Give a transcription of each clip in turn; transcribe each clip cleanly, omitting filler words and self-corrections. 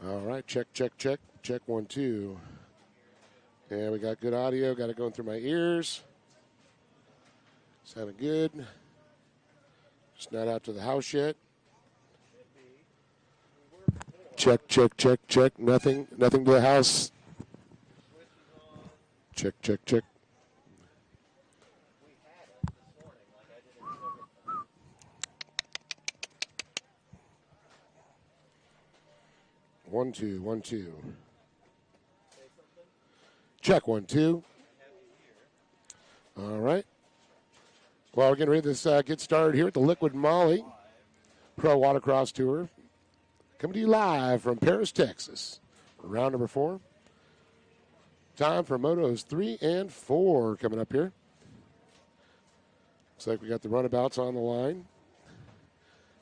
All right, check. Check 1, 2. And we got good audio. Got it going through my ears. Sounding good. Just not out to the house yet. Check. Nothing to the house. Check. 1, 2, 1, 2. Check 1, 2. All right. Well, we're getting ready to get started here at the Liqui Moly Pro Watercross Tour. Coming to you live from Paris, Texas. Round number 4. Time for Motos 3 and 4 coming up here. Looks like we got the runabouts on the line.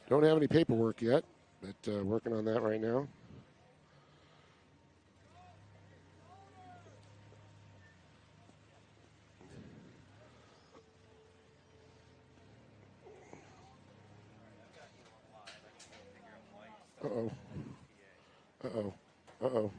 Don't have any paperwork yet, but working on that right now. Uh-oh.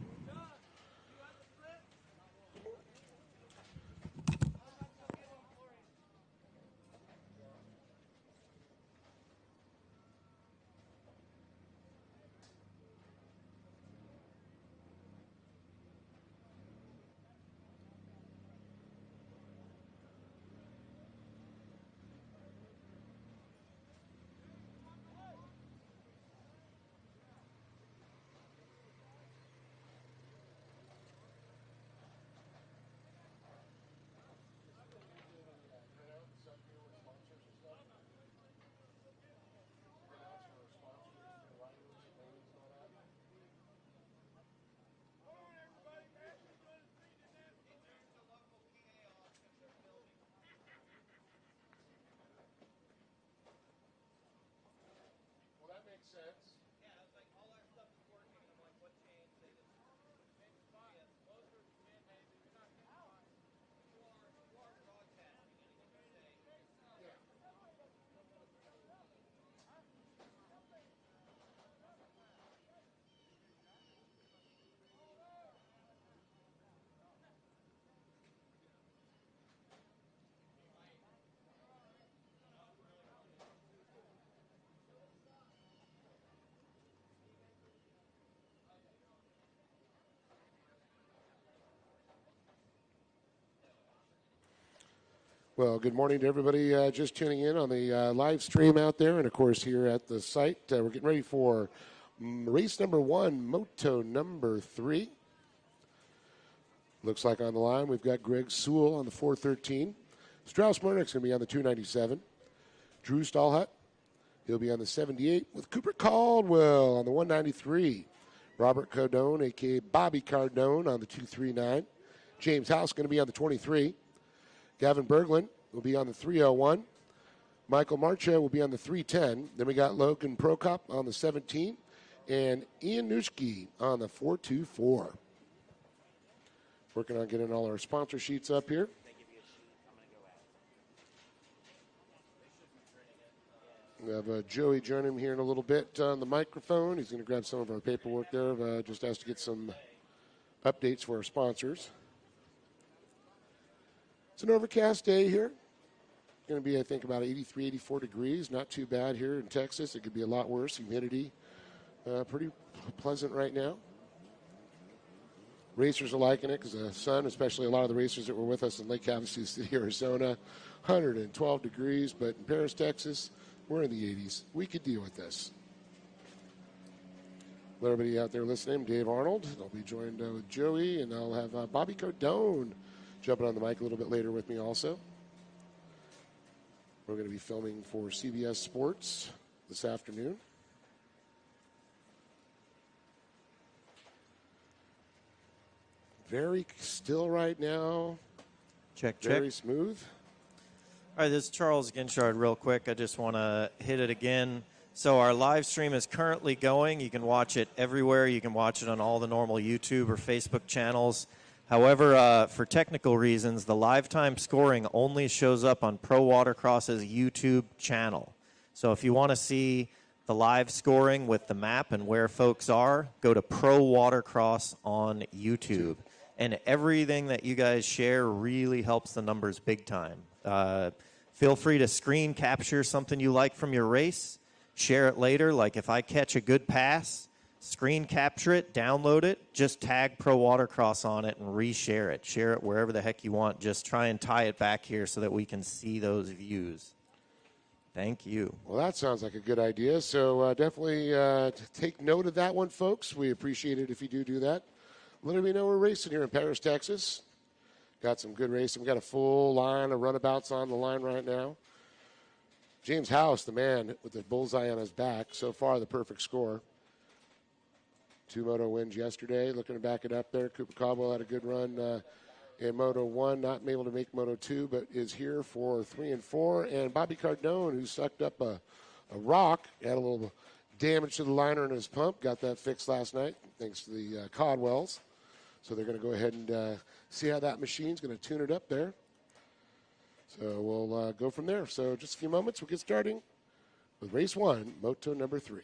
Well, good morning to everybody just tuning in on the live stream out there. And, of course, here at the site, we're getting ready for race number 1, Moto number 3. Looks like on the line we've got Greg Sewell on the 413. Strauss Murnick's going to be on the 297. Drew Stallhut, he'll be on the 78 with Cooper Caldwell on the 193. Robert Cardone, a.k.a. Bobby Cardone, on the 239. James House going to be on the 23. Gavin Berglund will be on the 301. Michael Marcha will be on the 310. Then we got Logan Prokop on the 17. And Ian Nuschke on the 424. Working on getting all our sponsor sheets up here. We have Joey joining him here in a little bit on the microphone. He's going to grab some of our paperwork there. Just asked to get some updates for our sponsors. It's an overcast day here. Going to be, I think, about 83, 84 degrees. Not too bad here in Texas. It could be a lot worse. Humidity, pretty pleasant right now. Racers are liking it because the sun, especially a lot of the racers that were with us in Lake Havasu City, Arizona, 112 degrees. But in Paris, Texas, we're in the 80s. We could deal with this. Let everybody out there listening, I'm Dave Arnold. I'll be joined with Joey, and I'll have Bobby Cardone jumping on the mic a little bit later with me also. We're going to be filming for CBS Sports this afternoon. Very still right now. Check. Very smooth. All right, this is Charles Ginchard real quick. I just want to hit it again. So our live stream is currently going. You can watch it everywhere. You can watch it on all the normal YouTube or Facebook channels. However, for technical reasons, the live time scoring only shows up on Pro Watercross's YouTube channel. So if you want to see the live scoring with the map and where folks are, go to Pro Watercross on YouTube. And everything that you guys share really helps the numbers big time. Feel free to screen capture something you like from your race, share it later. Like if I catch a good pass, screen capture it, download it, just tag Pro Watercross on it and reshare it. Share it wherever the heck you want. Just try and tie it back here so that we can see those views. Thank you. Well, that sounds like a good idea. So definitely take note of that one, folks. We appreciate it if you do that. Let me know we're racing here in Paris, Texas. Got some good racing. We got a full line of runabouts on the line right now. James House, the man with the bullseye on his back. So far, the perfect score. 2 moto wins yesterday. Looking to back it up there. Cooper Caldwell had a good run in Moto 1. Not able to make Moto 2, but is here for 3 and 4. And Bobby Cardone, who sucked up a rock, had a little damage to the liner in his pump. Got that fixed last night, thanks to the Caldwells. So they're going to go ahead and see how that machine's going to tune it up there. So we'll go from there. So just a few moments, we'll get starting with race 1, Moto number 3.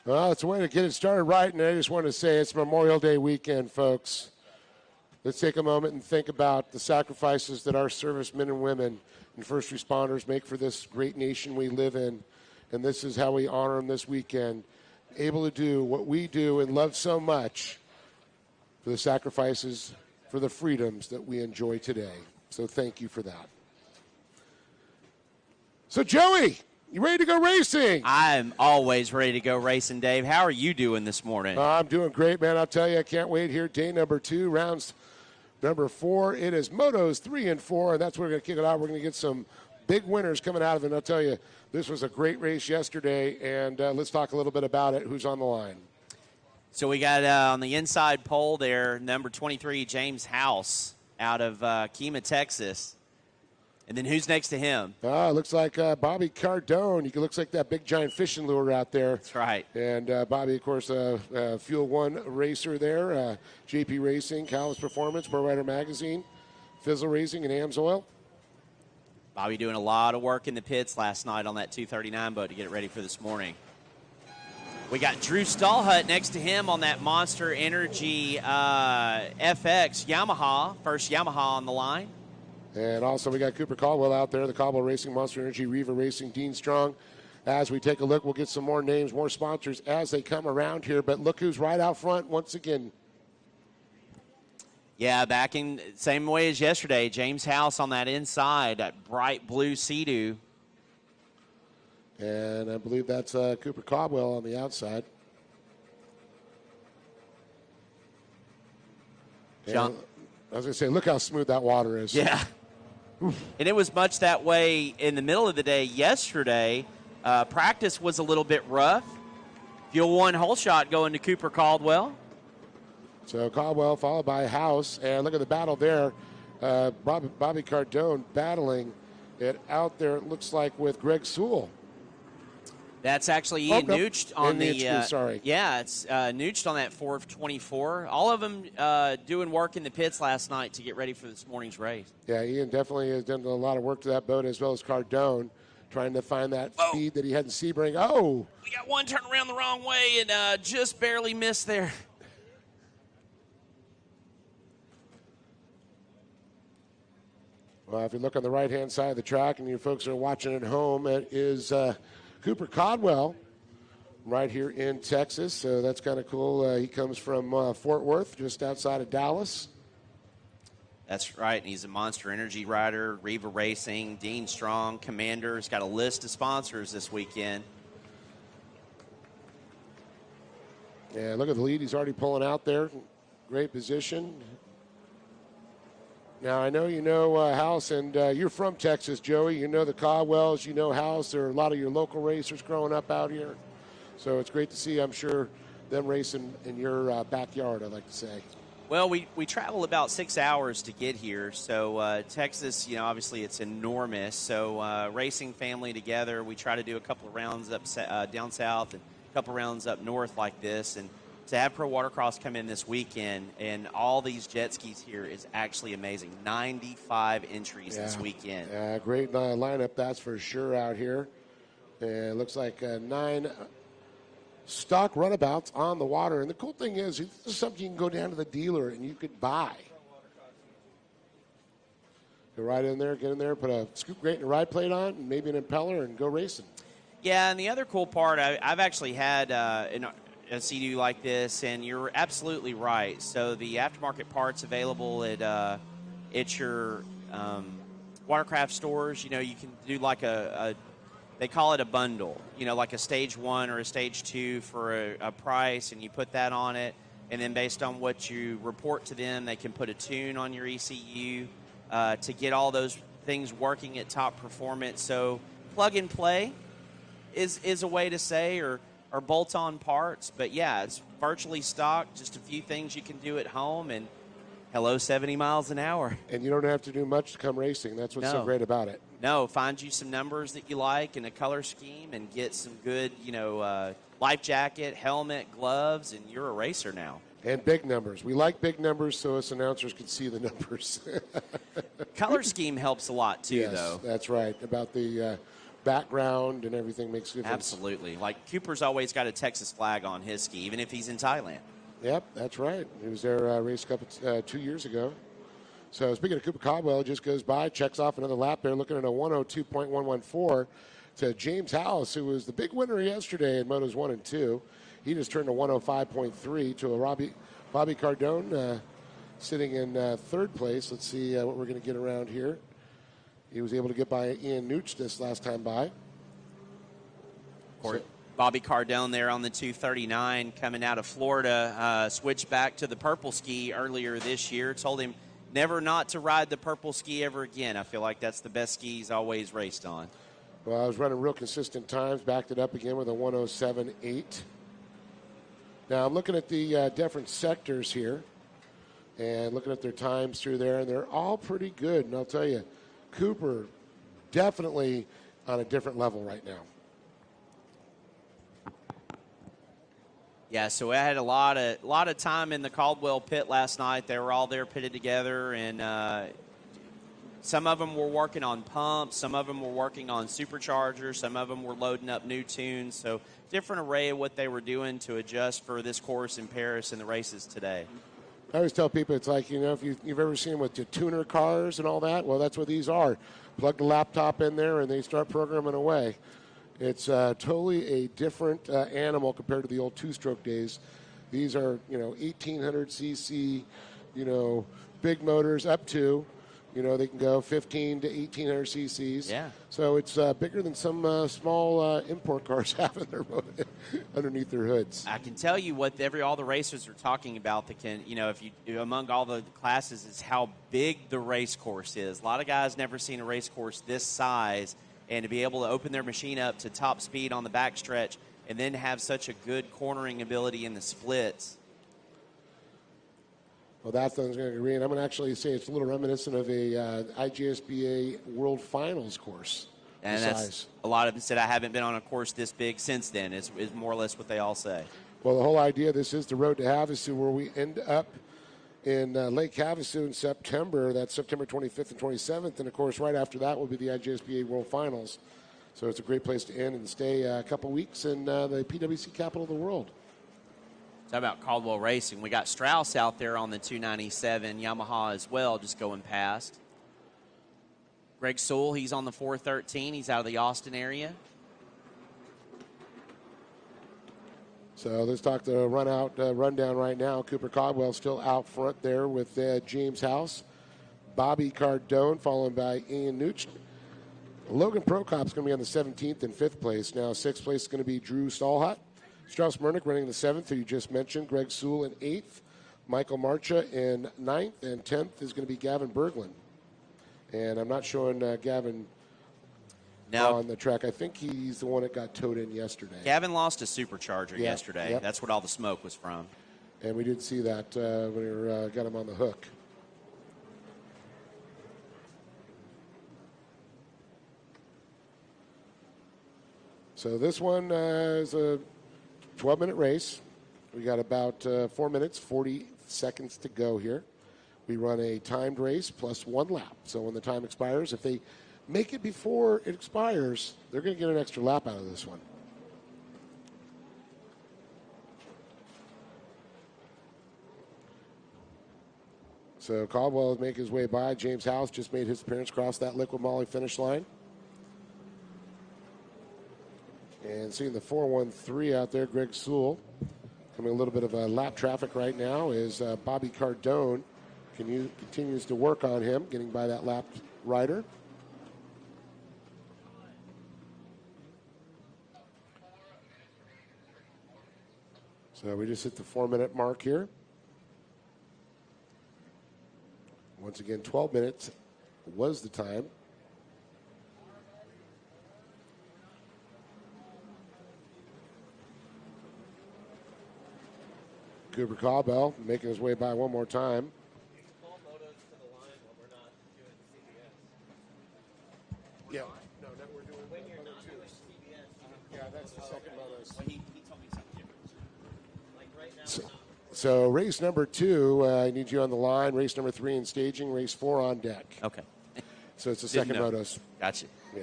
Well, it's a way to get it started right, and I just want to say it's Memorial Day weekend, folks. Let's take a moment and think about the sacrifices that our servicemen and women and first responders make for this great nation we live in, and this is how we honor them this weekend, able to do what we do and love so much for the sacrifices, for the freedoms that we enjoy today. So thank you for that. So, Joey, you ready to go racing? I'm always ready to go racing, Dave. How are you doing this morning? I'm doing great, man. I'll tell you, I can't wait here. Day number 2, rounds number 4. It is Motos 3 and 4, and that's where we're going to kick it out. We're going to get some big winners coming out of it. And I'll tell you, this was a great race yesterday, and let's talk a little bit about it. Who's on the line? So we got on the inside pole there, number 23, James House out of Kemah, Texas. And then who's next to him? It looks like Bobby Cardone. He looks like that big giant fishing lure out there. That's right. And Bobby, of course, Fuel One racer there, JP Racing, Cowles Performance, Pro Rider Magazine, Fizzle Racing, and AMSOIL. Bobby doing a lot of work in the pits last night on that 239 boat to get it ready for this morning. We got Drew Stallhut next to him on that Monster Energy FX Yamaha, first Yamaha on the line. And also we got Cooper Caldwell out there, the Caldwell Racing, Monster Energy, Riva Racing, Dean Strong. As we take a look, we'll get some more names, more sponsors as they come around here. But look who's right out front once again. Yeah, back in same way as yesterday, James House on that inside, that bright blue Sea-Doo. And I believe that's Cooper Caldwell on the outside. I was going to say, look how smooth that water is. Yeah. And it was much that way in the middle of the day yesterday. Practice was a little bit rough. Fuel 1 hole shot going to Cooper Caldwell. So Caldwell followed by House. And look at the battle there. Bobby Cardone battling it out there, it looks like, with Greg Sewell. That's actually Ian Noocht on sorry. Yeah, it's Noocht on that 4:24. All of them doing work in the pits last night to get ready for this morning's race. Yeah, Ian definitely has done a lot of work to that boat, as well as Cardone, trying to find that speed that he had in Sebring. Oh! We got one turn around the wrong way and just barely missed there. Well, if you look on the right-hand side of the track and you folks are watching at home, it is Cooper Caldwell right here in Texas. So that's kind of cool. He comes from Fort Worth, just outside of Dallas. That's right. And he's a Monster Energy rider, Reva Racing, Dean Strong, Commander. He's got a list of sponsors this weekend. Yeah, look at the lead. He's already pulling out there. Great position. Now, I know you know House, and you're from Texas, Joey. You know the Caldwells. You know House. There are a lot of your local racers growing up out here. So it's great to see, I'm sure, them racing in your backyard, I'd like to say. Well, we travel about 6 hours to get here. So Texas, obviously it's enormous. So racing family together, we try to do a couple of rounds up down south and a couple of rounds up north like this. And to have Pro Watercross come in this weekend and all these jet skis here is actually amazing. 95 entries this weekend. Yeah, great lineup, that's for sure, out here. It looks like 9 stock runabouts on the water. And the cool thing is, this is something you can go down to the dealer and you could buy. Go right in there, get in there, put a scoop grate and a ride plate on, and maybe an impeller, and go racing. Yeah, and the other cool part, I've actually had a Sea-Doo like this, and you're absolutely right. So the aftermarket parts available at your watercraft stores, you can do like they call it a bundle, like a stage 1 or a stage 2 for a price, and you put that on it, and then based on what you report to them, they can put a tune on your ECU to get all those things working at top performance. So plug and play is a way to say, or bolt-on parts. But, yeah, it's virtually stock, just a few things you can do at home, and hello, 70 miles an hour. And you don't have to do much to come racing. That's what's so great about it. No, find you some numbers that you like and a color scheme and get some good, life jacket, helmet, gloves, and you're a racer now. And big numbers. We like big numbers so us announcers can see the numbers. Color scheme helps a lot, too, though. That's right. About the background and everything makes a difference. Absolutely. Like Cooper's always got a Texas flag on his ski, even if he's in Thailand. Yep, that's right. He was there race cup 2 years ago. So speaking of Cooper Caldwell, just goes by, checks off another lap there, looking at a 102.114 to James House, who was the big winner yesterday in Motos 1 and 2. He just turned a 105.3 to a Bobby Cardone sitting in third place. Let's see what we're going to get around here. He was able to get by Ian Nooch this last time by. Bobby Cardone there on the 239 coming out of Florida, switched back to the purple ski earlier this year. Told him never not to ride the purple ski ever again. I feel like that's the best ski he's always raced on. Well, I was running real consistent times, backed it up again with a 107.8. Now I'm looking at the different sectors here and looking at their times through there, and they're all pretty good. And I'll tell you, Cooper definitely on a different level right now. Yeah, so I had a lot of time in the Caldwell pit last night. They were all there pitted together, and some of them were working on pumps, some of them were working on superchargers, some of them were loading up new tunes. So different array of what they were doing to adjust for this course in Paris and the races today. I always tell people, it's like, if you've ever seen with the tuner cars and all that, well, that's what these are. Plug the laptop in there, and they start programming away. It's totally a different animal compared to the old two-stroke days. These are, 1,800 cc, big motors up to, they can go 15 to 1,800 cc's. Yeah. So it's bigger than some small import cars have in their underneath their hoods. I can tell you what all the racers are talking about. That can, if you among all the classes, is how big the race course is. A lot of guys never seen a race course this size. And to be able to open their machine up to top speed on the backstretch, and then have such a good cornering ability in the splits. Well, that's going to agree, and I'm going to actually say it's a little reminiscent of a IGSBA World Finals course. And that's a lot of them said I haven't been on a course this big since then. Is more or less what they all say. Well, the whole idea, this is the road to Havasu, where we end up in Lake Havasu in September. That's September 25th and 27th. And, of course, right after that will be the IGSBA World Finals. So it's a great place to end and stay a couple weeks in the PWC capital of the world. Talk about Caldwell Racing. We got Strauss out there on the 297 Yamaha as well, just going past. Greg Sewell, he's on the 413. He's out of the Austin area. So let's talk the rundown right now. Cooper Caldwell still out front there with James House. Bobby Cardone, followed by Ian Nooch. Logan Prokop's going to be on the 17th and 5th place. Now, 6th place is going to be Drew Stallhut. Strauss Mernick running the 7th, who you just mentioned. Greg Sewell in 8th. Michael Marcha in 9th. And 10th is going to be Gavin Berglund. And I'm not showing Gavin on the track. I think he's the one that got towed in yesterday. Gavin lost a supercharger yesterday. Yep. That's what all the smoke was from. And we did see that when we got him on the hook. So this one is a 12-minute race. We got about 4 minutes, 40 seconds to go here. We run a timed race plus 1 lap. So when the time expires, if they make it before it expires, they're going to get an extra lap out of this one. So Caldwell is making his way by. James House just made his appearance across that Liqui Moly finish line. And seeing the 413 out there, Greg Sewell. Coming a little bit of lap traffic right now is Bobby Cardone. Continues to work on him, getting by that lap rider. So we just hit the 4-minute mark here. Once again, 12 minutes was the time. Cooper Caldwell making his way by one more time. Yeah. No, we're doing when you're not doing CBS. Yeah, that's the second Motos. He told me something different. Like right now. So race number 2, I need you on the line. Race number 3 in staging. Race 4 on deck. Okay. So it's the second Motos. Gotcha. Yeah.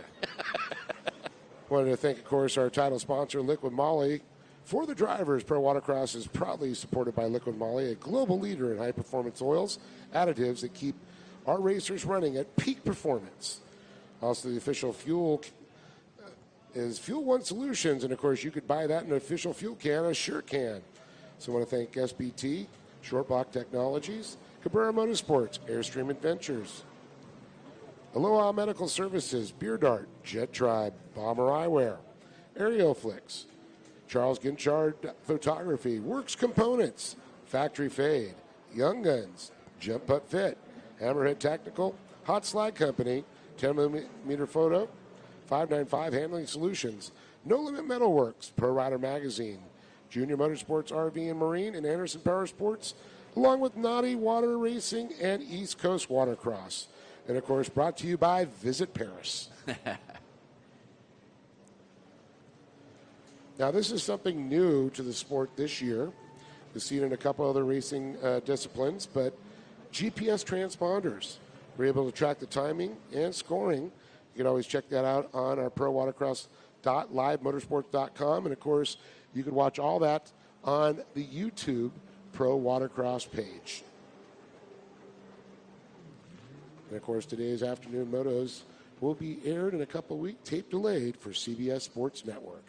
Wanted to thank, of course, our title sponsor, Liqui Moly. For the drivers, Pro Watercross is proudly supported by Liqui Moly, a global leader in high-performance oils, additives that keep our racers running at peak performance. Also, the official fuel is Fuel One Solutions, and, of course, you could buy that in an official fuel can, a sure can. So I want to thank SBT, Short Block Technologies, Cabrera Motorsports, Airstream Adventures, Aloha Medical Services, Beer Dart, Jet Tribe, Bomber Eyewear, Aerioflix, Charles Ginchard Photography, Works Components, Factory Fade, Young Guns, Jump Putt Fit, Hammerhead Technical, Hot Slag Company, 10mm Photo, 595 Handling Solutions, No Limit Metalworks, Pro Rider Magazine, Junior Motorsports RV and Marine, and Anderson Power Sports, along with Naughty Water Racing and East Coast Watercross. And, of course, brought to you by Visit Paris. Now, this is something new to the sport this year. We've seen it in a couple other racing disciplines, but GPS transponders. We're able to track the timing and scoring. You can always check that out on our prowatercross.livemotorsports.com. And, of course, you can watch all that on the YouTube Pro Watercross page. And, of course, today's afternoon motos will be aired in a couple of weeks, tape delayed for CBS Sports Network.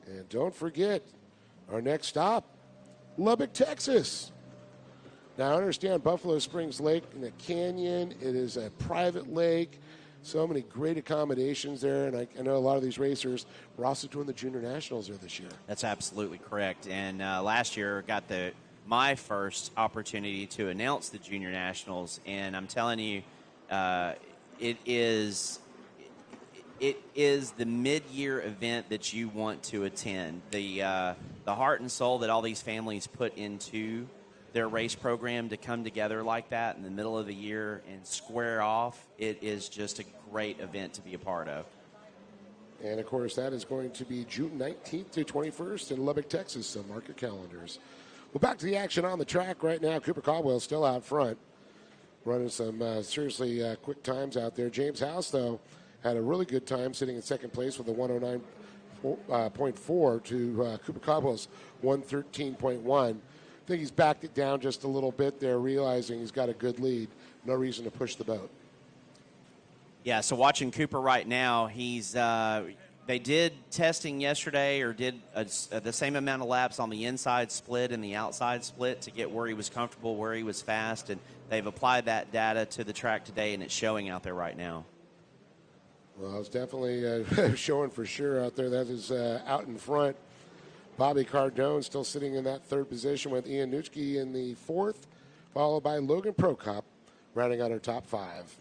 And don't forget, our next stop, Lubbock, Texas. Now, I understand Buffalo Springs Lake in a canyon. It is a private lake. So many great accommodations there. And I know a lot of these racers were also doing the Junior Nationals there this year. That's absolutely correct. And last year got my first opportunity to announce the Junior Nationals. And I'm telling you, it it is the mid-year event that you want to attend. The heart and soul that all these families put into their race program to come together like that in the middle of the year and square off, it is just a great event to be a part of. And, of course, that is going to be June 19th to 21st in Lubbock, Texas, so mark your calendars. Well, back to the action on the track right now. Cooper Caldwell still out front, running some seriously quick times out there. James House, though, had a really good time sitting in second place with a 109.4 to Cooper Caldwell's 113.1. I think he's backed it down just a little bit there, realizing he's got a good lead. No reason to push the boat. Yeah, so watching Cooper right now, he's they did testing yesterday or did the same amount of laps on the inside split and the outside split to get where he was comfortable, where he was fast, and they've applied that data to the track today, and it's showing out there right now. Well, it's definitely showing for sure out there. That is out in front. Bobby Cardone still sitting in that third position with Ian Nuchke in the fourth, followed by Logan Prokop rounding out our top five.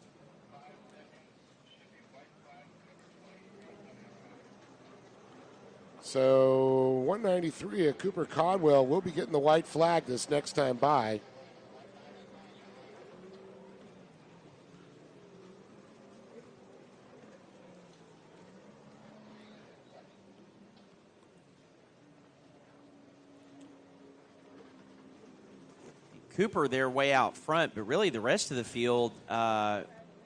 So 193 at Cooper Caldwell will be getting the white flag this next time by. Cooper, they're way out front, but really the rest of the field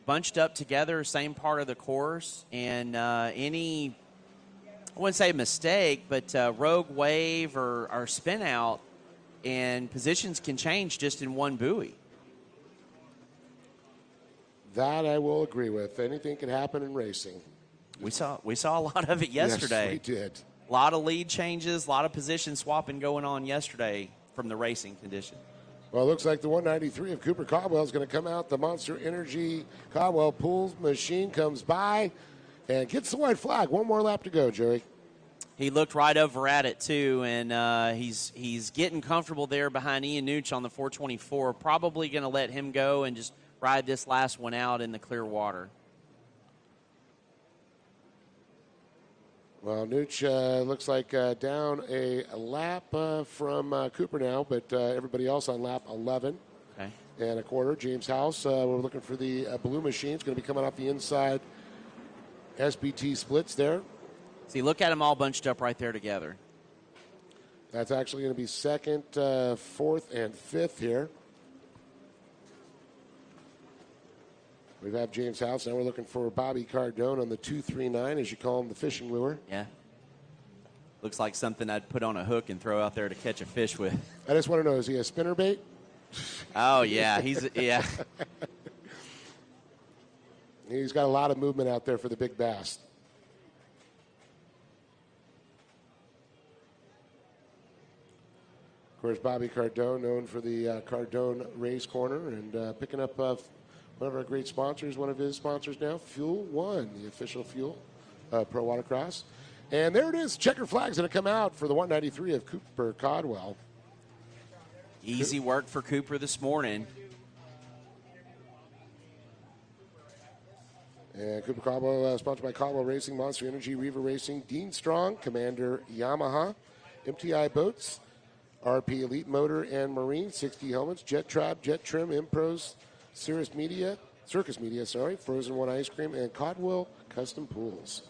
bunched up together, same part of the course, and any, I wouldn't say mistake, but rogue wave or spin out, and positions can change just in one buoy. That I will agree with. Anything can happen in racing. We saw a lot of it yesterday. Yes, we did. A lot of lead changes, a lot of position swapping going on yesterday from the racing condition. Well, it looks like the 193 of Cooper Caldwell is going to come out. The Monster Energy Caldwell Pools machine comes by and gets the white flag. One more lap to go, Jerry. He looked right over at it, too, and he's getting comfortable there behind Ian Nooch on the 424. Probably going to let him go and just ride this last one out in the clear water. Well, Nooch looks like down a lap from Cooper now, but everybody else on lap 11 and a quarter. James House, we're looking for the blue machine. It's going to be coming off the inside SBT splits there. See, look at them all bunched up right there together. That's actually going to be second, fourth, and fifth here. We have James House. Now we're looking for Bobby Cardone on the 239, as you call him, the fishing lure. Yeah. Looks like something I'd put on a hook and throw out there to catch a fish with. I just want to know, is he a spinnerbait? Oh, yeah. Yeah. He's got a lot of movement out there for the big bass. Of course, Bobby Cardone, known for the Cardone Race Corner, and picking up one of our great sponsors, one of his sponsors now, Fuel One, the official fuel, Pro Watercross. And there it is. Checker flag's going to come out for the 193 of Cooper Caldwell. Easy work for Cooper this morning. And Cooper Caldwell, sponsored by Caldwell Racing, Monster Energy, Reaver Racing, Dean Strong, Commander Yamaha, MTI Boats, RP Elite Motor and Marine, 60 helmets, Jet Tribe, Jet Trim, Impros, Circus Media, Frozen One Ice Cream, and Caldwell Custom Pools.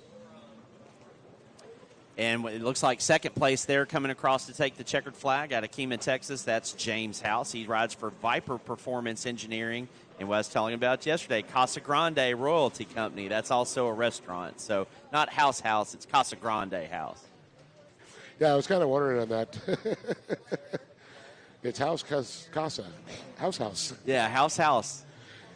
And it looks like second place there coming across to take the checkered flag out of Kemah, Texas. That's James House. He rides for Viper Performance Engineering. And what I was telling him about yesterday, Casa Grande Royalty Company. That's also a restaurant. So not House, it's Casa Grande House. Yeah, I was kind of wondering on that. It's Casa. House. Yeah, House.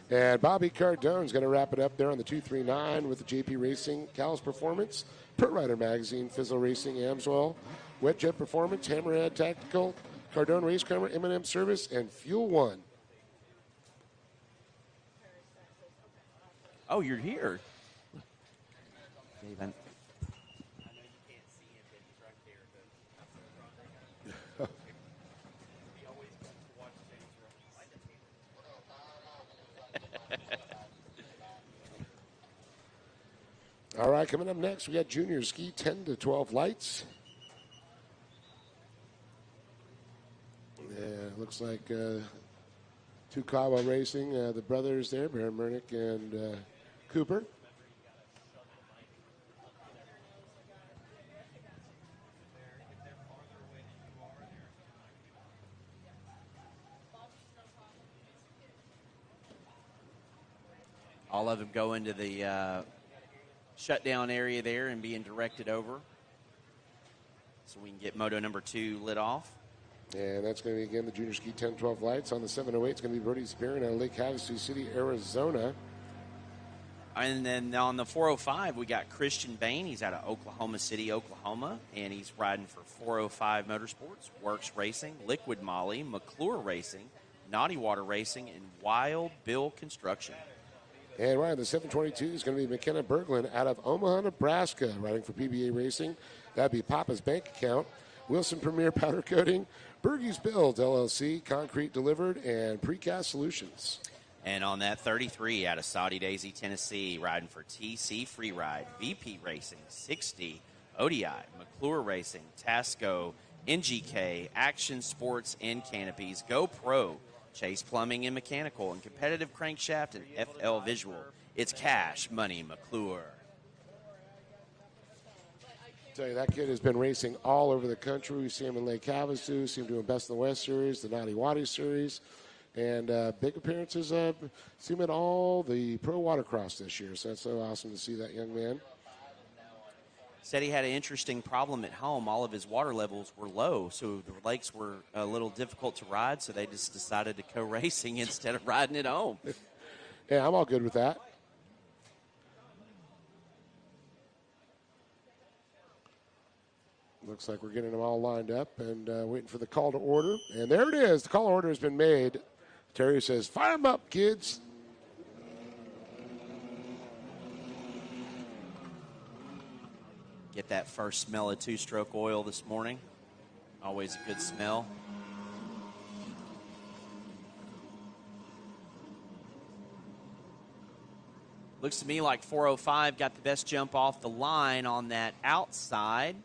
And Bobby Cardone's going to wrap it up there on the 239 with the JP Racing, Cal's Performance, Pert Rider Magazine, Fizzle Racing, Amsoil, Wet Jet Performance, Hammerhead Tactical, Cardone Race Camera, M&M Service, and Fuel One. Oh, you're here. Dave, All right, coming up next, we got junior ski 10 to 12 lights. Looks like Tukawa Racing, the brothers there, Baron Mernick and Cooper. All of them go into the shutdown area there and being directed over so we can get moto number 2 lit off. And that's going to be, again, the junior ski 10-12 lights. On the 708, it's going to be Brody Spearing out of Lake Havasu City, Arizona. And then on the 405, we got Christian Bain. He's out of Oklahoma City, Oklahoma, and he's riding for 405 Motorsports, Works Racing, Liquid Moly, McClure Racing, Naughty Water Racing, and Wild Bill Construction. And riding the 722 is going to be McKenna Berglund out of Omaha, Nebraska, riding for PBA Racing. That'd be Papa's Bank Account. Wilson Premier Powder Coating, Bergie's Builds, LLC, Concrete Delivered, and Precast Solutions. And on that 33 out of Saudi Daisy, Tennessee, riding for TC Freeride, VP Racing, 60, ODI, McClure Racing, Tasco, NGK, Action Sports and Canopies, Go Pro, Chase Plumbing and Mechanical, and Competitive Crankshaft and FL Visual. It's Cash Money McClure. Tell you, that kid has been racing all over the country. We see him in Lake Havasu, see him doing Best in the West Series, the Naughty Waddy Series, and big appearances. See him in all the pro watercross this year, so that's so awesome to see that young man. Said he had an interesting problem at home. All of his water levels were low, so the lakes were a little difficult to ride, so they just decided to go racing instead of riding at home. Yeah, I'm all good with that. Looks like we're getting them all lined up and waiting for the call to order. And there it is. The call to order has been made. Terry says, fire them up, kids. Get that first smell of two-stroke oil this morning. Always a good smell. Looks to me like 405 got the best jump off the line on that outside.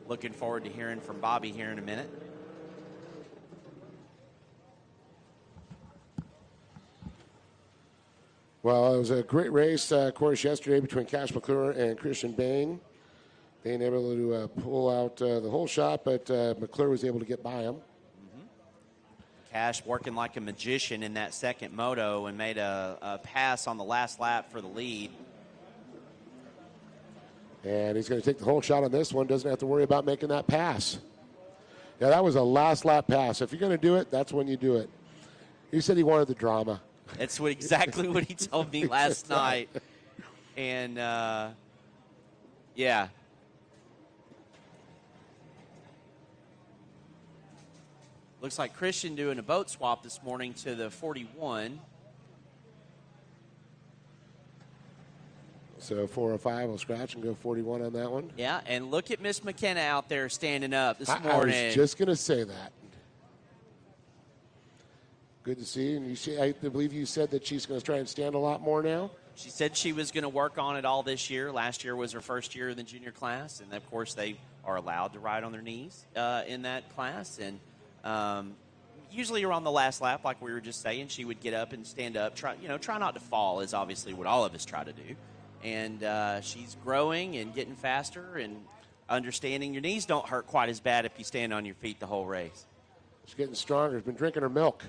Looking forward to hearing from Bobby here in a minute. Well, it was a great race, of course, yesterday between Cash McClure and Christian Bain. Being able to pull out the whole shot, but McClure was able to get by him. Cash working like a magician in that second moto and made a pass on the last lap for the lead. And he's going to take the whole shot on this one. Doesn't have to worry about making that pass. Yeah, that was a last lap pass. If you're going to do it, that's when you do it. He said he wanted the drama. That's exactly what he told me last night. And, yeah. Looks like Christian doing a boat swap this morning to the 41. So 405 will scratch and go 41 on that one. Yeah, and look at Miss McKenna out there standing up this morning. I was just going to say that. Good to see. And you see, I believe you said that she's going to try and stand a lot more now. She said she was going to work on it all this year. Last year was her first year in the junior class, and of course they are allowed to ride on their knees in that class. And usually around the last lap, like we were just saying, she would get up and stand up. Try not to fall is obviously what all of us try to do. And she's growing and getting faster and understanding your knees don't hurt quite as bad if you stand on your feet the whole race. She's getting stronger. She's been drinking her milk.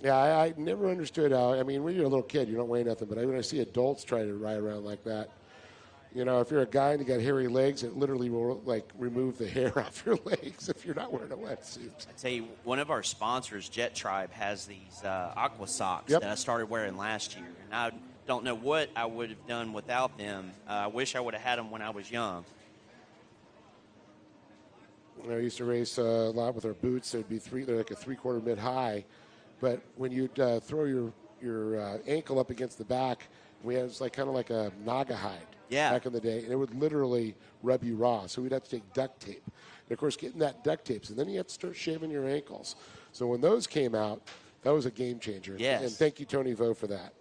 Yeah, I never understood how, I mean, when you're a little kid, you don't weigh nothing, but when I see adults try to ride around like that, you know, if you're a guy and you got hairy legs, it literally will, like, remove the hair off your legs if you're not wearing a wetsuit. I tell you, one of our sponsors, Jet Tribe, has these aqua socks Yep. that I started wearing last year. And don't know what I would have done without them. I wish I would have had them when I was young. I used to race a lot with our boots. They're like a 3/4 mid high, but when you'd throw your ankle up against the back, it's like kind of like a naga hide. Yeah. Back in the day, and it would literally rub you raw. So we'd have to take duct tape, and of course, getting that duct tape, and then you have to start shaving your ankles. So when those came out, that was a game changer. Yes. And thank you, Tony Vo, for that.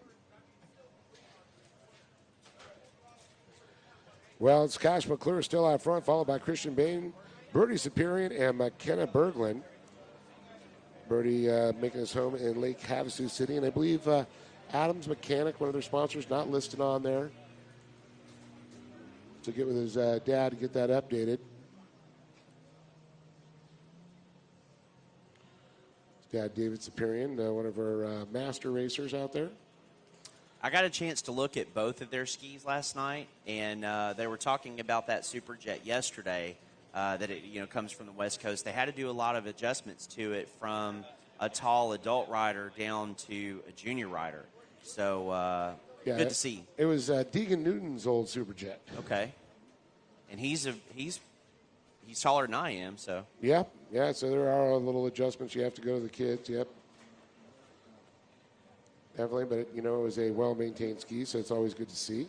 Well, it's Cash McClure still out front, followed by Christian Bain, Birdie Superior, and McKenna Berglund. Birdie making his home in Lake Havasu City, and I believe Adams Mechanic, one of their sponsors, not listed on there. To get with his dad to get that updated. His dad, David Superior, one of our master racers out there. I got a chance to look at both of their skis last night, and they were talking about that Superjet yesterday, that it comes from the West Coast. They had to do a lot of adjustments to it from a tall adult rider down to a junior rider. So good to see. It was Deegan Newton's old Superjet. Okay, and he's taller than I am, so. Yeah. So there are little adjustments you have to go to the kids. Yep. Definitely, but it was a well-maintained ski, so it's always good to see.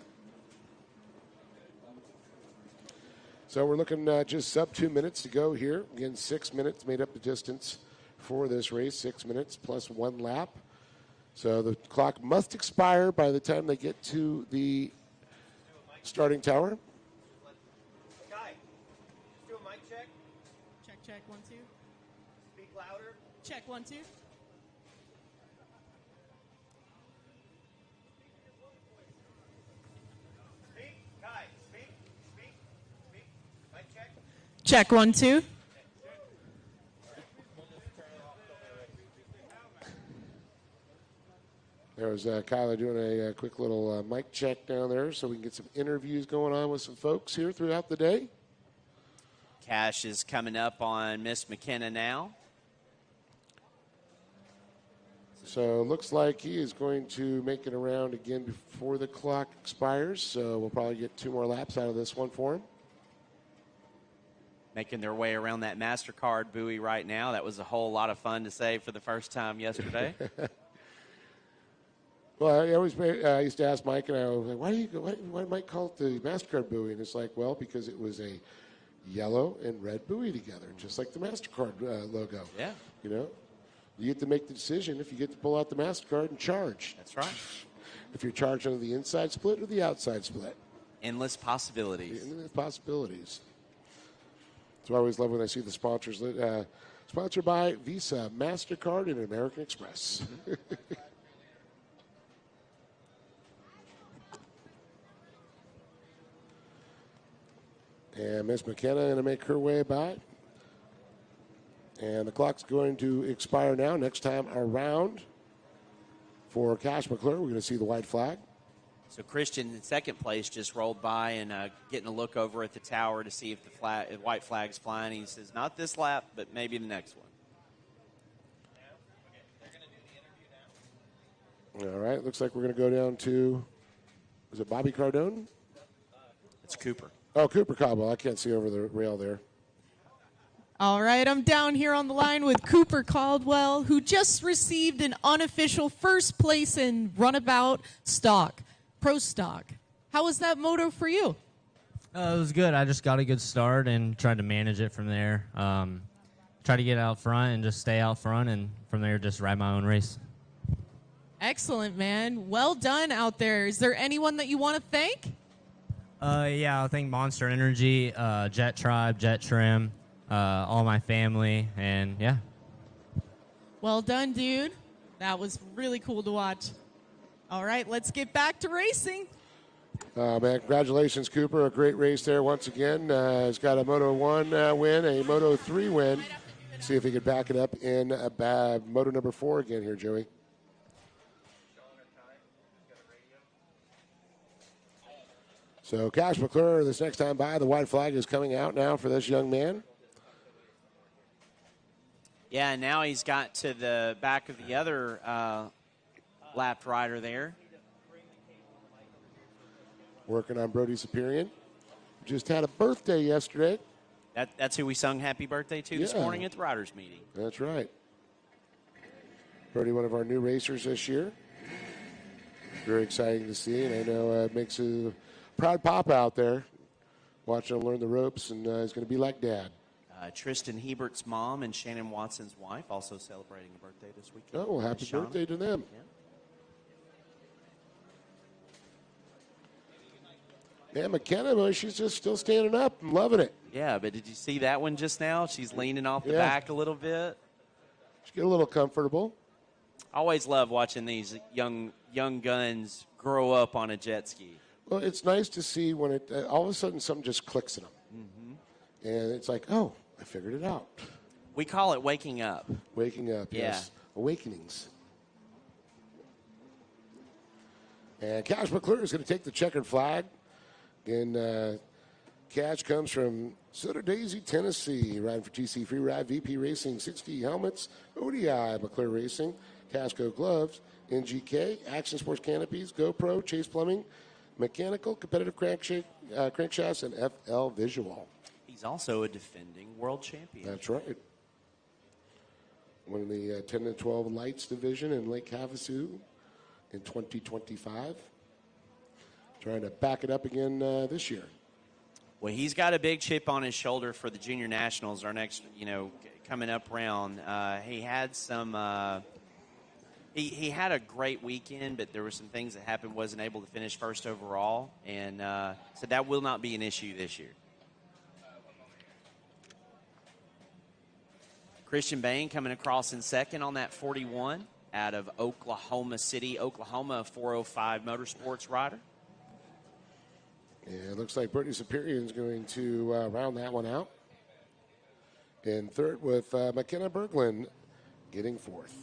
So we're looking just sub 2 minutes to go here. Again, 6 minutes made up the distance for this race. 6 minutes plus 1 lap. So the clock must expire by the time they get to the starting tower. Guy, do a mic check. Check, 1, 2. Speak louder. Check, 1, 2. Speak, Guy, speak. Mic check. Check, 1, 2. There was Kyler doing a quick little mic check down there so we can get some interviews going on with some folks here throughout the day. Cash is coming up on Miss McKenna now. So it looks like he is going to make it around again before the clock expires. So we'll probably get 2 more laps out of this one for him. Making their way around that MasterCard buoy right now. That was a whole lot of fun to say for the first time yesterday. Well, I used to ask Mike, and I was like, why did Mike call it the MasterCard buoy? And it's like, well, because it was a yellow and red buoy together, just like the MasterCard logo. Yeah. You get to make the decision if you get to pull out the MasterCard and charge. That's right. If you're charged on the inside split or the outside split. Endless possibilities. Endless possibilities. So I always love when I see the sponsors. Sponsored by Visa, MasterCard, and American Express. And Miss McKenna going to make her way by. And the clock's going to expire now. Next time around for Cash McClure, we're going to see the white flag. So Christian in second place just rolled by and getting a look over at the tower to see if the white flag's flying. He says, not this lap, but maybe the next one. All right, looks like we're going to go down to, is it Bobby Cardone? It's Cooper. Oh, Cooper Caldwell. I can't see over the rail there. All right, I'm down here on the line with Cooper Caldwell, who just received an unofficial first place in runabout stock, pro stock. How was that moto for you? It was good. I just got a good start and tried to manage it from there. Try to get out front and just stay out front, and from there just ride my own race. Excellent, man. Well done out there. Is there anyone that you want to thank? Yeah, I think Monster Energy, Jet Tribe, Jet Trim, all my family, and yeah. Well done, dude. That was really cool to watch. All right, let's get back to racing. Man, congratulations, Cooper. A great race there once again. He's got a Moto 1 win, a Moto 3 win. See if he can back it up in Moto number 4 again here, Joey. So Cash McClure, this next time by, the white flag is coming out now for this young man. Yeah, and now he's got to the back of the other lapped rider there. working on Brody Superior. Just had a birthday yesterday. That's who we sung happy birthday to this morning at the Riders meeting. That's right. Brody, one of our new racers this year. Very exciting to see, and I know it makes a proud papa out there watching him learn the ropes, and he's going to be like Dad. Tristan Hebert's mom and Shannon Watson's wife also celebrating a birthday this weekend. Oh, well, happy birthday to them. Yeah, McKenna, well, she's just still standing up and loving it. Yeah, but did you see that one just now? She's leaning off the back a little bit. She get a little comfortable. I always love watching these young guns grow up on a jet ski. Well, it's nice to see when it all of a sudden something just clicks in them. Mm-hmm. And it's like, oh, I figured it out. We call it waking up. Waking up, yes. Awakenings. And Cash McClure is going to take the checkered flag. And Cash comes from Soda Daisy, Tennessee, riding for TC Free Ride, VP Racing, 60 helmets, ODI, McClure Racing, Casco gloves, NGK, Action Sports canopies, GoPro, Chase Plumbing, Mechanical, Competitive Crankshafts, and FL Visual. He's also a defending world champion. That's right. Winning the 10 to 12 Lights division in Lake Havasu in 2025. Trying to back it up again this year. Well, he's got a big chip on his shoulder for the Junior Nationals, our next, coming up round. He had some. He had a great weekend, but there were some things that happened. Wasn't able to finish first overall, and so that will not be an issue this year. Christian Bain coming across in second on that 41 out of Oklahoma City, Oklahoma, 405 Motorsports rider. Yeah, it looks like Brody Superior is going to round that one out. In third with McKenna Berglund getting fourth.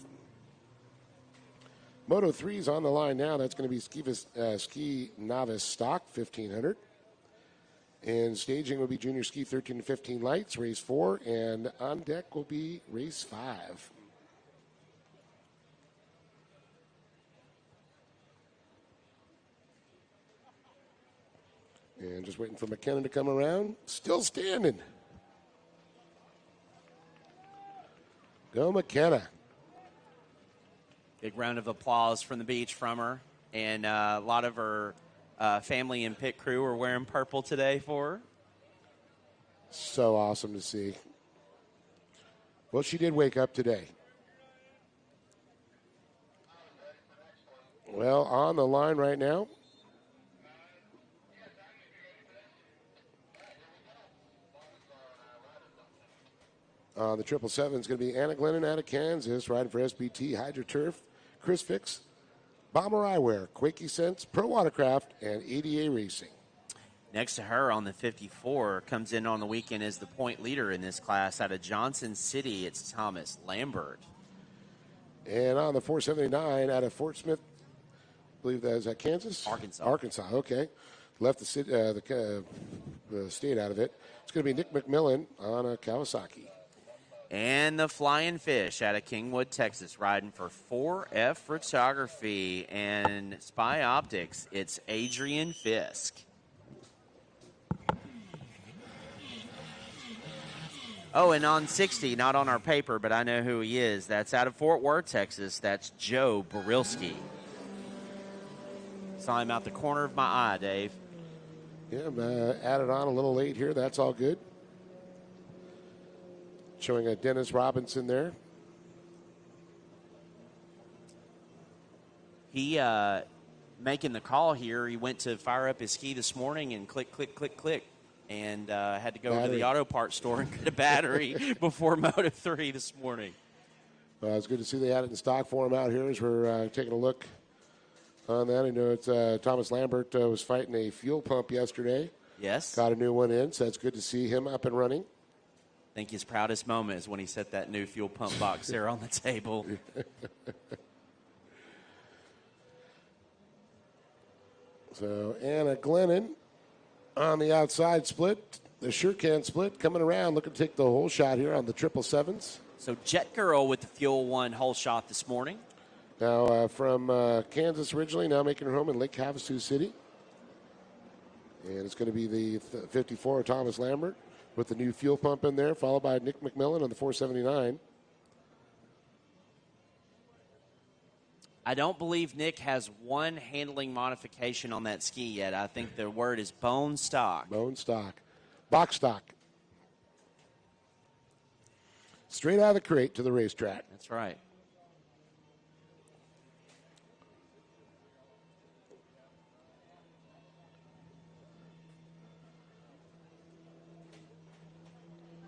Moto 3 is on the line now. That's going to be Ski Novice Stock 1500. And staging will be Junior Ski 13 to 15 Lights, race 4. And on deck will be race 5. And just waiting for McKenna to come around. Still standing. Go McKenna. Big round of applause from the beach from her. And a lot of her family and pit crew are wearing purple today for her. So awesome to see. Well, she did wake up today. Well, on the line right now. The 777 is going to be Anna Glennon out of Kansas, riding for SBT, HydroTurf, Chris Fix, Bomber Eyewear, Quakey Sense, Pro Watercraft, and ADA Racing. Next to her on the 54 comes in on the weekend as the point leader in this class out of Johnson City. It's Thomas Lambert. And on the 479 out of Fort Smith, I believe that is Kansas? Arkansas, okay. Left the state out of it. It's going to be Nick McMillan on a Kawasaki. And the Flying Fish out of Kingwood, Texas, riding for 4F Photography and Spy Optics. It's Adrian Fisk. Oh, and on 60, not on our paper, but I know who he is. That's out of Fort Worth, Texas. That's Joe Borilski. Saw him out the corner of my eye, Dave. Yeah, added on a little late here. That's all good. Showing a Dennis Robinson there. He making the call here. He went to fire up his ski this morning and click, click, click, click. And had to go to the auto parts store and get a battery before Moto 3 this morning. It's good to see they had it in stock for him out here as we're taking a look on that. I know it's Thomas Lambert was fighting a fuel pump yesterday. Yes. Got a new one in, so it's good to see him up and running. I think his proudest moment is when he set that new fuel pump box there on the table. So Anna Glennon on the outside split. The sure can split coming around, looking to take the whole shot here on the 777s. So Jet Girl with the Fuel 1 whole shot this morning. Now from Kansas originally, now making her home in Lake Havasu City. And it's going to be the 54, Thomas Lambert, with the new fuel pump in there, followed by Nick McMillan on the 479. I don't believe Nick has one handling modification on that ski yet. I think the word is bone stock. Bone stock. Box stock. Straight out of the crate to the racetrack. That's right.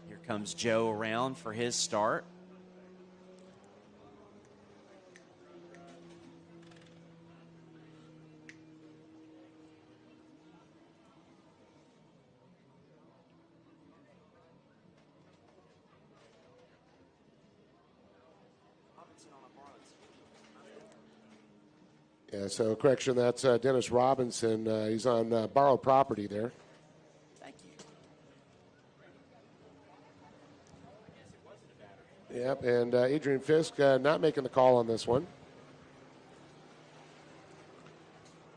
Here comes Joe around for his start. Yeah, so correction, that's Dennis Robinson. He's on borrowed property there. Thank you. Yep, and Adrian Fisk not making the call on this one.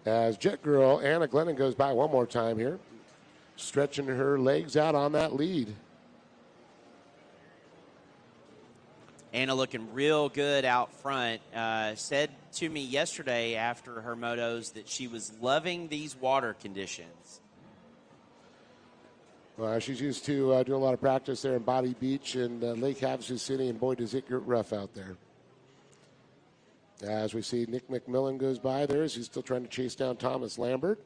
As Jet Girl Anna Glennon goes by one more time here, stretching her legs out on that lead. Anna looking real good out front. Said to me yesterday after her motos that she was loving these water conditions. She's used to doing a lot of practice there in Body Beach and Lake Havasu City, and boy, does it get rough out there. As we see Nick McMillan goes by there, as he's still trying to chase down Thomas Lambert.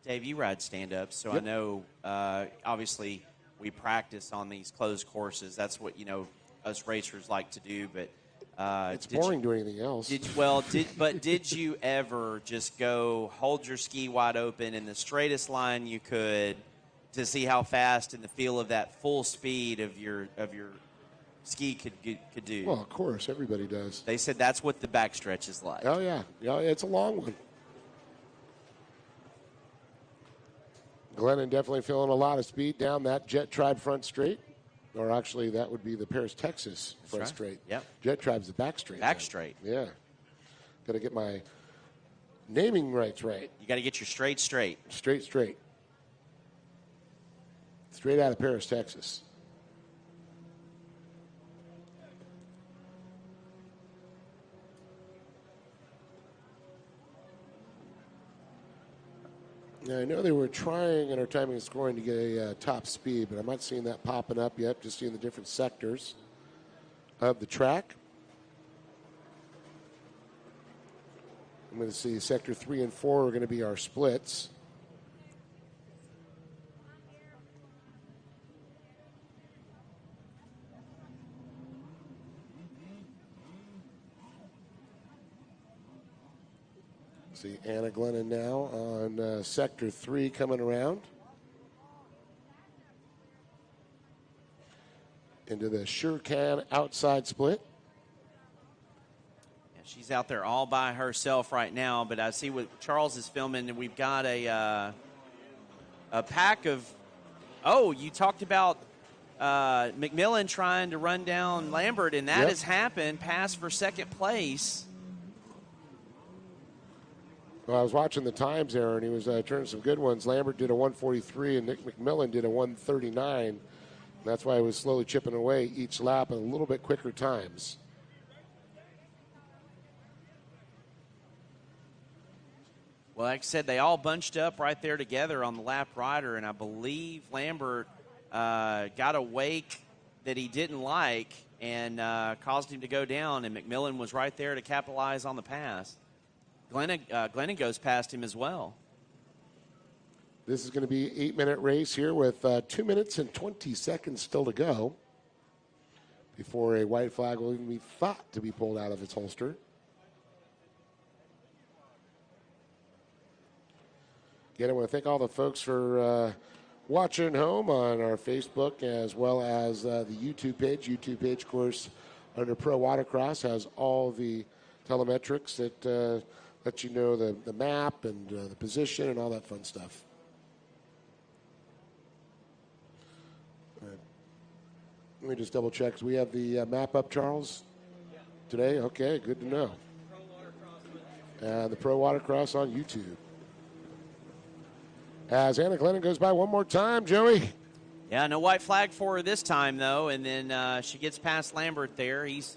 Dave, you ride stand-ups, so Yep. I know, obviously, we practice on these closed courses. That's what, us racers like to do, but... It's boring doing anything else. Did you ever just go hold your ski wide open in the straightest line you could to see how fast and the feel of that full speed of your ski could do? Well, of course, everybody does. They said that's what the backstretch is like. Oh, yeah. Yeah, it's a long one. Glennon definitely feeling a lot of speed down that Jet Tribe front straight. Or actually, that would be the Paris, Texas front straight. Yep. Jet Tribe's the back straight. Back straight. Yeah. Got to get my naming rights right. You got to get your straight. Straight. Straight out of Paris, Texas. Now, I know they were trying in our timing and scoring to get a top speed, but I'm not seeing that popping up yet, just seeing the different sectors of the track. I'm going to see Sector 3 and 4 are going to be our splits. See Anna Glennon now on Sector 3 coming around. Into the Sure Can outside split. Yeah, she's out there all by herself right now, but I see what Charles is filming, and we've got a pack of... Oh, you talked about McMillan trying to run down Lambert, and that has happened. Pass for second place. Well, I was watching the times there, and he was turning some good ones. Lambert did a 1:43, and Nick McMillan did a 1:39. That's why he was slowly chipping away each lap at a little bit quicker times. Well, like I said, they all bunched up right there together on the lap rider, and I believe Lambert got a wake that he didn't like and caused him to go down, and McMillan was right there to capitalize on the pass. Glennon goes past him as well. This is going to be an 8-minute race here with 2 minutes and 20 seconds still to go before a white flag will even be thought to be pulled out of its holster. Again, I want to thank all the folks for watching home on our Facebook as well as the YouTube page. YouTube page, of course, under Pro Watercross has all the telemetrics that let you know the map and the position and all that fun stuff. Let me just double check. We have the map up, Charles, today. Okay, good to know. The Pro Watercross on YouTube. As Anna Glennon goes by one more time, Joey. Yeah, no white flag for her this time, though, and then she gets past Lambert there. He's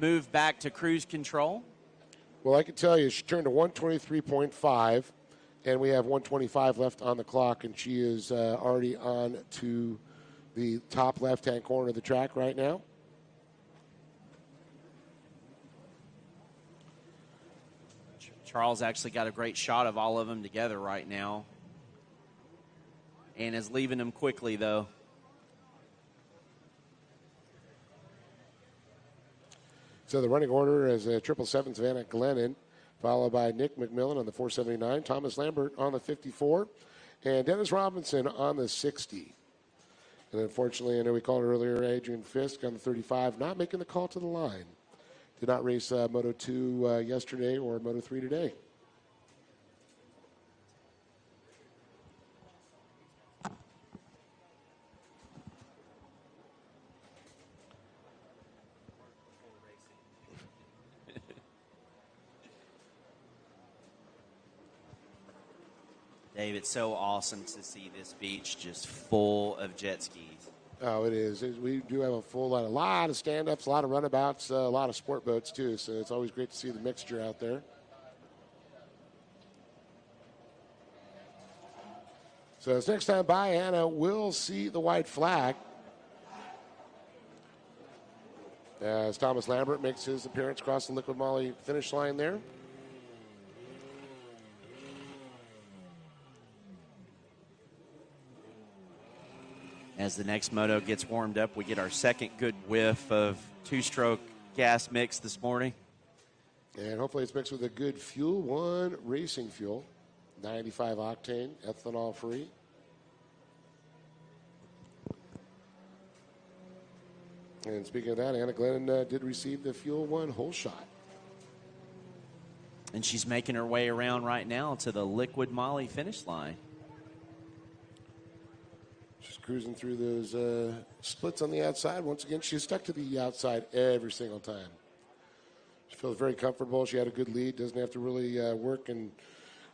moved back to cruise control. Well, I can tell you, she turned to 123.5, and we have 125 left on the clock, and she is already on to the top left-hand corner of the track right now. Charles actually got a great shot of all of them together right now. And is leaving them quickly, though. So the running order is 777 Savannah Glennon, followed by Nick McMillan on the 479, Thomas Lambert on the 54, and Dennis Robinson on the 60. And unfortunately, I know we called it earlier, Adrian Fisk on the 35, not making the call to the line. Did not race Moto 2 yesterday or Moto 3 today. Dave, it's so awesome to see this beach just full of jet skis. Oh, it is. We do have a lot of stand-ups, a lot of runabouts, a lot of sport boats, too. So it's always great to see the mixture out there. So this next time by, Anna will see the white flag as Thomas Lambert makes his appearance across the Liquid Moly finish line there. As the next moto gets warmed up, we get our second good whiff of two-stroke gas mix this morning. And hopefully it's mixed with a good Fuel One racing fuel, 95 octane, ethanol free. And speaking of that, Anna Glennon did receive the Fuel One whole shot. And she's making her way around right now to the Liquid Moly finish line. She's cruising through those splits on the outside. Once again, she's stuck to the outside every single time. She feels very comfortable. She had a good lead. Doesn't have to really work. And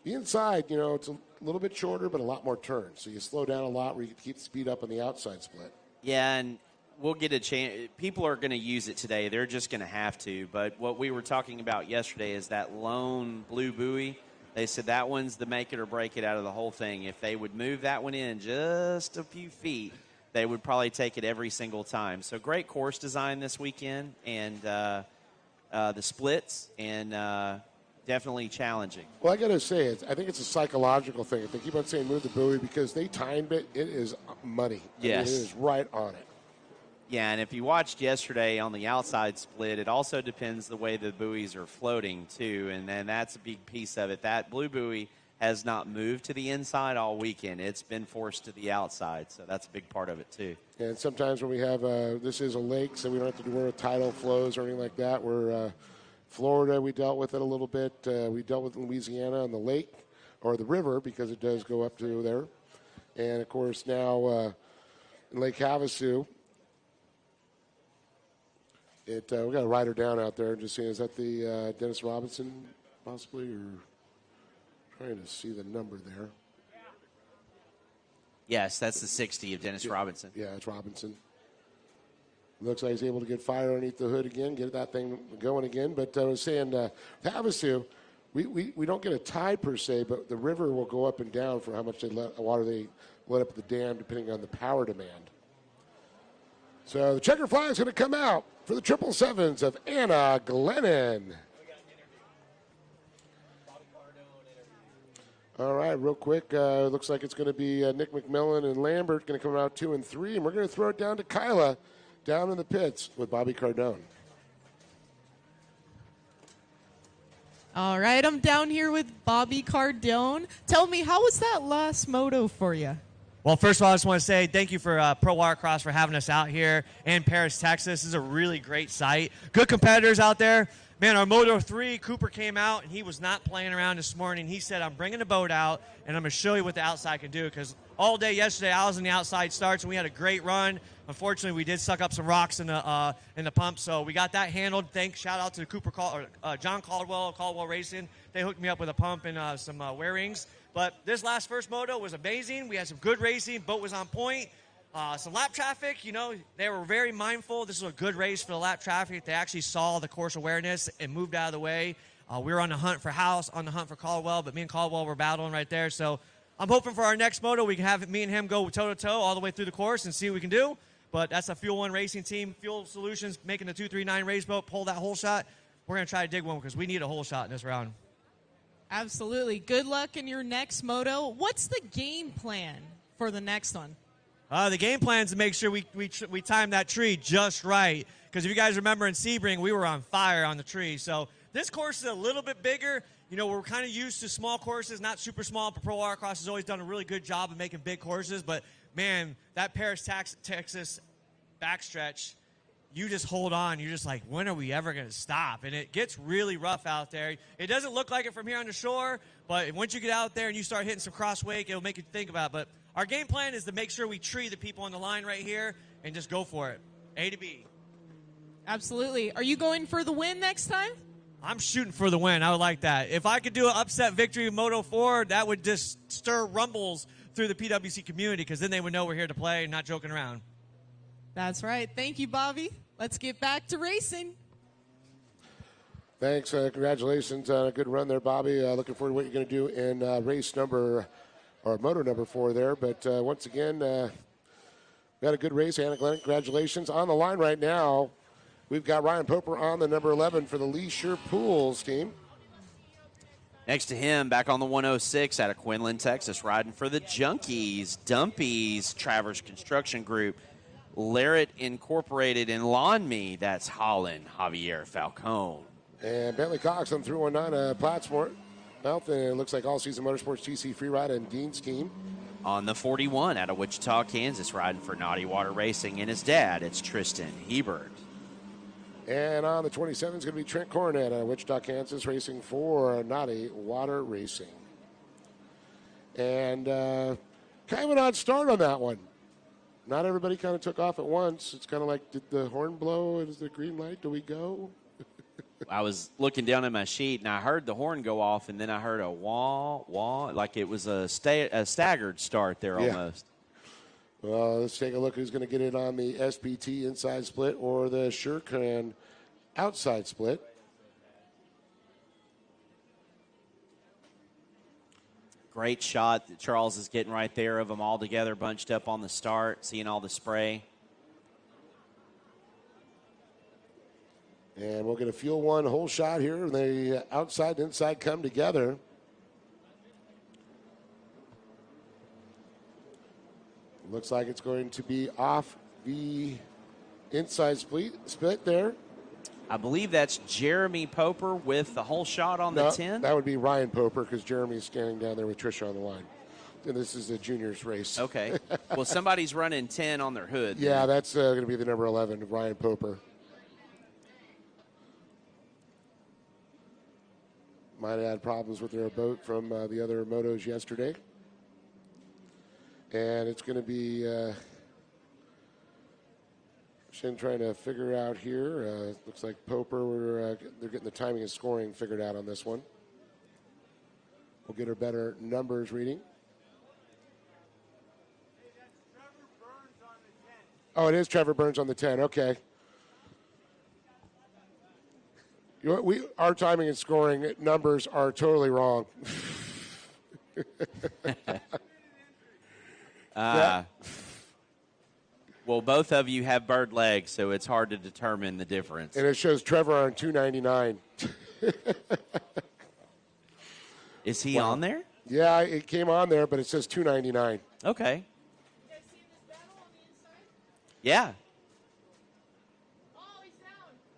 the inside, you know, it's a little bit shorter, but a lot more turns. So you slow down a lot where you can keep the speed up on the outside split. Yeah, and we'll get a chance. People are going to use it today. They're just going to have to. But what we were talking about yesterday is that lone blue buoy. They said that one's the make it or break it out of the whole thing. If they would move that one in just a few feet, they would probably take it every single time. So great course design this weekend, and the splits, and definitely challenging. Well, I got to say, I think it's a psychological thing. If they keep on saying move the buoy because they timed it, it is money. Yes. I mean, it is right on it. Yeah, and if you watched yesterday on the outside split, it also depends the way the buoys are floating, too, and then that's a big piece of it. That blue buoy has not moved to the inside all weekend. It's been forced to the outside, so that's a big part of it, too. And sometimes when we have this is a lake, so we don't have to worry with tidal flows or anything like that. We're Florida, we dealt with it a little bit. We dealt with Louisiana on the lake or the river because it does go up to there. And, of course, now in Lake Havasu, we got a rider down out there. Just seeing, is that the Dennis Robinson possibly, or trying to see the number there? Yes, that's the 60 of Dennis Robinson. Yeah, it's Robinson. Looks like he's able to get fire underneath the hood again, get that thing going again. But I was saying, Havasu, we don't get a tide per se, but the river will go up and down for how much water they let up the dam, depending on the power demand. So the checker flag is going to come out for the 777s of Anna Glennon. All right, real quick, looks like it's going to be Nick McMillan and Lambert going to come out 2 and 3, and we're going to throw it down to Kyla down in the pits with Bobby Cardone. All right, I'm down here with Bobby Cardone. Tell me, how was that last moto for you? Well, first of all, I just want to say thank you for Pro Watercross for having us out here in Paris, Texas. This is a really great site. Good competitors out there. Man, our Moto 3, Cooper came out, and he was not playing around this morning. He said, I'm bringing the boat out, and I'm going to show you what the outside can do, because all day yesterday I was in the outside starts, and we had a great run. Unfortunately, we did suck up some rocks in the pump, so we got that handled. Shout out to John Caldwell Racing. They hooked me up with a pump and some wear rings. But this first moto was amazing. We had some good racing. Boat was on point. Some lap traffic, they were very mindful. This was a good race for the lap traffic. They actually saw the course awareness and moved out of the way. We were on the hunt for House, on the hunt for Caldwell, but me and Caldwell were battling right there. So I'm hoping for our next moto we can have me and him go toe-to-toe all the way through the course and see what we can do. But that's a Fuel One Racing team. Fuel Solutions making the 239 race boat, pull that hole shot. We're going to try to dig one because we need a hole shot in this round. Absolutely. Good luck in your next moto. What's the game plan for the next one? The game plan is to make sure we time that tree just right. Because if you guys remember in Sebring, we were on fire on the tree. So this course is a little bit bigger. We're kind of used to small courses, not super small. But Pro Watercross has always done a really good job of making big courses. But, man, that Paris, Texas backstretch, you just hold on. You're just like, when are we ever going to stop? And it gets really rough out there. It doesn't look like it from here on the shore. But once you get out there and you start hitting some cross wake, it'll make you think about it. But our game plan is to make sure we tree the people on the line right here and just go for it. A to B. Absolutely. Are you going for the win next time? I'm shooting for the win. I would like that. If I could do an upset victory in Moto 4, that would just stir rumbles through the PWC community because then they would know we're here to play and not joking around. That's right. Thank you, Bobby. Let's get back to racing. Thanks. Congratulations on a good run there, Bobby. Looking forward to what you're going to do in moto number 4 there. But once again, got a good race. Anna Glenn, congratulations. On the line right now, we've got Ryan Poper on the number 11 for the Leisure Pools team. Next to him, back on the 106 out of Quinlan, Texas, riding for the Junkies, Dumpies, Travers Construction Group, Larrett Incorporated, and Lawn Me. That's Holland, Javier Falcone. And Bentley Cox on 319 Plattsmouth. And it looks like All Season Motorsports TC Freeride and Dean's team. On the 41 out of Wichita, Kansas, riding for Naughty Water Racing, and his dad, it's Tristan Hebert. And on the 27 is going to be Trent Coronet out of Wichita, Kansas, racing for Naughty Water Racing. And kind of an odd start on that one. Not everybody kind of took off at once. It's kind of like, did the horn blow? Is the green light? Do we go? I was looking down at my sheet, and I heard the horn go off, and then I heard a wah, wah, like it was a staggered start there almost. Well, let's take a look who's going to get it on the SPT inside split or the Shurkan outside split. Great shot that Charles is getting right there of them all together, bunched up on the start, seeing all the spray. And we'll get a Fuel One hole shot here. And the outside and inside come together. Looks like it's going to be off the inside split there. I believe that's Jeremy Poper with the whole shot on the 10. That would be Ryan Poper because Jeremy's standing down there with Trisha on the line. And this is a juniors race. Okay. Well, somebody's running 10 on their hood. Yeah, that's going to be the number 11, Ryan Poper. Might have had problems with their boat from the other motos yesterday. And it's going to be Shin trying to figure out here. Looks like Poper, they're getting the timing and scoring figured out on this one. We'll get a better numbers reading. Oh, it is Trevor Burns on the 10. Okay. Our timing and scoring numbers are totally wrong. Well, both of you have bird legs, so it's hard to determine the difference. And it shows Trevor on 299. Is he on there? Yeah, it came on there, but it says 299. Okay. Yeah.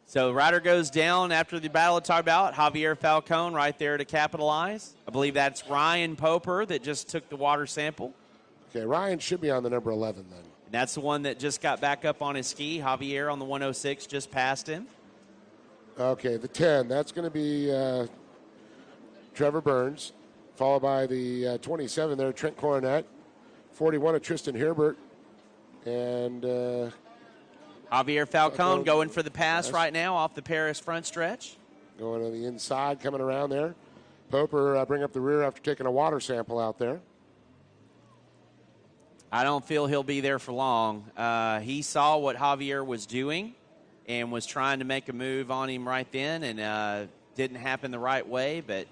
So rider goes down after the battle I talked about. Javier Falcone right there to capitalize. I believe that's Ryan Poper that just took the water sample. Okay, Ryan should be on the number 11 then. And that's the one that just got back up on his ski. Javier on the 106 just passed him. Okay, the 10. That's going to be Trevor Burns, followed by the 27 there, Trent Coronet. 41 of Tristan Herbert. And Javier Falcone going for the pass right now off the Paris front stretch. Going on the inside, coming around there. Poper bring up the rear after taking a water sample out there. I don't feel he'll be there for long. He saw what Javier was doing and was trying to make a move on him right then, and didn't happen the right way, but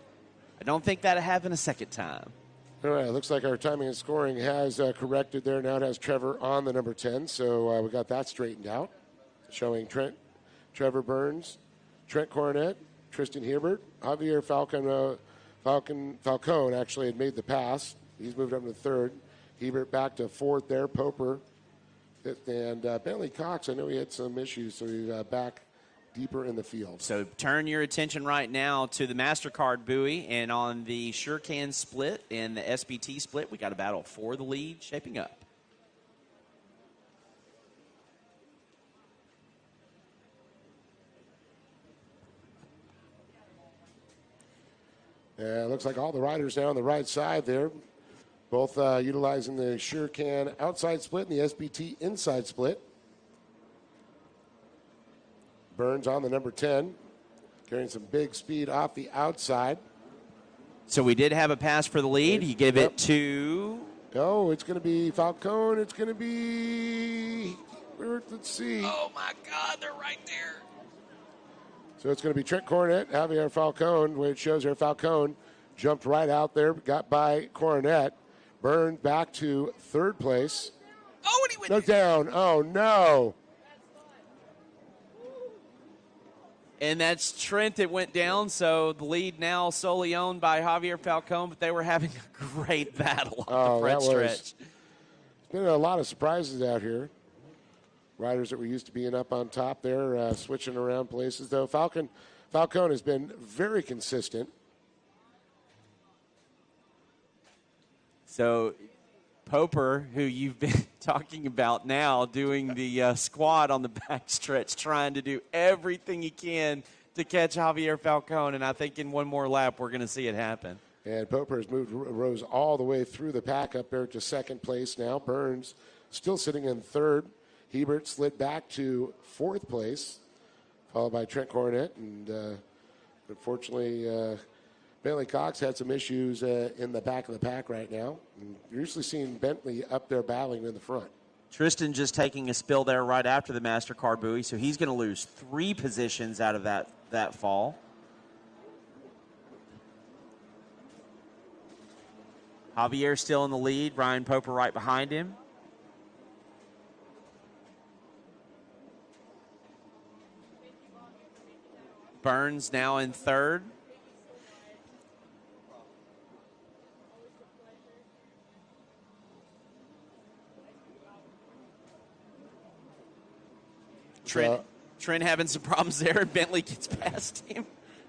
I don't think that'll happen a second time. All right, looks like our timing and scoring has corrected there. Now it has Trevor on the number 10, so we got that straightened out. Showing Trevor Burns, Trent Coronet, Tristan Hebert, Javier Falcone actually had made the pass. He's moved up to third. Hebert back to fourth there. Poper fifth. And Bentley Cox, I know he had some issues, so he's back deeper in the field. So turn your attention right now to the MasterCard buoy, and on the SureCan split and the SBT split, we got a battle for the lead shaping up. It looks like all the riders now on the right side there, both utilizing the SureCan outside split and the SBT inside split. Burns on the number 10, carrying some big speed off the outside. So we did have a pass for the lead. You give it to... Oh, it's going to be Falcone. It's going to be... Let's see. Oh, my God, they're right there. So it's going to be Trent Coronet, Javier Falcone, where it shows there Falcone jumped right out there, got by Coronet, burned back to third place. Oh, and he went down. Oh, no. And that's Trent that went down, so the lead now solely owned by Javier Falcone, but they were having a great battle on the front stretch. There's been a lot of surprises out here. Riders that were used to being up on top there, switching around places, though. Falcone has been very consistent. So Poper, who you've been talking about now, doing the squat on the backstretch, trying to do everything he can to catch Javier Falcone, and I think in one more lap we're going to see it happen. And Poper has rose all the way through the pack up there to second place now. Burns still sitting in third. Hebert slid back to fourth place, followed by Trent Coronet. And unfortunately, Bentley Cox had some issues in the back of the pack right now. And you're usually seeing Bentley up there battling in the front. Tristan just taking a spill there right after the MasterCard buoy, so he's going to lose 3 positions out of that fall. Javier still in the lead. Ryan Poper right behind him. Burns now in third. Trent having some problems there, and Bentley gets past him.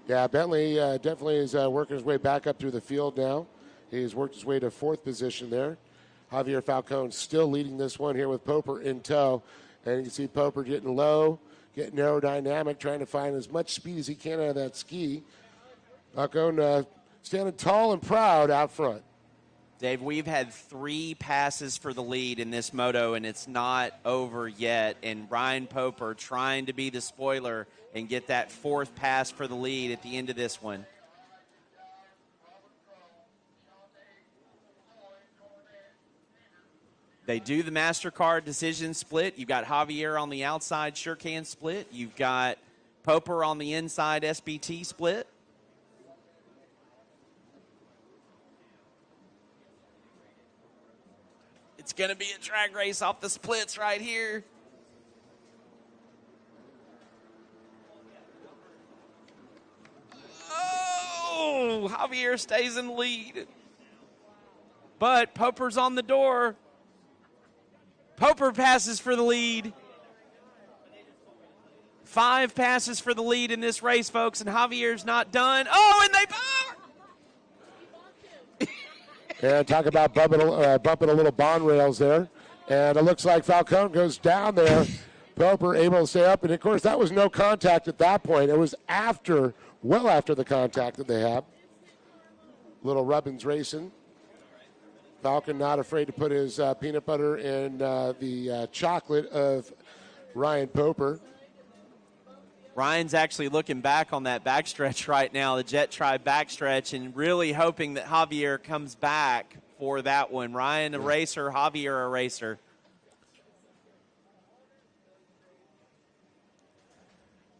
Yeah, Bentley definitely is working his way back up through the field now. He's worked his way to fourth position there. Javier Falcone still leading this one here with Poper in tow. And you can see Poper getting low, getting aerodynamic, trying to find as much speed as he can out of that ski. Falcone standing tall and proud out front. Dave, we've had 3 passes for the lead in this moto, and it's not over yet. And Ryan Poper trying to be the spoiler and get that 4th pass for the lead at the end of this one. They do the MasterCard decision split. You've got Javier on the outside SureCan split. You've got Poper on the inside SBT split. It's going to be a drag race off the splits right here. Oh, Javier stays in the lead. But Poper's on the door. Poper passes for the lead. 5 passes for the lead in this race, folks, and Javier's not done. Oh, and they And talk about bumping a little bond rails there. And it looks like Falcone goes down there. Poper able to stay up, and of course that was no contact at that point. It was well after the contact that they had. Little Rubbins racing. Falcon not afraid to put his peanut butter in the chocolate of Ryan Poper. Ryan's actually looking back on that backstretch right now, the Jet Tribe backstretch, and really hoping that Javier comes back for that one. Ryan a racer, Javier a racer.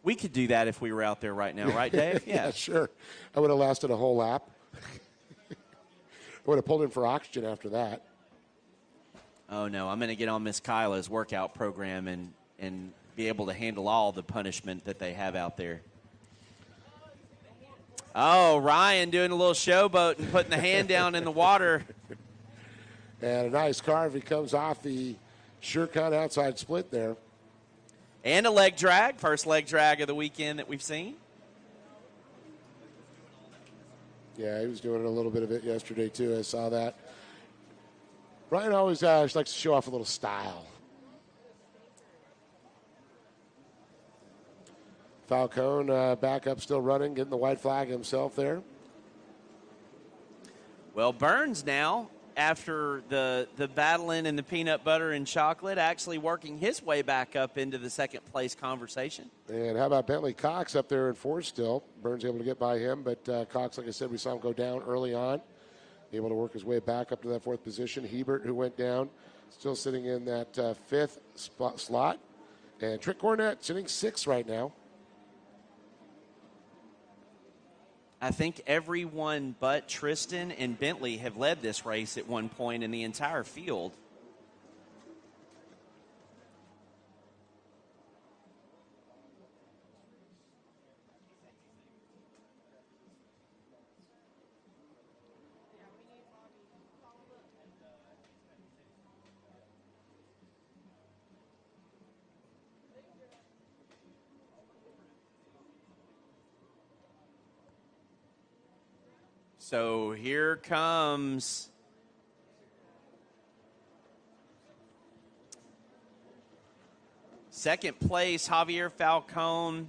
We could do that if we were out there right now, right, Dave? Yeah, sure. I would have lasted a whole lap. I would have pulled in for oxygen after that. Oh, no, I'm going to get on Miss Kyla's workout program and be able to handle all the punishment that they have out there. Oh, Ryan doing a little showboat and putting the hand down in the water. And a nice carve. He comes off the Sure-Con outside split there. And a leg drag, first leg drag of the weekend that we've seen. Yeah, he was doing a little bit of it yesterday, too. I saw that. Ryan always likes to show off a little style. Falcone back up, still running, getting the white flag himself there. Well, Burns now, after the battling and the peanut butter and chocolate, actually working his way back up into the second place conversation. And how about Bentley Cox up there in fourth still? Burns able to get by him, but Cox, like I said, we saw him go down early on, able to work his way back up to that fourth position. Hebert, who went down, still sitting in that fifth slot. And Trick Cornett sitting sixth right now. I think everyone but Tristan and Bentley have led this race at one point in the entire field. So here comes second place, Javier Falcone,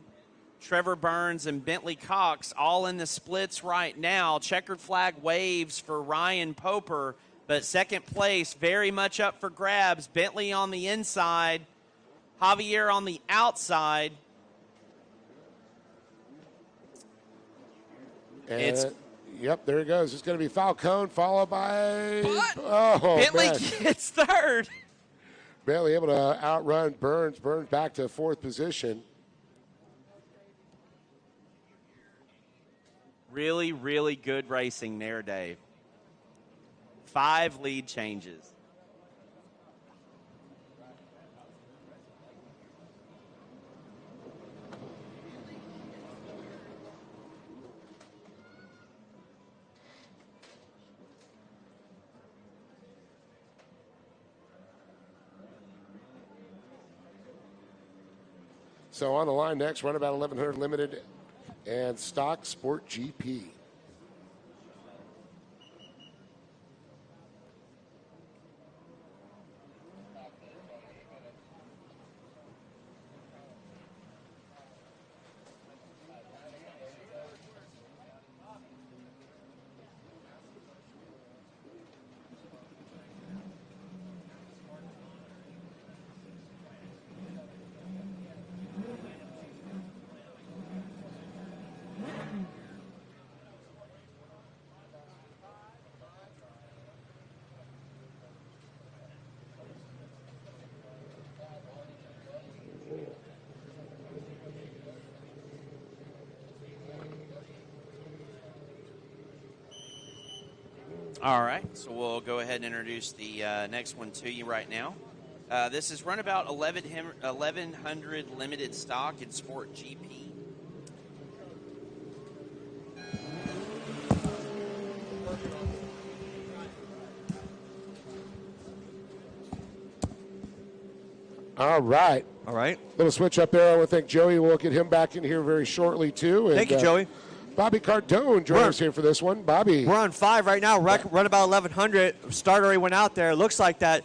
Trevor Burns, and Bentley Cox all in the splits right now. Checkered flag waves for Ryan Poper, but second place very much up for grabs. Bentley on the inside, Javier on the outside. Yep, there he goes. It's going to be Falcone followed by... Bentley gets third. Bentley able to outrun Burns. Burns back to fourth position. Really, really good racing there, Dave. 5 lead changes. So on the line next, Runabout 1100 Limited and Stock Sport GP. All right, so we'll go ahead and introduce the next one to you right now. This is Runabout 1100 Limited Stock and Sport GP. All right. All right. Little switch up there. I want to thank Joey. We'll get him back in here very shortly, too. And, Thank you, Joey. Bobby Cardone joined us here for this one. Bobby. We're on 5 right now. Runabout 1100. Start already went out there. Looks like that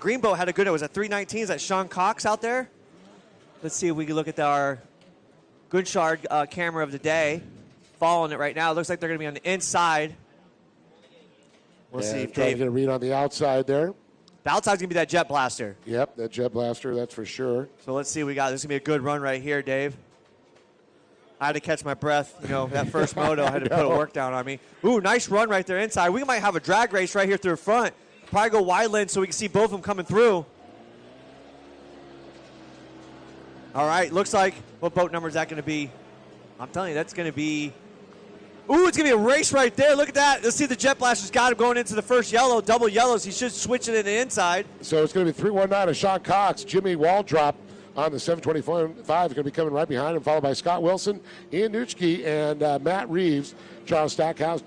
green boat had a good. It was a 319. Is that Sean Cox out there? Let's see if we can look at our Gunchard camera of the day. Following it right now. It looks like they're going to be on the inside. We'll see if trying Dave. to get a read on the outside there. The outside's going to be that Jet Blaster. Yep, that Jet Blaster, that's for sure. So let's see what we got. This is going to be a good run right here, Dave. I had to catch my breath. That first moto, I had to put a work down on me. Ooh, nice run right there inside. We might have a drag race right here through the front. Probably go wide lens so we can see both of them coming through. All right, looks like, what boat number is that going to be? I'm telling you, that's going to be, ooh, it's going to be a race right there. Look at that. Let's see the Jet Blaster's got him going into the first yellow, double yellows. He should switch it in the inside. So it's going to be 319 of Sean Cox. Jimmy Waldrop on the 725 is going to be coming right behind him, followed by Scott Wilson, Ian Nuchke, and Matt Reeves, Charles Stackhouse.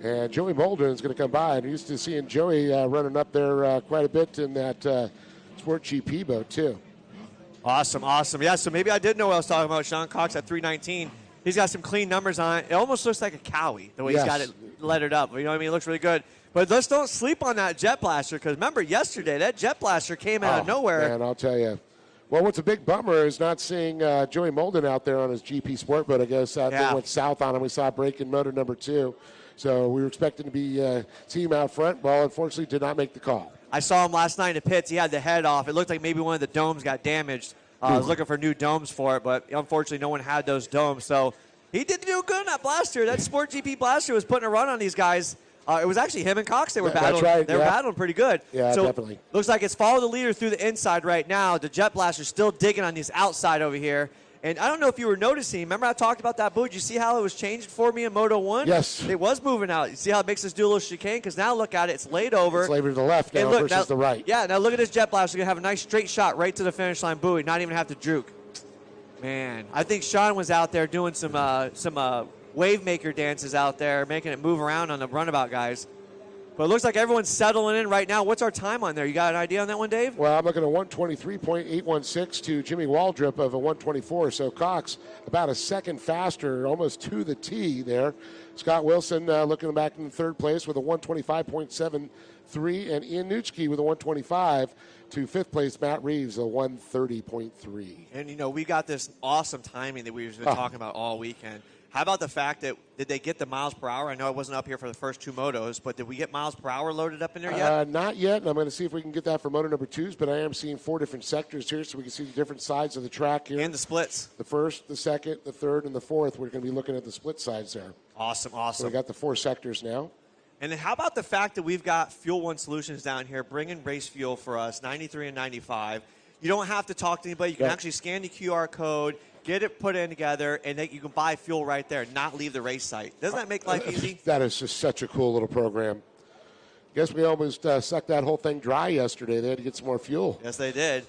And Joey Molden is going to come by. And used to seeing Joey running up there quite a bit in that Sport GP boat, too. Awesome, awesome. Yeah, so maybe I did know what I was talking about. Sean Cox at 319. He's got some clean numbers on it. It almost looks like a Cowie, the way he's got it lettered up. You know what I mean? It looks really good. But let's don't sleep on that Jet Blaster, because remember yesterday, that Jet Blaster came out of nowhere. Man, I'll tell you. Well, what's a big bummer is not seeing Joey Molden out there on his GP Sport boat. I guess thing went south on him. We saw break-in motor number 2. So we were expecting to be see him out front. Well, unfortunately, did not make the call. I saw him last night in the pits. He had the head off. It looked like maybe one of the domes got damaged. I was looking for new domes for it, but unfortunately no one had those domes. So he did do good on that blaster. That Sport GP blaster was putting a run on these guys. It was actually him and Cox they were battling. That's right. They were battling pretty good. Yeah, so definitely. Looks like it's follow the leader through the inside right now. The Jet Blaster's still digging on this outside over here. And I don't know if you were noticing. Remember I talked about that boot? You see how it was changed for me in Moto 1? Yes. It was moving out. You see how it makes us do a little chicane? Because now look at it. It's laid over. It's laid to the left now versus the right. Yeah, now look at this Jet Blaster. Going to have a nice straight shot right to the finish line buoy. Not even have to juke. Man, I think Sean was out there doing some wave maker dances out there, making it move around on the runabout guys. But it looks like everyone's settling in right now. What's our time on there? You got an idea on that one, Dave? Well, I'm looking at 123.816 to Jimmy Waldrop of a 124. So Cox about a second faster, almost to the T there. Scott Wilson looking back in third place with a 125.73, and Ian Nuchke with a 125 to fifth place. Matt Reeves a 130.3. And we got this awesome timing that we've been talking about all weekend. How about the fact that did they get the miles per hour? I know I wasn't up here for the first 2 motos, but did we get miles per hour loaded up in there yet? Not yet, and I'm going to see if we can get that for moto number 2s, but I am seeing 4 different sectors here, so we can see the different sides of the track here. And the splits. The first, the second, the third, and the fourth. We're going to be looking at the split sides there. Awesome. So we got the 4 sectors now. And then how about the fact that we've got Fuel One Solutions down here bringing race fuel for us, 93 and 95. You don't have to talk to anybody. You can actually scan the QR code, get it put in together, and then you can buy fuel right there and not leave the race site. Doesn't that make life easy? That is just such a cool little program. Guess we almost sucked that whole thing dry yesterday. They had to get some more fuel. Yes, they did.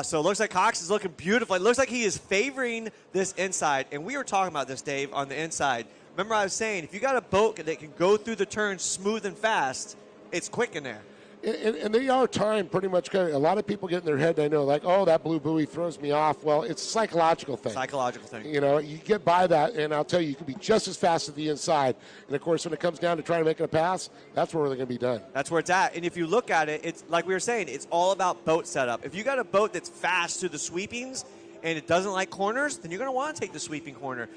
So it looks like Cox is looking beautiful. It looks like he is favoring this inside. And we were talking about this, Dave, on the inside. Remember I was saying, if you got a boat that can go through the turns smooth and fast, it's quick in there. And they are timed pretty much. A lot of people get in their head, I know, like, oh, that blue buoy throws me off. Well, it's a psychological thing. Psychological thing. You get by that, and I'll tell you, you can be just as fast at the inside. And, of course, when it comes down to trying to make it a pass, that's where they're going to be done. That's where it's at. And if you look at it, it's like we were saying, it's all about boat setup. If you got a boat that's fast through the sweepings and it doesn't like corners, then you're going to want to take the sweeping corner.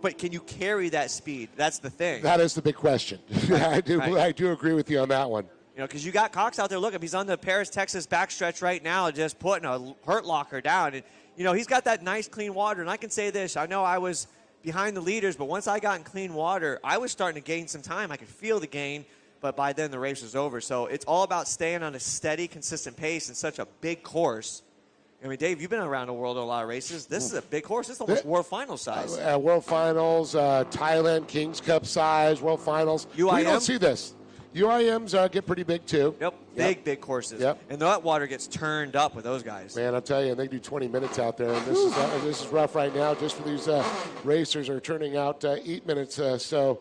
But can you carry that speed? That's the thing. That is the big question. I do agree with you on that one. Because you got Cox out there. Look, he's on the Paris, Texas backstretch right now, just putting a hurt locker down. And, he's got that nice, clean water. And I can say this. I know I was behind the leaders, but once I got in clean water, I was starting to gain some time. I could feel the gain, but by then the race was over. So it's all about staying on a steady, consistent pace in such a big course. I mean, Dave, you've been around the world in a lot of races. This is a big course. This is almost World Finals size. World Finals, Thailand, King's Cup size, World Finals. UIM? We don't see this. UIMs get pretty big, too. Yep, big courses. Yep. And that water gets turned up with those guys. Man, I'll tell you, and they do 20 minutes out there. And this is rough right now just for these racers are turning out 8 minutes. So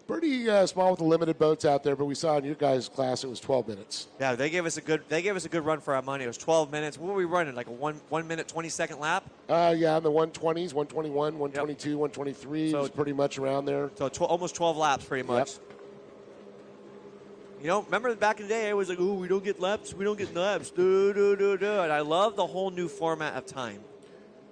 pretty small with the limited boats out there. But we saw in your guys' class it was 12 minutes. Yeah, they gave us a good run for our money. It was 12 minutes. What were we running, like a 1 minute, 20-second lap? Yeah, in the 120s, 121, 122, 123. So it was pretty much around there. So almost 12 laps pretty much. Yep. You know, remember back in the day, it was like, ooh, we don't get laps. We don't get laps. And I love the whole new format of time.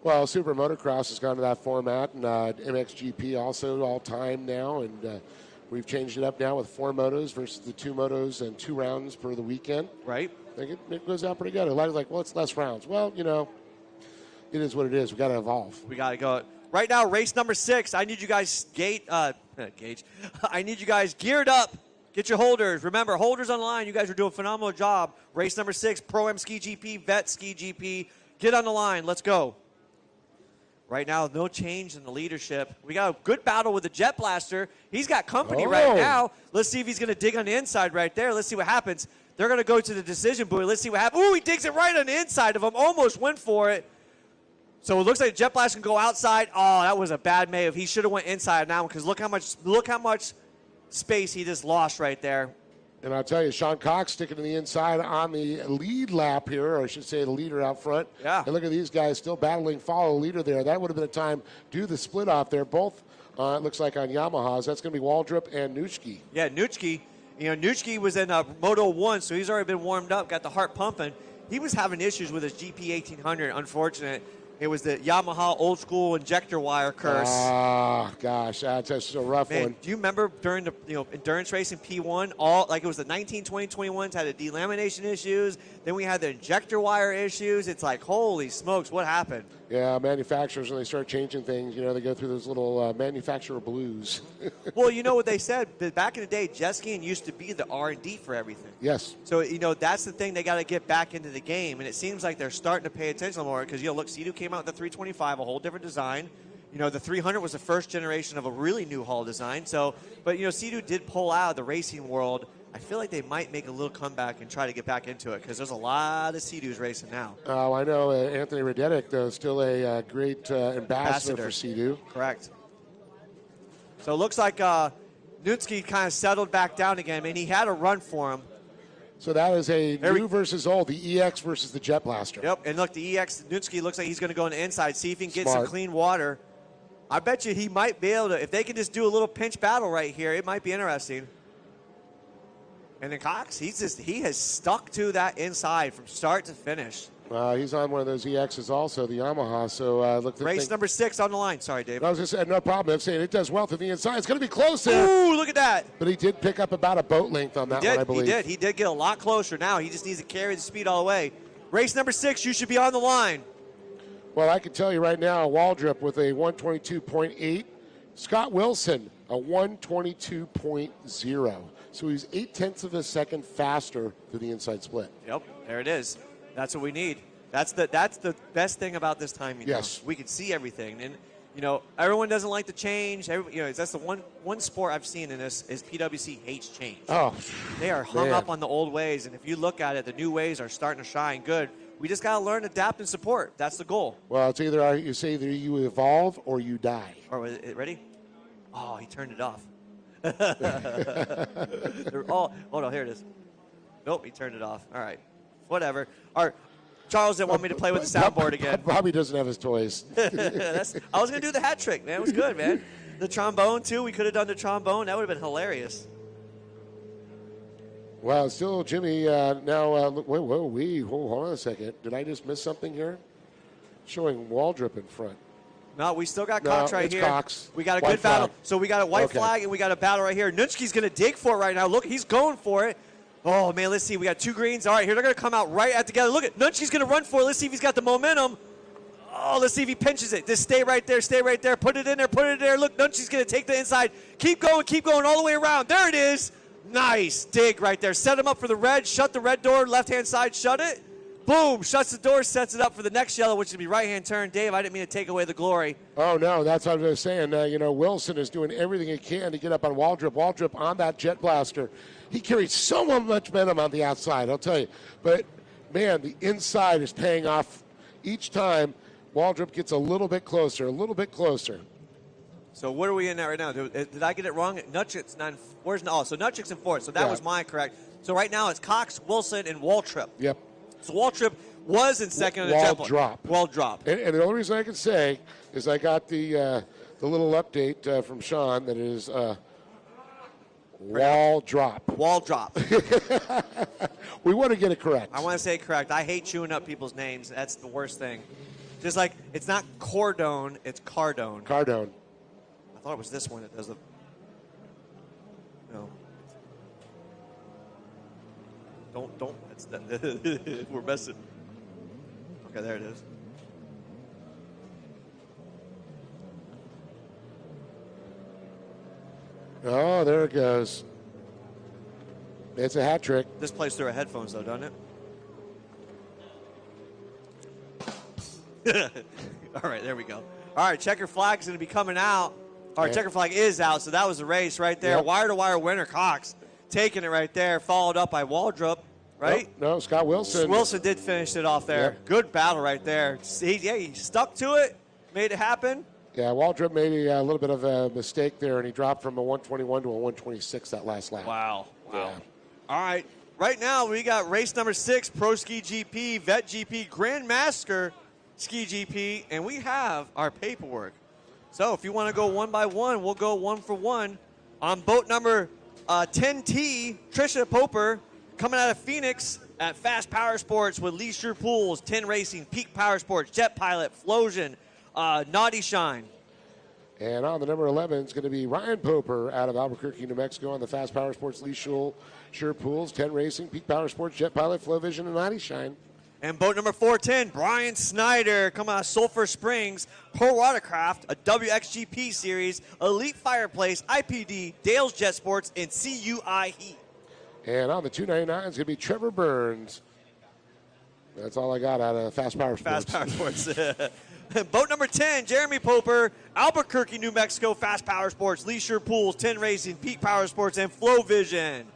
Well, Super Motocross has gone to that format, and MXGP also all time now, and we've changed it up now with 4 motos versus the 2 motos and 2 rounds per the weekend. Right. I think it goes out pretty good. A lot of like, well, it's less rounds. Well, you know, it is what it is. We got to evolve. We got to go. Right now, race number 6. I need you guys I need you guys geared up. Get your holders. Remember, holders on the line. You guys are doing a phenomenal job. Race number 6, Pro-Am Ski GP, Vet Ski GP. Get on the line. Let's go. Right now, no change in the leadership. We got a good battle with the Jet Blaster. He's got company right now. Let's see if he's going to dig on the inside right there. Let's see what happens. They're going to go to the decision buoy. Let's see what happens. Ooh, he digs it right on the inside of him. Almost went for it. So it looks like the Jet Blaster can go outside. Oh, that was a bad move. He should have went inside now because look how much space he just lost right there. And I'll tell you, Sean Cox sticking to the inside on the lead lap here, or I should say the leader out front. Yeah. And look at these guys still battling, follow leader there. That would have been a time do the split off there. Both, it looks like on Yamahas. That's going to be Waldrop and Nuchke. Yeah, Nuchke. You know, Nuchke was in Moto 1, so he's already been warmed up, got the heart pumping. He was having issues with his GP 1800. Unfortunate. It was the Yamaha old school injector wire curse. Ah, gosh, that's just a rough one. Do you remember during the endurance racing P1, it was the 19, 20, 21s had the delamination issues. Then we had the injector wire issues. It's like, holy smokes, what happened? Yeah, manufacturers, when they start changing things, they go through those little manufacturer blues. Well, you know what they said? Back in the day, jet skiing used to be the R&D for everything. Yes. So, that's the thing they got to get back into the game. And it seems like they're starting to pay attention more because, look, Sea-Doo came out with the 325, a whole different design. The 300 was the first generation of a really new hull design. So, but, Sea-Doo did pull out of the racing world. I feel like they might make a little comeback and try to get back into it because there's a lot of Sea-Doos racing now. Oh, I know. Anthony Rededick, though, still a great ambassador for Sea-Doo. Correct. So it looks like Nuchke kind of settled back down again. I mean, he had a run for him. So that is a new versus old, the EX versus the Jet Blaster. Yep, and look, the EX, Nuchke looks like he's going to go on the inside, see if he can get Smart. some clean water. I bet you he might be able to, if they can just do a little pinch battle right here, it might be interesting. And then Cox, he has stuck to that inside from start to finish. He's on one of those EXs also, the Yamaha. So look. Race number 6 on the line. Sorry, Dave. I was just saying, no problem. I'm saying it does well to the inside. It's going to be close there. Ooh, look at that. But he did pick up about a boat length on that one, I believe. He did get a lot closer now. He just needs to carry the speed all the way. Race number 6, you should be on the line. Well, I can tell you right now, Waldrop with a 122.8. Scott Wilson, a 122.0. So he's 0.8 of a second faster to the inside split. Yep, there it is. That's what we need. That's the best thing about this time. Yes. We can see everything. And, everyone doesn't like to change. That's the one sport I've seen in this is PWC hates change. Oh, they are hung up on the old ways. And if you look at it, the new ways are starting to shine good. We just got to learn, adapt, and support. That's the goal. Well, it's either you evolve or you die. Or ready? Oh, he turned it off. Hold on, here it is. Nope, he turned it off. All right, whatever. Charles didn't want me to play with the soundboard again. Bobby doesn't have his toys. I was going to do the hat trick, man. It was good, man. The trombone, too. We could have done the trombone. That would have been hilarious. Well, still Jimmy now. Hold on a second. Did I just miss something here? Showing Waldrop in front. No, we still got Cox right it's here. Cox. We got a White good battle. flag. So we got a white flag and we got a battle right here. Nuchke's going to dig for it right now. Look, he's going for it. Oh, man, let's see. We got 2 greens. All right, here they're going to come out right at together. Look at Nuchke's going to run for it. Let's see if he's got the momentum. Oh, let's see if he pinches it. Just stay right there, stay right there. Put it in there, put it in there. Look, Nuchke's going to take the inside. Keep going all the way around. There it is. Nice dig right there. Set him up for the red. Shut the red door. Left-hand side, shut it. Boom, shuts the door, sets it up for the next yellow, which would be right-hand turn. Dave, I didn't mean to take away the glory. Oh, no, that's what I was saying. Wilson is doing everything he can to get up on Waldrop. Waldrop on that Jet Blaster. He carries so much momentum on the outside, I'll tell you. But, man, the inside is paying off each time. Waldrop gets a little bit closer. So what are we in at right now? Did I get it wrong? Nuchek's not. So Nuchek's in 4th. So that was mine correct. So right now it's Cox, Wilson, and Waldrop. Yep. So Waldrop was in second. Waldrop. And the only reason I can say is I got the little update from Sean that is Wall drop. Wall drop. We want to get it correct. I want to say it correct. I hate chewing up people's names. That's the worst thing. Just like, it's not Cordone, it's Cardone. Cardone. I thought it was this one that does the... No. Don't. That's we're messing. Okay, there it is. Oh, there it goes. It's a hat trick. This plays through our headphones, though, doesn't it? All right, there we go. All right, checker flag's going to be coming out. All right, checker flag is out, so that was the race right there. Yep. Wire-to-wire winner, Cox, taking it right there, followed up by Waldrop, right? No, Scott Wilson. Wilson did finish it off there. Yep. Good battle right there. He stuck to it, made it happen. Yeah, Waldrop made a little bit of a mistake there, and he dropped from a 121 to a 126 that last lap. Wow. Yeah. All right, right now we got race number 6, Pro Ski GP, Vet GP, Grandmaster Ski GP, and we have our paperwork. So if you want to go one by one, we'll go one for one. On boat number 10T, Trisha Poper, coming out of Phoenix at Fast Power Sports with Leisure Pools, 10 Racing, Peak Power Sports, Jet Pilot, Flosion, Naughty Shine. And on the number 11 is going to be Ryan Poper out of Albuquerque, New Mexico on the Fast Power Sports Leisure Pools, 10 Racing, Peak Power Sports, Jet Pilot, Flow Vision, and Naughty Shine. And boat number 410, Brian Snyder, coming out of Sulphur Springs, Pro Watercraft, a WXGP Series, Elite Fireplace, IPD, Dale's Jet Sports, and CUI Heat. And on the 299 is going to be Trevor Burns. That's all I got out of Fast Power Sports. Fast Power Sports. Boat number 10, Jeremy Poper, Albuquerque, New Mexico, Fast Power Sports, Leisure Pools, 10 Racing, Peak Power Sports, and Flow Vision.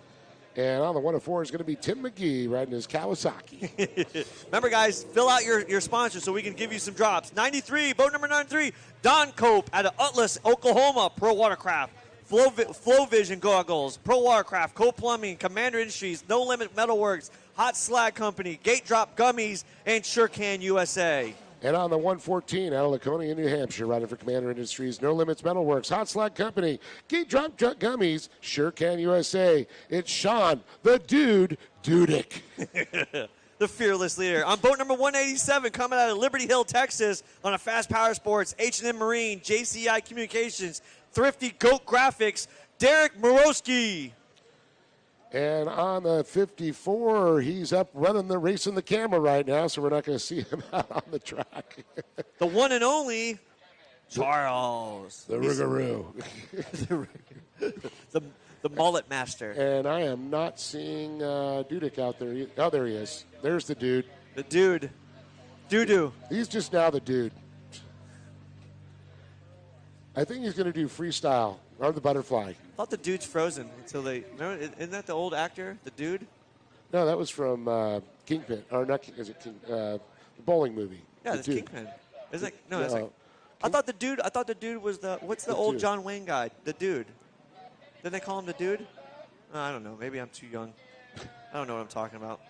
And on the 104 is going to be Tim McGee riding his Kawasaki. Remember, guys, fill out your sponsors so we can give you some drops. 93, boat number 93, Don Cope out of Utlass, Oklahoma, Pro Watercraft, Flow Vision Goggles, Pro Watercraft, Cope Plumbing, Commander Industries, No Limit Metalworks, Hot Slag Company, Gate Drop Gummies, and SureCan USA. And on the 114, out of Laconia, New Hampshire, riding for Commander Industries, No Limits Metalworks, Hot Slag Company, Gate Drop Gummies, SureCan USA. It's Sean, the Dude, Dudick. The fearless leader. On boat number 187, coming out of Liberty Hill, Texas, on a Fast Power Sports, H&M Marine, JCI Communications, Thrifty Goat Graphics, Derek Morosky. And on the 54, he's up racing the camera right now, so we're not going to see him out on the track. The one and only Charles. The Rougarou. the mullet master. And I am not seeing Dudick out there. Oh, there he is. There's the dude. The dude. Doo-doo. He's just now the dude. I think he's going to do freestyle or the butterfly. I thought the dude's frozen until they. Remember, isn't that the old actor, the dude? No, that was from Kingpin, or not? Is it the bowling movie? Yeah, the that's dude. Kingpin. Is it? No, that's like. I thought the dude was the. What's the old dude. John Wayne guy? The dude. Didn't they call him the dude? I don't know. Maybe I'm too young. I don't know what I'm talking about.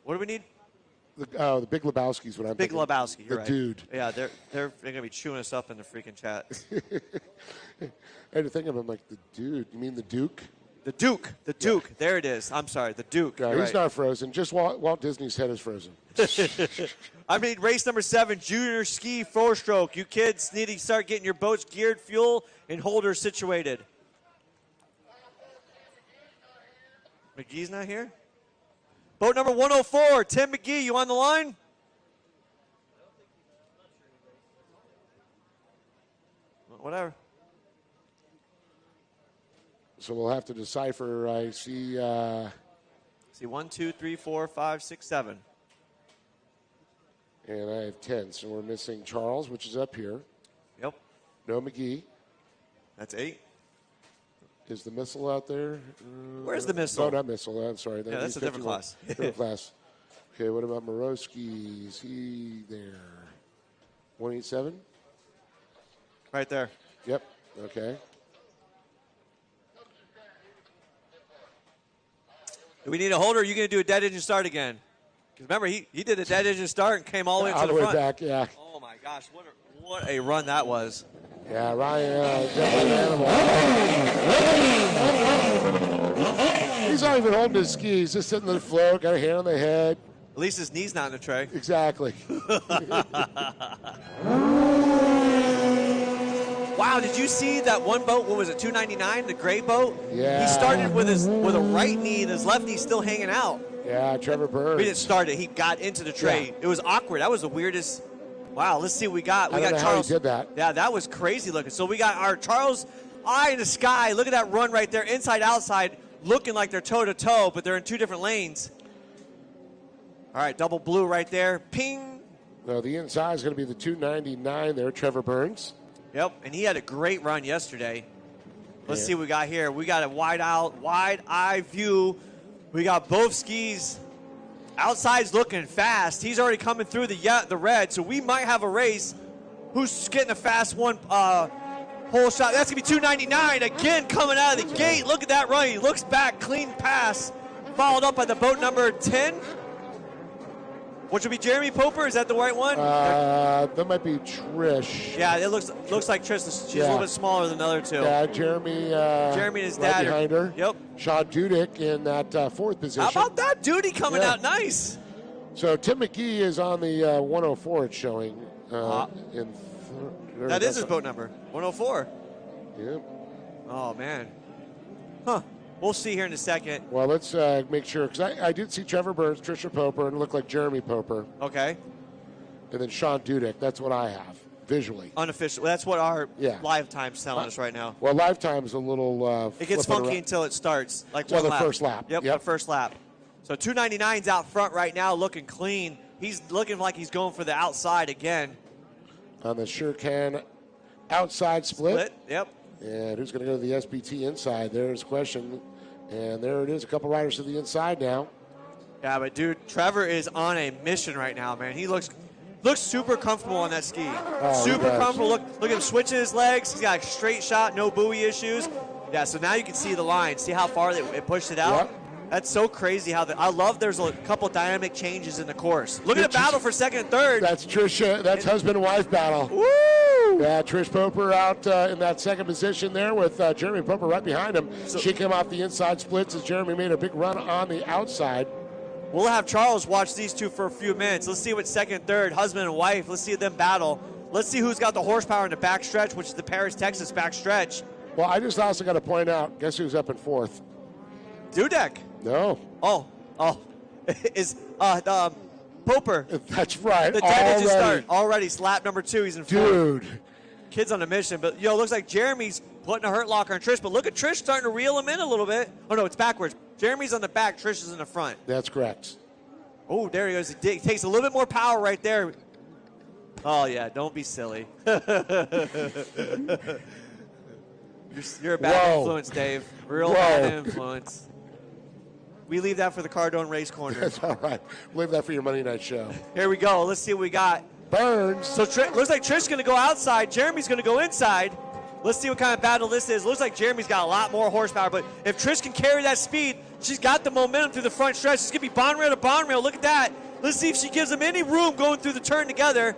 What do we need? The Big Lebowski's what I'm Big thinking. Lebowski. You're The right. dude. Yeah, they're gonna be chewing us up in the freaking chat. I had to think of him like the dude. You mean the Duke? The Duke. The Duke. Yeah. There it is. I'm sorry. The Duke. No, You're he's right. not frozen. Just Walt Disney's head is frozen. I mean, race number 7, Junior Ski Four-Stroke. You kids need to start getting your boats geared, fuel, and holders situated. McGee's not here? Boat number 104, Tim McGee, you on the line? Whatever. So we'll have to decipher. I see. See 1, 2, 3, 4, 5, 6, 7. And I have 10. So we're missing Charles, which is up here. Yep. No McGee. That's 8. Is the missile out there? Where's the missile? No, not missile. I'm sorry. Yeah, that's a different class. Different class. Okay, what about Morosky? Is he there? 187? Right there. Yep. Okay. Do we need a holder, or are you going to do a dead engine start again? Because remember, he did a dead engine start and came all the way to the front. Back, yeah. Oh, my gosh. What a run that was. Yeah, Ryan, definitely an animal. He's not even holding his skis, just sitting on the float, got a hand on the head. At least his knee's not in the tray. Exactly. Wow, did you see that one boat? What was it, 299, the gray boat? Yeah. He started with a right knee and his left knee still hanging out. Yeah, Trevor Burns. We didn't start it. He got into the tray. Yeah. It was awkward. That was the weirdest. Wow, let's see what we got. I don't know Charles. how he did that. Yeah, that was crazy looking. So we got our Charles eye in the sky. Look at that run right there, inside, outside, looking like they're toe-to-toe, but they're in two different lanes. All right, double blue right there. Ping. No, the inside is going to be the 299 there, Trevor Burns. Yep, and he had a great run yesterday. Let's see what we got here. We got a wide-eye view. We got both skis. Outside's looking fast. He's already coming through the red, so we might have a race. Who's getting a fast one hole shot? That's going to be 299 again coming out of the gate. Look at that run. He looks back, clean pass, followed up by the boat number 10. Which would be Jeremy Poper? Is that the right one? That might be Trish. Yeah, it looks like Trish. She's a little bit smaller than the other two. Yeah, Jeremy and his right dad behind her. Yep. Sean Dudek in that fourth position. How about that? Duty coming out nice. So Tim McGee is on the 104, it's showing. That is his boat number, 104. Yep. Oh, man. Huh. We'll see here in a second. Well, let's make sure, because I did see Trevor Burns, Trisha Poper, and it looked like Jeremy Poper. Okay. And then Sean Dudek. That's what I have, visually. Unofficial. That's what our live time's telling us right now. Well, live time's a little it gets funky until it starts, like the first lap. Yep, the first lap. So 299's out front right now, looking clean. He's looking like he's going for the outside again. On the Sure-Can outside split. Yep. And who's going to go to the SBT inside? There's a question. And there it is, a couple riders to the inside now. Yeah, but, dude, Trevor is on a mission right now, man. He looks super comfortable on that ski. Super comfortable. Look at him switching his legs. He's got a straight shot, no buoy issues. Yeah, so now you can see the line. See how far it pushed it out? Yep. That's so crazy how I love there's a couple dynamic changes in the course. Look at the battle for second and third. That's Trisha. That's husband and wife battle. Woo! Yeah, Trish Poper out in that second position there with Jeremy Poper right behind him. So, she came off the inside splits as Jeremy made a big run on the outside. We'll have Charles watch these two for a few minutes. Let's see what second and third, husband and wife, let's see them battle. Let's see who's got the horsepower in the back stretch, which is the Paris, Texas back stretch. Well, I just also got to point out, guess who's up in fourth? Dudek. No. Oh. Is Poper. That's right. The damage start. Already slap number 2. He's in fourth. Dude. Kid's on a mission. But, looks like Jeremy's putting a hurt locker on Trish. But look at Trish starting to reel him in a little bit. Oh, no, it's backwards. Jeremy's on the back. Trish is in the front. That's correct. Oh, there he goes. He takes a little bit more power right there. Oh, yeah. Don't be silly. You're a bad influence, Dave. Real bad influence. We leave that for the Cardone Race Corner. That's all right. Leave that for your Monday night show. Here we go. Let's see what we got. Burns. So looks like Trish's going to go outside. Jeremy's going to go inside. Let's see what kind of battle this is. Looks like Jeremy's got a lot more horsepower, but if Trish can carry that speed, she's got the momentum through the front stretch. It's going to be bond rail to bond rail. Look at that. Let's see if she gives him any room going through the turn together.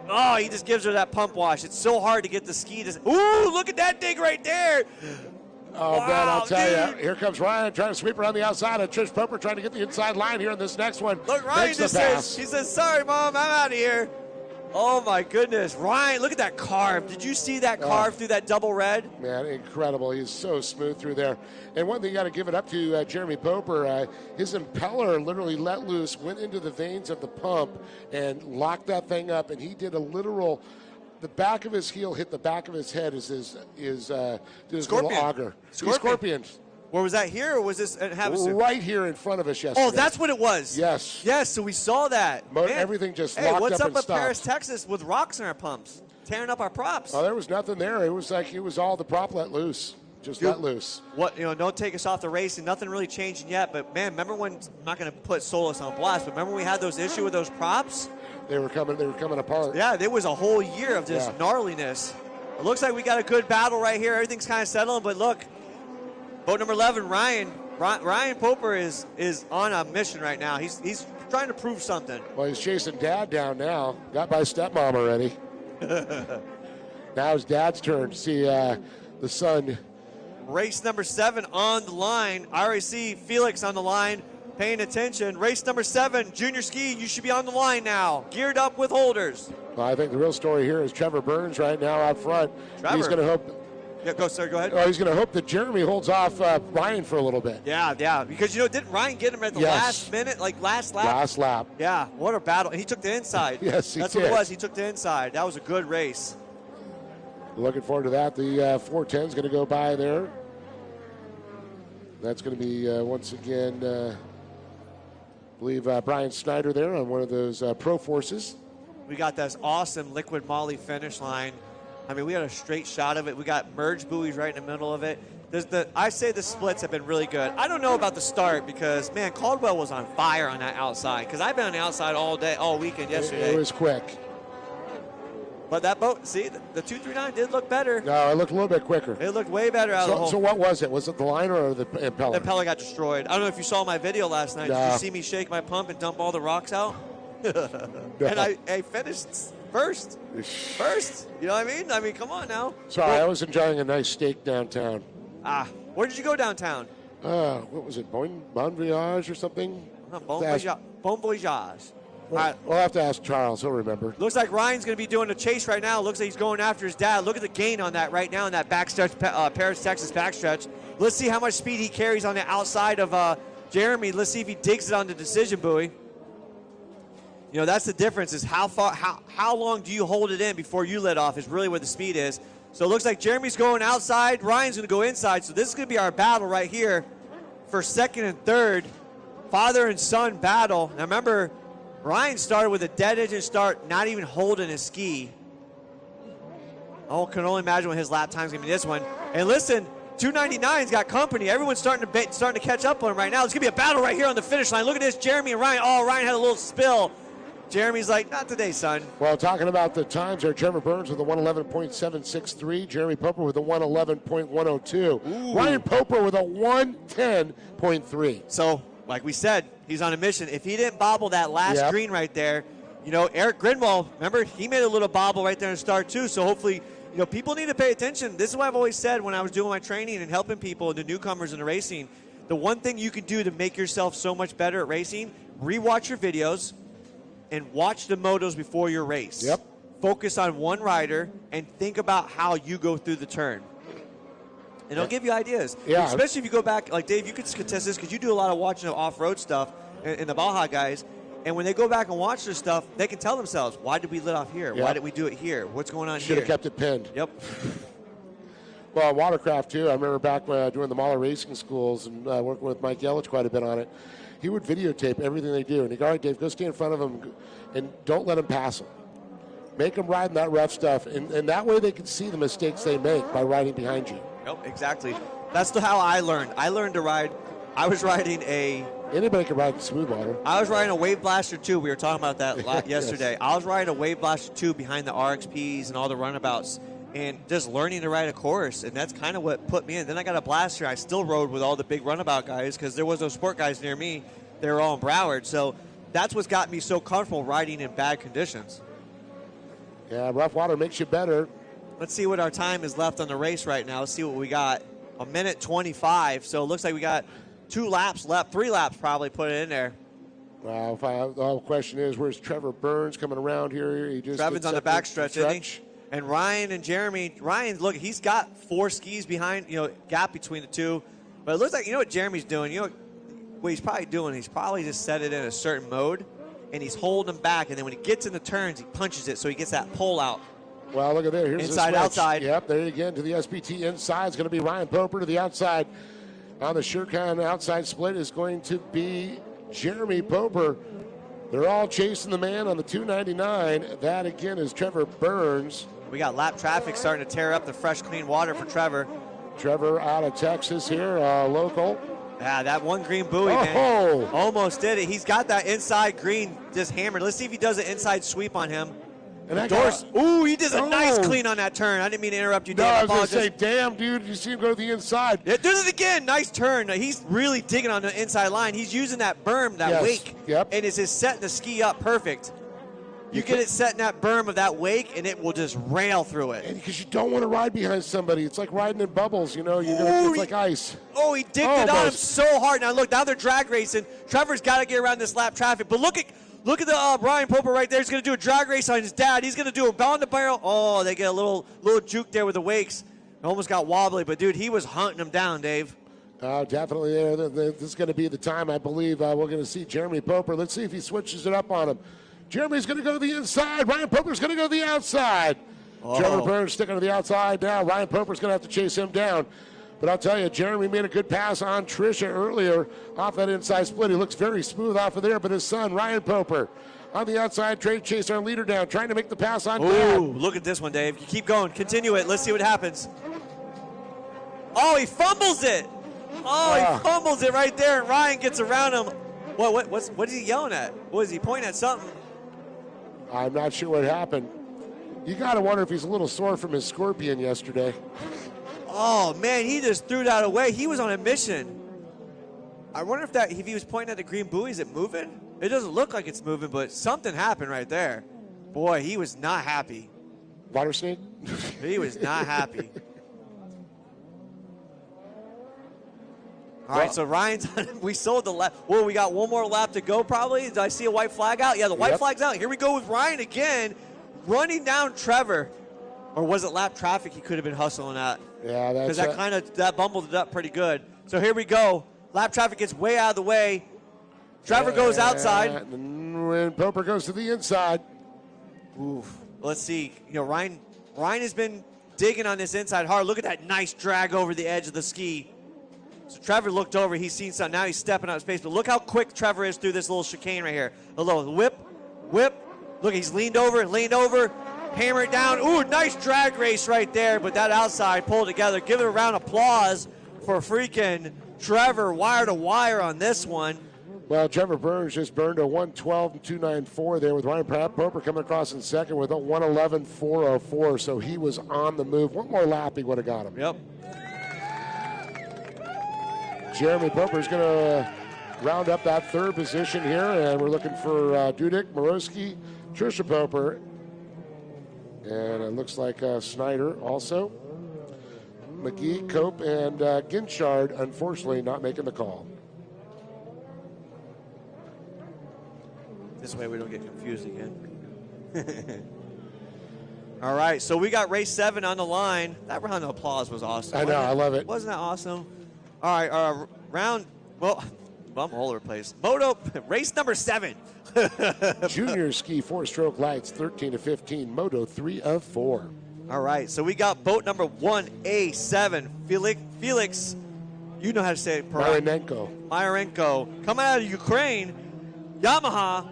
Oh, he just gives her that pump wash. It's so hard to get the ski to... Ooh, look at that dig right there. Oh, wow, man, I'll tell you. Here comes Ryan trying to sweep around the outside, and Trish Poper trying to get the inside line here in this next one. Look, Ryan just says, sorry, Mom, I'm out of here. Oh, my goodness. Ryan, look at that carve. Did you see that carve through that double red? Man, incredible. He's so smooth through there. And one thing you got to give it up to Jeremy Poper, his impeller literally let loose, went into the veins of the pump, and locked that thing up, and he did a literal... The back of his heel hit the back of his head is his little auger. Scorpion. Where was that, here, or was this at Havasu? Right here in front of us yesterday. Oh, that's what it was. Yes. Yes, so we saw that. Everything just locked up and stopped. Hey, what's up at Paris, Texas with rocks in our pumps? Tearing up our props. Oh, there was nothing there. It was like it was all the prop let loose. Just let loose. Don't take us off the racing. Nothing really changing yet. But, man, remember when, I'm not going to put Solus on blast, but remember when we had those issues with those props? They were coming apart. Yeah, there was a whole year of just gnarliness. It looks like we got a good battle right here. Everything's kind of settling, but look, boat number 11, Ryan Poper is on a mission right now. He's trying to prove something. Well, he's chasing Dad down now. Got by stepmom already. Now it's Dad's turn to see the son. Race number 7 on the line. I already see Felix on the line paying attention. Race number 7, junior ski, you should be on the line now. Geared up with holders. Well, I think the real story here is Trevor Burns right now out front. Trevor. He's going to hope. Yeah, go, sir. Go ahead. Oh, he's going to hope that Jeremy holds off Ryan for a little bit. Yeah. Because, didn't Ryan get him at the last minute, like last lap? Last lap. Yeah, what a battle. He took the inside. Yes, he That's did. what it was. He took the inside. That was a good race. Looking forward to that. The 410 is going to go by there. That's going to be, once again, I believe Brian Snyder there on one of those Pro Forces. We got this awesome liquid Moly finish line. I mean, we had a straight shot of it. We got merge buoys right in the middle of it. I say the splits have been really good. I don't know about the start because, man, Caldwell was on fire on that outside because I've been on the outside all weekend yesterday. It was quick. But that boat, see, the 239 did look better. No, it looked a little bit quicker. It looked way better out of the hole. So what was it? Was it the liner or the impeller? The impeller got destroyed. I don't know if you saw my video last night. No. Did you see me shake my pump and dump all the rocks out? No. And I finished first. You know what I mean? I mean, come on now. Sorry, I was enjoying a nice steak downtown. Where did you go downtown? What was it? Bon Voyage or something? Bon Voyage. We'll have to ask Charles. He'll remember. Looks like Ryan's going to be doing a chase right now. Looks like he's going after his dad. Look at the gain on that right now in that backstretch, Paris, Texas backstretch. Let's see how much speed he carries on the outside of Jeremy. Let's see if he digs it on the decision buoy. That's the difference is how long do you hold it in before you let off is really where the speed is. So it looks like Jeremy's going outside. Ryan's going to go inside. So this is going to be our battle right here for second and third. Father and son battle. Now remember, Ryan started with a dead engine start, not even holding his ski. Can only imagine what his lap time's going to be this one. And listen, 299's got company. Everyone's starting to catch up on him right now. It's going to be a battle right here on the finish line. Look at this, Jeremy and Ryan. Oh, Ryan had a little spill. Jeremy's like, not today, son. Well, talking about the times there, Trevor Burns with a 111.763, Jeremy Poper with a 111.102, Ryan Poper with a 110.3. So, like we said, he's on a mission. If he didn't bobble that last green right there, Eric Grinwald, remember, he made a little bobble right there in the start too. So hopefully, people need to pay attention. This is what I've always said when I was doing my training and helping people, the newcomers in the racing. The one thing you can do to make yourself so much better at racing, rewatch your videos and watch the motos before your race. Yep. Focus on one rider and think about how you go through the turn. And it'll give you ideas. Yeah. Especially if you go back, like Dave, you could contest this because you do a lot of watching of off-road stuff and the Baja guys. And when they go back and watch this stuff, they can tell themselves, why did we let off here? Yep. Why did we do it here? What's going on here? Should have kept it pinned. Yep. Well, Watercraft, too. I remember back doing the Moly Racing Schools and working with Mike Yelich quite a bit on it. He would videotape everything they do. And he'd go, all right, Dave, go stay in front of him and don't let him pass him. Make them ride in that rough stuff. And that way they can see the mistakes they make by riding behind you. Yep, exactly. That's how I learned. I learned to ride. I was riding Anybody can ride smooth water. I was riding a Wave Blaster 2. We were talking about that yesterday. Yes. I was riding a Wave Blaster 2 behind the RXPs and all the runabouts and just learning to ride a course. And that's kind of what put me in. Then I got a Blaster. I still rode with all the big runabout guys because there was no sport guys near me. They were all in Broward. So that's what's got me so comfortable riding in bad conditions. Yeah, rough water makes you better. Let's see what our time is left on the race right now. Let's see what we got. 1:25. So it looks like we got 2 laps left, 3 laps probably put it in there. Well, the question is, where's Trevor Burns coming around here? Trevor's on the backstretch, isn't he? And Ryan and Jeremy, look, he's got 4 skis behind, gap between the two. But it looks like, what Jeremy's doing? What he's probably doing, he's probably just set it in a certain mode, and he's holding them back. And then when he gets in the turns, he punches it so he gets that pull out. Well, look at there. Here's inside, the switch. outside. Yep, there again to the SPT inside. It's going to be Ryan Poper to the outside. On the Shurkan outside split is going to be Jeremy Poper. They're all chasing the man on the 299. That, again, is Trevor Burns. We got lap traffic starting to tear up the fresh, clean water for Trevor. Trevor out of Texas here, local. Yeah, that one green buoy, man. Almost did it. He's got that inside green just hammered. Let's see if he does an inside sweep on him. And he does a nice clean on that turn. I didn't mean to interrupt you, Dave. No, I was going to say, damn, dude, you see him go to the inside. Yeah, does it again. Nice turn. He's really digging on the inside line. He's using that berm, that wake. Yep. And is just setting the ski up perfect. You get it set in that berm of that wake, and it will just rail through it. Because you don't want to ride behind somebody. It's like riding in bubbles, you know. It's like ice. Oh, he dicked it on him so hard. Now, look, now they're drag racing. Trevor's got to get around this lap traffic. But look at the Ryan Poper right there. He's going to do a drag race on his dad. He's going to do a bound to barrel. Oh, they get a little juke there with the wakes. It almost got wobbly. But, dude, he was hunting him down, Dave. Definitely. This is going to be the time, I believe, we're going to see Jeremy Poper. Let's see if he switches it up on him. Jeremy's going to go to the inside. Ryan Poper's going to go to the outside. Trevor Burns sticking to the outside now. Ryan Poper's going to have to chase him down. But I'll tell you, Jeremy made a good pass on Tricia earlier off that inside split. He looks very smooth off of there. But his son, Ryan Poper, on the outside, trade chase our leader down, trying to make the pass on Dad. Ooh, look at this one, Dave. You keep going. Continue it. Let's see what happens. Oh, he fumbles it. He fumbles it right there, and Ryan gets around him. What is he yelling at? What is he pointing at something? I'm not sure what happened. You got to wonder if he's a little sore from his scorpion yesterday. Oh, man, he just threw that away. He was on a mission. I wonder if he was pointing at the green buoy, is it moving? It doesn't look like it's moving, but something happened right there. Boy, he was not happy. Water snake? He was not happy. All right, so Ryan's we sold the lap. Well, we got one more lap to go probably. Did I see a white flag out? Yeah, the white flag's out. Here we go with Ryan again, running down Trevor. Or was it lap traffic he could have been hustling at? Yeah, that's because that bumbled it up pretty good. So here we go. Lap traffic gets way out of the way. Trevor goes outside. And Poper goes to the inside. Oof. Let's see. Ryan has been digging on this inside hard. Look at that nice drag over the edge of the ski. So Trevor looked over. He's seen something. Now he's stepping out of space. But look how quick Trevor is through this little chicane right here. A little whip. Look, he's leaned over. Hammer it down. Ooh, nice drag race right there. But that outside pulled together. Give it a round of applause for freaking Trevor wire to wire on this one. Well, Trevor Burns just burned a 112.294 there with Ryan Poper coming across in second with a 111.404. So he was on the move. One more lap, he would have got him. Yep. Jeremy Poper's going to round up that third position here, and we're looking for Dudek, Morosky, Tricia Poper, and it looks like Snyder also. McGee, Cope, and Ginchard, unfortunately, not making the call. This way we don't get confused again. All right, so we got race 7 on the line. That round of applause was awesome. I know, I love it. Wasn't that awesome? All right, I'm all over the place. Race number 7. Junior ski 4-stroke lights, 13 to 15. Moto 3 of 4. All right, so we got boat number 1A7. Felix, you know how to say it. Myrenko. Coming out of Ukraine. Yamaha,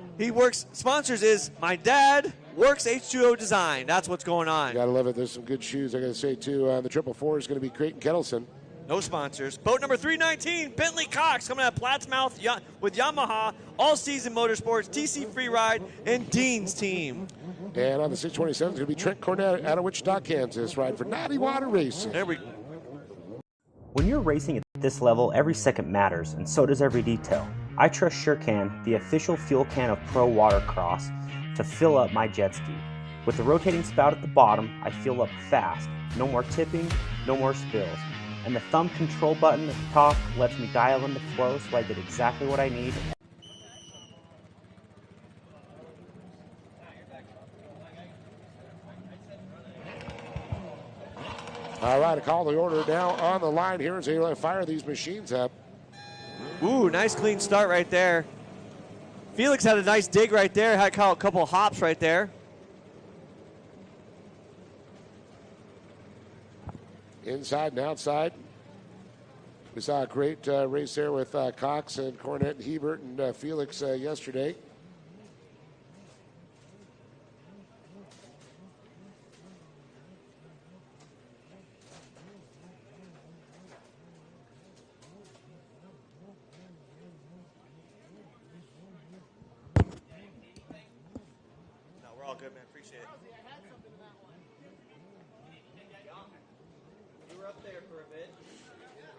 sponsors is My Dad Works H2O Design. That's what's going on. Gotta love it. There's some good shoes. I gotta say, too, the 444 is going to be Creighton Kettleson. No sponsors. Boat number 319, Bentley Cox, coming out of Plattsmouth with Yamaha, All Season Motorsports, TC Freeride, and Dean's team. And on the 627 is going to be Trent Cornett out of Wichita, Kansas, riding for Natty Water Racing. There we go. When you're racing at this level, every second matters, and so does every detail. I trust SureCan, the official fuel can of Pro Watercross, to fill up my jet ski. With the rotating spout at the bottom, I fill up fast. No more tipping, no more spills. And the thumb control button at the top lets me dial in the flow so I get exactly what I need. All right, I call the order now on the line here as they fire these machines up. Ooh, nice clean start right there. Felix had a nice dig right there, had a couple of hops right there. Inside and outside. We saw a great race there with Cox and Cornett and Hebert and Felix yesterday. No, we're all good, man. Appreciate it. You were up there for a bit.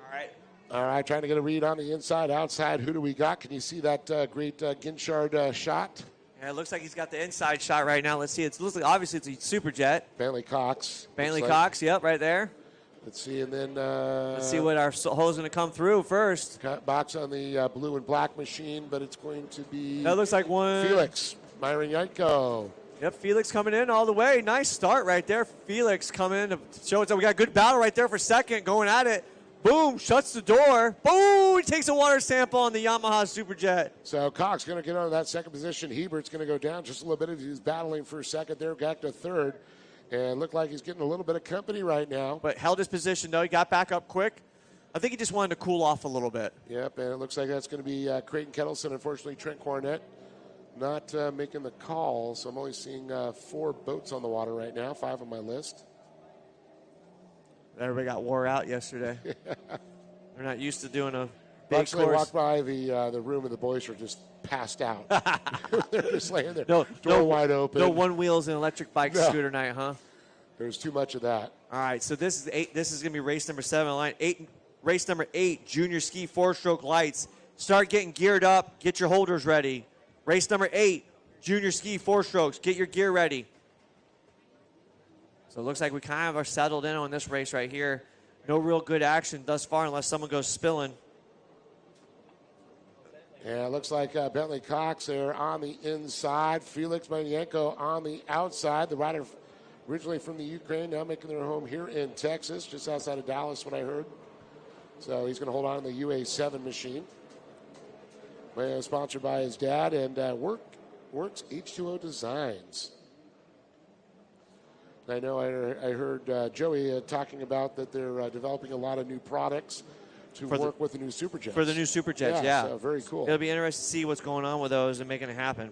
All right. All right, trying to get a read on the inside, outside. Who do we got? Can you see that great Ginchard shot? Yeah, it looks like he's got the inside shot right now. Let's see. It looks like obviously it's a Super Jet. Bentley Cox. Cox, yep, right there. Let's see, and then let's see what our hole's going to come through first. Box on the blue and black machine, but it's going to be. That looks like one. Felix Myron Yanko. Yep, Felix coming in all the way. Nice start right there. Felix coming in to show us that we got a good battle right there for second, going at it. Boom, shuts the door. Boom, he takes a water sample on the Yamaha Superjet. So Cox going to get on that second position. Hebert's going to go down just a little bit. He's battling for second there, back to third. And looked like he's getting a little bit of company right now. But held his position, though. He got back up quick. I think he just wanted to cool off a little bit. Yep, and it looks like that's going to be Creighton Kettleson. Unfortunately, Trent Cornett not making the call. So I'm only seeing 4 boats on the water right now, 5 on my list. Everybody got wore out yesterday. They're not used to doing a big Actually, course. I walked by the room and the boys are just passed out. They're just laying there, door wide open. No one wheels and electric bike scooter night, huh? There's too much of that. All right, so this is 8. This is going to be race number 7 on the line. Race number 8, junior ski 4-stroke lights. Start getting geared up. Get your holders ready. Race number 8, junior ski 4-strokes. Get your gear ready. So it looks like we kind of are settled in on this race right here. No real good action thus far unless someone goes spilling. Yeah, it looks like Bentley Cox there on the inside. Felix Manienko on the outside. The rider originally from the Ukraine, now making their home here in Texas, just outside of Dallas, what I heard. So he's going to hold on to the UA7 machine. Sponsored by his dad and Works H2O Designs. I know I heard Joey talking about that they're developing a lot of new products to work with the new Superjets. For the new Superjets, yeah. So very cool. It'll be interesting to see what's going on with those and making it happen.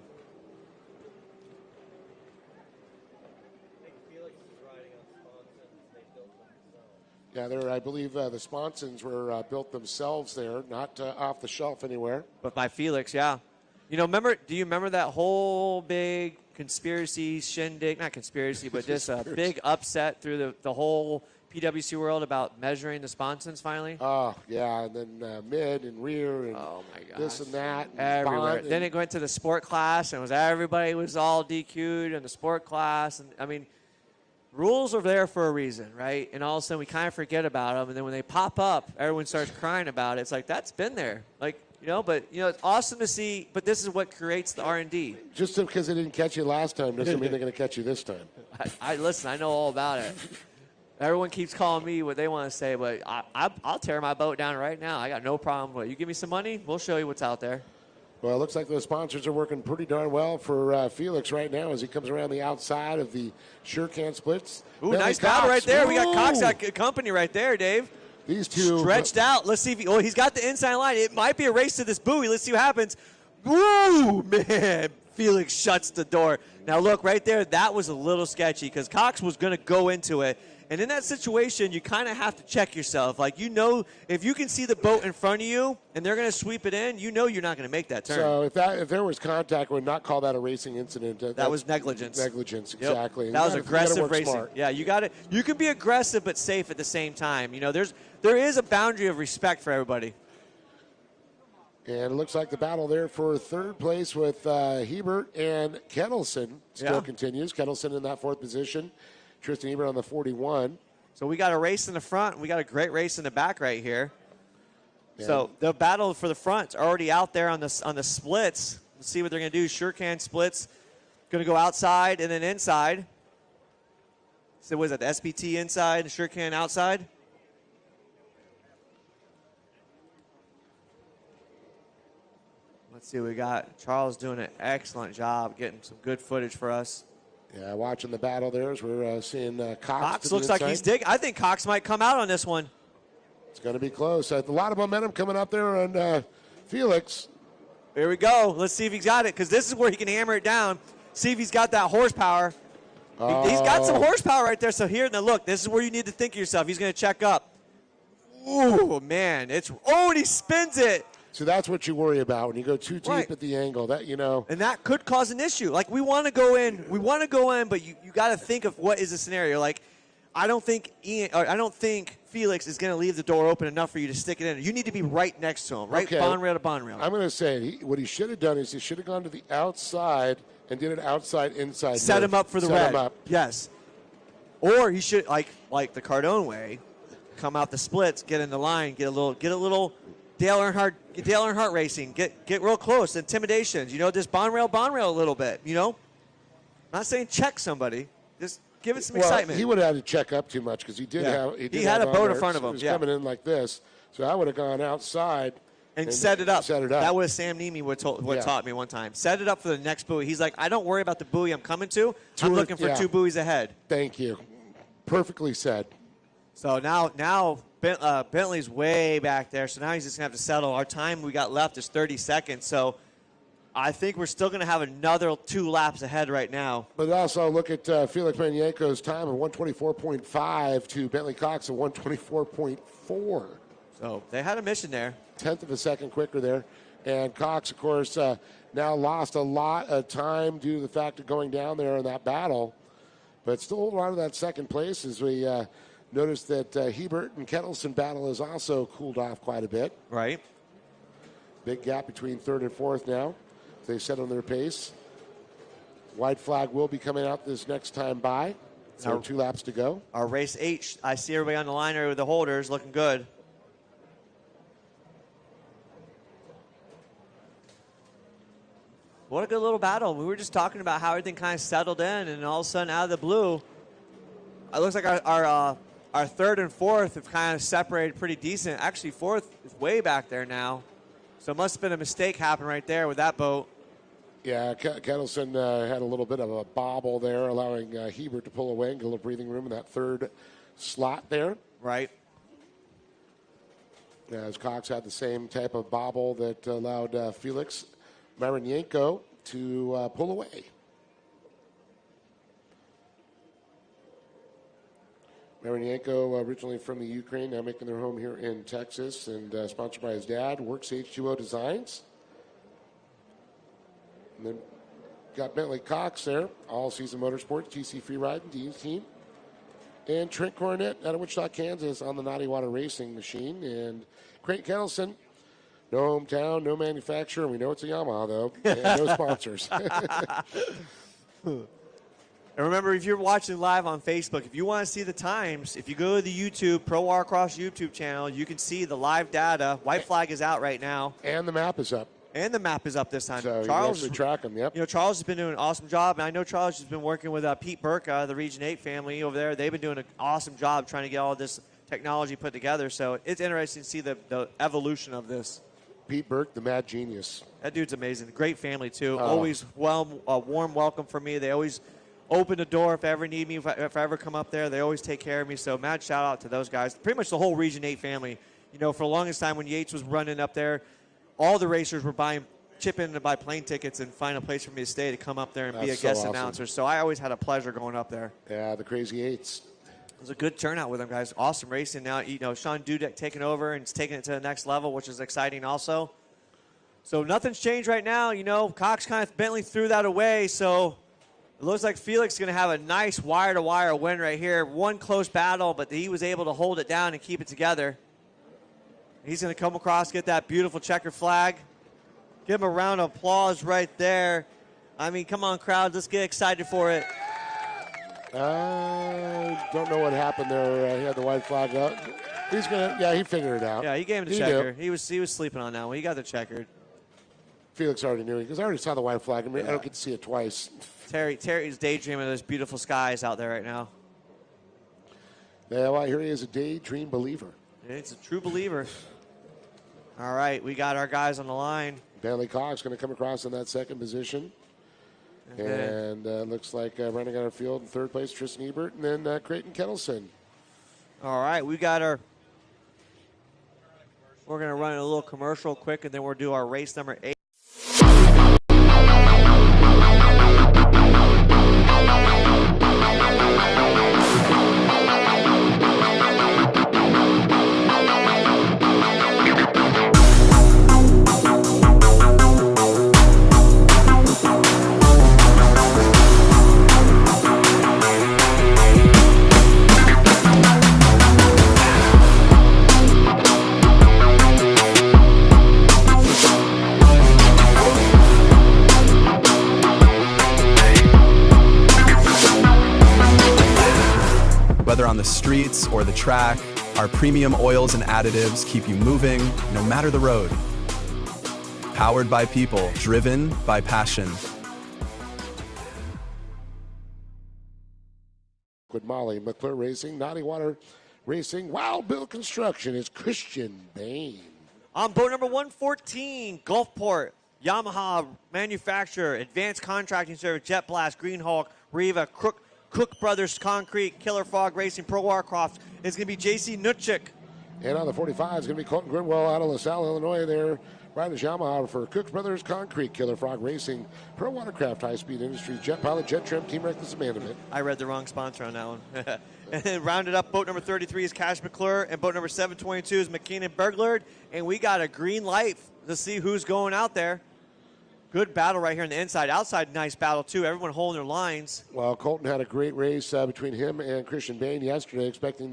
Yeah, I believe the sponsons were built themselves there, not off the shelf anywhere. But by Felix, yeah. You know, do you remember that whole big conspiracy shindig? Not conspiracy, but just a big upset through the whole PWC world about measuring the sponsons finally? Oh, yeah, and then mid and rear and this and that. And everywhere. Then it went to the sport class, and everybody was all DQ'd in the sport class. And I mean, rules are there for a reason, right? And all of a sudden we kind of forget about them, and then when they pop up, everyone starts crying about it. It's like, that's been there. Like, but it's awesome to see, but this is what creates the R&D. Just because they didn't catch you last time doesn't mean they're going to catch you this time. Listen, I know all about it. Everyone keeps calling me what they want to say, but I'll tear my boat down right now. I got no problem with it. You give me some money, we'll show you what's out there. Well, it looks like those sponsors are working pretty darn well for Felix right now as he comes around the outside of the Sure-Can splits. Ooh, nice battle right there. We got Cox company right there, Dave. These two stretched out. Let's see if he's got the inside line. It might be a race to this buoy. Let's see what happens. Woo, man. Felix shuts the door. Now, look, right there, that was a little sketchy because Cox was going to go into it. And in that situation, you kind of have to check yourself. Like, if you can see the boat in front of you and they're going to sweep it in, you're not going to make that turn. So if there was contact, we would not call that a racing incident. That was negligence. Negligence, exactly. Yep. That was aggressive racing. Smart. Yeah, you got it. You can be aggressive but safe at the same time. There is a boundary of respect for everybody. And it looks like the battle there for third place with Hebert and Kettleson still continues. Kettleson in that fourth position. Tristan Hebert on the 41. So we got a race in the front. We got a great race in the back right here. Yeah. So the battle for the front's already out there on the splits. Let's see what they're going to do. Sure-Can splits. Going to go outside and then inside. So was that the SPT inside and Sure-Can outside? Let's see what we got. Charles doing an excellent job getting some good footage for us. Yeah, watching the battle there as we're seeing Cox. Cox looks like he's digging. I think Cox might come out on this one. It's going to be close. A lot of momentum coming up there on Felix. Here we go. Let's see if he's got it because this is where he can hammer it down. See if he's got that horsepower. He's got some horsepower right there. So here, now look, this is where you need to think of yourself. He's going to check up. Ooh, man. And he spins it. So that's what you worry about when you go too deep at the angle. And that could cause an issue. Like we want to go in, but you got to think of what is the scenario. Like I don't think Felix is going to leave the door open enough for you to stick it in. You need to be right next to him, right bond rail to bond rail. I'm going to say what he should have done is he should have gone to the outside and did an outside-inside. Set him up for the red. Set him up. Yes. Or he should, like the Cardone way, come out the splits, get in the line, get a little Dale Earnhardt racing, get real close, intimidations. Just bond rail a little bit. I'm not saying check somebody, just give it some excitement. He would have had to check up too much because he had a boat in front of him. He was coming in like this, so I would have gone outside and set it up. That was Sam Nemi taught me one time. Set it up for the next buoy. He's like, I don't worry about the buoy I'm coming to. I'm looking for 2 buoys ahead. Thank you. Perfectly said. So now Bentley's way back there, so now he's just going to have to settle. Our time we got left is 30 seconds, so I think we're still going to have another 2 laps ahead right now. But also look at Felix Manienko's time of 124.5 to Bentley Cox of 124.4. So they had a mission there. 1/10 of a second quicker there. And Cox, of course, now lost a lot of time due to the fact of going down there in that battle. But still holding on to that second place as we notice that Hebert and Kettleson battle has also cooled off quite a bit. Right. Big gap between 3rd and 4th now. They set on their pace. White flag will be coming out this next time by. So 2 laps to go. Our race 8, I see everybody on the line there with the holders looking good. What a good little battle. We were just talking about how everything kind of settled in, and all of a sudden, out of the blue, it looks like our 3rd and 4th have kind of separated pretty decent. Actually, 4th is way back there now. So it must have been a mistake happen right there with that boat. Yeah, Kettleson had a little bit of a bobble there, allowing Hebert to pull away and get a little breathing room in that 3rd slot there. Right. As Cox had the same type of bobble that allowed Felix Marianenko to pull away. Marianenko, originally from the Ukraine, now making their home here in Texas, and sponsored by his dad, Works H2O Designs. And then got Bentley Cox there, All Season Motorsports, TC Freeride, and Dean's team. And Trent Cornett out of Wichita, Kansas on the Naughty Water Racing machine. And Creighton Kettleson, no hometown, no manufacturer. We know it's a Yamaha, though, and no sponsors. And remember, if you're watching live on Facebook, if you want to see the times, if you go to the YouTube, Pro Watercross YouTube channel, you can see the live data. White flag is out right now. And the map is up. And the map is up this time. So Charles you actually track them, yep. Charles has been doing an awesome job, and I know Charles has been working with Pete Burke, the Region 8 family over there. They've been doing an awesome job trying to get all this technology put together. So it's interesting to see the evolution of this. Pete Burke, the mad genius. That dude's amazing. Great family, too. Always a warm welcome for me. They always open the door if I ever need me, if I ever come up there. They always take care of me. So mad shout out to those guys. Pretty much the whole Region 8 family. For the longest time when Yates was running up there, all the racers were chipping in to buy plane tickets and find a place for me to stay to come up there and be a guest announcer. So I always had a pleasure going up there. Yeah, the Crazy Eights. It was a good turnout with them, guys. Awesome racing. Now, Sean Dudek taking over and taking it to the next level, which is exciting also. So nothing's changed right now. Cox kind of Bentley threw that away, so it looks like Felix is going to have a nice wire-to-wire win right here. One close battle, but he was able to hold it down and keep it together. He's going to come across, get that beautiful checker flag. Give him a round of applause right there. I mean, come on, crowd. Let's get excited for it. Don't know what happened there. He had the white flag up. He figured it out. Yeah, he gave him the checker. He was sleeping on that one. He got the checkered. Felix already knew it because I already saw the white flag. I don't get to see it twice. Terry's daydreaming of those beautiful skies out there right now. Yeah, well, here he is, a daydream believer. It's a true believer. All right, we got our guys on the line. Bentley Cox going to come across in that second position. And looks like running out of field in third place, Tristan Ebert, and then Creighton Kettleson. All right, we got our... We're going to run a little commercial quick, and then we'll do our race number 8. the streets or the track, our premium oils and additives keep you moving no matter the road. Powered by people, driven by passion. With Moly, McClure Racing, Naughty Water Racing, Wild Bill Construction is Christian Bain. On boat number 114, Gulfport, Yamaha Manufacturer, Advanced Contracting Service, Jet Blast, Green Hawk, Riva, Cook Brothers Concrete, Killer Frog Racing, Pro Watercross. It's going to be J.C. Nutchik. And on the 45 is going to be Colton Grinwell out of LaSalle, Illinois there. Riders Yamaha for Cook Brothers Concrete, Killer Frog Racing, Pro Watercraft, High Speed Industries, Jet Pilot, Jet Trim, Team Reckless Abandonment. I read the wrong sponsor on that one. And then rounded up, boat number 33 is Cash McClure, and boat number 722 is McKinnon Berglard. And we got a green light to see who's going out there. Good battle right here on the inside. Outside, nice battle, too. Everyone holding their lines. Well, Colton had a great race between him and Christian Bain yesterday, expecting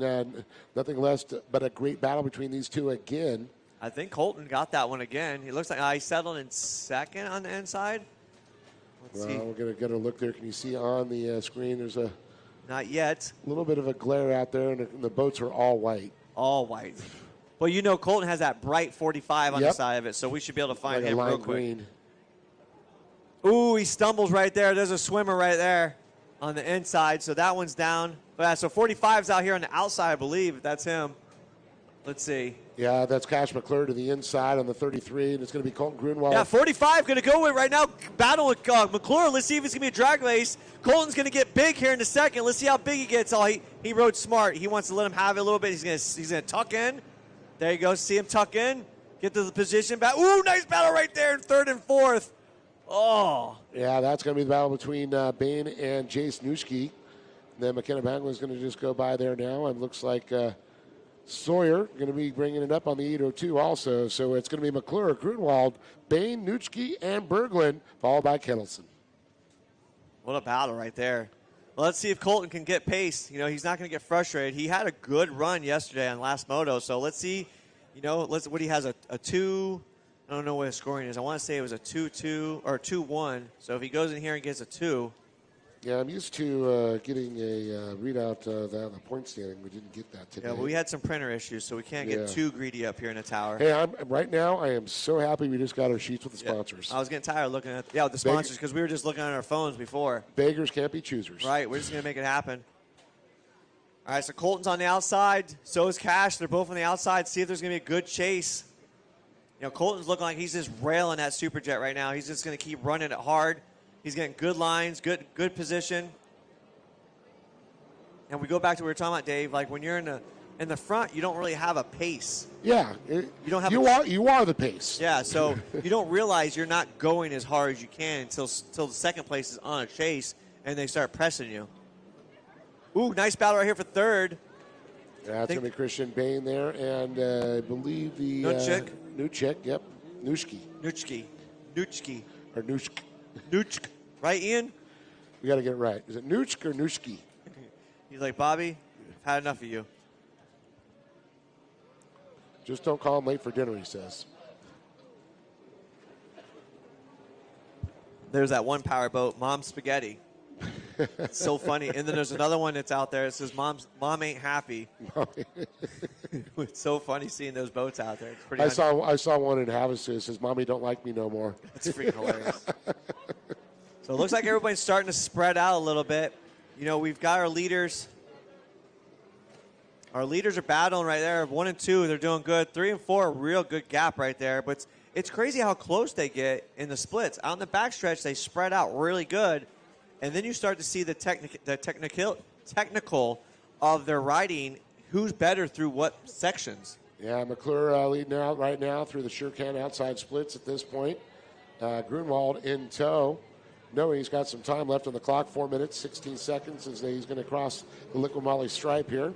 nothing less but a great battle between these two again. I think Colton got that one again. He looks like he settled in second on the inside. Let's see. We're going to get a look there. Can you see on the screen there's a... Not yet. A little bit of a glare out there, and the boats are all white. All white. Well, you know Colton has that bright 45 on the side of it, so we should be able to find him real quick. Green. Ooh, he stumbles right there. There's a swimmer right there on the inside, so that one's down. But so 45's out here on the outside, I believe. That's him. Let's see. Yeah, that's Cash McClure to the inside on the 33, and it's going to be Colton Grunwald. Yeah, 45 going to go with right now. Battle with McClure. Let's see if it's going to be a drag race. Colton's going to get big here in a second. Let's see how big he gets. Oh, he rode smart. He wants to let him have it a little bit. He's going to tuck in. There you go. See him tuck in. Get to the position back. Ooh, nice battle right there in third and fourth. Oh. Yeah, that's going to be the battle between Bain and Jace Nuschke. Then McKenna Banglin's going to just go by there now, and looks like Sawyer going to be bringing it up on the 802 also. So it's going to be McClure, Grunwald, Bain, Nuschke, and Berglund, followed by Kettleson. What a battle right there. Well, let's see if Colton can get pace. You know, he's not going to get frustrated. He had a good run yesterday on last moto. So let's see, what he has, a 2. I don't know what his scoring is. I want to say it was a 2-2 or 2-1. So if he goes in here and gets a 2. Yeah, I'm used to getting a readout of the point standing. We didn't get that today. Yeah, well, we had some printer issues, so we can't get too greedy up here in the tower. Hey, right now I am so happy we just got our sheets with the sponsors. I was getting tired looking at the sponsors because we were just looking at our phones before. Beggars can't be choosers. Right, we're just going to make it happen. All right, so Colton's on the outside. So is Cash. They're both on the outside. See if there's going to be a good chase. You know, Colton's looking like he's just railing that Superjet right now. He's just going to keep running it hard. He's getting good lines, good position. And we go back to what we were talking about, Dave. Like when you're in the front, you don't really have a pace. Yeah, you don't have. You are the pace. Yeah, so you don't realize you're not going as hard as you can until the second place is on a chase and they start pressing you. Ooh, nice battle right here for third. Yeah, that's going to be Christian Bain there, and I believe the Nuschke, yep, Nuschke. Or Nuschke. Nuschke. Right, Ian? We got to get it right. Is it Nuschke or Nuschke? He's like, Bobby, I've had enough of you. Just don't call him late for dinner, he says. There's that one powerboat, Mom Spaghetti. It's so funny. And then there's another one that's out there. It says, Mom ain't happy. It's so funny seeing those boats out there. It's pretty. I saw one in Havasu. It says, Mommy don't like me no more. That's freaking hilarious. So it looks like everybody's starting to spread out a little bit. You know, we've got our leaders. Our leaders are battling right there. 1 and 2, they're doing good. 3 and 4, a real good gap right there. But it's crazy how close they get in the splits. Out in the backstretch, they spread out really good. And then you start to see the technical of their riding, who's better through what sections. Yeah, McClure leading out right now through the Surecan outside splits at this point. Grunwald in tow. No, he's got some time left on the clock, 4 minutes, 16 seconds as he's going to cross the Liqui Moly stripe here.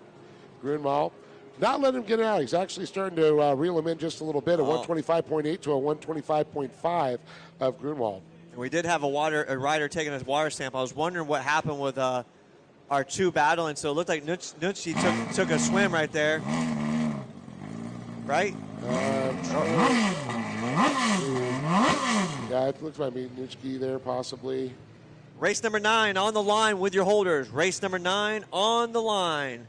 Grunwald, not letting him get out. He's actually starting to reel him in just a little bit, a 125.8 to a 125.5 of Grunwald. And we did have a rider taking his water sample. I was wondering what happened with our two battling. So it looked like Nuschke took a swim right there. Right? Yeah, it looks like Nuschke there possibly. Race number 9 on the line with your holders. Race number 9 on the line.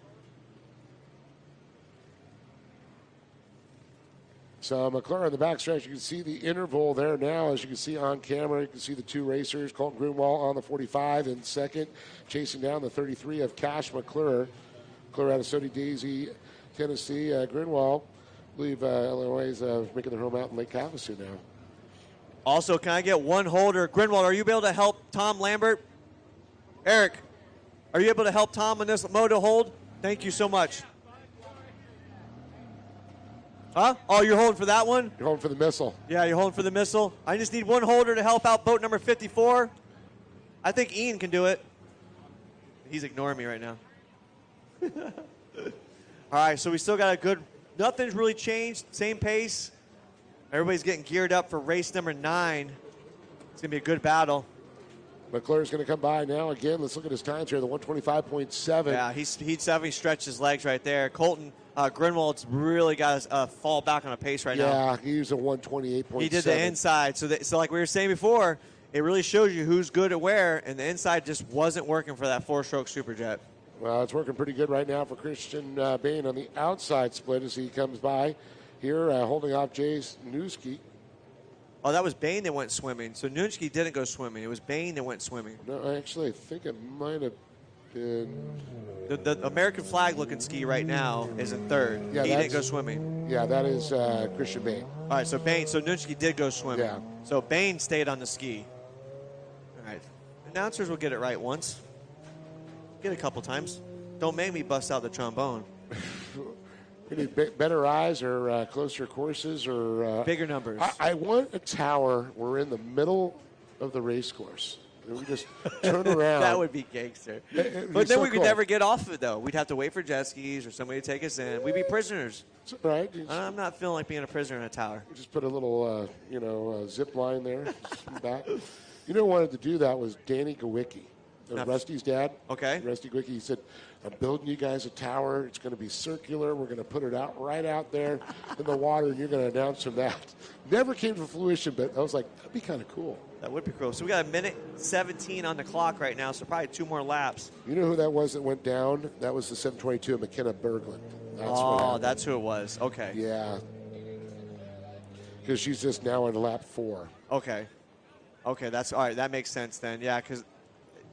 So McClure on the backstretch, you can see the interval there now. As you can see on camera, you can see the two racers, Colton Grunwald on the 45 in second, chasing down the 33 of Cash McClure. McClure out of Sody Daisy, Tennessee. Grunwald, I believe Illinois is making their home out in Lake Havasu now. Also, can I get one holder? Grunwald, are you able to help Tom Lambert? Eric, are you able to help Tom on this moto hold? Thank you so much. Huh? Oh, you're holding for that one? You're holding for the missile. Yeah, you're holding for the missile. I just need one holder to help out boat number 54. I think Ian can do it. He's ignoring me right now. All right, so we still got a good, nothing's really changed, same pace. Everybody's getting geared up for race number 9. It's going to be a good battle. McClure's going to come by now again. Let's look at his times here, the 125.7. Yeah, he's definitely stretched his legs right there. Colton Grunwald's really got to fall back on a pace right now. Yeah, he used a 128.7. He did the inside. So like we were saying before, it really shows you who's good at where, and the inside just wasn't working for that 4-stroke Superjet. Well, it's working pretty good right now for Christian Bain on the outside split as he comes by here, holding off Jay's Newski. Oh, that was Bain that went swimming. So Nunski didn't go swimming. It was Bain that went swimming. No, actually, I think it might have been. The American flag looking ski right now is in third. Yeah, he didn't go swimming. Yeah, that is Christian Bain. All right, so Nunski did go swimming. Yeah. So Bain stayed on the ski. All right. Announcers will get it right once. Get it a couple times. Don't make me bust out the trombone. We need better eyes or closer courses or bigger numbers. I want a tower. We're in the middle of the race course. And we just turn around. That would be gangster. But then we could never get off of it, though. We'd have to wait for jet skis or somebody to take us in. We'd be prisoners. That's right. I'm not feeling like being a prisoner in a tower. We just put a little, zip line there back. You know who wanted to do that was Danny Gawicki. Rusty's dad. Okay. Rusty Gawicki, he said, I'm building you guys a tower. It's going to be circular. We're going to put it out right out there in the water, and you're going to announce from that. Never came to fruition, but I was like, that'd be kind of cool. That would be cool. So we got a minute 17 on the clock right now, so probably 2 more laps. You know who that was that went down? That was the 722 of McKenna Berglund. That's who it was. Okay. Yeah. Because she's just now on lap 4. Okay. That's all right. That makes sense then. Yeah, because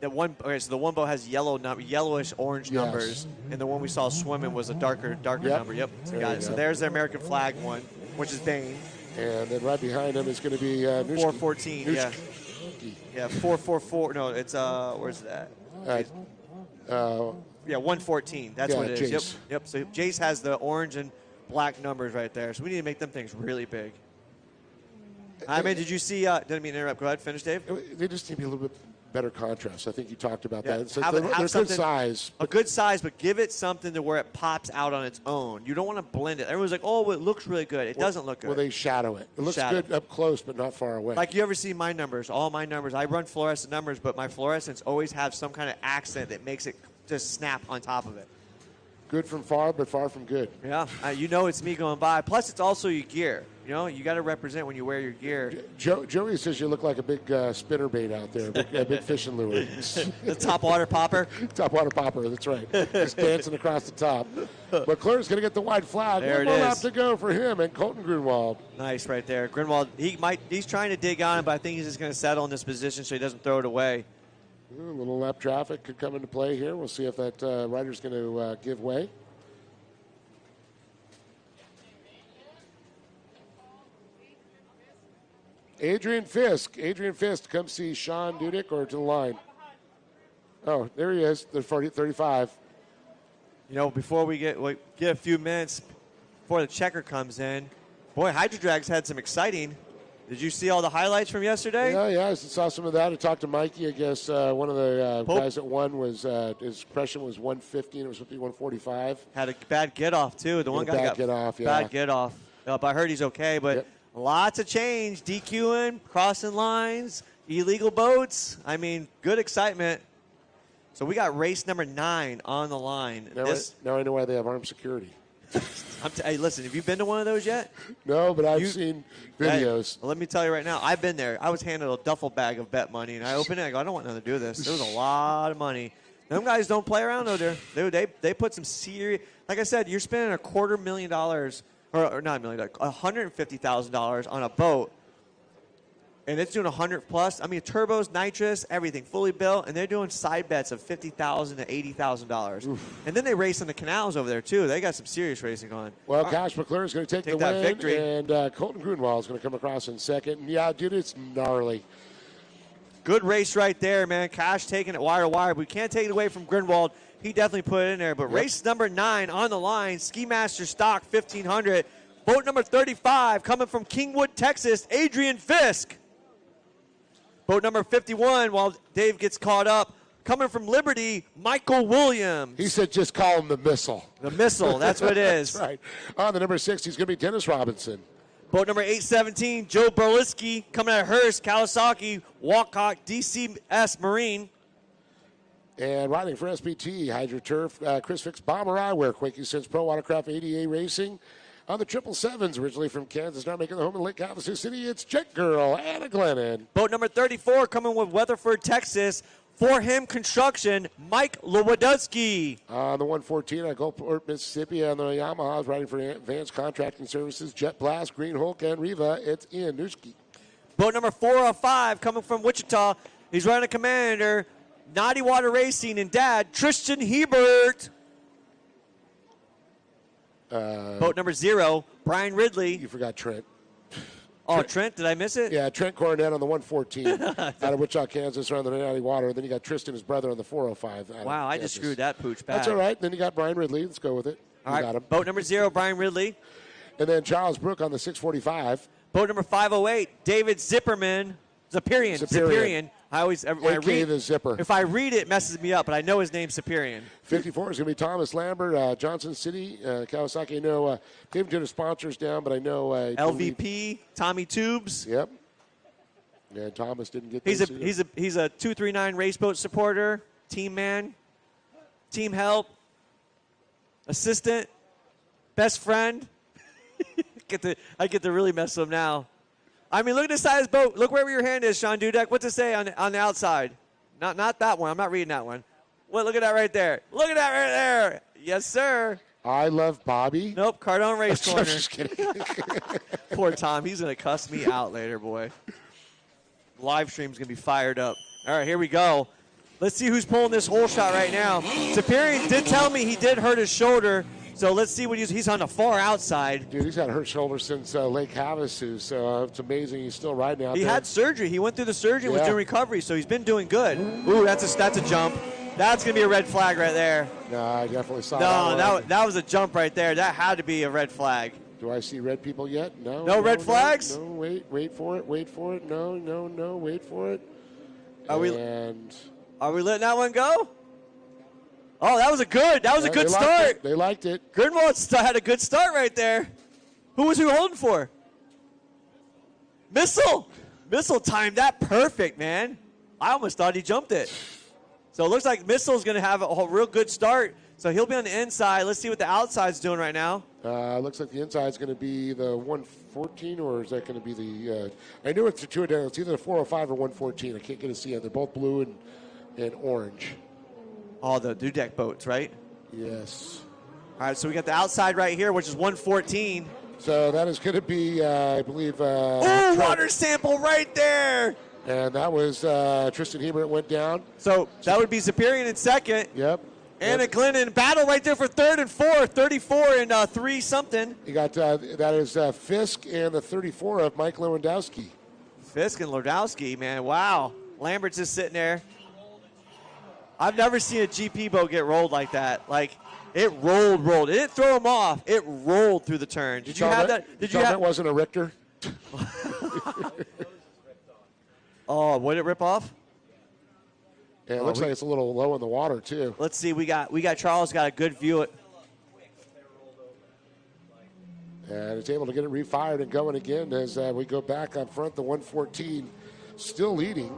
so the one boat has yellowish orange numbers, and the one we saw swimming was a darker number. Yep. Got it. So there's the American flag one, which is Bain. And then right behind him is going to be 414. Yeah. Yeah. 444. No, it's where's that? 114. That's what it is. Jace. Yep. So Jace has the orange and black numbers right there. So we need to make them things really big. I mean, did you see? Didn't mean to interrupt. Go ahead. Finish, Dave. They just need to be a little bit better contrast. I think you talked about that. So have they're good size. A good size, but give it something to where it pops out on its own. You don't want to blend it. Everyone's like, oh, it looks really good. It doesn't look good. Well, they shadow it. It looks good up close, but not far away. Like you ever see my numbers, all my numbers. I run fluorescent numbers, but my fluorescents always have some kind of accent that makes it just snap on top of it. Good from far, but far from good. Yeah, it's me going by. Plus, it's also your gear. You got to represent when you wear your gear. Joey says you look like a big spinnerbait out there, a big fishing lure. The top water popper? Top water popper, that's right. Just dancing across the top. McClure's going to get the white flag. There One more lap to go for him and Colton Grunwald. Nice right there. Grunwald, he's trying to dig on it, but I think he's just going to settle in this position so he doesn't throw it away. A little lap traffic could come into play here. We'll see if that rider's going to give way. Adrian Fisk, come see Sean Dudick or to the line. Oh, there he is, the 35. Before we get a few minutes before the checker comes in, boy, Hydrodrag's had some exciting. Did you see all the highlights from yesterday? Yeah, I saw some of that. I talked to Mikey. I guess one of the guys that won was his impression was 150, and it was 145. Had a bad get off too. The one guy got bad get off. But I heard he's okay, but. Yep. Lots of change, DQing, crossing lines, illegal boats. I mean, good excitement. So we got race number 9 on the line. Now I know why they have armed security. Hey, listen, have you been to one of those yet? No, but I've seen videos. Well, let me tell you right now, I've been there. I was handed a duffel bag of bet money, and I opened it. I go, I don't want nothing to do with this. There was a lot of money. Them guys don't play around, though. They put some serious – like I said, you're spending $250,000 or not $1 million, like $150,000 on a boat. And it's doing 100 plus. I mean, turbos, nitrous, everything, fully built, and they're doing side bets of $50,000 to $80,000. And then they race in the canals over there too. They got some serious racing going. Well, Cash McClure is going to take the that win, victory. and Colton Grunwald is going to come across in second. And yeah, dude, it's gnarly. Good race right there, man. Cash taking it wire to wire. We can't take it away from Grunwald. He definitely put it in there. But race number 9 on the line, Ski Master Stock 1500. Boat number 35 coming from Kingwood, Texas, Adrian Fisk. Boat number 51, while Dave gets caught up, coming from Liberty, Michael Williams. He said just call him the Missile. The Missile, that's what it is. That's right. On the number 6, he's going to be Dennis Robinson. Boat number 817, Joe Berliski, coming out of Hearst, Kawasaki, Walcott, DCS Marine. And riding for SBT, HydroTurf, Chris Fix Bomber Eyewear, Quakey Sense Pro Watercraft ADA Racing. On the 777s, originally from Kansas, now making the home in Lake Havasu City, it's Jet Girl, Anna Glennon. Boat number 34 coming with Weatherford, Texas. For him, construction, Mike Lewandowski. On the 114 at Gulfport, Mississippi, on the Yamahas, riding for Advanced Contracting Services, Jet Blast, Green Hulk, and Riva, it's Ian Newski. Boat number 405 coming from Wichita. He's running a Commander, Naughty Water Racing, and Dad, Tristan Hebert. Boat number 0, Brian Ridley. You forgot Trent. Oh, Trent, did I miss it? Yeah, Trent Coronet on the 114 out of Wichita, Kansas, around the Naughty Water. And then you got Tristan, his brother, on the 405. Wow, I just screwed that pooch back. That's all right. Then you got Brian Ridley. Let's go with it. All right, got him. boat number 0, Brian Ridley. And then Charles Brook on the 645. Boat number 508, David Zipperman. Ziperian. I always, when I read the Zipper. If I read it, it messes me up, but I know his name's Ziperian. 54 is going to be Thomas Lambert, Johnson City, Kawasaki. I know they haven't done sponsors down, but I know LVP, Tommy Tubes. Yep. Yeah, Thomas didn't get. He's a 239 race boat supporter, team man, team help, assistant, best friend. I get to really mess with him now. I mean, look at the side of his boat. Look wherever your hand is, Sean Dudek. What's it say on the outside? Not that one. I'm not reading that one. Well, look at that right there. Look at that right there. Yes, sir. I love Bobby. Nope, Cardone Race Corner. I'm just kidding. Poor Tom. He's going to cuss me out later, boy. Live stream's going to be fired up. All right, here we go. Let's see who's pulling this hole shot right now. Superior did tell me he did hurt his shoulder. So let's see what he's on the far outside. Dude, he's had hurt shoulder since Lake Havasu, so it's amazing he's still riding out there. He had surgery. He went through the surgery and was doing recovery, so he's been doing good. Ooh, that's a jump. That's going to be a red flag right there. No, I definitely saw that. No, that was a jump right there. That had to be a red flag. Do I see red people yet? No. No red flags? No, wait for it. Wait for it. No, wait for it. Are we letting that one go? Oh, that was a good start. They liked it. Grunwald had a good start right there. Who was he holding for? Missile. Missile timed that perfect, man. I almost thought he jumped it. So it looks like Missile's going to have a real good start. So he'll be on the inside. Let's see what the outside's doing right now. Looks like the inside's going to be the 114, or is that going to be the I knew it's the two down. It's either the 405 or 114. I can't get to see it. They're both blue and orange. Oh, the Dudek boats, right? Yes. All right, so we got the outside right here, which is 114. So that is going to be, I believe... water sample right there! And that was Tristan Hebert went down. So that would be Superior in second. Yep. Anna Glennon, battle right there for third and fourth, 34 and 3 something. You got, that is Fisk and the 34 of Mike Lewandowski. Fisk and Lewandowski, man, wow. Lambert's just sitting there. I've never seen a GP boat get rolled like that. Like, it rolled. It didn't throw him off. It rolled through the turn. Did you have that? Did you have that? Wasn't a Richter? Oh, would it rip off? Yeah, it looks like it's a little low in the water too. Let's see. We got Charles got a good view at. And it's able to get it refired and going again as we go back up front. The 114 still leading.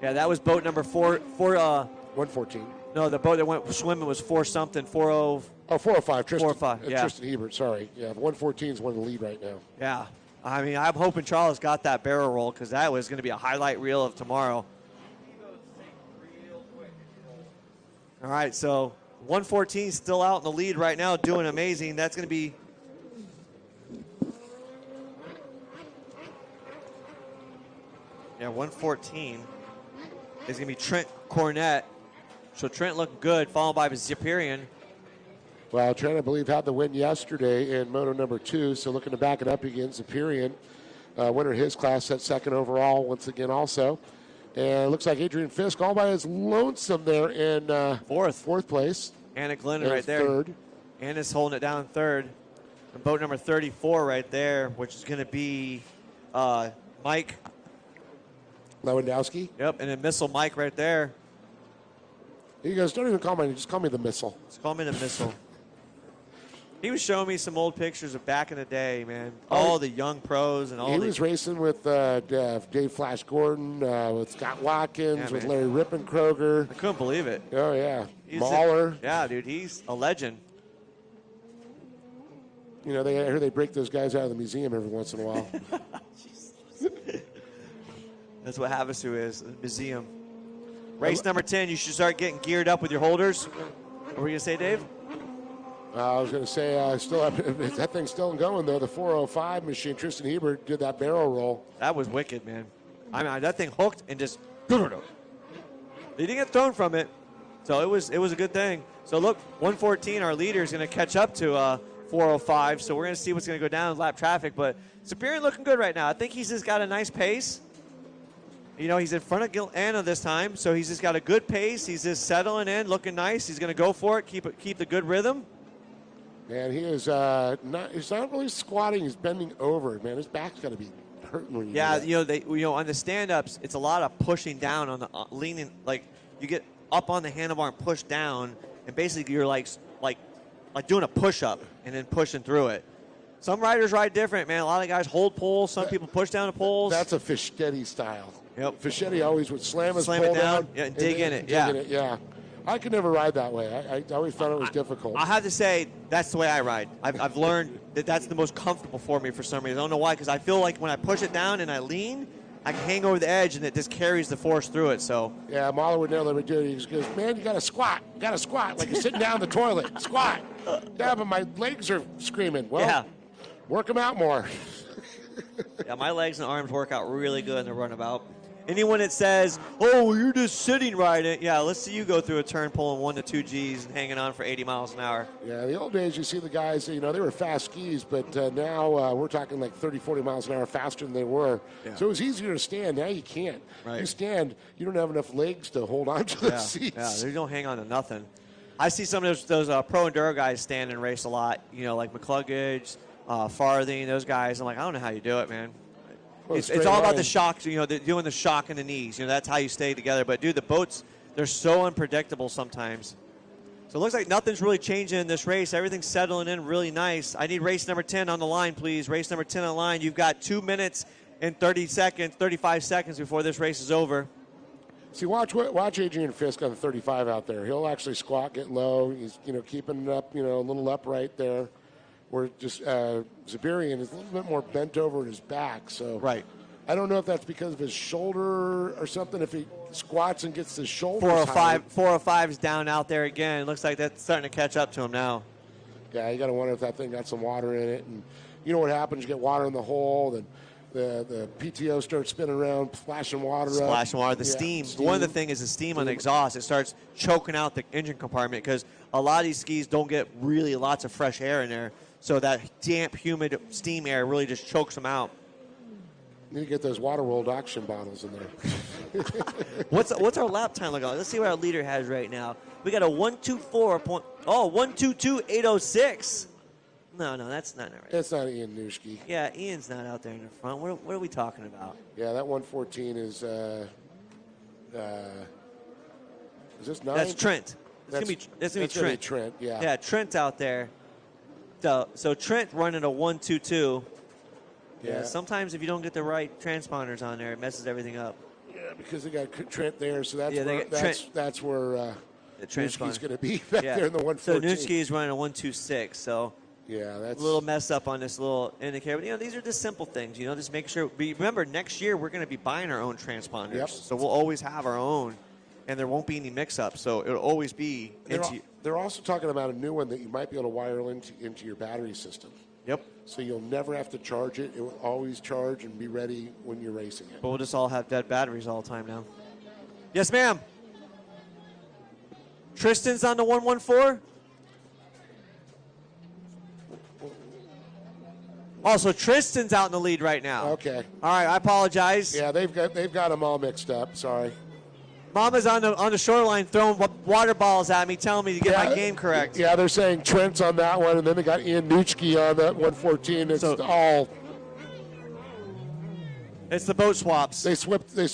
Yeah, that was boat number 114. No, the boat that went swimming was 4-something, 40. Oh, 405. Tristan, 405, yeah. Tristan Hebert, sorry. Yeah, 114 is one of the lead right now. Yeah. I mean, I'm hoping Charles got that barrel roll because that was going to be a highlight reel of tomorrow. All right, so 114 still out in the lead right now, doing amazing. That's going to be Yeah, 114 is going to be Trent Cornett. So Trent looked good, followed by Ziperian. Well, Trent, I believe, had the win yesterday in Moto number 2, so looking to back it up again. Ziperian, winner of his class, set second overall once again also. And it looks like Adrian Fisk all by his lonesome there in fourth place. Anna Glennon right there. Third. Anna's holding it down in third. And boat number 34 right there, which is going to be Mike Lewandowski. Yep, and then Missile Mike right there. He goes, don't even call me, just call me the Missile. Just call me the Missile. He was showing me some old pictures of back in the day, man. All the young pros and all. He was racing with Dave Flash Gordon, with Scott Watkins, with Larry Rippenkroger. I couldn't believe it. Oh, yeah. Mahler. Yeah, dude, he's a legend. You know, I heard they break those guys out of the museum every once in a while. That's what Havasu is, a museum. Race number 10, you should start getting geared up with your holders. What were you going to say, Dave? I was going to say, that thing's still going, though. The 405 machine, Tristan Hebert did that barrel roll. That was wicked, man. I mean, that thing hooked and just... They didn't get thrown from it, so it was a good thing. So, look, 114, our leader, is going to catch up to 405, so we're going to see what's going to go down in lap traffic. But Superior looking good right now. I think he's just got a nice pace. You know, he's in front of Anna this time, so he's just got a good pace. He's just settling in, looking nice. He's going to go for it, keep the good rhythm. Man, he is he's not really squatting. He's bending over. Man, his back's got to be hurting when you do that. On the stand-ups, it's a lot of pushing down on the leaning. Like, you get up on the handlebar and push down, and basically you're like doing a push-up and then pushing through it. Some riders ride different, man. A lot of guys hold poles. Some people push down the poles. That's a Fischetti style. Yep. Fischetti always would slam his pole it down. Yeah, and dig in it. Yeah. I could never ride that way. I always found it was difficult. I have to say, that's the way I ride. I've learned that that's the most comfortable for me for some reason. I don't know why, because I feel like when I push it down and I lean, I can hang over the edge, and it just carries the force through it. So yeah, Mahler would never do it. He just goes, man, you got to squat. You got to squat. Like you're sitting down in the toilet. Squat. Yeah, but my legs are screaming. Well, work them out more. Yeah, my legs and arms work out really good in the runabout. Anyone that says, oh, you're just sitting riding, yeah, let's see you go through a turn pulling 1 to 2 Gs and hanging on for 80 miles an hour. Yeah, the old days you see the guys, they were fast skis, but now we're talking like 30, 40 miles an hour faster than they were. Yeah. So it was easier to stand. Now you can't. Right. You stand, you don't have enough legs to hold on to the seats. Yeah, they don't hang on to nothing. I see some of those pro enduro guys stand and race a lot, like McCluggage, Farthing, those guys. I'm like, I don't know how you do it, man. Well, it's all about the shock, doing the shock in the knees. That's how you stay together. But, dude, the boats, they're so unpredictable sometimes. So it looks like nothing's really changing in this race. Everything's settling in really nice. I need race number 10 on the line, please. Race number 10 on the line. You've got 2 minutes and 35 seconds before this race is over. See, watch Adrian Fisk on the 35 out there. He'll actually squat, get low. He's, keeping it up, a little upright there. Where just Ziberian is a little bit more bent over in his back. So right. I don't know if that's because of his shoulder or something. If he squats and gets his shoulders 405 is down out there again. It looks like that's starting to catch up to him now. Yeah, you got to wonder if that thing got some water in it. And you know what happens? You get water in the hole, then the PTO starts spinning around, splashing water up. Splashing water. The steam. One of the things is the steam on the exhaust. It starts choking out the engine compartment because a lot of these skis don't get really lots of fresh air in there. So that damp, humid steam air really just chokes them out. You need to get those water-rolled oxygen bottles in there. What's our lap time looking like? Let's see what our leader has right now. We got a 1:22.806. No, that's not right. That's not Ian Newski. Yeah, Ian's not out there in the front. What are we talking about? Yeah, that 114 is this 9? That's Trent. That's gonna be Trent. Yeah. Yeah, Trent's out there. So Trent running a 1:22. Yeah. Sometimes if you don't get the right transponders on there, it messes everything up. Yeah, because they got Trent there, so that's where Newski's going to be back there in the 114. So Newski is running a 126. So yeah, that's a little mess up on this little indicator. But these are just simple things. Just make sure. Remember, next year we're going to be buying our own transponders. Yep. So we'll always have our own, and there won't be any mix-ups. So it'll always be. They're also talking about a new one that you might be able to wire into your battery system. Yep. So you'll never have to charge it. It will always charge and be ready when you're racing it. But we'll just all have dead batteries all the time now. Yes, ma'am. Tristan's on the 114. Also, Tristan's out in the lead right now. Okay. All right, I apologize. Yeah, they've got them all mixed up. Sorry. Mama's on the shoreline throwing water balls at me, telling me to get my game correct. Yeah, they're saying Trent's on that one, and then they got Ian Nuchke on that 114. It's all. It's the boat swaps. They swapped their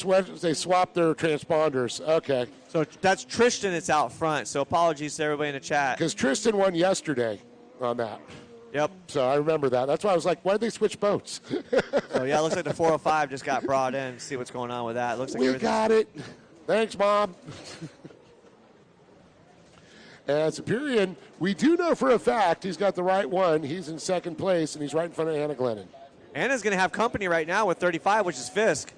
transponders. Okay. So that's Tristan that's out front. So apologies to everybody in the chat. Because Tristan won yesterday on that. Yep. So I remember that. That's why I was like, why did they switch boats? So yeah, it looks like the 405 just got brought in. See what's going on with that. It looks like we got it. Thanks, Mom. And Superior, we do know for a fact he's got the right one. He's in second place, and he's right in front of Anna Glennon. Anna's going to have company right now with 35, which is Fisk.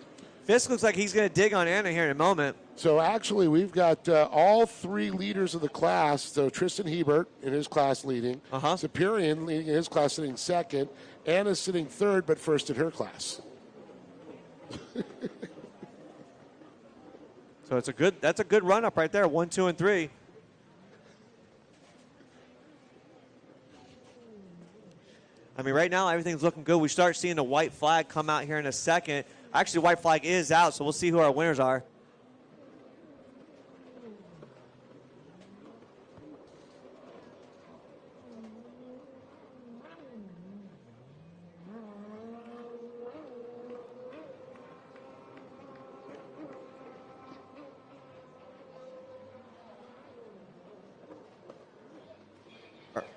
Fisk looks like he's going to dig on Anna here in a moment. So actually, we've got all three leaders of the class. So Tristan Hebert in his class leading. Superior leading in his class sitting second. Anna's sitting third, but first in her class. So that's a good run up right there. 1, 2, and 3. I mean, right now everything's looking good. We start seeing the white flag come out here in a second. Actually, white flag is out, so we'll see who our winners are.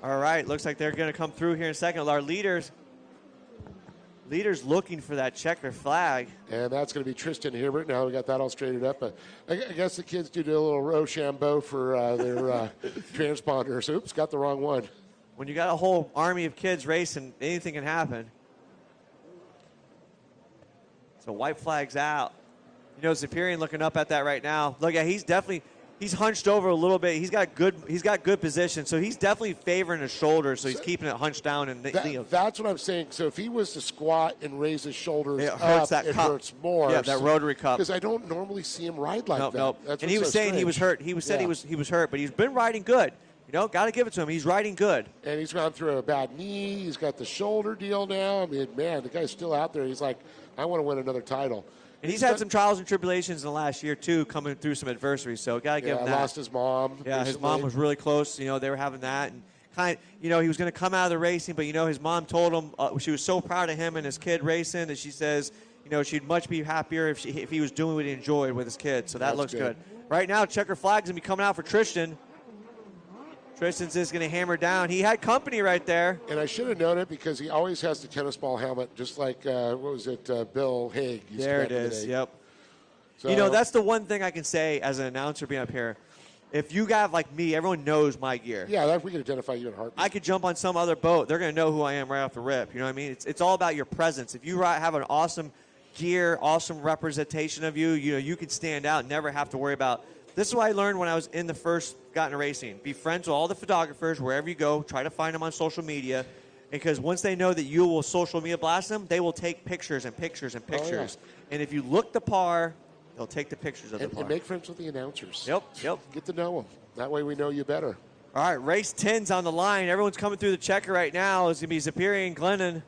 All right, looks like they're going to come through here in a second. Our leaders looking for that checker flag. And that's going to be Tristan Hebert. Now we got that all straightened up. I guess the kids do a little Rochambeau for their transponders. Oops, got the wrong one. When you got a whole army of kids racing, anything can happen. So white flag's out. You know, Superior looking up at that right now. Look, yeah, he's hunched over a little bit. He's got good position, so he's definitely favoring his shoulders, so he's keeping it hunched down. And that's what I'm saying. So if he was to squat and raise his shoulders it hurts up, it hurts more. Yeah, that rotary cup. Because I don't normally see him ride like that. Nope. That's and he was saying he was hurt. He was hurt, but he's been riding good. You know, got to give it to him. He's riding good. And he's gone through a bad knee. He's got the shoulder deal now. I mean, man, the guy's still out there. He's like, I want to win another title. And he's had some trials and tribulations in the last year, too, coming through some adversity. So, got to give him that. Lost his mom. Yeah, recently. His mom was really close. You know, they were having that. And kind of, you know, he was going to come out of the racing, but, you know, his mom told him she was so proud of him and his kid racing that she says, you know, she'd much be happier if he was doing what he enjoyed with his kid. So that looks good. Right now, checker flag's going to be coming out for Tristan. Tristan's just going to hammer down. He had company right there. And I should have known it because he always has the tennis ball helmet, just like, Bill Haig. There it is, yep. So, you know, that's the one thing I can say as an announcer being up here. If you have, like me, everyone knows my gear. Yeah, we can identify you in a heartbeat. I could jump on some other boat. They're going to know who I am right off the rip. You know what I mean? It's all about your presence. If you have an awesome gear, awesome representation of you, you know, you can stand out, never have to worry about. This is what I learned when I was in the first got into racing. Be friends with all the photographers wherever you go. Try to find them on social media. Because once they know that you will social media blast them, they will take pictures and pictures and pictures. Oh, yeah. And if you look the par, they'll take the pictures of the par. And make friends with the announcers. Yep. Get to know them. That way we know you better. All right, race 10's on the line. Everyone's coming through the checker right now. It's going to be Superior and Glennon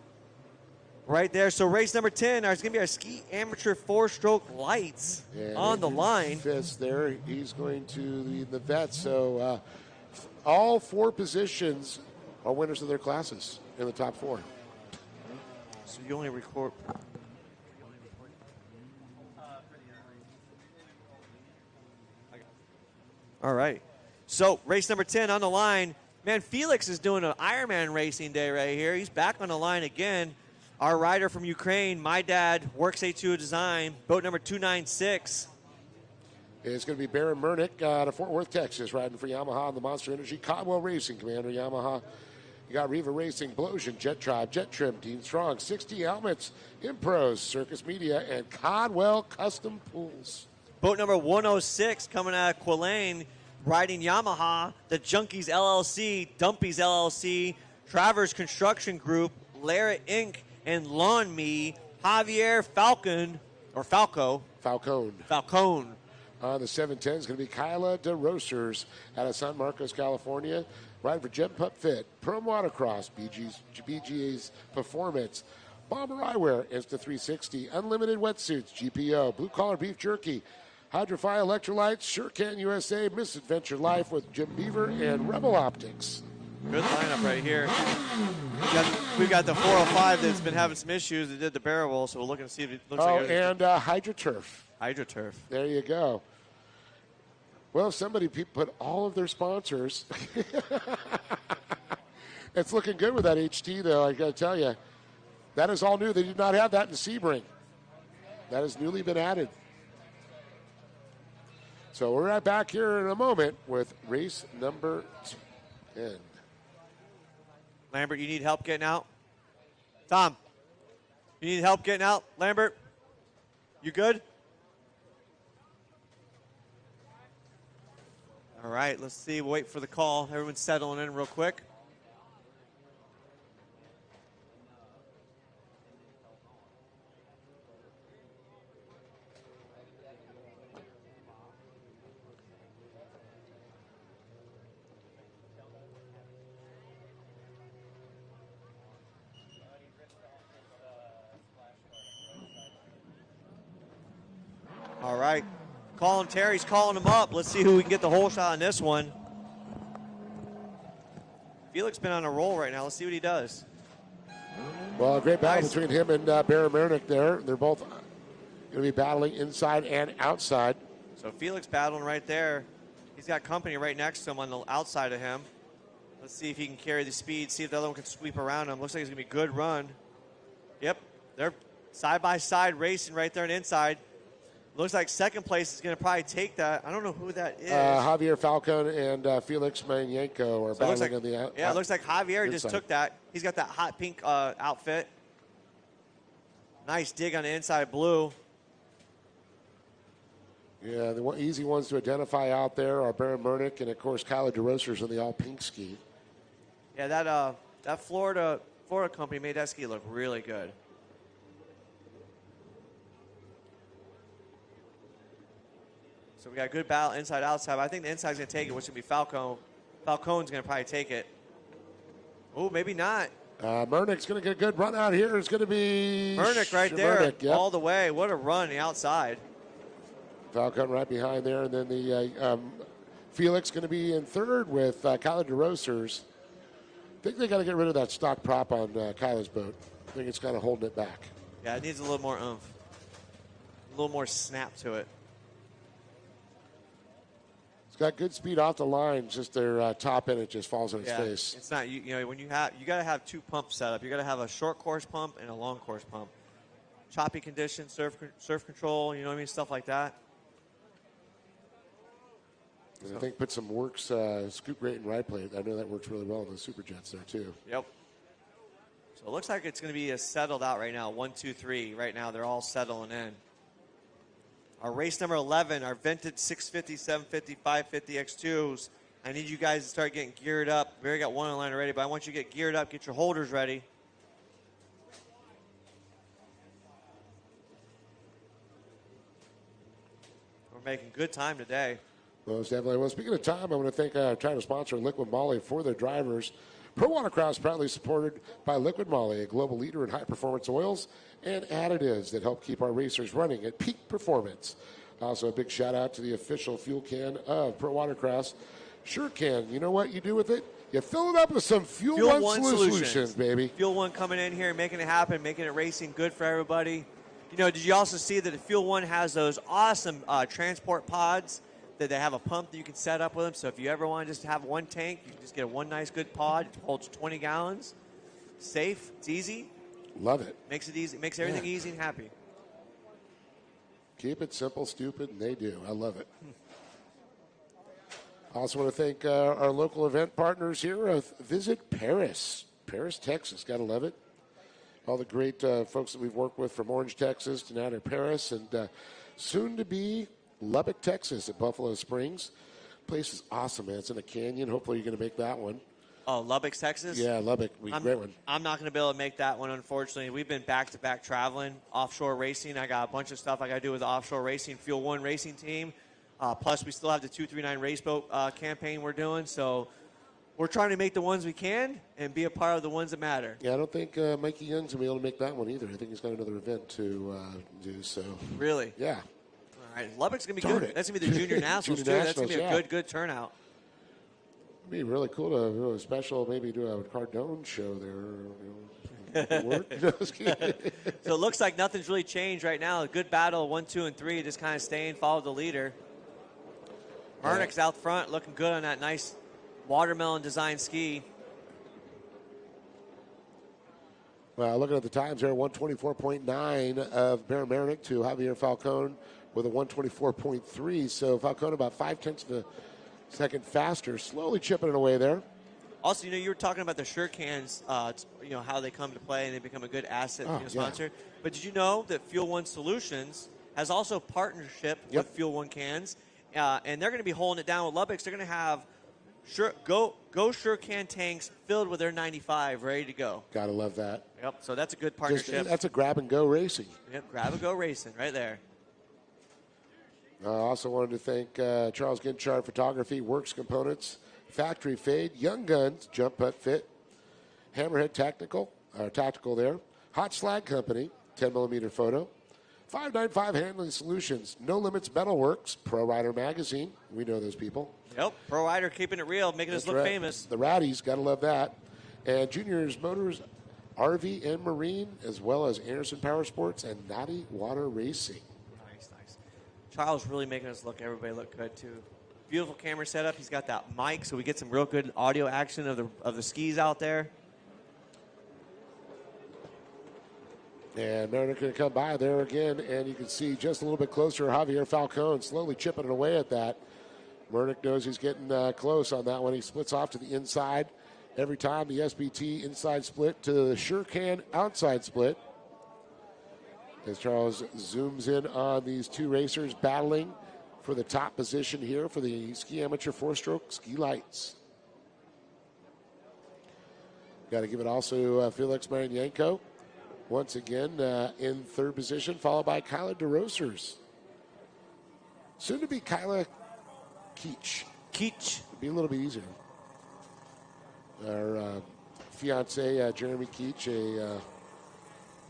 right there. So race number 10, it's going to be our Ski Amateur 4-stroke lights on the line. Fist there. He's going to lead the vet. So all 4 positions are winners of their classes in the top 4. So you only record. All right. So race number 10 on the line. Man, Felix is doing an Ironman racing day right here. He's back on the line again. Our rider from Ukraine, my dad, Works A2 Design, boat number 296. It's going to be Baron Mernick out of Fort Worth, Texas, riding for Yamaha on the Monster Energy Codwell Racing, Commander Yamaha. You got Riva Racing, Blosian, Jet Tribe, Jet Trim, Team Strong, 60 Helmets, Impros, Circus Media, and Codwell Custom Pools. Boat number 106 coming out of Quillane, riding Yamaha, the Junkies LLC, Dumpies LLC, Travers Construction Group, Lara Inc., and Lawn Me, Javier Falcone. The 710 is going to be Kyla DeRosers out of San Marcos, California. Riding for Gem Pup Fit, Pro Watercross, BGA's Performance, Bomber Eyewear, Insta360, Unlimited Wetsuits, GPO, Blue Collar Beef Jerky, Hydrofy Electrolytes, SureCan USA, Misadventure Life with Jim Beaver, and Rebel Optics. Good lineup right here. We've got the 405 that's been having some issues. It did the barrel roll, so we're looking to see if it looks like it. And HydroTurf. HydroTurf. There you go. Well, somebody put all of their sponsors. It's looking good with that HT, though, I got to tell you. That is all new. They did not have that in Sebring. That has newly been added. So we're right back here in a moment with race number 10. Lambert, you need help getting out? Tom, you need help getting out? Lambert, you good? All right, let's see. We'll wait for the call. Everyone's settling in real quick. All right. Colin Terry's calling him up. Let's see who we can get the whole shot on this one. Felix been on a roll right now. Let's see what he does. Well, a great battle between him and Baron Mernick there. They're both going to be battling inside and outside. So Felix battling right there. He's got company right next to him on the outside of him. Let's see if he can carry the speed, see if the other one can sweep around him. Looks like it's going to be a good run. Yep, they're side by side racing right there on the inside. Looks like second place is going to probably take that. I don't know who that is. Javier Falcone and Felix Manyenko are battling on the outside. Yeah, it looks like Javier just took that. He's got that hot pink outfit. Nice dig on the inside blue. Yeah, the easy ones to identify out there are Baron Mernick and, of course, Kyla DeRosers on the all-pink ski. Yeah, that Florida company made that ski look really good. So we got a good battle inside outside. But I think the inside's going to take it, which would be Falcone. Falcone's going to probably take it. Oh, maybe not. Mernick's going to get a good run out here. It's going to be Mernick right there, Mernick, yep. all the way. What a run on the outside. Falcone right behind there, and then the Felix going to be in third with Kyla DeRosers. I think they got to get rid of that stock prop on Kyla's boat. I think it's kind of holding it back. Yeah, it needs a little more oomph, a little more snap to it. It's got good speed off the line. Just their top end, it just falls on its face. It's not you know when you got to have two pumps set up. You got to have a short course pump and a long course pump. Choppy conditions, surf control, you know what I mean, stuff like that. And I think put some works scoop rate and ride plate. I know that works really well in the Super Jets there too. Yep. So it looks like it's going to be settled out right now. 1, 2, 3. Right now they're all settling in. Our race number 11, our vintage 650, 750, 550 X2s. I need you guys to start getting geared up. We already got one on the line already, but I want you to get geared up, get your holders ready. We're making good time today. Most definitely. Well, speaking of time, I want to thank our title sponsor, Liqui Moly, for their drivers. Pro Watercross proudly supported by Liqui Moly, a global leader in high-performance oils and additives that help keep our racers running at peak performance. Also, a big shout-out to the official fuel can of Pro Watercross. Sure can. You know what you do with it? You fill it up with some Fuel One solutions, baby. Fuel One coming in here and making it happen, making it racing good for everybody. You know, did you also see that the Fuel One has those awesome transport pods that they have a pump that you can set up with them? So if you ever want to just have one tank, you can just get one nice good pod. It holds 20 gallons. Safe. It's easy. Love it. Makes it easy. Makes everything easy and happy. Keep it simple, stupid, and they do. I love it. I also want to thank our local event partners here. Visit Paris, Texas. Got to love it. All the great folks that we've worked with from Orange, Texas to now to Paris, and soon to be Lubbock, Texas at Buffalo Springs. Place is awesome, man. It's in a canyon. Hopefully you're going to make that one. Oh, Lubbock, Texas? Yeah, Lubbock. Great one. I'm not going to be able to make that one, unfortunately. We've been back-to-back traveling, offshore racing. I got a bunch of stuff I got to do with the offshore racing, Fuel One racing team. Plus, we still have the 239 race boat campaign we're doing. So we're trying to make the ones we can and be a part of the ones that matter. Yeah, I don't think Mikey Young's going to be able to make that one either. I think he's got another event to do. So Really? Yeah. All right. Lubbock's going to be Darn good. it. That's going to be the Junior Nationals, too. That's going to be a good turnout. It'd be really cool to do a special, maybe do a Cardone show there. Work. So it looks like nothing's really changed right now. A good battle, 1, 2, and 3, just kind of staying, follow the leader. Murnick's out front, looking good on that nice watermelon design ski. Well, looking at the times there, 124.9 of Baron Marinick to Javier Falcone with a 124.3. So Falcone about 0.5 of a second faster, slowly chipping it away there. Also, you were talking about the shirt cans, how they come to play and they become a good asset for your sponsor. Yeah. But did you know that Fuel One Solutions has also a partnership with Fuel One cans, and they're going to be holding it down with Lubbock's. They're going to have Go shirt can tanks filled with their 95 ready to go. Gotta love that. Yep. So that's a good partnership. That's a grab and go racing. Yep. Grab and go racing right there. I also wanted to thank Charles Ginchard Photography, Works Components, Factory Fade, Young Guns, Jump Putt Fit, Hammerhead Tactical there, Hot Slag Company, 10mm photo, 595 Handling Solutions, No Limits Metalworks, Pro Rider Magazine. We know those people. Yep. Pro Rider keeping it real, making us look famous. The Ratties, gotta love that. And Juniors Motors, RV and Marine, as well as Anderson Power Sports and Naughty Water Racing. Nice. Charles really making everybody look good too. Beautiful camera setup. He's got that mic, so we get some real good audio action of the skis out there. And Marinick going to come by there again, and you can see just a little bit closer Javier Falcone slowly chipping it away at that. Marinick knows he's getting close on that one. He splits off to the inside every time. The SBT inside split to the Surecan outside split. As Charles zooms in on these two racers battling for the top position here for the Ski Amateur 4-stroke ski lights. Got to give it also Felix Marianenko. Once again in third position, followed by Kyla DeRosers. Soon to be Kyla Keach. It'll be a little bit easier. Our fiance, Jeremy Keach, a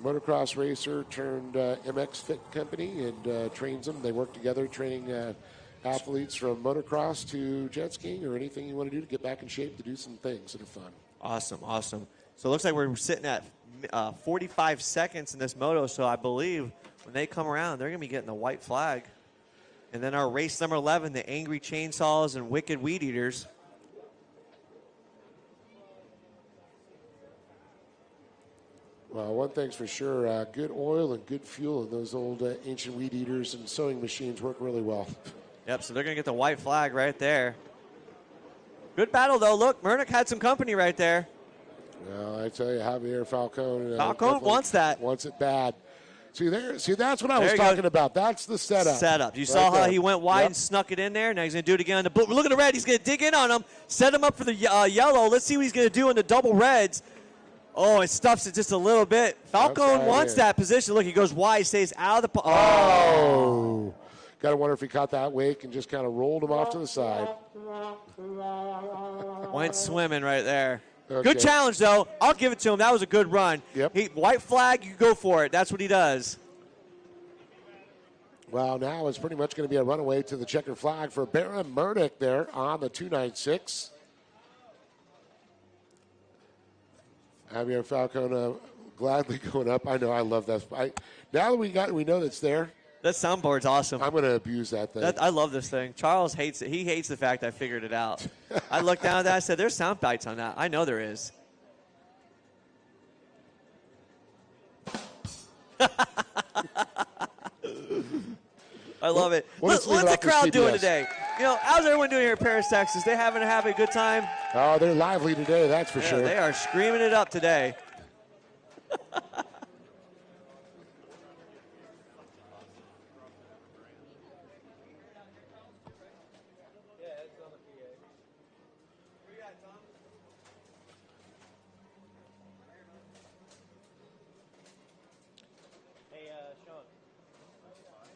motocross racer turned MX Fit company, and trains them. They work together training athletes from motocross to jet skiing or anything you want to do to get back in shape to do some things that are fun. Awesome. So it looks like we're sitting at 45 seconds in this moto, so I believe when they come around, they're going to be getting the white flag. And then our race number 11, the Angry Chainsaws and Wicked Weed Eaters. Well, one thing's for sure, good oil and good fuel in those old ancient weed eaters and sewing machines work really well. Yep, so they're going to get the white flag right there. Good battle, though. Look, Marinick had some company right there. Well, I tell you, Javier Falcone. Falcone wants that. Wants it bad. See, that's what I was talking about. That's the setup. You saw how he went wide and snuck it in there. Now he's going to do it again on the blue. Look at the red. He's going to dig in on him, set him up for the yellow. Let's see what he's going to do in the double reds. Oh, it stuffs it just a little bit. Falcone wants that position. Look, he goes wide, stays out of the... Oh. Got to wonder if he caught that wake and just kind of rolled him off to the side. Went swimming right there. Okay. Good challenge, though. I'll give it to him. That was a good run. Yep. White flag, you go for it. That's what he does. Well, now it's pretty much going to be a runaway to the checkered flag for Baron Marinick there on the 296. Javier Falcone gladly going up. I know, I love that. Now that we know that's there. That soundboard's awesome. I'm going to abuse that thing. I love this thing. Charles hates it. He hates the fact I figured it out. I looked down at that. I said, there's sound bites on that. I know there is. I love it. What's the crowd doing today? How's everyone doing here in Paris, Texas? They having a good time? Oh, they're lively today, that's for sure. They are screaming it up today.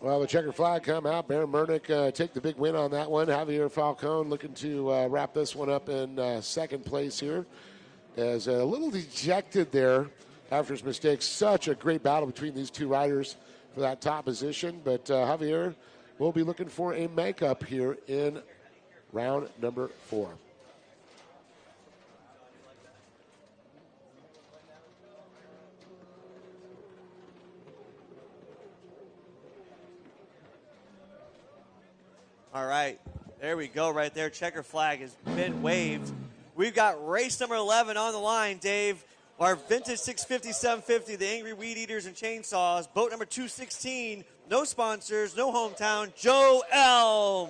Well, the checker flag come out. Baron Murnick take the big win on that one. Javier Falcone looking to wrap this one up in second place here. As a little dejected there after his mistakes. Such a great battle between these two riders for that top position. But Javier will be looking for a makeup here in round number 4. All right, there we go right there. Checker flag has been waved. We've got race number 11 on the line, Dave. Our vintage 650, 750, the Angry Weed Eaters and Chainsaws. Boat number 216, no sponsors, no hometown, Joe Elm.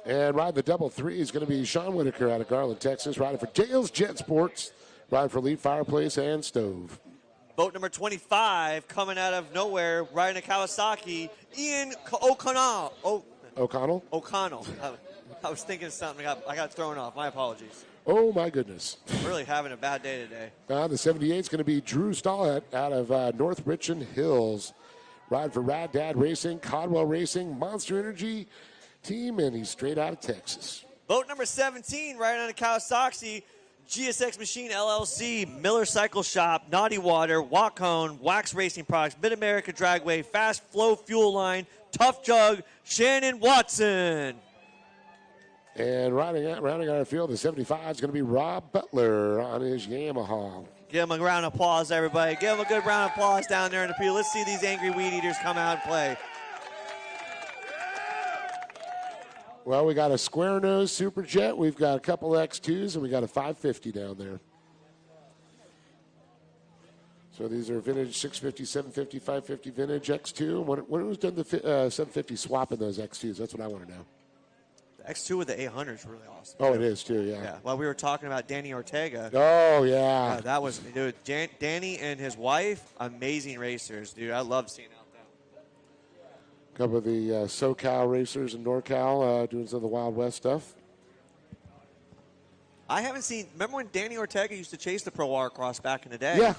And riding the double 3 is going to be Sean Whitaker out of Garland, Texas. Riding for Dale's Jet Sports. Riding for Elite Fireplace and Stove. Boat number 25 coming out of nowhere, riding a Kawasaki, Ian O'Connell. O'Connell? O'Connell. I was thinking something. I got thrown off. My apologies. Oh, my goodness. I'm really having a bad day today. The 78 is going to be Drew Stallett out of North Richland Hills. Riding for Rad Dad Racing, Codwell Racing, Monster Energy team, and he's straight out of Texas. Boat number 17, riding on a Kawasaki, GSX Machine LLC, Miller Cycle Shop, Naughty Water, Wacone, Wax Racing Products, Mid-America Dragway, Fast Flow Fuel Line, Tough Jug, Shannon Watson. And rounding out our field, the 75 is going to be Rob Butler on his Yamaha. Give him a round of applause, everybody. Give him a good round of applause down there in the field. Let's see these Angry Weed Eaters come out and play. Well, we got a square nose Superjet. We've got a couple X2s, and we got a 550 down there. So these are vintage 650, 750, 550 vintage X2. When was done the 750 swapping those X2s? That's what I want to know. The X2 with the 800 is really awesome. Oh, it is too, yeah. Yeah. Well, we were talking about Danny Ortega. Oh, yeah. That was, dude, Danny and his wife, amazing racers, dude. I love seeing out there. A couple of the SoCal racers in NorCal doing some of the Wild West stuff. I haven't seen, remember when Danny Ortega used to chase the Pro Watercross back in the day? Yeah.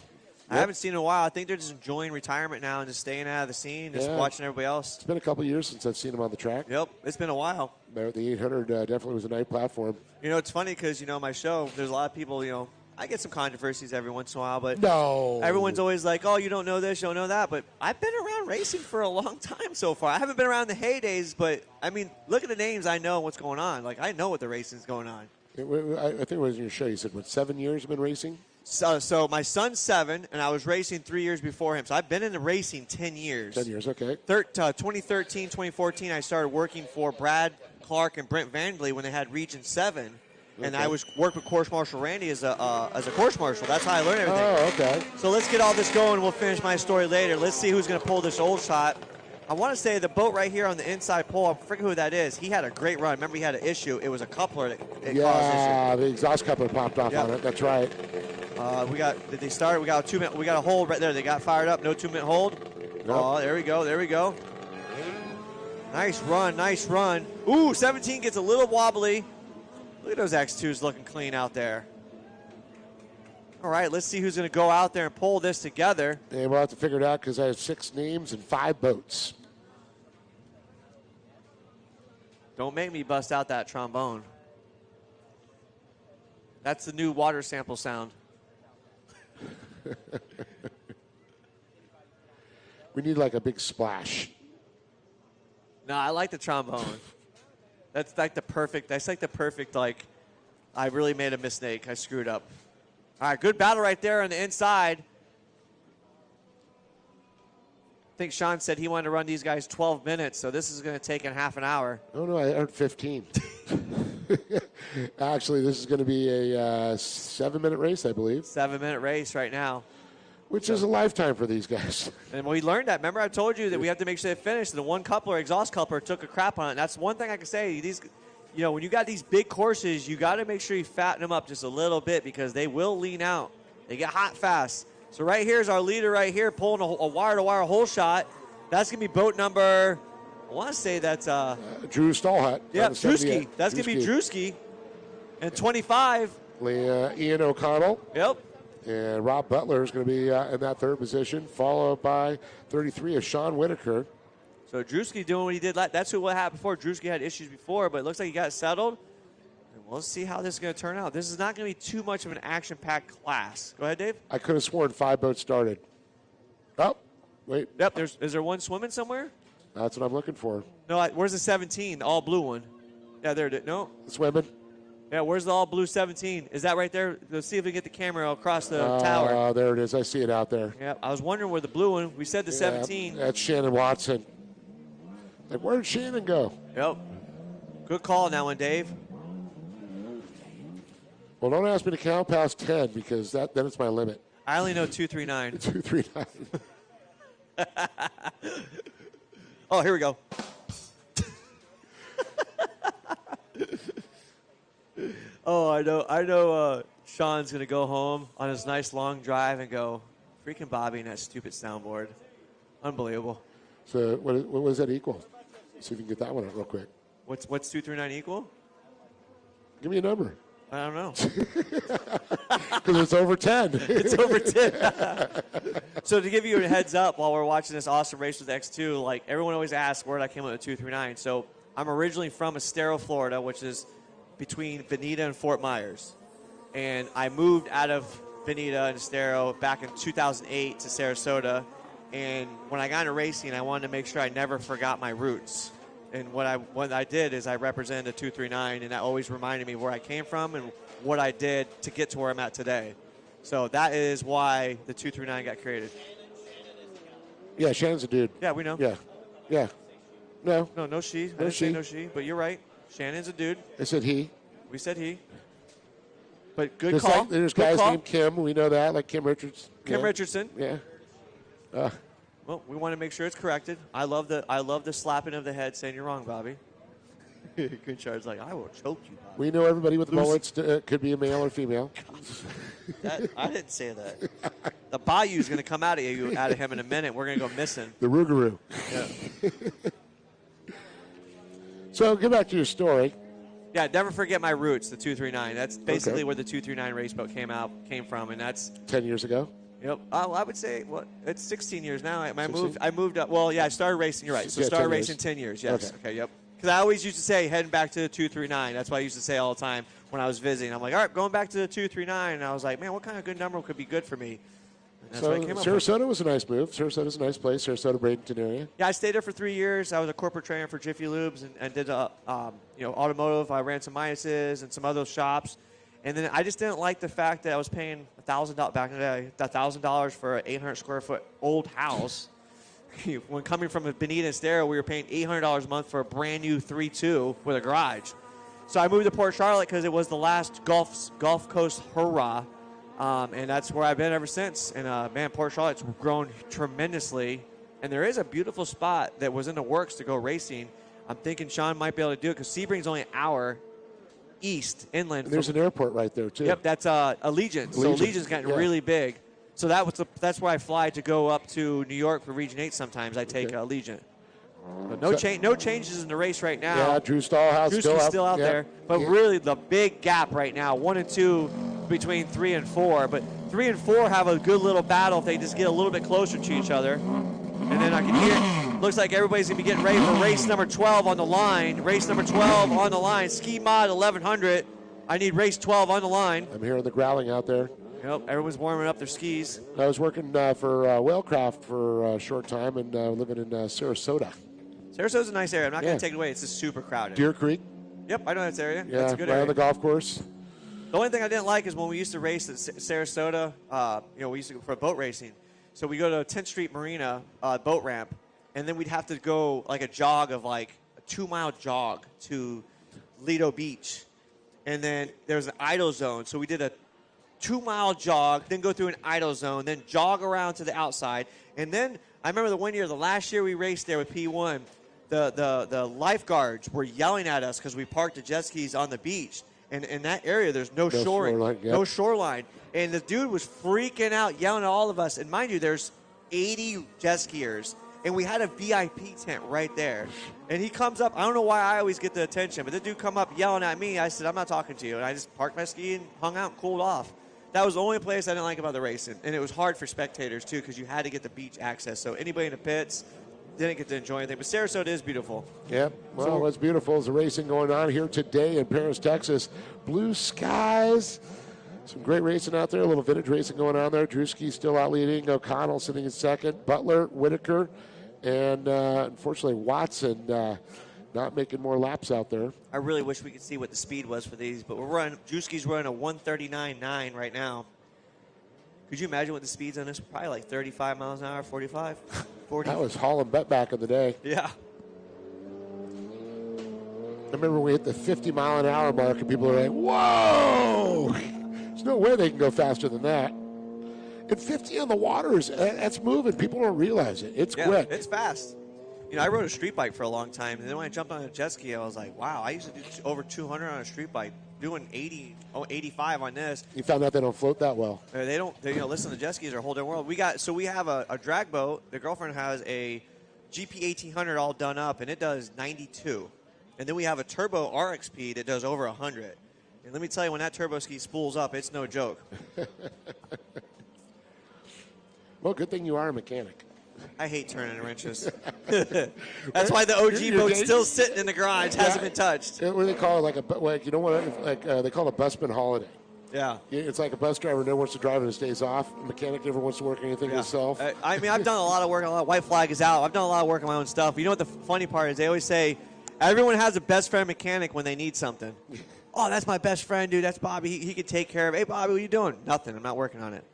I haven't seen it in a while. I think they're just enjoying retirement now and just staying out of the scene, just watching everybody else. It's been a couple years since I've seen him on the track. Yep, it's been a while. The 800 definitely was a night platform. You know, it's funny because, my show, there's a lot of people, I get some controversies every once in a while, but no, everyone's always like, oh, you don't know this, you don't know that. But I've been around racing for a long time so far. I haven't been around the heydays, but, I mean, look at the names. I know what's going on. Like, I know what the racing's going on. I think it was in your show. You said, 7 years you've been racing? So my son's 7, and I was racing 3 years before him. So I've been in the racing 10 years. 10 years, okay. 2013, 2014, I started working for Brad Clark and Brent Vandley when they had Region 7. And I worked with Course Marshal Randy as a course marshal. That's how I learned everything. Oh, okay. So let's get all this going. We'll finish my story later. Let's see who's going to pull this old shot. I want to say the boat right here on the inside pole, I forget who that is. He had a great run. Remember, he had an issue. It was a coupler that caused issue. Yeah, the exhaust coupler popped off on it. That's right. Did they start? We got a 2-minute. We got a hold right there. They got fired up. No 2-minute hold. Nope. Oh, there we go. There we go. Nice run. Nice run. Ooh, 17 gets a little wobbly. Look at those X2s looking clean out there. All right, let's see who's going to go out there and pull this together. And we'll have to figure it out because I have 6 names and 5 boats. Don't make me bust out that trombone. That's the new water sample sound. We need like a big splash. No, I like the trombone. That's like the perfect, I really made a mistake. I screwed up. All right, good battle right there on the inside. I think Sean said he wanted to run these guys 12 minutes, so this is going to take in half an hour. Oh, no, I earned 15. Actually, this is going to be a 7-minute race, I believe. 7-minute race right now. Which is a lifetime for these guys. And we learned that. Remember I told you that we have to make sure they finish. The one coupler, exhaust coupler, took a crap on it. And that's one thing I can say. These, when you got these big courses, you got to make sure you fatten them up just a little bit because they will lean out. They get hot fast. So right here's our leader right here pulling a wire-to-wire hole shot. That's going to be boat number, I want to say that's... Drew Stallhut. Yeah, Drewski. That's going to be Drewski. And 25. Ian O'Connell. Yep. And Rob Butler is going to be in that 3rd position, followed by 33 of Sean Whitaker. So Drewski doing what he did. That's what happened before. Drewski had issues before, but it looks like he got settled. And we'll see how this is going to turn out. This is not going to be too much of an action-packed class. Go ahead, Dave. I could have sworn 5 boats started. Oh, wait. Yep. Is there one swimming somewhere? That's what I'm looking for. No. Where's the 17? The all blue one. Yeah, there it is. No. Swimming. Yeah, where's the all blue 17? Is that right there? Let's see if we can get the camera across the tower. There it is. I see it out there. Yeah, I was wondering where the blue one. We said the 17. That's Shannon Watson. Like, where did Shannon go? Yep. Good call on that one, Dave. Well, don't ask me to count past 10 because then it's my limit. I only know 239. 239. Oh, here we go. Oh, I know. Sean's gonna go home on his nice long drive and go, freaking Bobby and that stupid soundboard. Unbelievable. So what was that equal? See if you can get that one out real quick. What's 239 equal? Give me a number. I don't know. Because it's over 10. It's over 10. So to give you a heads up while we're watching this awesome race with X2, like everyone always asks where did I came up with 239. So I'm originally from Estero, Florida, which is between Bonita and Fort Myers. And I moved out of Bonita and Estero back in 2008 to Sarasota. And when I got into racing, I wanted to make sure I never forgot my roots. And what I did is I represented a 239, and that always reminded me where I came from and what I did to get to where I'm at today. So that is why the 239 got created. Yeah, Shannon's a dude. Yeah, we know. Yeah. No. No she. I didn't say no she, but you're right. Shannon's a dude. I said he. We said he. But good call. There's good guys call. named Kim. We know that, like Kim Richards. Kim Richardson. Yeah. Well, we want to make sure it's corrected. I love the slapping of the head saying you're wrong, Bobby. Good charge, like I will choke you, Bobby. We know everybody with bullets could be a male or female. I didn't say that. The bayou's going to come out of him in a minute. We're going to go missing. The Rougarou. Yeah. So get back to your story. Yeah, never forget my roots, the 239. That's basically where the 239 race boat came from, and that's 10 years ago. Yep. I would say it's 16 years now. I moved up. Well, yeah, I started racing. You're right. So started racing 10 years. Yes. Okay. Yep. Because I always used to say heading back to the 239. That's what I used to say all the time when I was visiting. I'm like, all right, going back to the 239. And I was like, man, what kind of good number could be good for me? And that's what I came up with. Sarasota was a nice move. Sarasota's a nice place. Sarasota, Bradenton area. Yeah, I stayed there for 3 years. I was a corporate trainer for Jiffy Lubes and did automotive. I ran some Miases and some other shops. And then I just didn't like the fact that I was paying $1,000 back in the day, $1,000 for an 800 square foot old house. When coming from a Bonita and Estero, we were paying $800 a month for a brand new 3.2 with a garage. So I moved to Port Charlotte because it was the last Gulf Coast hurrah, and that's where I've been ever since. And man, Port Charlotte's grown tremendously, and there is a beautiful spot that was in the works to go racing. I'm thinking Sean might be able to do it because Sebring's only an hour east inland. And there's an airport right there too. Yep, that's Allegiant. So Allegiant's gotten really big. So that's where I fly to go up to New York for Region 8 sometimes. I take Allegiant. But no changes in the race right now. Yeah, Drew Stallhouse still out there. But really the big gap right now, 1 and 2 between 3 and 4. But 3 and 4 have a good little battle if they just get a little bit closer to each other. And then I can hear, looks like everybody's going to be getting ready for race number 12 on the line. Race number 12 on the line. Ski Mod 1100. I need race 12 on the line. I'm hearing the growling out there. Yep, everyone's warming up their skis. I was working for Whalecraft for a short time and living in Sarasota. Sarasota's a nice area. I'm not going to take it away. It's just super crowded. Deer Creek. Yep, I know that area. Yeah, that's a good right area. on the golf course. The only thing I didn't like is when we used to race at Sarasota, we used to go for boat racing. So we go to 10th Street Marina boat ramp, and then we'd have to go like a jog of like a 2-mile jog to Lido Beach. And then there's an idle zone. So we did a 2-mile jog, then go through an idle zone, then jog around to the outside. And then I remember the last year we raced there with P1, the lifeguards were yelling at us because we parked the jet skis on the beach. And in that area, there's no shoreline. No shoreline. And the dude was freaking out, yelling at all of us. And mind you, there's 80 jet skiers. And we had a VIP tent right there. And he comes up. I don't know why I always get the attention, but the dude come up yelling at me. I said, I'm not talking to you. And I just parked my ski and hung out and cooled off. That was the only place I didn't like about the racing. And it was hard for spectators, too, because you had to get the beach access. So anybody in the pits, didn't get to enjoy anything. But Sarasota is beautiful. Yep. Well, what's beautiful is the racing going on here today in Paris, Texas. Blue skies. Some great racing out there. A little vintage racing going on there. Drewski still out leading. O'Connell sitting in second. Butler, Whitaker, and unfortunately Watson not making more laps out there. I really wish we could see what the speed was for these, but Drewski's running a 139.9 right now. Could you imagine what the speed's on this? Probably like 35 miles an hour, 45, 40. That was Hall and Bet back in the day. Yeah. I remember we hit the 50-mile-an-hour mark, and people were like, whoa! There's no way they can go faster than that. And 50 on the water, that's moving. People don't realize it. It's quick. It's fast. You know, I rode a street bike for a long time, and then when I jumped on a jet ski, I was like, wow, I used to do over 200 on a street bike, doing 85 on this. You found out they don't float that well. Listen, the jet skis are a whole different world. We have a drag boat. The girlfriend has a GP 1800 all done up, and it does 92. And then we have a turbo RXP that does over 100. And let me tell you, when that turbo ski spools up, it's no joke. Well, good thing you are a mechanic. I hate turning wrenches. That's why the OG boat's still sitting in the garage, hasn't been touched. What do they call it? They call it a busman holiday. Yeah. It's like a bus driver never wants to drive and it stays off. A mechanic never wants to work anything himself. I mean, I've done a lot of work. A lot of white flag is out. I've done a lot of work on my own stuff. But you know what the funny part is? They always say everyone has a best friend mechanic when they need something. Oh, that's my best friend, dude. That's Bobby. He could take care of it. Hey, Bobby, what are you doing? Nothing. I'm not working on it.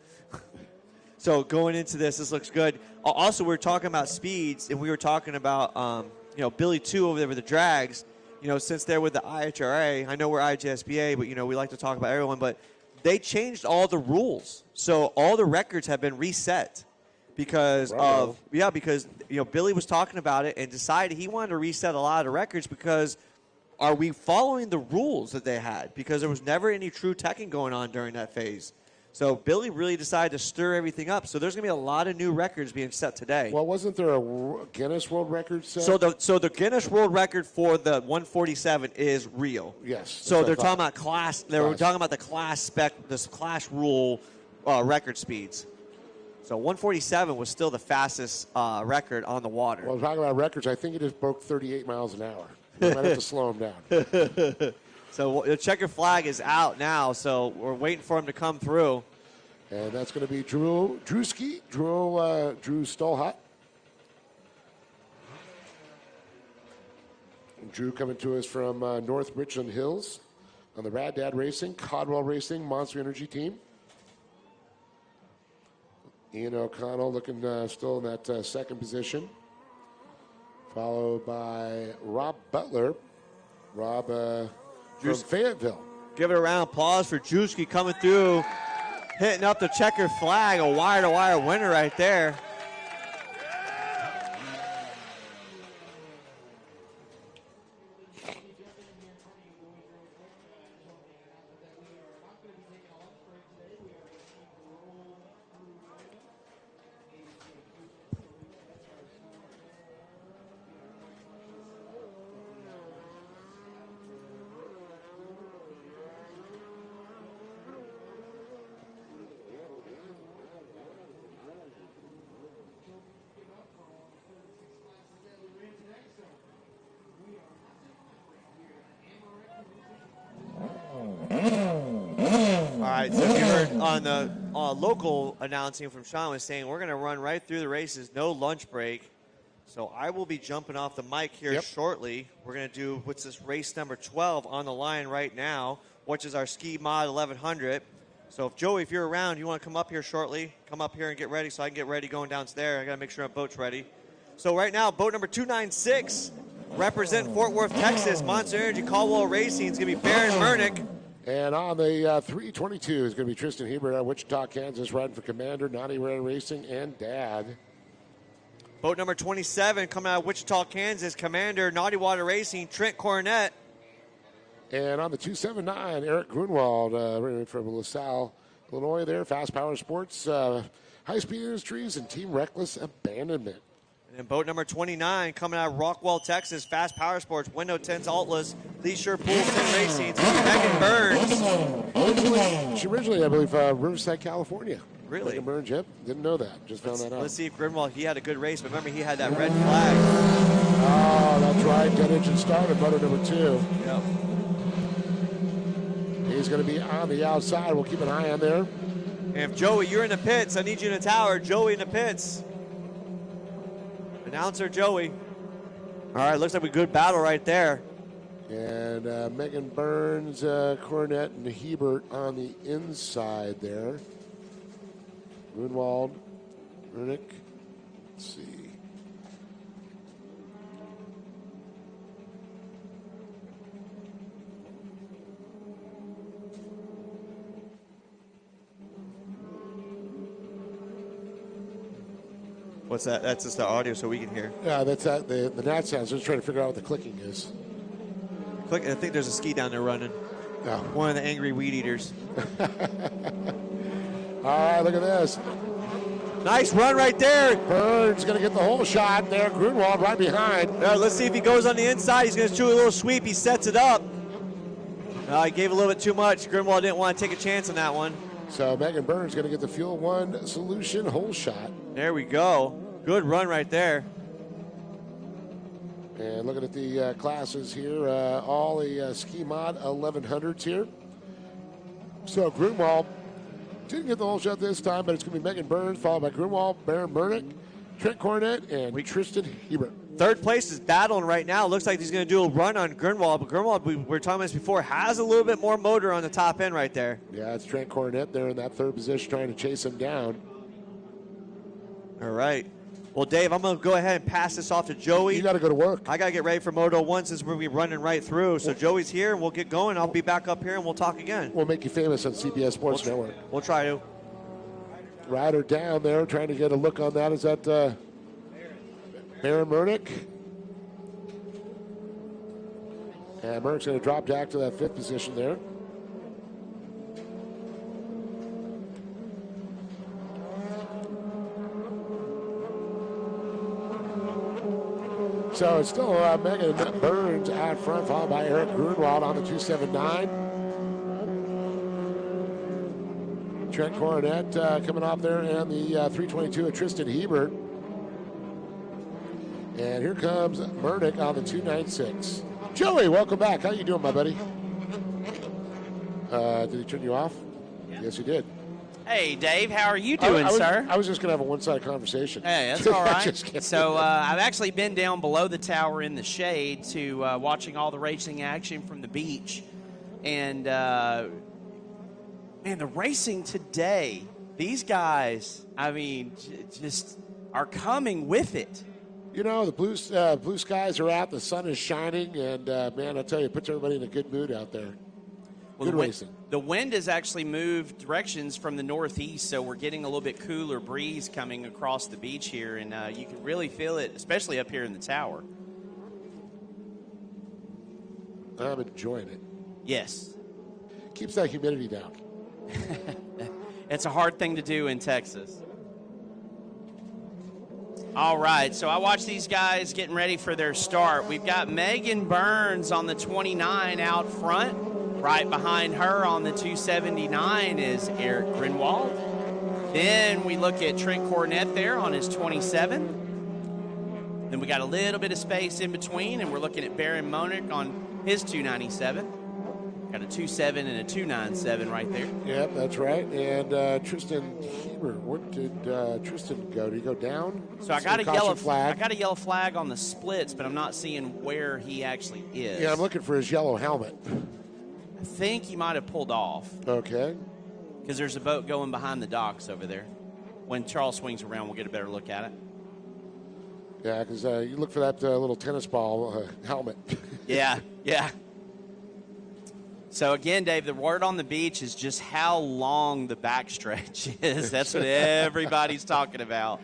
So going into this looks good. Also, we were talking about speeds, and we were talking about, Billy 2 over there with the drags. You know, since they're with the IHRA, I know we're IGSBA, but, we like to talk about everyone. But they changed all the rules. So all the records have been reset because Billy was talking about it and decided he wanted to reset a lot of the records because are we following the rules that they had? Because there was never any true teching going on during that phase. So Billy really decided to stir everything up. So there's going to be a lot of new records being set today. Well, wasn't there a Guinness World Record set? So the Guinness World Record for the 147 is real. Yes. So they're talking about class. They were talking about the class spec, this class rule record speeds. So 147 was still the fastest record on the water. Well, talking about records, I think it just broke 38 miles an hour. You might have to slow him down. So the checker flag is out now, so we're waiting for him to come through. And that's going to be Drew Stallhut. Drew coming to us from North Richland Hills on the Rad Dad Racing, Codwell Racing, Monster Energy team. Ian O'Connell looking still in that second position, followed by Rob Butler. Rob from Fayetteville. Give it a round of applause for Drewski coming through, hitting up the checker flag, a wire-to-wire winner right there. So if you heard on the local announcing from Sean was saying we're going to run right through the races, no lunch break. So I will be jumping off the mic here shortly. We're going to do what's this race number 12 on the line right now, which is our Ski Mod 1100. So if Joey, if you're around, you want to come up here shortly, come up here and get ready so I can get ready going downstairs. I got to make sure our boat's ready. So right now, boat number 296, represent Fort Worth, Texas, Monster Energy Caldwell Racing. It's going to be Baron Mernick. And on the 322 is going to be Tristan Hebert out of Wichita, Kansas, riding for Commander, Naughty Red Racing, and Dad. Boat number 27 coming out of Wichita, Kansas, Commander, Naughty Water Racing, Trent Cornett. And on the 279, Eric Grunwald from LaSalle, Illinois there, Fast Power Sports, High Speed Industries, and Team Reckless Abandonment. And then boat number 29 coming out of Rockwell, Texas, Fast Power Sports, Window 10s, Altless, Leisure Pool 10 Racing, Megan Burns. She originally, I believe, Riverside, California. Really? Megan Burns, yep. Didn't know that. Just found that out. Let's see if Grimwald, he had a good race, but remember he had that red flag. Oh, that's right. Dead engine started, motor number 2. Yep. He's going to be on the outside. We'll keep an eye on there. And if Joey, you're in the pits, I need you in the tower. Joey in the pits. Announcer Joey. All right, looks like a good battle right there. And Megan Burns, Cornett, and Hebert on the inside there. Grunwald, Runick. Let's see. What's that? That's just the audio so we can hear. Yeah, that's that. The NAT sounds. Just trying to figure out what the clicking is. Click. I think there's a ski down there running. No. One of the angry weed eaters. All right, look at this. Nice run right there. Burns going to get the whole shot there. Grunwald right behind. Let's see if he goes on the inside. He's going to do a little sweep. He sets it up. He gave a little bit too much. Grunwald didn't want to take a chance on that one. So Megan Burns going to get the Fuel One Solution whole shot. There we go. Good run right there. And looking at the classes here, all the Ski Mod 1100s here. So Grunwald didn't get the whole shot this time, but it's going to be Megan Burns, followed by Grunwald, Baron Burnick, Trent Cornett, and Tristan Hebert. Third place is battling right now. Looks like he's going to do a run on Grunwald, but Grunwald, we were talking about this before, has a little bit more motor on the top end right there. Yeah, it's Trent Cornett there in that third position trying to chase him down. All right. Well, Dave, I'm going to go ahead and pass this off to Joey. You got to go to work. I got to get ready for Moto 1 since we're going to be running right through. So Joey's here, and we'll get going. I'll be back up here, and we'll talk again. We'll make you famous on CBS Sports Network. We'll try to. Rider down there, trying to get a look on that. Is that Baron Murnick? And Murnick's going to drop back to that fifth position there. So it's still Megan Burns out front, followed by Eric Grunwald on the 279. Trent Cornett coming off there, and the 322 of Tristan Hebert. And here comes Murnick on the 296. Joey, welcome back. How you doing, my buddy? Did he turn you off? Yeah. Yes, he did. Hey, Dave, how are you doing, sir? I was just going to have a one-sided conversation. Hey, that's all right. So I've actually been down below the tower in the shade to watching all the racing action from the beach. And, man, the racing today, these guys, I mean, just are coming with it. You know, the blue skies are out, the sun is shining, and, man, I tell you, it puts everybody in a good mood out there. Well, good racing. The wind has actually moved directions from the northeast, so we're getting a little bit cooler breeze coming across the beach here, and you can really feel it, especially up here in the tower. I'm enjoying it. Yes. Keeps that humidity down. It's a hard thing to do in Texas. All right, so I watched these guys getting ready for their start. We've got Megan Burns on the 29 out front. Right behind her on the 279 is Eric Grunwald. Then we look at Trent Cornett there on his 27. Then we got a little bit of space in between, and we're looking at Baron Monick on his 297. Got a 27 and a 297 right there. Yep, that's right. And Tristan Hebert, what did Tristan go? Did he go down? So I got a yellow flag. I got a yellow flag on the splits, but I'm not seeing where he actually is. Yeah, I'm looking for his yellow helmet. I think he might have pulled off. Okay. Because there's a boat going behind the docks over there. When Charles swings around, we'll get a better look at it. Yeah, because you look for that little tennis ball helmet. Yeah. So, again, Dave, the word on the beach is just how long the backstretch is. That's what everybody's talking about.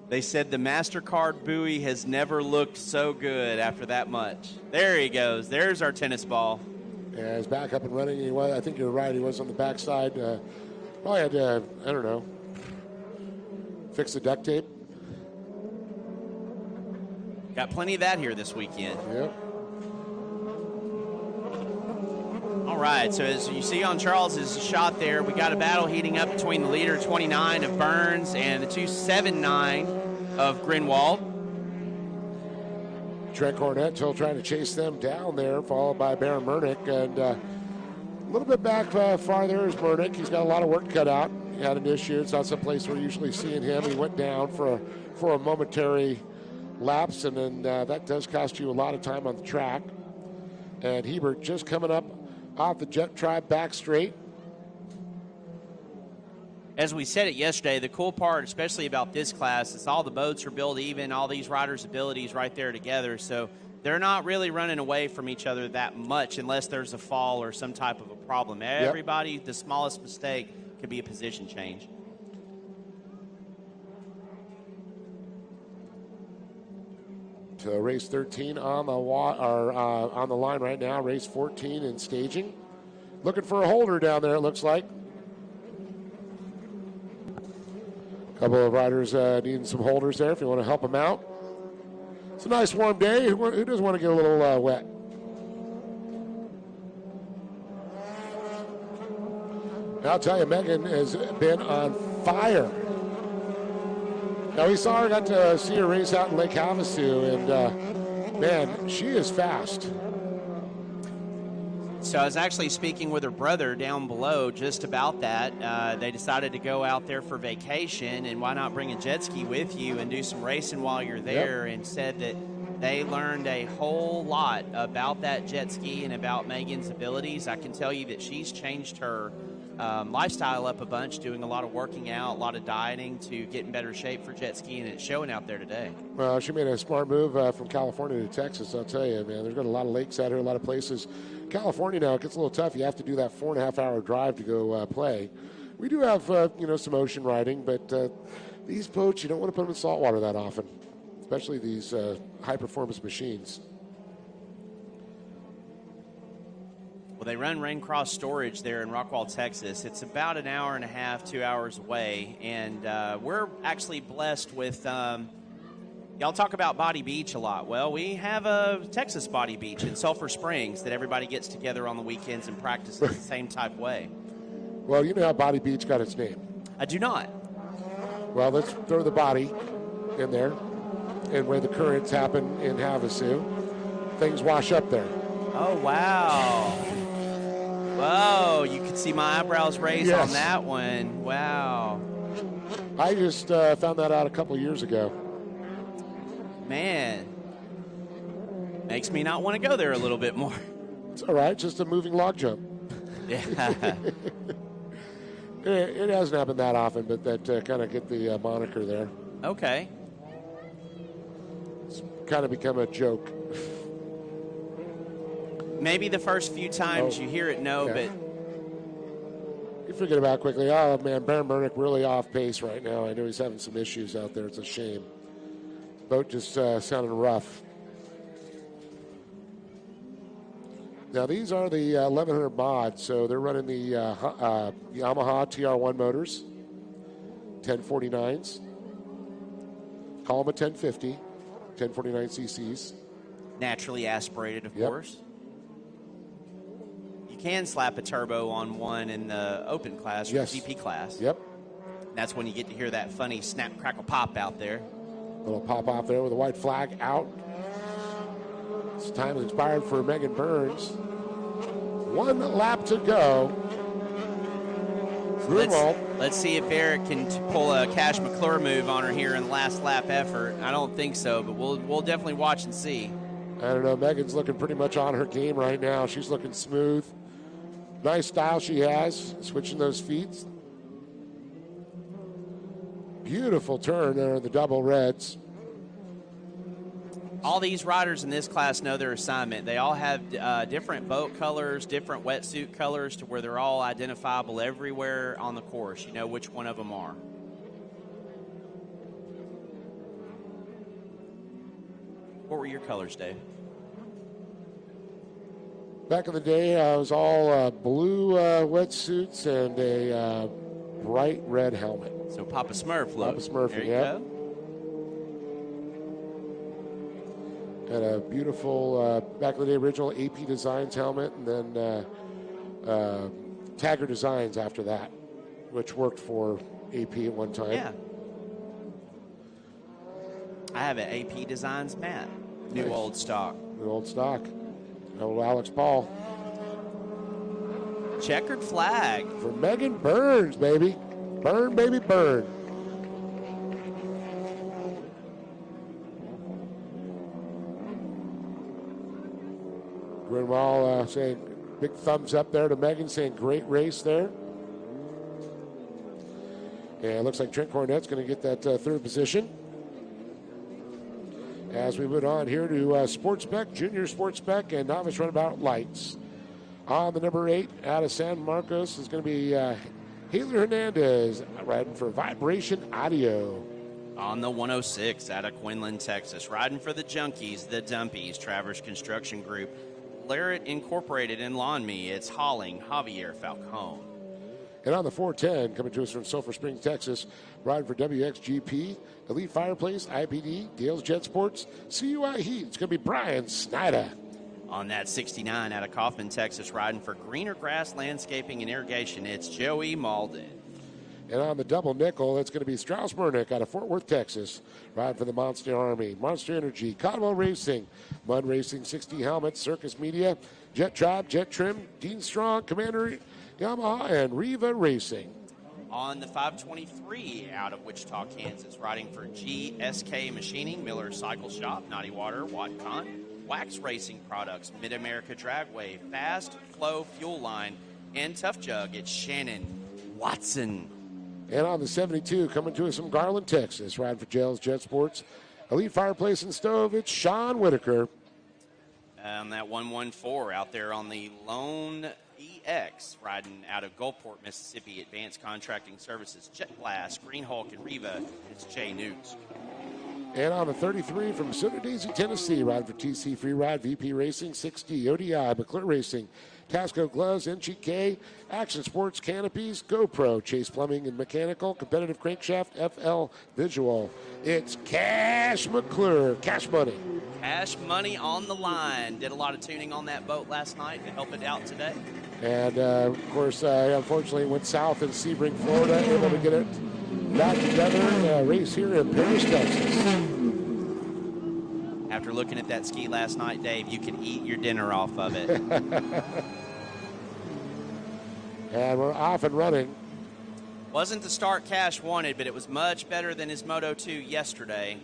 They said the MasterCard buoy has never looked so good after that much. There he goes. There's our tennis ball. Yeah, he's back up and running. I think you're right. He was on the backside. Probably had to, I don't know, fix the duct tape. Got plenty of that here this weekend. Yep. All right, so as you see on Charles's shot there, we got a battle heating up between the leader 29 of Burns and the 279 of Grinwald. Trent Cornett still trying to chase them down there, followed by Baron Murnick. And a little bit back farther is Murnick. He's got a lot of work cut out. He had an issue. It's not some place we're usually seeing him. He went down for a momentary lapse, and then that does cost you a lot of time on the track. And Hebert just coming up off the Jet Tribe back straight. As we said it yesterday, the cool part, especially about this class, is all the boats are built even, all these riders' abilities right there together. So they're not really running away from each other that much unless there's a fall or some type of a problem. Everybody, the smallest mistake could be a position change. To race 13 on the line right now. Race 14 in staging. Looking for a holder down there, it looks like. A couple of riders needing some holders there if you want to help them out. It's a nice warm day. Who doesn't want to get a little wet? I'll tell you, Megan has been on fire. Now, got to see her race out in Lake Havasu, and man, she is fast. So I was actually speaking with her brother down below just about that. They decided to go out there for vacation, and why not bring a jet ski with you and do some racing while you're there, and said that they learned a whole lot about that jet ski and about Megan's abilities. I can tell you that she's changed her lifestyle up a bunch, doing a lot of working out, a lot of dieting to get in better shape for jet skiing, and it's showing out there today. Well, she made a smart move from California to Texas, I'll tell you, man. There's got a lot of lakes out here, a lot of places. California now, it gets a little tough. You have to do that 4.5-hour drive to go play. We do have, some ocean riding, but these boats, you don't want to put them in salt water that often, especially these high-performance machines. Well, they run Rain Cross Storage there in Rockwall, Texas. It's about an hour and a half, 2 hours away, and we're actually blessed with y'all talk about Body Beach a lot. Well, we have a Texas Body Beach in Sulphur Springs that everybody gets together on the weekends and practices the same type way. Well, you know how Body Beach got its name. I do not. Well, let's throw the body in there, and where the currents happen in Havasu, things wash up there. Oh, wow. Whoa, you can see my eyebrows raised on that one. Wow. I just found that out a couple of years ago. Man. Makes me not want to go there a little bit more. It's all right, just a moving log jump. Yeah. It hasn't happened that often, but that kind of get the moniker there. Okay. It's kind of become a joke. Maybe the first few times you hear it, but you forget about it quickly. Oh, man, Baron Murnick really off pace right now. I know he's having some issues out there. It's a shame. Boat just sounding rough. Now, these are the 1100 mods, so they're running the Yamaha TR1 motors, 1049s. Call them a 1050, 1049 cc's. Naturally aspirated, of course. You can slap a turbo on one in the open class or GP class. Yep. That's when you get to hear that funny snap, crackle, pop out there. Little pop off there with a white flag out. This time has expired for Megan Burns. 1 lap to go. Let's see if Eric can pull a Cash McClure move on her here in the last lap effort. I don't think so, but we'll definitely watch and see. I don't know. Megan's looking pretty much on her game right now. She's looking smooth. Nice style she has, switching those feet. Beautiful turn there, the double reds. All these riders in this class know their assignment. They all have different boat colors, different wetsuit colors, to where they're all identifiable everywhere on the course. You know which one of them are. What were your colors, Dave? Back in the day, it was all blue wetsuits and a bright red helmet. So Papa Smurf look. Papa Smurf, there you go. Had a beautiful, back in the day, original AP Designs helmet, and then Tagger Designs after that, which worked for AP at one time. Yeah. I have an AP Designs mat. New old stock. New old stock. Old Alex Ball. Checkered flag. For Megan Burns, baby. Burn, baby, burn. Greenwald saying big thumbs up there to Megan, saying great race there. And it looks like Trent Cornette's going to get that third position. As we move on here to Sports Spec, Junior Sports Spec, and Novice Runabout Lights. On the number 8 out of San Marcos is going to be Haley Hernandez riding for Vibration Audio. On the 106 out of Quinlan, Texas, riding for the Junkies, the Dumpies, Travers Construction Group, Larrett Incorporated in Lawn Me, it's Halling, Javier Falcone. And on the 410, coming to us from Sulphur Springs, Texas, riding for WXGP, Elite Fireplace, IPD, Dale's Jet Sports, CUI Heat, it's going to be Brian Snyder. On that 69 out of Kaufman, Texas, riding for Greener Grass Landscaping and Irrigation, it's Joey Malden. And on the double nickel, it's going to be Strauss Murnick out of Fort Worth, Texas, riding for the Monster Army, Monster Energy, Codwell Racing, Mud Racing, 60 Helmets, Circus Media, Jet Tribe, Jet Trim, Dean Strong, Commander Yamaha, and Riva Racing. On the 523 out of Wichita, Kansas, riding for GSK Machining, Miller Cycle Shop, Naughty Water, Watcon, Wax Racing Products, Mid-America Dragway, Fast Flow Fuel Line, and Tough Jug, it's Shannon Watson. And on the 72, coming to us from Garland, Texas, riding for Jails Jet Sports, Elite Fireplace and Stove, it's Sean Whitaker. On that 114 out there on the Lone EX, riding out of Gulfport, Mississippi, Advanced Contracting Services, Jet Blast, Green Hulk, and Riva, it's Jay Newts. And on the 33 from Soda Daisy, Tennessee, riding for TC Free Ride, VP Racing, 60, ODI, McClure Racing, Tasco Gloves, NGK, Action Sports, Canopies, GoPro, Chase Plumbing and Mechanical, Competitive Crankshaft, FL Visual. It's Cash McClure, Cash Money. Cash Money on the line. Did a lot of tuning on that boat last night to help it out today. And, of course, unfortunately, went south in Sebring, Florida, able to get it back together. Race here in Paris, Texas. After looking at that ski last night, Dave, you can eat your dinner off of it. And we're off and running. Wasn't the start Cash wanted, but it was much better than his Moto 2 yesterday.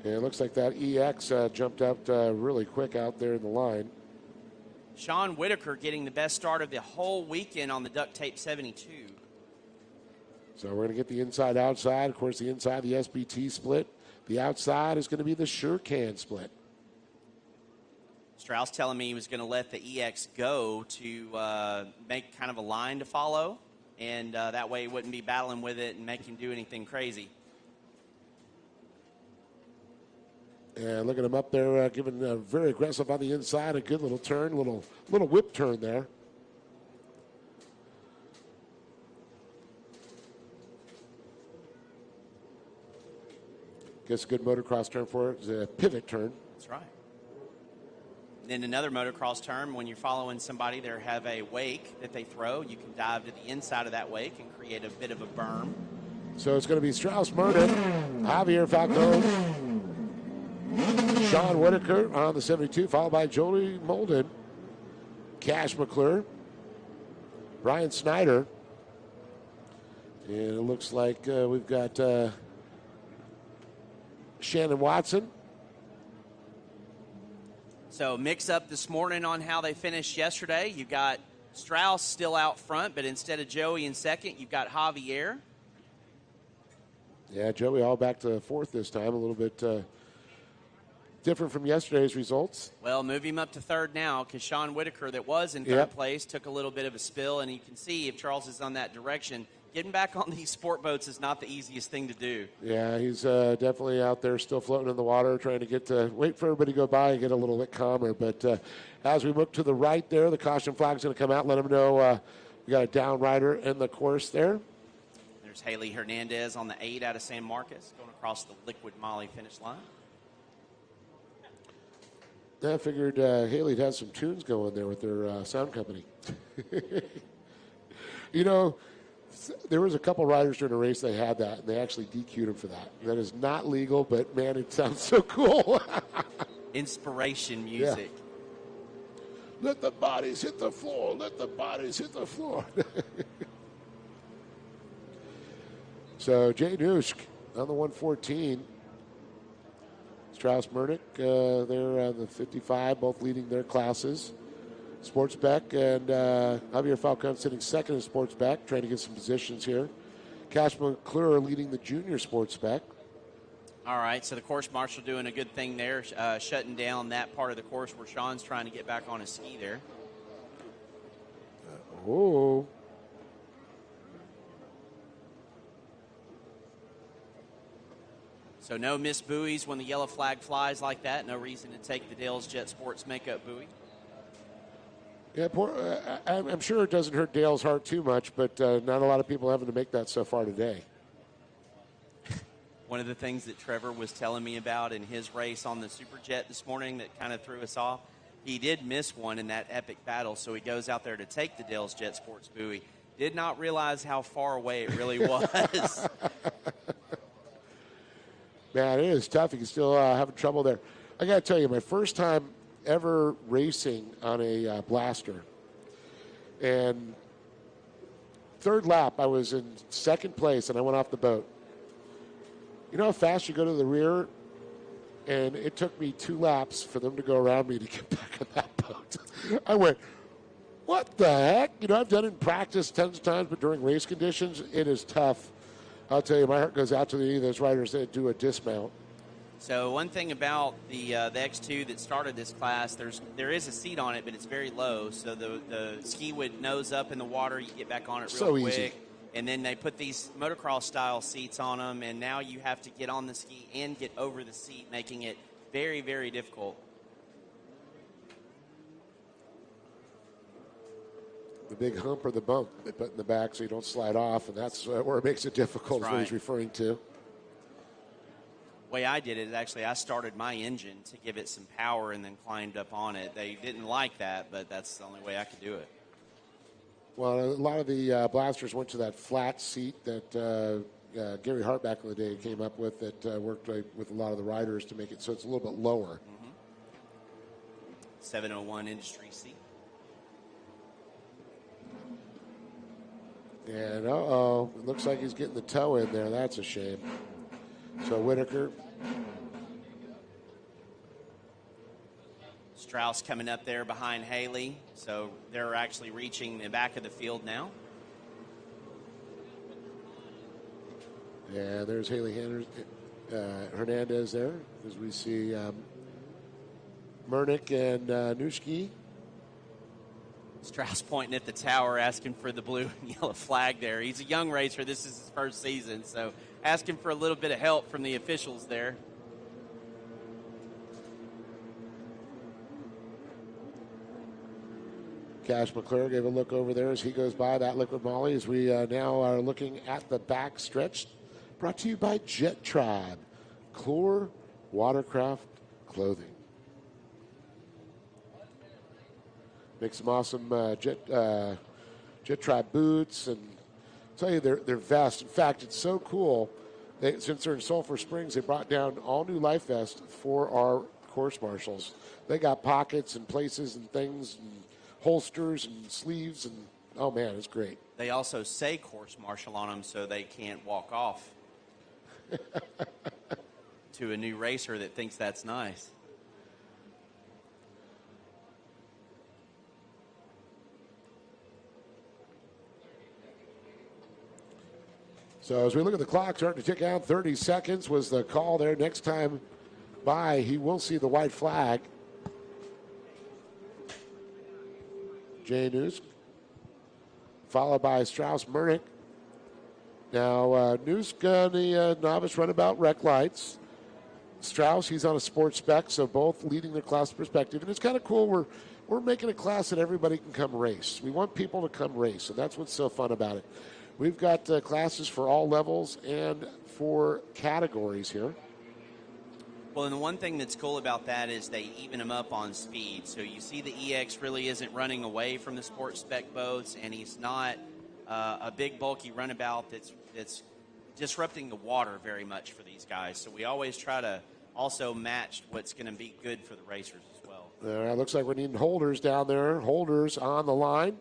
And it looks like that EX jumped out really quick out there in the line. Sean Whitaker getting the best start of the whole weekend on the Duct Tape 72. So we're going to get the inside-outside. Of course, the inside, the SBT split. The outside is going to be the Sure Can split. Strauss telling me he was going to let the EX go to make kind of a line to follow, and that way he wouldn't be battling with it and make him do anything crazy. And look at him up there, giving very aggressive on the inside. A good little turn, little whip turn there. Guess a good motocross term for it is a pivot turn. That's right. Then another motocross term, when you're following somebody, they have a wake that they throw. You can dive to the inside of that wake and create a bit of a berm. So it's going to be Strauss Murden, Javier Falcone, Sean Whitaker on the 72, followed by Jolie Molden, Cash McClure, Brian Snyder. And it looks like we've got Shannon Watson. So mix up this morning on how they finished yesterday. You've got Strauss still out front, but instead of Joey in second, you've got Javier. Yeah, Joey all back to fourth this time, a little bit different from yesterday's results. Well, move him up to third now because Sean Whitaker, that was in third place, took a little bit of a spill, and you can see if Charles is on that direction, getting back on these sport boats is not the easiest thing to do. Yeah, he's definitely out there still floating in the water, trying to wait for everybody to go by and get a little bit calmer. But as we look to the right there, the caution flag is going to come out, let them know we got a down rider in the course there. There's Haley Hernandez on the 8 out of San Marcos going across the Liquid Moly finish line. I figured Haley'd have some tunes going there with their sound company. You know, there was a couple riders during the race that had that, and they actually DQ'd him for that. That is not legal, but, man, it sounds so cool. Inspiration music. Yeah. Let the bodies hit the floor. Let the bodies hit the floor. So, Jay Nusk on the 114. Strauss Mernick, they're on the 55, both leading their classes. Sportsback and Javier Falcon sitting second in Sportsback, trying to get some positions here. Cash McClure leading the junior Sportsback. All right, so the course marshal doing a good thing there, shutting down that part of the course where Sean's trying to get back on his ski there. Oh. So no missed buoys when the yellow flag flies like that. No reason to take the Dale's Jet Sports makeup buoy. Yeah, I'm sure it doesn't hurt Dale's heart too much, but not a lot of people having to make that so far today. One of the things that Trevor was telling me about in his race on the Superjet this morning that kind of threw us off, he did miss one in that epic battle, so he goes out there to take the Dale's Jet Sports buoy. Did not realize how far away it really was. Man, it is tough. You can still having trouble there. I got to tell you, my first time ever racing on a blaster, and third lap, I was in second place, and I went off the boat. You know how fast you go to the rear? And it took me 2 laps for them to go around me to get back on that boat. I went, what the heck? You know, I've done it in practice tons of times, but during race conditions, it is tough. I'll tell you, my heart goes out to any of those riders that do a dismount. So one thing about the X2 that started this class, there is a seat on it, but it's very low. So the ski would nose up in the water. You get back on it real quick. Easy. And then they put these motocross-style seats on them, and now you have to get on the ski and get over the seat, making it very, very difficult. The big hump or the bump they put in the back so you don't slide off, and that's where it makes it difficult, That's is what right. he's referring to. The way I did it is actually I started my engine to give it some power and then climbed up on it. They didn't like that, but that's the only way I could do it. Well, a lot of the blasters went to that flat seat that Gary Hart back in the day came up with that worked with a lot of the riders to make it so it's a little bit lower. 701 industry seat. And, it looks like he's getting the toe in there. That's a shame. So Whitaker. Strauss coming up there behind Haley. So they're actually reaching the back of the field now. Yeah, there's Haley Hernandez there, as we see Mernick and Nuschke. Strauss pointing at the tower, asking for the blue and yellow flag there. He's a young racer. This is his first season, so asking for a little bit of help from the officials there. Cash McClure gave a look over there as he goes by that liquid Moly, as we now are looking at the back stretch. Brought to you by Jet Tribe, Chlor Watercraft Clothing. Make some awesome Jet Tribe boots, and I'll tell you, they're vests. In fact, it's so cool. Since they're in Sulphur Springs, they brought down all new life vests for our course marshals. They got pockets and places and things and holsters and sleeves, and oh man, it's great. They also say course marshal on them so they can't walk off to a new racer that thinks that's nice. So as we look at the clock starting to tick out, 30 seconds was the call there. Next time by, he will see the white flag. Jay Nusk, followed by Strauss Mernick. Now, Nusk on the novice runabout rec lights. Strauss, he's on a sports spec, so both leading their class perspective. And it's kind of cool. We're making a class that everybody can come race. We want people to come race, and that's what's so fun about it. We've got classes for all levels and for categories here. Well, and the one thing that's cool about that is they even them up on speed. So you see the EX really isn't running away from the sports spec boats, and he's not a big, bulky runabout that's disrupting the water very much for these guys. So we always try to also match what's going to be good for the racers as well. All right, looks like we're needing holders down there. Holders on the line.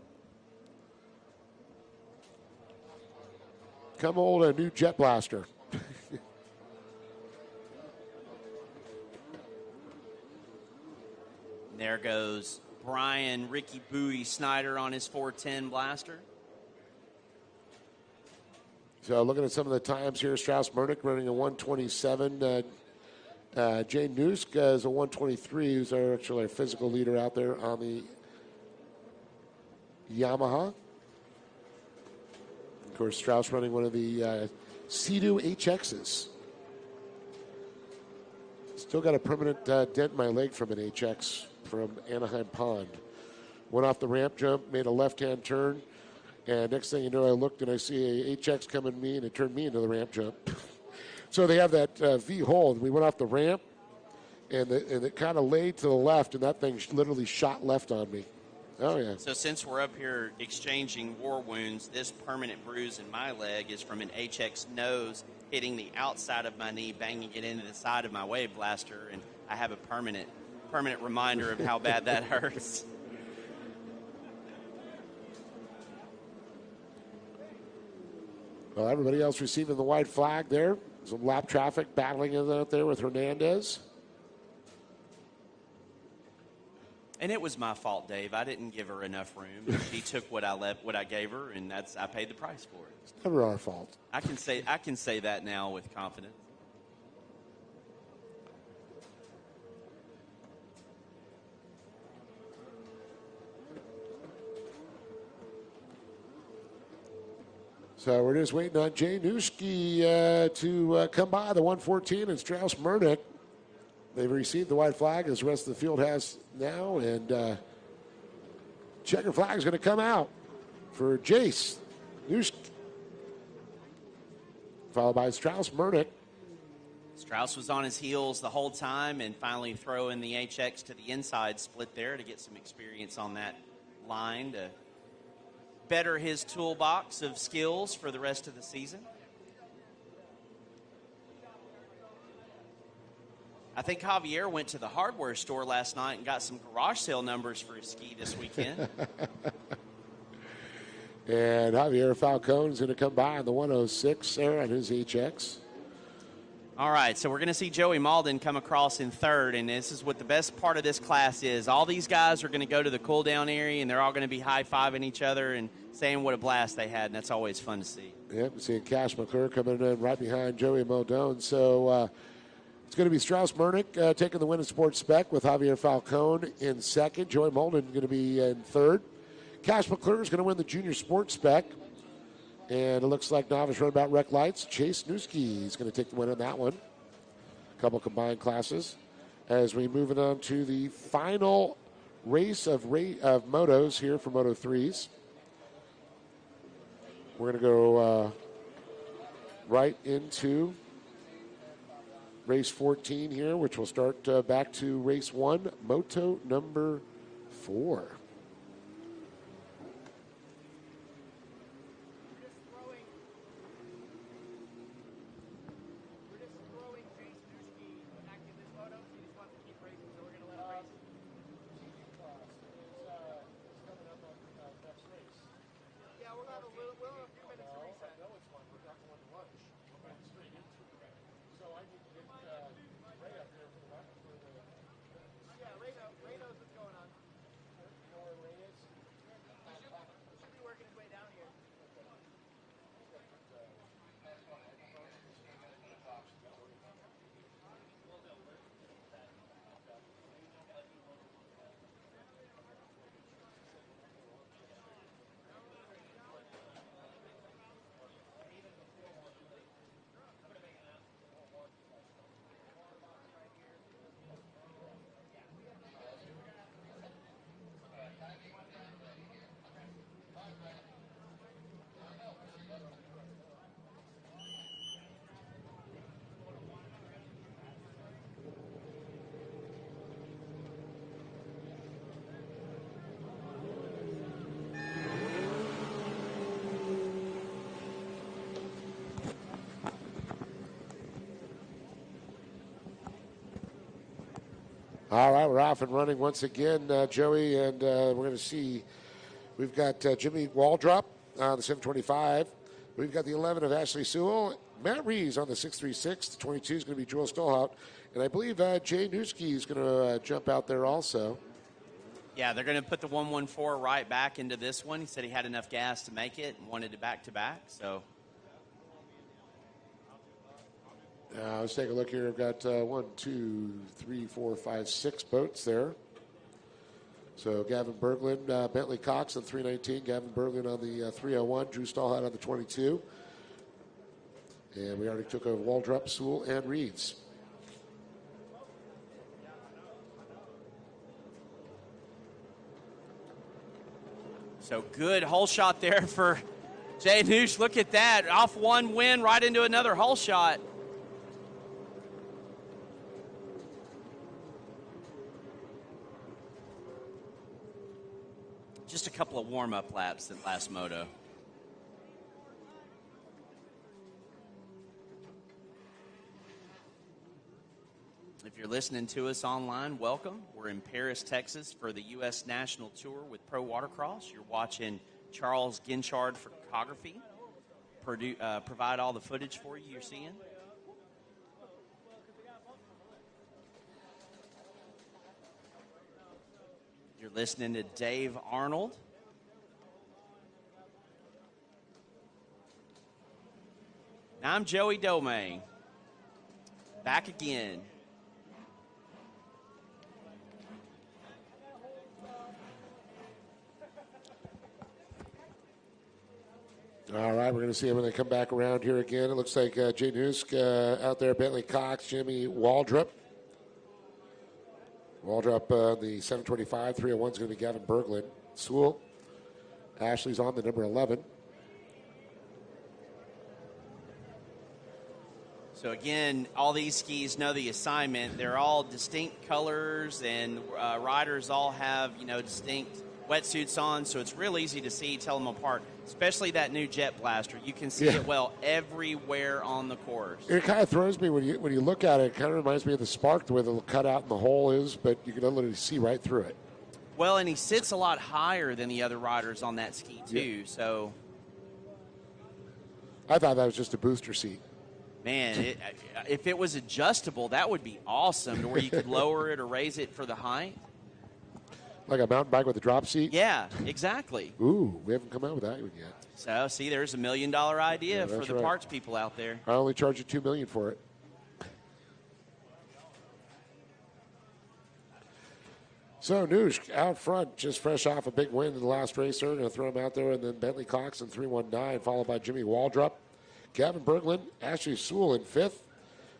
Come hold a new jet blaster. There goes Brian Ricky Bowie Snyder on his 410 blaster. So looking at some of the times here, Strauss Murnick running a 127. Jay Nusk is a 123, who's actually our physical leader out there on the Yamaha. Of course, Strauss running one of the Sea-Doo HXs. Still got a permanent dent in my leg from an HX from Anaheim Pond. Went off the ramp jump, made a left-hand turn, and next thing you know, I looked and I see a HX coming at me, and it turned me into the ramp jump. So they have that V-hole, and we went off the ramp, and it kind of laid to the left, and that thing literally shot left on me. Oh, yeah. So since we're up here exchanging war wounds, this permanent bruise in my leg is from an HX nose hitting the outside of my knee, banging it into the side of my wave blaster, and I have a permanent reminder of how bad that hurts. Well, everybody else receiving the white flag there. Some lap traffic battling out there with Hernandez. And it was my fault, Dave. I didn't give her enough room. She took what I gave her, and I paid the price for it. It's never our fault. I can say that now with confidence. So we're just waiting on Jay Nuski to come by the 114 and Strauss Murnick. They've received the white flag, as the rest of the field has now, and checker flag is going to come out for Jace Nuski, followed by Strauss Murnick. Strauss was on his heels the whole time and finally throwing the HX to the inside split there to get some experience on that line to better his toolbox of skills for the rest of the season. I think Javier went to the hardware store last night and got some garage sale numbers for his ski this weekend. And Javier Falcone is going to come by on the 106 there on his HX. All right, so we're going to see Joey Malden come across in third, and this is what the best part of this class is. All these guys are going to go to the cool-down area, and they're all going to be high-fiving each other and saying what a blast they had, and that's always fun to see. Yep, seeing Cash McClure coming in right behind Joey Modone. So it's going to be Strauss Murnick taking the win in sports spec with Javier Falcone in second. Joey Molden going to be in third. Cash McClure is going to win the junior sports spec. And it looks like novice runabout rec lights. Chase Nuski is going to take the win on that one. A couple combined classes. As we move it on to the final race of motos here for Moto 3s. We're going to go right into race 14 here, which will start back to race 1, Moto number 4. All right, we're off and running once again, Joey, and we're going to see. We've got Jimmy Waldrop on the 725. We've got the 11 of Ashley Sewell. Matt Reeves on the 636. The 22 is going to be Joel Stolhout. And I believe Jay Newski is going to jump out there also. Yeah, they're going to put the 114 right back into this one. He said he had enough gas to make it and wanted it back-to-back, so. Let's take a look here. We've got 1, 2, 3, 4, 5, 6 boats there. So Gavin Berglund, Bentley Cox on 319. Gavin Berglund on the 301. Drew Stallhat on the 22. And we already took over Waldrop, Sewell, and Reeves. So good hole shot there for Jay Noosh. Look at that. Off one win, right into another hole shot. Just a couple of warm-up laps at last moto. If you're listening to us online, welcome. We're in Paris, Texas for the U.S. National Tour with Pro Watercross. You're watching Charles Ginchard Photography provide all the footage for you you're seeing. You're listening to Dave Arnold. Now I'm Joey Domingue. Back again. All right, we're going to see them when they come back around here again. It looks like Jay Nusk out there, Bentley Cox, Jimmy Waldrop. Waldrop the 725, 301 is going to be Gavin Berglund. Sewell, Ashley's on the number 11. So again, all these skis know the assignment. They're all distinct colors, and riders all have, distinct wetsuits on, so it's real easy to see, tell them apart, especially that new Jet Blaster. You can see it well everywhere on the course. It kind of throws me when you look at it. It kind of reminds me of the Spark, the way the cutout in the hole is, but you can literally see right through it. Well, and he sits a lot higher than the other riders on that ski, too, so. I thought that was just a booster seat. Man, if it was adjustable, that would be awesome, to where you could lower it or raise it for the height. Like a mountain bike with a drop seat? Yeah, exactly. Ooh, we haven't come out with that one yet. So, see, there's $1 million idea for the right. parts people out there. I only charge you $2 million for it. So, Noosh out front, just fresh off a big win in the last race. They're going to throw him out there, and then Bentley Cox in 319, followed by Jimmy Waldrop. Gavin Berglund, Ashley Sewell in 5th,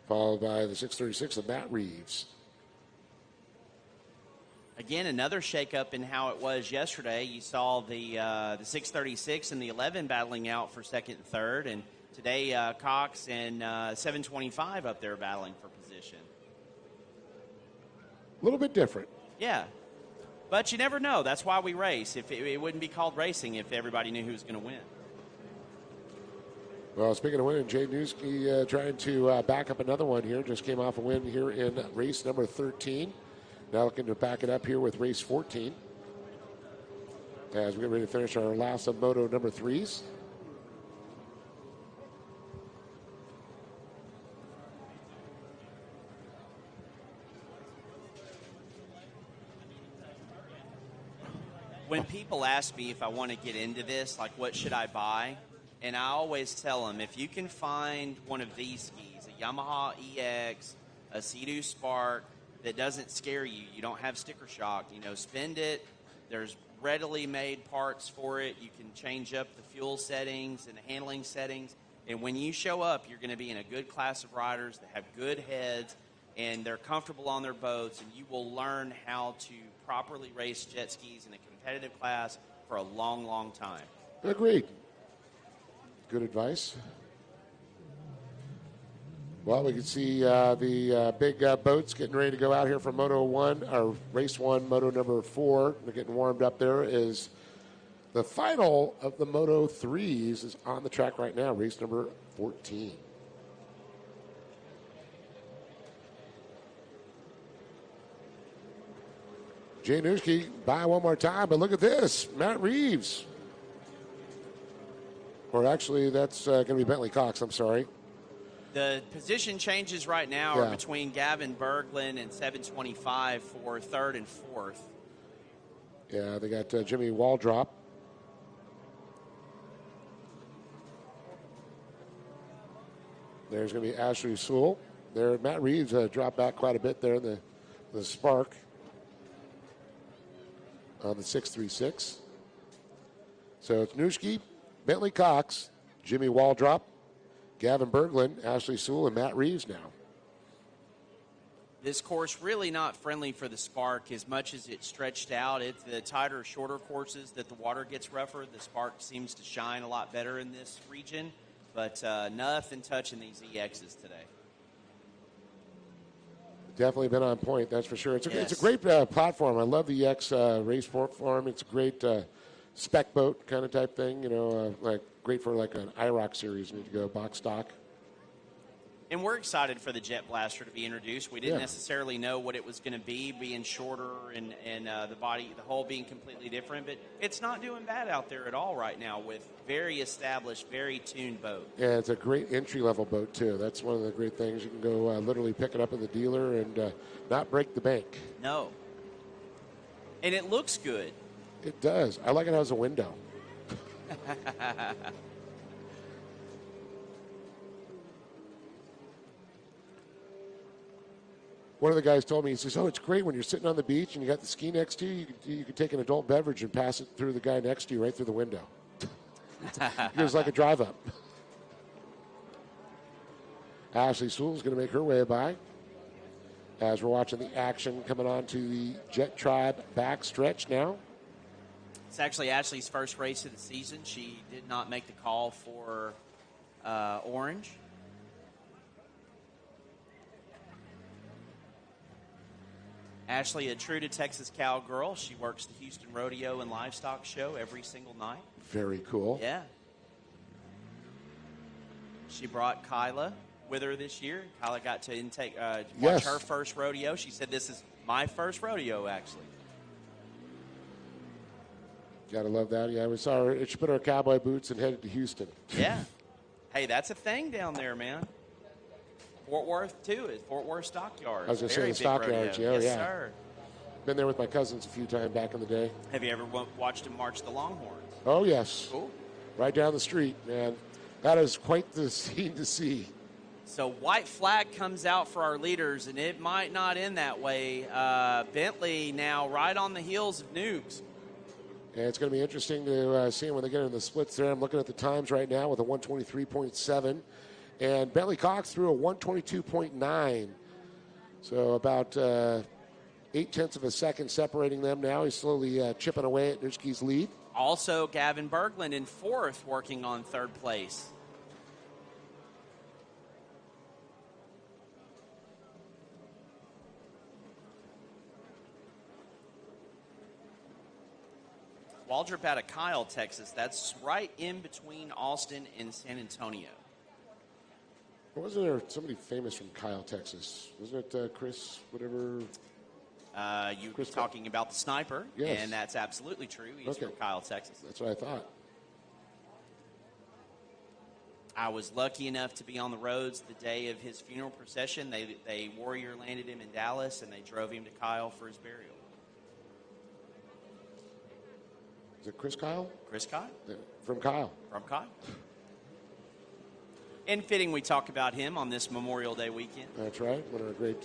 followed by the 636 of Matt Reeves. Again, another shakeup in how it was yesterday. You saw the 636 and the 11 battling out for second and third, and today Cox and 725 up there battling for position. A little bit different. Yeah, but you never know. That's why we race. If it wouldn't be called racing if everybody knew who was going to win. Well, speaking of winning, Jay Newski trying to back up another one here. Just came off a win here in race number 13. Now looking to back it up here with race 14. As we get ready to finish our last of Moto number 3s. When people ask me if I want to get into this, like what should I buy? And I always tell them, if you can find one of these skis, a Yamaha EX, a Sea-Doo Spark, that doesn't scare you, you don't have sticker shock, spend it. There's readily made parts for it. You can change up the fuel settings and the handling settings. And when you show up, you're going to be in a good class of riders that have good heads, and they're comfortable on their boats, and you will learn how to properly race jet skis in a competitive class for a long, long time. Agreed. Good advice. Well, we can see the big boats getting ready to go out here for Moto 1, or Race 1, Moto number 4. They're getting warmed up there. Is the final of the Moto 3s is on the track right now, race number 14. Jay Nuschke by one more time, but look at this. Matt Reeves. Or actually, that's going to be Bentley Cox, I'm sorry. The position changes right now are between Gavin Berglund and 725 for third and fourth. Yeah, they got Jimmy Waldrop. There's going to be Ashley Sewell. There, Matt Reeves dropped back quite a bit there in the Spark on the 636. So it's Nuschke, Bentley Cox, Jimmy Waldrop, Gavin Berglund, Ashley Sewell, and Matt Reeves now. This course really not friendly for the Spark as much as it's stretched out. It's the tighter, shorter courses that the water gets rougher. The Spark seems to shine a lot better in this region, but nothing touching these EXs today. Definitely been on point, that's for sure. It's a great platform. I love the EX race form. It's a great spec boat kind of type thing, like great for like an IROC series. You need to go box stock. And we're excited for the Jet Blaster to be introduced. We didn't necessarily know what it was going to be, being shorter and the hull being completely different. But it's not doing bad out there at all right now with very established, very tuned boat. Yeah, it's a great entry-level boat, too. That's one of the great things. You can go literally pick it up in the dealer and not break the bank. No. And it looks good. It does. I like it as a window. One of the guys told me, he says, it's great when you're sitting on the beach and you got the ski next to you, you can take an adult beverage and pass it through the guy next to you right through the window. It was like a drive-up. Ashley Sewell's going to make her way by as we're watching the action coming on to the Jet Tribe backstretch now. It's actually Ashley's first race of the season. She did not make the call for Orange. Ashley, a true to Texas cowgirl. She works the Houston Rodeo and Livestock Show every single night. Very cool. Yeah. She brought Kyla with her this year. Kyla got to watch her first rodeo. She said, this is my first rodeo, actually. Gotta love that. Yeah, we saw her. She put her cowboy boots and headed to Houston. Yeah. Hey, that's a thing down there, man. Fort Worth, too, is Fort Worth Stockyards. I was going to say the Stockyards, yes, sir. Been there with my cousins a few times back in the day. Have you ever watched them march the Longhorns? Oh, yes. Cool. Right down the street, man. That is quite the scene to see. So white flag comes out for our leaders, and it might not end that way. Bentley now right on the heels of Nukes. And it's going to be interesting to see when they get in the splits there. I'm looking at the times right now with a 123.7. And Bentley Cox threw a 122.9. So about 0.8 of a second separating them now. He's slowly chipping away at Nuschke's lead. Also, Gavin Berglund in fourth, working on third place. Waldrop out of Kyle, Texas. That's right in between Austin and San Antonio. Wasn't there somebody famous from Kyle, Texas? Wasn't it Chris, whatever? You were talking about the sniper, yes. And that's absolutely true. He's from Kyle, Texas. That's what I thought. I was lucky enough to be on the roads the day of his funeral procession. They Warrior landed him in Dallas, and they drove him to Kyle for his burial. Is it Chris Kyle? Chris Kyle? From Kyle. From Kyle. And fitting we talk about him on this Memorial Day weekend. That's right. One of our great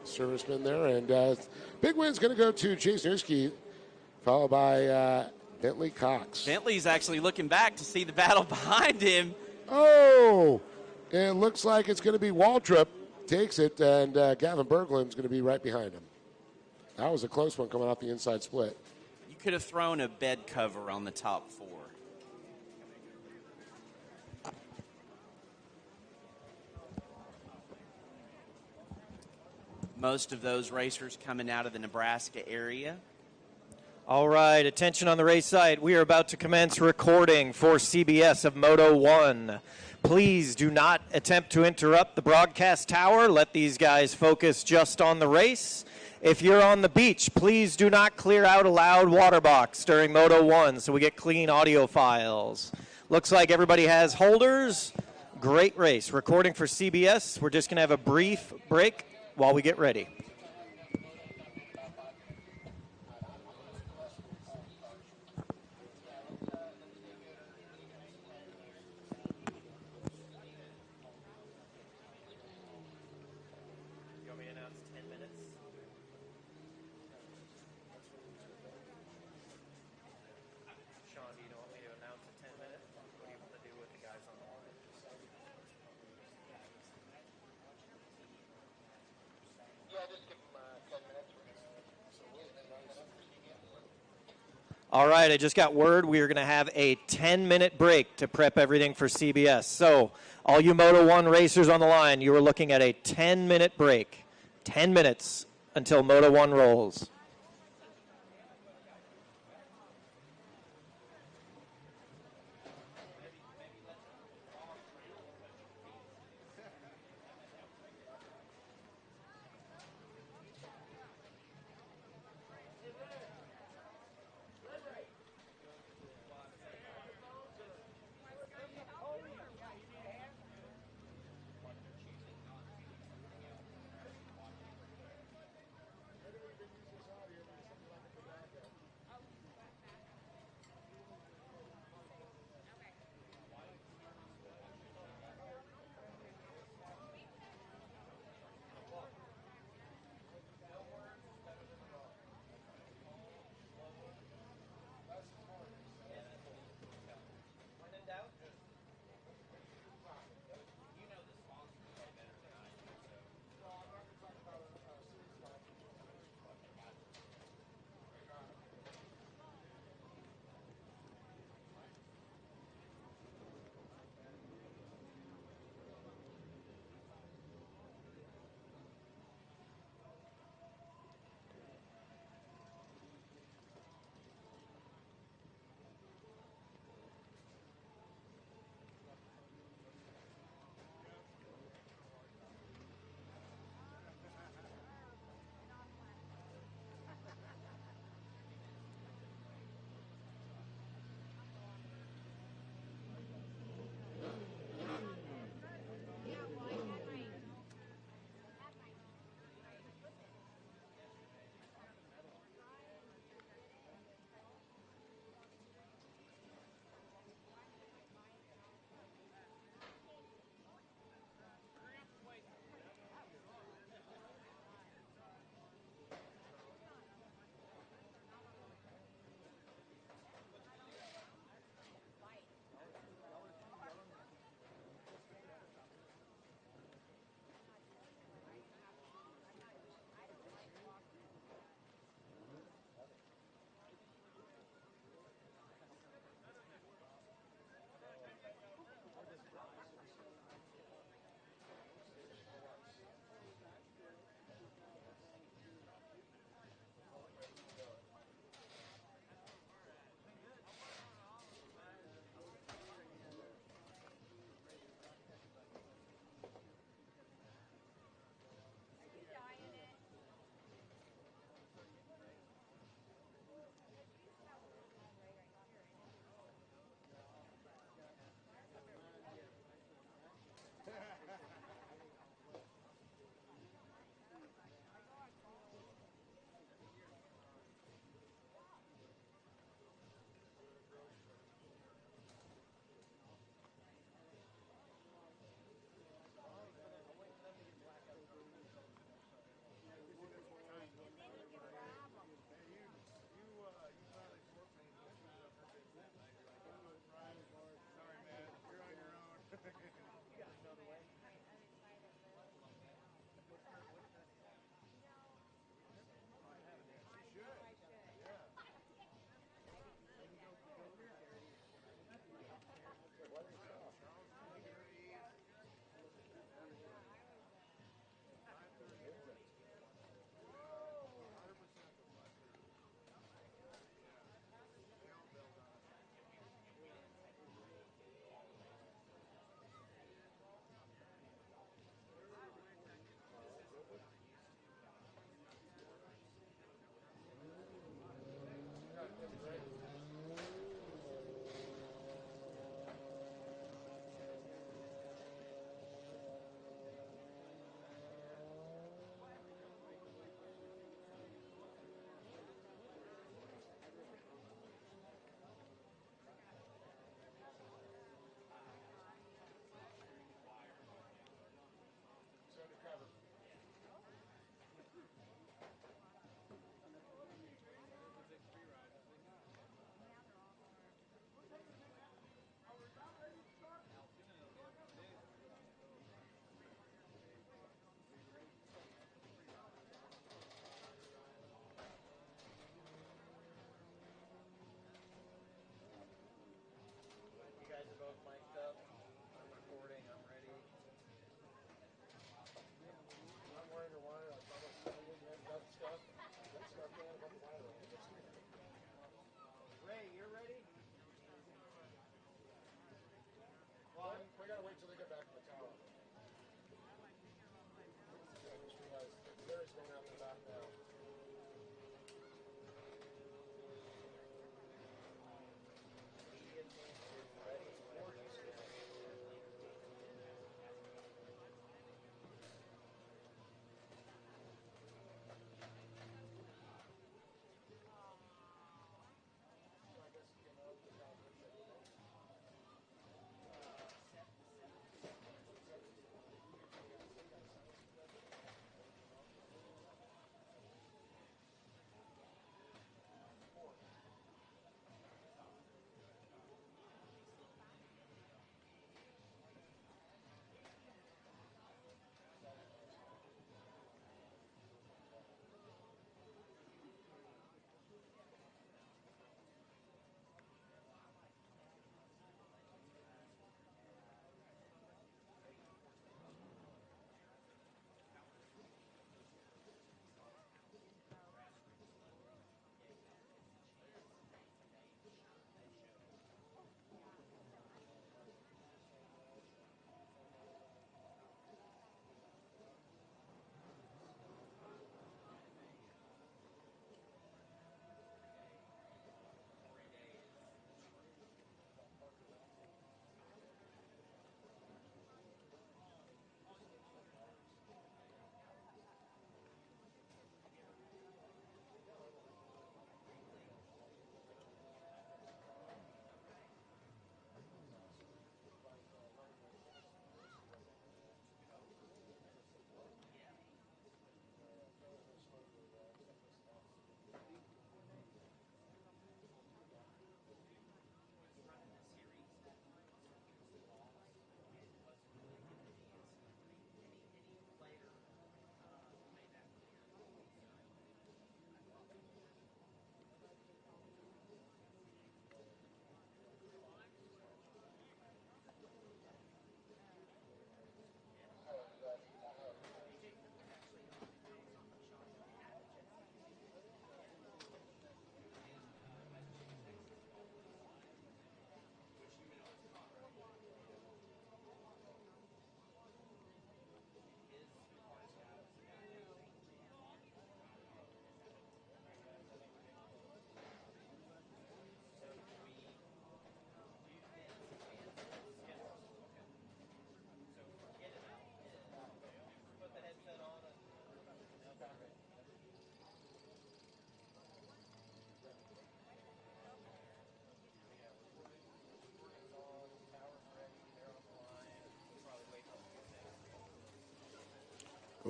servicemen there. And big win's going to go to Chase Nuschke, followed by Bentley Cox. Bentley's actually looking back to see the battle behind him. Oh, it looks like it's going to be Waldrop takes it, and Gavin Berglund's going to be right behind him. That was a close one coming off the inside split. You could have thrown a bed cover on the top four. Most of those racers coming out of the Nebraska area. All right, attention on the race site. We are about to commence recording for CBS of Moto 1. Please do not attempt to interrupt the broadcast tower. Let these guys focus just on the race. If you're on the beach, please do not clear out a loud water box during Moto 1 so we get clean audio files. Looks like everybody has holders. Great race. Recording for CBS. We're just going to have a brief break while we get ready. All right, I just got word we are going to have a 10-minute break to prep everything for CBS. So all you Moto 1 racers on the line, you are looking at a 10-minute break. 10 minutes until Moto 1 rolls.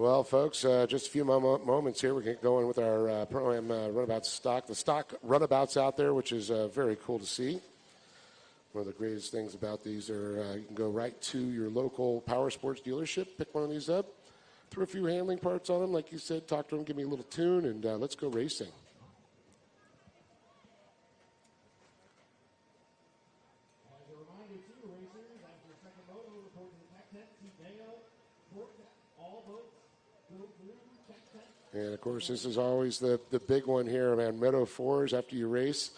Well, folks, just a few moments here. We're getting going with our Pro-Am runabout stock. The stock runabouts out there, which is very cool to see. One of the greatest things about these are you can go right to your local power sports dealership, pick one of these up, throw a few handling parts on them, like you said, talk to them, give me a little tune, and let's go racing. And, of course, this is always the big one here, man. Moto 4s after you race.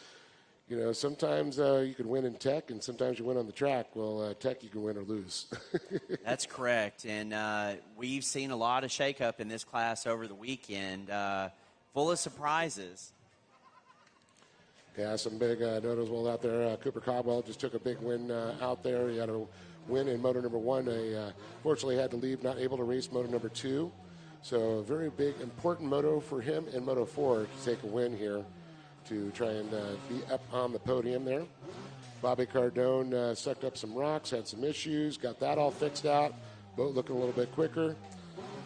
You know, sometimes you can win in tech, and sometimes you win on the track. Well, tech you can win or lose. That's correct. And we've seen a lot of shakeup in this class over the weekend, full of surprises. Yeah, some big notables out there. Cooper Caldwell just took a big win out there. He had a win in Moto number 1. They fortunately had to leave, not able to race Moto number 2. So a very big, important moto for him in Moto 4 to take a win here to try and be up on the podium there. Bobby Cardone sucked up some rocks, had some issues, got that all fixed out. Boat looking a little bit quicker.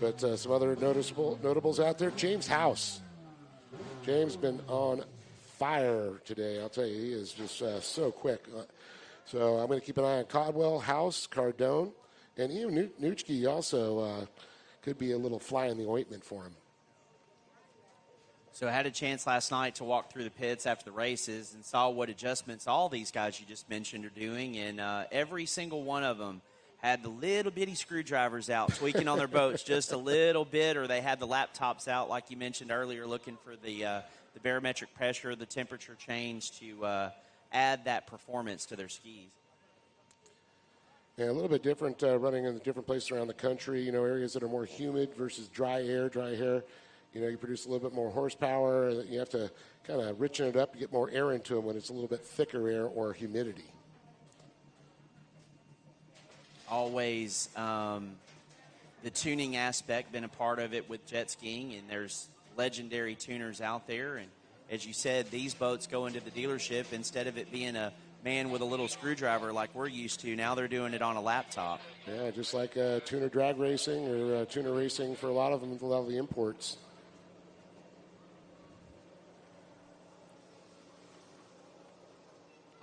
But some other notables out there. James House. James been on fire today. I'll tell you, he is just so quick. So I'm going to keep an eye on Caldwell, House, Cardone, and even Nuchke also could be a little fly in the ointment for him. So I had a chance last night to walk through the pits after the races and saw what adjustments all these guys you just mentioned are doing, and every single one of them had the little bitty screwdrivers out, tweaking on their boats just a little bit, or they had the laptops out, like you mentioned earlier, looking for the barometric pressure, the temperature change to add that performance to their skis. Yeah, a little bit different running in the different places around the country. You know, areas that are more humid versus dry air. You know, you produce a little bit more horsepower. You have to kind of richen it up to get more air into them when it's a little bit thicker air or humidity. Always the tuning aspect been a part of it with jet skiing, and there's legendary tuners out there. And as you said, these boats go into the dealership, instead of it being a man with a little screwdriver like we're used to, now they're doing it on a laptop. Yeah, just like tuner drag racing or tuner racing for a lot of them, a lot of the imports.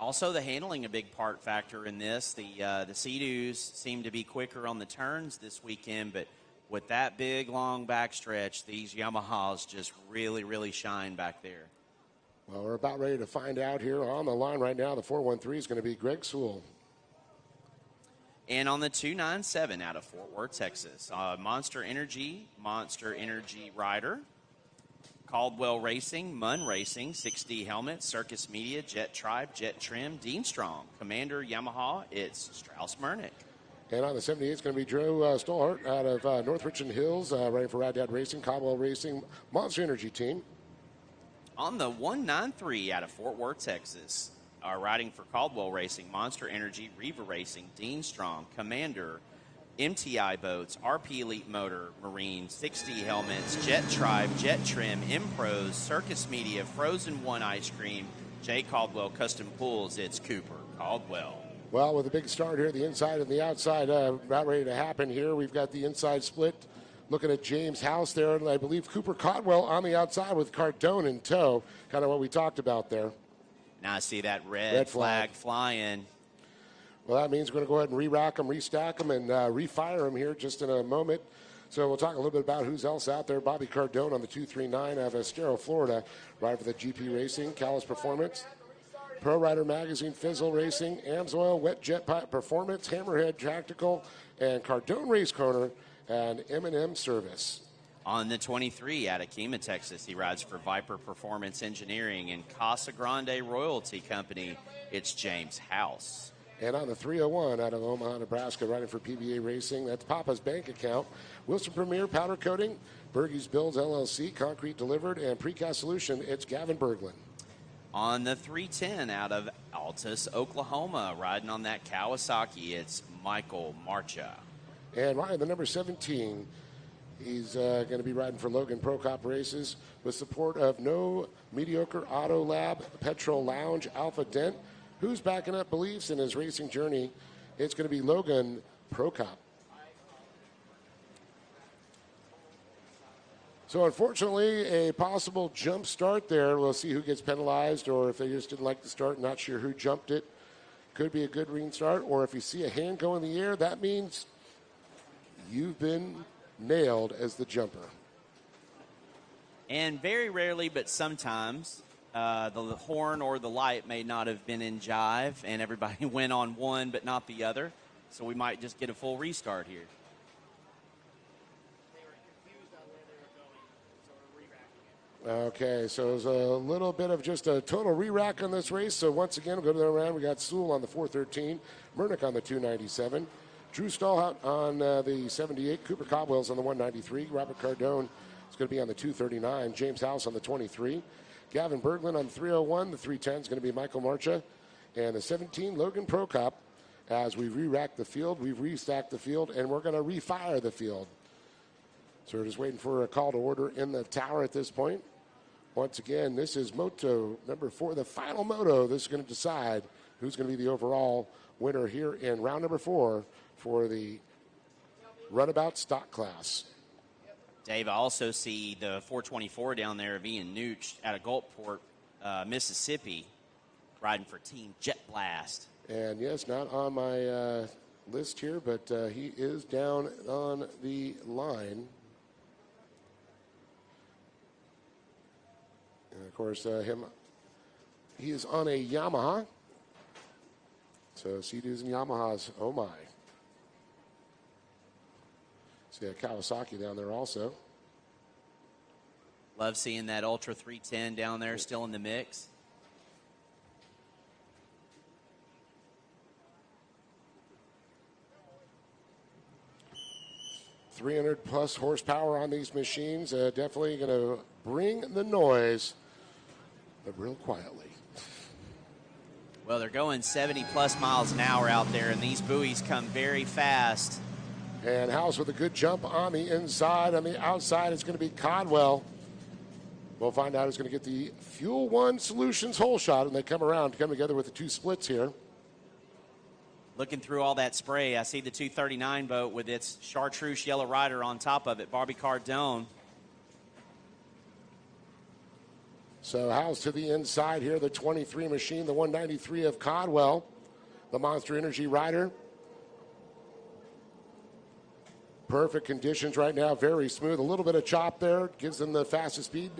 Also, the handling a big factor in this. The Sea-Doos seem to be quicker on the turns this weekend, but with that big, long backstretch, these Yamahas just really, really shine back there. Well, we're about ready to find out here. On the line right now, the 413 is going to be Greg Sewell. And on the 297 out of Fort Worth, Texas, Monster Energy Rider, Caldwell Racing, Munn Racing, 6D Helmet, Circus Media, Jet Tribe, Jet Trim, Dean Strong, Commander Yamaha, it's Strauss Murnick. And on the 78, it's going to be Drew Stolhart out of North Richland Hills, riding for Rad Dad Racing, Caldwell Racing, Monster Energy Team. On the 193 out of Fort Worth, Texas, riding for Caldwell Racing, Monster Energy, Riva Racing, Dean Strong, Commander, MTI Boats, RP Elite Motor, Marine, 6D Helmets, Jet Tribe, Jet Trim, Impros, Circus Media, Frozen One Ice Cream, J. Caldwell Custom Pools, it's Cooper Caldwell. Well, with a big start here, the inside and the outside about ready to happen here. We've got the inside split. Looking at James House there, and I believe Cooper Caldwell on the outside with Cardone in tow. Kind of what we talked about there. Now I see that red flag flying. Well, that means we're going to go ahead and re-rack them, restack them, and refire them here just in a moment. So we'll talk a little bit about who's else out there. Bobby Cardone on the 239 out of Estero, Florida, rider for the GP Racing, Callis Performance, Pro Rider Magazine, Fizzle Racing, Amsoil, Wet Jet Pipe Performance, Hammerhead Tactical, and Cardone Race Corner, and M&M Service. On the 23 out of Kima, Texas, he rides for Viper Performance Engineering and Casa Grande Royalty Company. It's James House. And on the 301 out of Omaha, Nebraska, riding for PBA Racing, that's Papa's Bank Account, Wilson Premier Powder Coating, Bergey's Builds LLC, Concrete Delivered, and Precast Solution, it's Gavin Berglund. On the 310 out of Altus, Oklahoma, riding on that Kawasaki, it's Michael Marcha. And riding the number 17, he's going to be riding for Logan Pro Cop Races with support of No Mediocre Auto Lab, Petrol Lounge, Alpha Dent. Who's backing up beliefs in his racing journey? It's going to be Logan Pro Cop. So unfortunately, a possible jump start there. We'll see who gets penalized, or if they just didn't like the start, not sure who jumped it. Could be a good restart, or if you see a hand go in the air, that means you've been nailed as the jumper. And very rarely, but sometimes, the horn or the light may not have been in jive, and everybody went on one but not the other. So we might just get a full restart here. Okay, so there's a little bit of just a total re-rack on this race. So once again, we'll go to the round. We got Sewell on the 413, Murnick on the 297, Drew Stallhout on the 78, Cooper Cobwell's on the 193, Robert Cardone is going to be on the 239, James House on the 23, Gavin Berglund on the 301, the 310 is going to be Michael Marcha, and the 17, Logan Prokop. As we re-rack the field, we've restacked the field, and we're going to refire the field. So we're just waiting for a call to order in the tower at this point. Once again, this is Moto number 4, the final Moto. This is going to decide who's going to be the overall winner here in round number 4 for the runabout stock class. Dave, I also see the 424 down there of Ian Nooch out of Gulfport, Mississippi, riding for Team Jet Blast. And yes, not on my list here, but he is down on the line. And of course, he is on a Yamaha. So Sea-Doos and Yamahas, oh my. See a Kawasaki down there also. Love seeing that Ultra 310 down there still in the mix. +300 horsepower on these machines. Definitely going to bring the noise, but real quietly. Well, they're going 70+ miles an hour out there, and these buoys come very fast. And House with a good jump on the inside. On the outside, it's going to be Codwell. We'll find out who's going to get the Fuel One Solutions hole shot, and they come around to come together with the two splits here. Looking through all that spray, I see the 239 boat with its chartreuse yellow rider on top of it, Barbie Cardone. So House to the inside here, the 23 machine, the 193 of Codwell, the Monster Energy rider. Perfect conditions right now, very smooth. A little bit of chop there, gives them the fastest speed,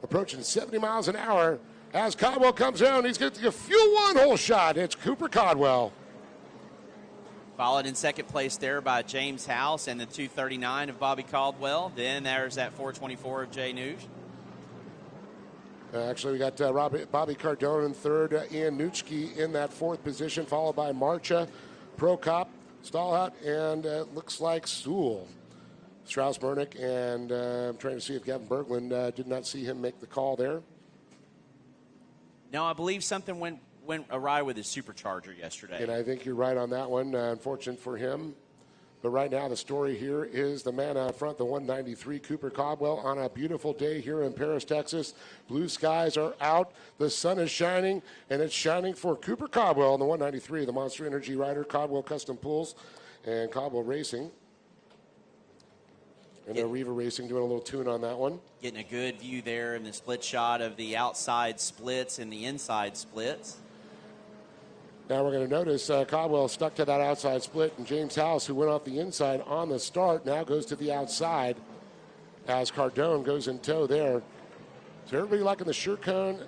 approaching 70 miles an hour. As Codwell comes down, he's going to get a Fuel One hole shot. It's Cooper Codwell. Followed in second place there by James House and the 239 of Bobby Caldwell. Then there's that 424 of Jay Nooch. Actually, we got Bobby Cardone in third, Ian Noochke in that fourth position, followed by Marcha, Prokop, Stallhout, and looks like Sewell. Strauss Bernick, and I'm trying to see if Gavin Berglund did not see him make the call there. No, I believe something went awry with his supercharger yesterday. And I think you're right on that one. Unfortunate for him. But right now the story here is the man out front, the 193, Cooper Codwell, on a beautiful day here in Paris, Texas. Blue skies are out. The sun is shining, and it's shining for Cooper Codwell on the 193, the Monster Energy rider, Codwell Custom Pools, and Codwell Racing. And Riva Racing doing a little tune on that one. Getting a good view there in the split shot of the outside splits and the inside splits. Now we're going to notice Codwell stuck to that outside split, and James House, who went off the inside on the start, now goes to the outside as Cardone goes in tow there. So everybody liking the SureCan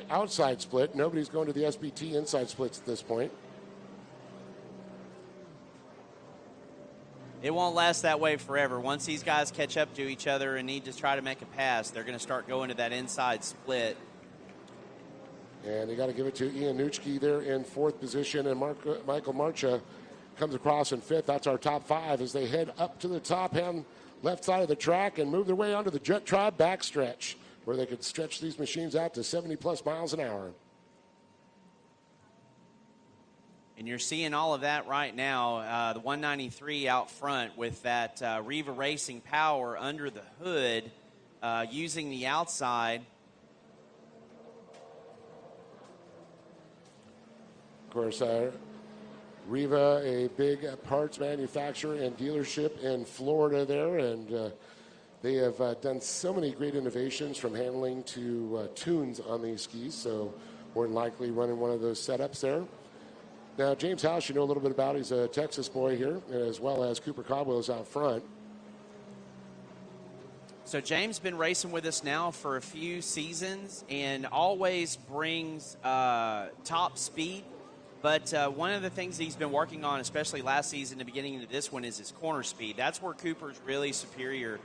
outside split. Nobody's going to the SBT inside splits at this point. It won't last that way forever. Once these guys catch up to each other and need to try to make a pass, they're going to start going to that inside split. And they got to give it to Ian Noochke there in fourth position, and Michael Marcha comes across in fifth. That's our top five as they head up to the top hand left side of the track and move their way onto the Jet Tribe backstretch, where they could stretch these machines out to 70+ miles an hour. And you're seeing all of that right now. The 193 out front with that Riva Racing power under the hood, using the outside. Of course, Riva, a big parts manufacturer and dealership in Florida there, and They have done so many great innovations from handling to tunes on these skis, so more than likely running one of those setups there. Now, James House, you know a little bit about. He's a Texas boy here, as well as Cooper Caldwell is out front. So James been racing with us now for a few seasons and always brings top speed. But one of the things he's been working on, especially last season, the beginning of this one, is his corner speed. That's where Cooper's really superior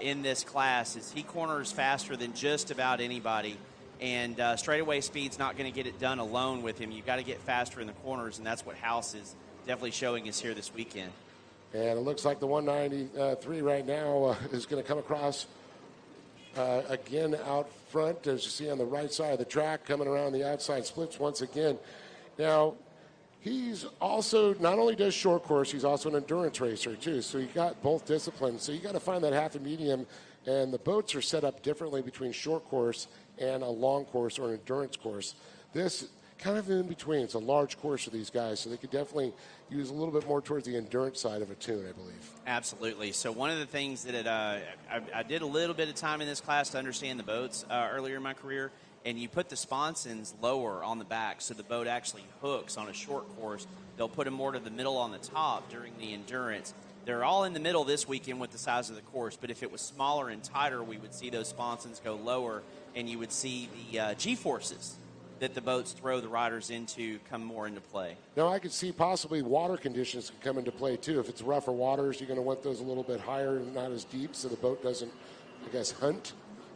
in this class. Is he corners faster than just about anybody. And straightaway speed's not going to get it done alone with him. You've got to get faster in the corners, and that's what House is definitely showing us here this weekend. And it looks like the 193 right now is going to come across again out front, as you see on the right side of the track, coming around the outside splits once again. Now, he's also, not only does short course, he's also an endurance racer too. So you got both disciplines. So you got to find that half and medium, and the boats are set up differently between short course and a long course or an endurance course. This kind of in between. It's a large course for these guys, so they could definitely use a little bit more towards the endurance side of a tune, I believe. Absolutely. So one of the things that I did a little bit of time in this class to understand the boats earlier in my career, and you put the sponsons lower on the back so the boat actually hooks on a short course. They'll put them more to the middle on the top during the endurance. They're all in the middle this weekend with the size of the course, but if it was smaller and tighter, we would see those sponsons go lower, and you would see the G-forces that the boats throw the riders into come more into play. Now, I could see possibly water conditions can come into play, too. If it's rougher waters, you're going to want those a little bit higher and not as deep so the boat doesn't, I guess, hunt.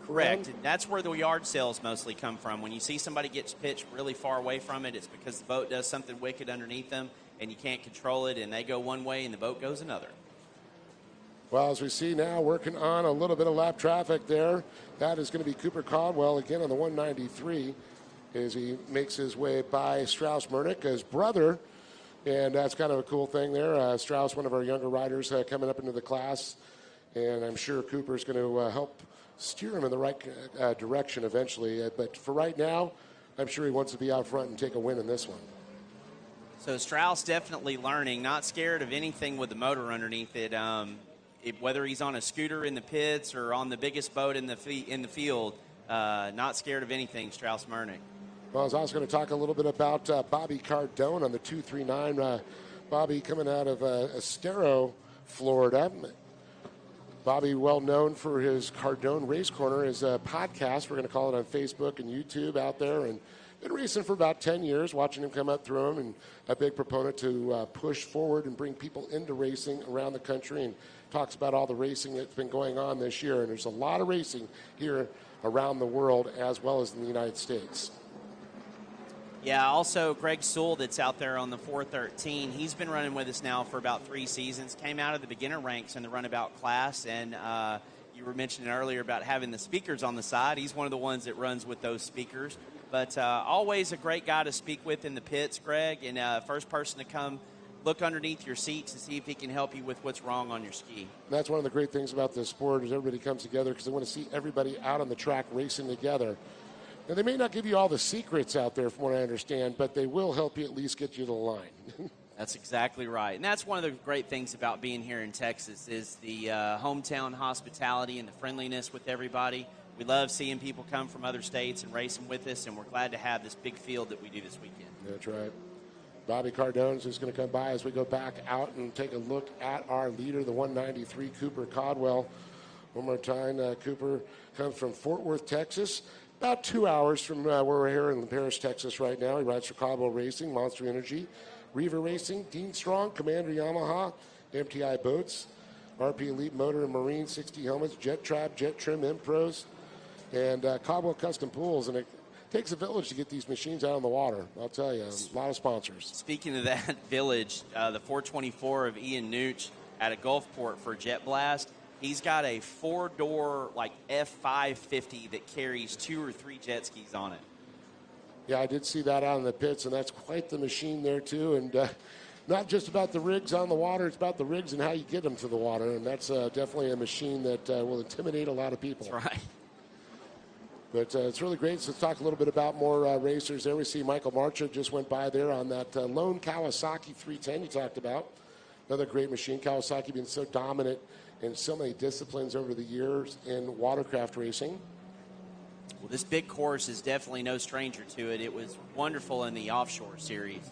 Correct. And that's where the yard sales mostly come from. When you see somebody gets pitched really far away from it, it's because the boat does something wicked underneath them, and you can't control it, and they go one way and the boat goes another. Well, as we see now, working on a little bit of lap traffic there. That is going to be Cooper Caldwell again on the 193 as he makes his way by Strauss Murnick, his brother. And that's kind of a cool thing there. Strauss, one of our younger riders coming up into the class. And I'm sure Cooper's going to help steer him in the right direction eventually. But for right now, I'm sure he wants to be out front and take a win in this one. So Strauss definitely learning, not scared of anything with the motor underneath it. Whether he's on a scooter in the pits or on the biggest boat in the field, not scared of anything, Strauss Murnick. Well, I was also going to talk a little bit about Bobby Cardone on the 239. Bobby coming out of Estero, Florida. Bobby, well known for his Cardone Race Corner, his podcast. We're going to call it on Facebook and YouTube out there. And been racing for about 10 years, watching him come up through them, and a big proponent to push forward and bring people into racing around the country, and talks about all the racing that's been going on this year. And there's a lot of racing here around the world as well as in the United States. Yeah, also Greg Sewell that's out there on the 413. He's been running with us now for about 3 seasons. Came out of the beginner ranks in the runabout class, and you were mentioning earlier about having the speakers on the side. He's one of the ones that runs with those speakers. But always a great guy to speak with in the pits, Greg, and first person to come look underneath your seat to see if he can help you with what's wrong on your ski. That's one of the great things about this sport is everybody comes together because they want to see everybody out on the track racing together. Now, they may not give you all the secrets out there from what I understand, but they will help you at least get you to the line. That's exactly right. And that's one of the great things about being here in Texas is the hometown hospitality and the friendliness with everybody. We love seeing people come from other states and racing with us, and we're glad to have this big field that we do this weekend. That's right. Bobby Cardone is just going to come by as we go back out and take a look at our leader, the 193, Cooper Caldwell. One more time, Cooper comes from Fort Worth, Texas, about 2 hours from where we're here in Paris, Texas right now. He rides for Caldwell Racing, Monster Energy, Reaver Racing, Dean Strong, Commander Yamaha, MTI Boats, RP Elite Motor and Marine, 60 helmets, Jet Trap, Jet Trim, M-Pros, and Caldwell Custom Pools. And it takes a village to get these machines out on the water. I'll tell you, a lot of sponsors. Speaking of that village, the 424 of Ian Nooch at a Gulfport for Jet Blast, he's got a 4-door like F550 that carries 2 or 3 jet skis on it. Yeah, I did see that out in the pits, and that's quite the machine there, too. And not just about the rigs on the water, it's about the rigs and how you get them to the water. And that's definitely a machine that will intimidate a lot of people. That's right. But it's really great. So let's talk a little bit about more racers there. We see Michael Marcha just went by there on that lone Kawasaki 310 you talked about. Another great machine. Kawasaki being so dominant in so many disciplines over the years in watercraft racing. Well, this big course is definitely no stranger to it. It was wonderful in the offshore series.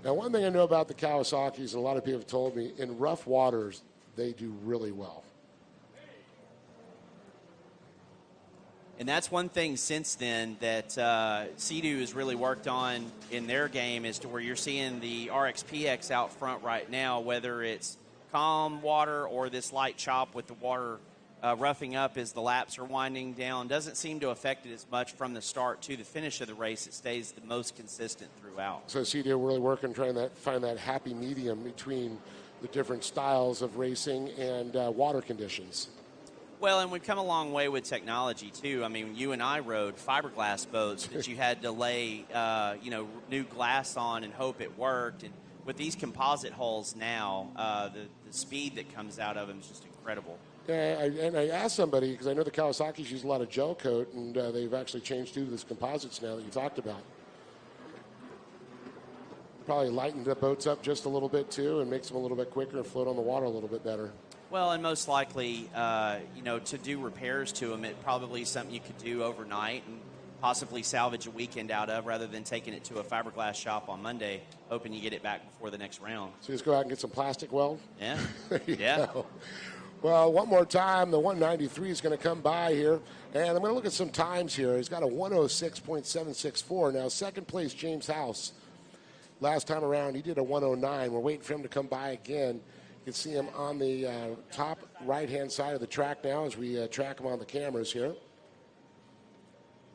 Now, one thing I know about the Kawasaki's, and a lot of people have told me, in rough waters, they do really well. And that's one thing since then that Sea-Doo has really worked on in their game, is to where you're seeing the RXPX out front right now, whether it's calm water or this light chop with the water roughing up as the laps are winding down. Doesn't seem to affect it as much from the start to the finish of the race. It stays the most consistent throughout. So Sea-Doo really working, trying to find that happy medium between the different styles of racing and water conditions. Well, and we've come a long way with technology, too. I mean, you and I rode fiberglass boats that you had to lay, new glass on and hope it worked. And with these composite hulls now, the speed that comes out of them is just incredible. Yeah, I asked somebody, because I know the Kawasaki's use a lot of gel coat, and they've actually changed to this composites now that you talked about. Probably lightened the boats up just a little bit, too, and makes them a little bit quicker and float on the water a little bit better. Well, and most likely, to do repairs to them, it probably is something you could do overnight and possibly salvage a weekend out of, rather than taking it to a fiberglass shop on Monday, hoping you get it back before the next round. So just go out and get some plastic weld? Yeah. Yeah. Go. Well, one more time, the 193 is going to come by here. And I'm going to look at some times here. He's got a 106.764. Now, second place, James House. Last time around, he did a 109. We're waiting for him to come by again. You can see him on the top right-hand side of the track now as we track him on the cameras here.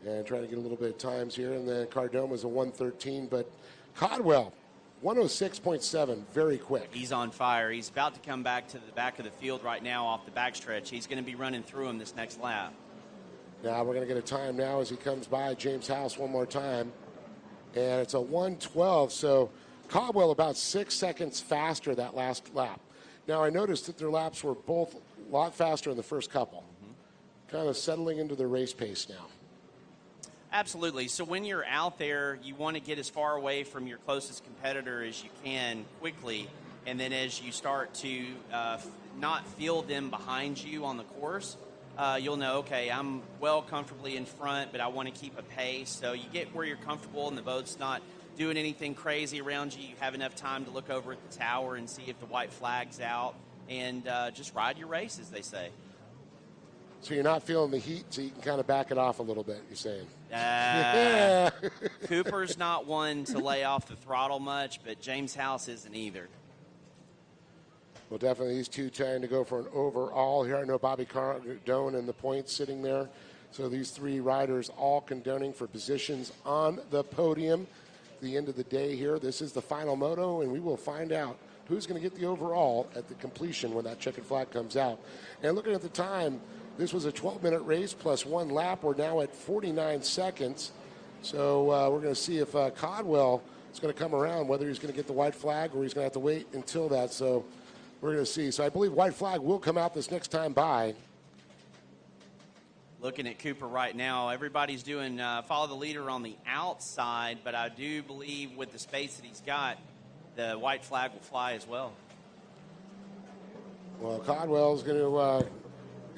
And trying to get a little bit of times here. And then Cardone was a 113. But Caldwell, 106.7, very quick. He's on fire. He's about to come back to the back of the field right now off the backstretch. He's going to be running through him this next lap. Now we're going to get a time now as he comes by James House one more time. And it's a 112, so Caldwell about 6 seconds faster that last lap. Now I noticed that their laps were both a lot faster in the first couple. Kind of settling into their race pace now. Absolutely. So when you're out there, you want to get as far away from your closest competitor as you can quickly. And then as you start to not feel them behind you on the course, you'll know, okay, I'm well comfortably in front, but I want to keep a pace. So you get where you're comfortable and the boat's not doing anything crazy around you. You have enough time to look over at the tower and see if the white flag's out, and just ride your race, as they say. So you're not feeling the heat, so you can kind of back it off a little bit, you're saying? Yeah. Cooper's not one to lay off the throttle much, but James House isn't either. Well, definitely these two trying to go for an overall here. I know Bobby Cardone and the points sitting there. So these three riders all condoning for positions on the podium. At the end of the day here, this is the final moto, and we will find out who's going to get the overall at the completion when that checkered flag comes out. And looking at the time, this was a 12-minute race plus one lap. We're now at 49 seconds. So we're going to see if Caldwell is going to come around, whether he's going to get the white flag or he's going to have to wait until that. So we're going to see. So I believe white flag will come out this next time by. Looking at Cooper right now, everybody's doing follow the leader on the outside, but I do believe with the space that he's got, the white flag will fly as well. Well, Caldwell's going to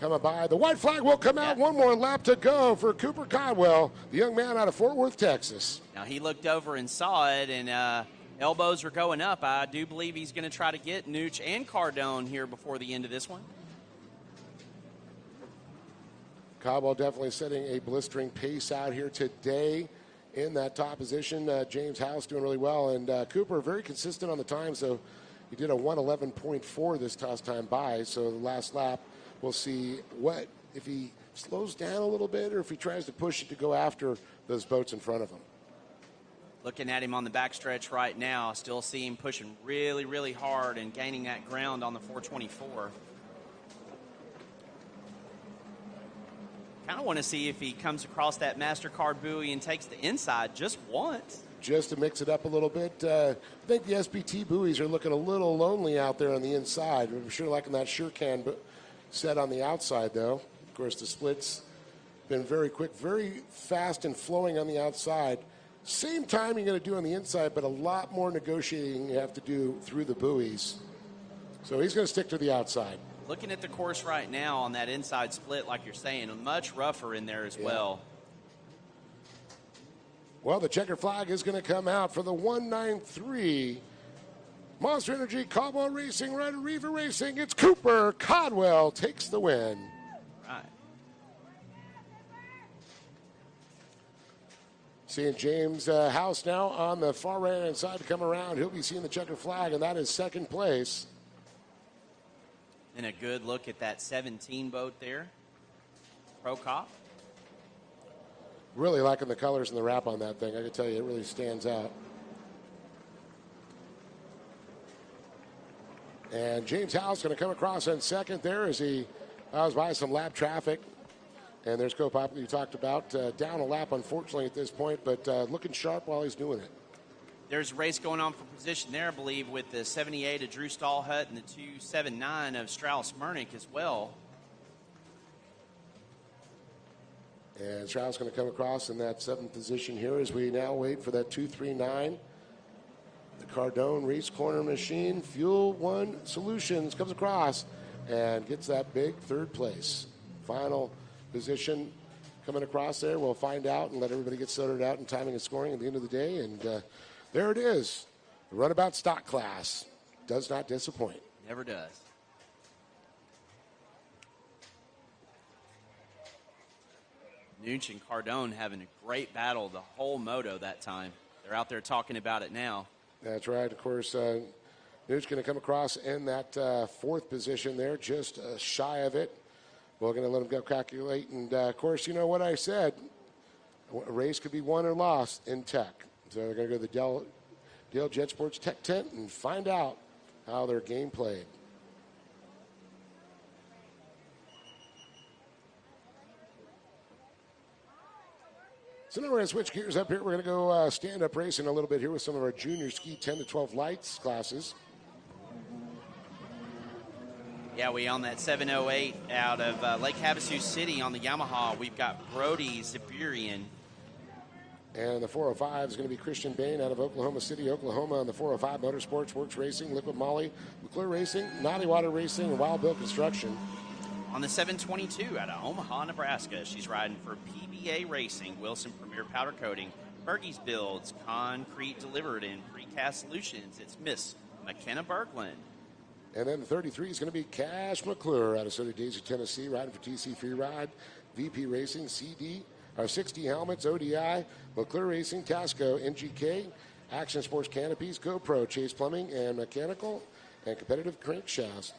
come by. The white flag will come out. One more lap to go for Cooper Caldwell, the young man out of Fort Worth, Texas. Now, he looked over and saw it, and elbows are going up. I do believe he's going to try to get Nooch and Cardone here before the end of this one. Caldwell definitely setting a blistering pace out here today in that top position. James House doing really well, and Cooper very consistent on the time, so he did a 111.4 this last time by. So the last lap, we'll see what if he slows down a little bit or if he tries to push it to go after those boats in front of him. Looking at him on the backstretch right now, still see him pushing really, really hard and gaining that ground on the 424. Kind of want to see if he comes across that MasterCard buoy and takes the inside just once. Just to mix it up a little bit. I think the SBT buoys are looking a little lonely out there on the inside. I'm sure liking that Surecan set on the outside, though. Of course, the split's been very quick, very fast and flowing on the outside. Same time you're going to do on the inside, but a lot more negotiating you have to do through the buoys. So he's going to stick to the outside. Looking at the course right now on that inside split, like you're saying, much rougher in there as well. Well, the checker flag is going to come out for the 193 Monster Energy Caldwell Racing Rider Reeva Racing. It's Cooper Caldwell takes the win. Right. Seeing James House now on the far right-hand side to come around. He'll be seeing the checker flag, and that is second place. And a good look at that 17 boat there. Pro Cop. Really liking the colors and the wrap on that thing. I can tell you, it really stands out. And James House going to come across in second there as he was by some lap traffic. And there's Co-Pop that you talked about. Down a lap, unfortunately, at this point, but looking sharp while he's doing it. There's a race going on for position there, I believe, with the 78 of Drew Stallhut and the 279 of Strauss Mernick as well. And Strauss going to come across in that seventh position here as we now wait for that 239. The Cardone Race Corner Machine Fuel One Solutions comes across and gets that big third place. Final position coming across there. We'll find out and let everybody get sorted out in timing and scoring at the end of the day. And there it is. The runabout stock class does not disappoint. Never does. Nooch and Cardone having a great battle the whole moto that time. They're out there talking about it now. That's right. Of course, Nooch going to come across in that fourth position there, just shy of it. We're going to let him go calculate. And, of course, you know what I said. A race could be won or lost in tech. So they're going to go to the Dale Jet Sports Tech Tent and find out how their game played. So now we're going to switch gears up here. We're going to go stand-up racing a little bit here with some of our junior ski 10 to 12 lights classes. Yeah, we on that 708 out of Lake Havasu City on the Yamaha. We've got Brody Zipirian. And the 405 is going to be Christian Bain out of Oklahoma City, Oklahoma on the 405. Motorsports, Works Racing, Liquid Moly, McClure Racing, Naughty Water Racing, and Wild Bill Construction. On the 722 out of Omaha, Nebraska, she's riding for PBA Racing, Wilson Premier Powder Coating, Bergey's Builds, Concrete Delivered, and Precast Solutions. It's Miss McKenna Berglund. And then the 33 is going to be Cash McClure out of Soda Daisy, Tennessee, riding for TC Free Ride, VP Racing, 60 Helmets, ODI, McClure Racing, Tasco, NGK, Action Sports Canopies, GoPro, Chase Plumbing, and Mechanical, and Competitive Crankshafts.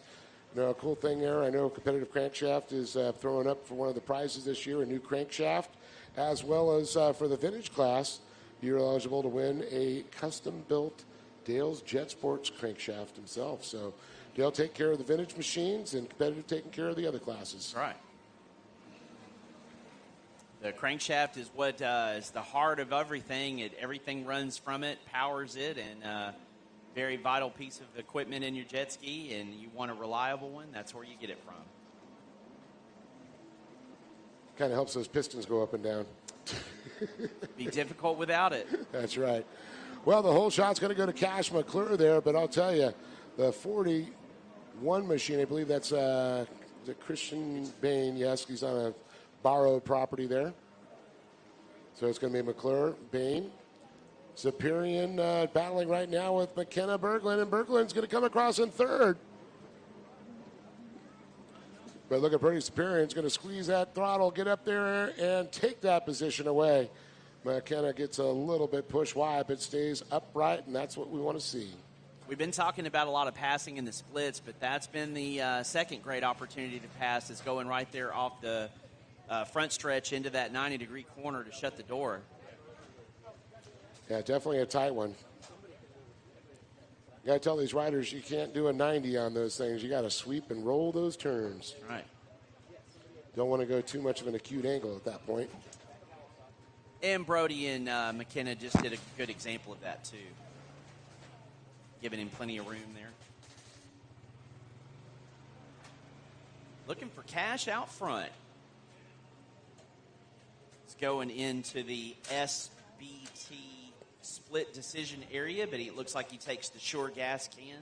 Now, a cool thing there, I know Competitive Crankshaft is throwing up for one of the prizes this year, a new crankshaft, as well as for the vintage class, you're eligible to win a custom-built Dale's Jet Sports crankshaft himself. So Dale take care of the vintage machines and Competitive taking care of the other classes. Right. The crankshaft is what is the heart of everything. Everything runs from it, powers it, and very vital piece of equipment in your jet ski, and you want a reliable one, that's where you get it from. Kind of helps those pistons go up and down. Be difficult without it. That's right. Well, the whole shot's going to go to Cash McClure there, but I'll tell you, the 41 machine, I believe that's the Christian Bain. Yes, he's on a borrowed property there. So it's going to be McClure, Bain. Zipirian battling right now with McKenna Berglund, and Berglund's going to come across in third. But look at Brody Zipirian's going to squeeze that throttle, get up there, and take that position away. McKenna gets a little bit pushed wide, but stays upright, and that's what we want to see. We've been talking about a lot of passing in the splits, but that's been the second great opportunity to pass. Is going right there off the front stretch into that 90-degree corner to shut the door. Yeah, definitely a tight one. You got to tell these riders you can't do a 90 on those things. You got to sweep and roll those turns. Right. Don't want to go too much of an acute angle at that point. And Brody and McKenna just did a good example of that, too. Giving him plenty of room there. Looking for Cash out front. It's going into the SBT split decision area, but it looks like he takes the Sure Gas can.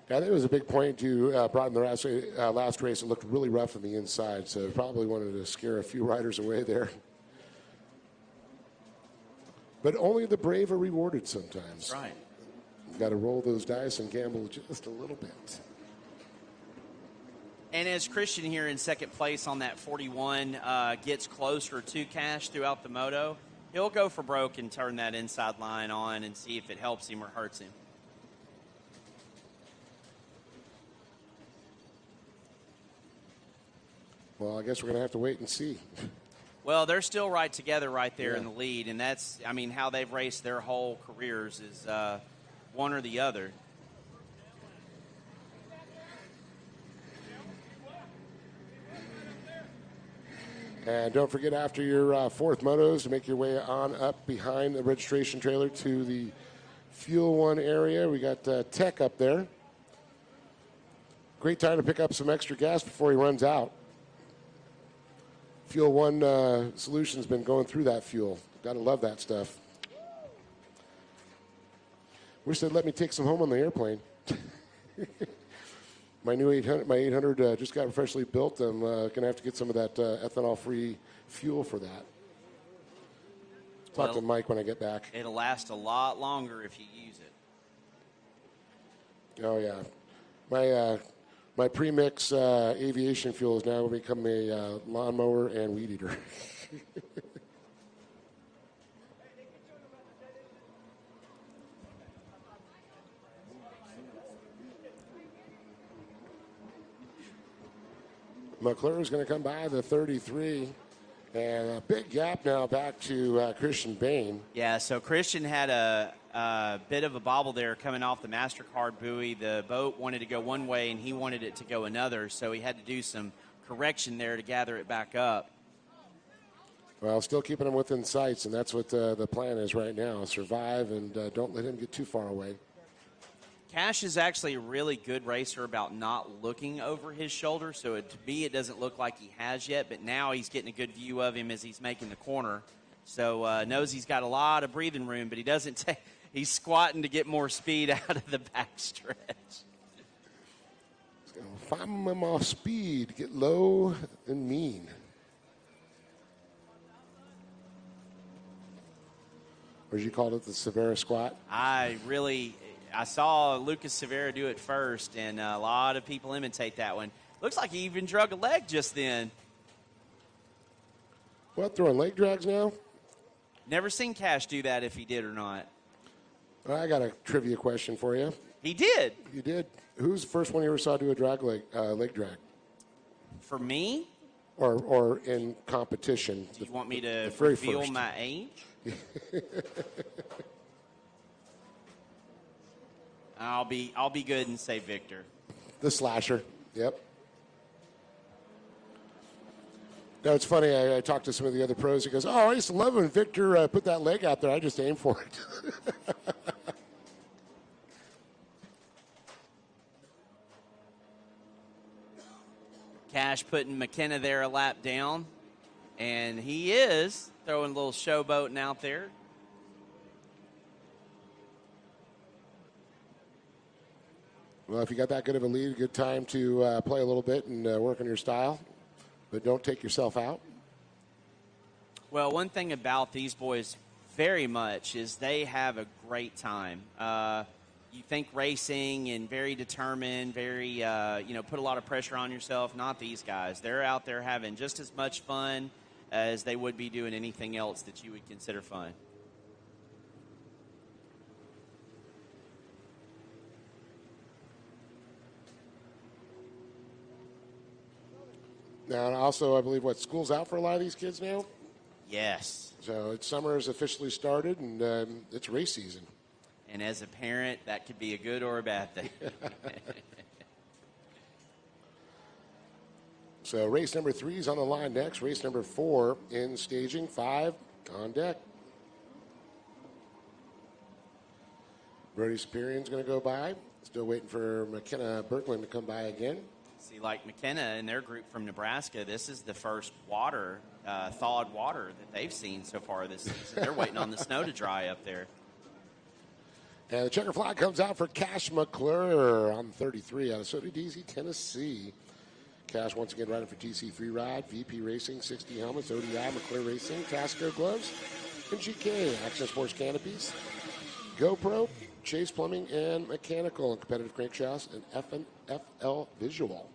Yeah, I think it was a big point you brought in the last race. It looked really rough on the inside, so probably wanted to scare a few riders away there. But only the brave are rewarded sometimes. That's right. You've got to roll those dice and gamble just a little bit. And as Christian here in second place on that 41 gets closer to Cash throughout the moto, he'll go for broke and turn that inside line on and see if it helps him or hurts him. Well, I guess we're going to have to wait and see. Well, they're still right together right there in the lead, and that's, I mean, how they've raced their whole careers is one or the other. And don't forget, after your fourth motos, to make your way on up behind the registration trailer to the Fuel One area. We got Tech up there. Great time to pick up some extra gas before he runs out. Fuel One Solutions been going through that fuel. Got to love that stuff. Wish they'd let me take some home on the airplane. My new 800, my 800 just got freshly built. I'm going to have to get some of that ethanol-free fuel for that. Talk to Mike when I get back. It'll last a lot longer if you use it. Oh, yeah. My premix aviation fuel has now become a lawnmower and weed eater. McClure's going to come by the 33. And a big gap now back to Christian Bain. Yeah, so Christian had a bit of a bobble there coming off the MasterCard buoy. The boat wanted to go one way, and he wanted it to go another, so he had to do some correction there to gather it back up. Well, still keeping him within sights, and that's what the plan is right now. Survive and don't let him get too far away. Cash is actually a really good racer about not looking over his shoulder, so to me it doesn't look like he has yet, but now he's getting a good view of him as he's making the corner. So knows he's got a lot of breathing room, but he doesn't take – he's squatting to get more speed out of the backstretch. He's going to find him off speed, get low and mean. Or as you called it, the Severa squat? I saw Lucas Severa do it first, and a lot of people imitate that one. Looks like he even drug a leg just then. What, throwing leg drags now? Never seen Cash do that if he did or not. I got a trivia question for you. He did. You did? Who's the first one you ever saw do a leg drag? For me? Or in competition? Do you want me to reveal my age? I'll be good and say Victor. The slasher. Yep. Now, it's funny. I talked to some of the other pros. He goes, I used to love when Victor put that leg out there. I just aimed for it. Cash putting McKenna there a lap down. And he is throwing a little showboating out there. Well, if you got that good of a lead, good time to play a little bit and work on your style, but don't take yourself out. Well, one thing about these boys very much is they have a great time. You think racing and very determined, very, put a lot of pressure on yourself. Not these guys. They're out there having just as much fun as they would be doing anything else that you would consider fun. Now, and also, I believe, school's out for a lot of these kids now? Yes. So summer has officially started, and it's race season. And as a parent, that could be a good or a bad thing. So race number 3 is on the line next. Race number 4 in staging. 5 on deck. Brody Superior's going to go by. Still waiting for McKenna Berkland to come by again. See, like McKenna and their group from Nebraska, this is the first thawed water that they've seen so far this season. They're waiting on the snow to dry up there. And the checker flag comes out for Cash McClure on 33 out of Sodadisi, Tennessee. Cash once again riding for TC Free Ride, VP Racing, 60 helmets, ODI, McClure Racing, Tasco gloves, and GK, Action Sports canopies, GoPro, Chase Plumbing, and Mechanical, and competitive crankshafts, and FL Visual.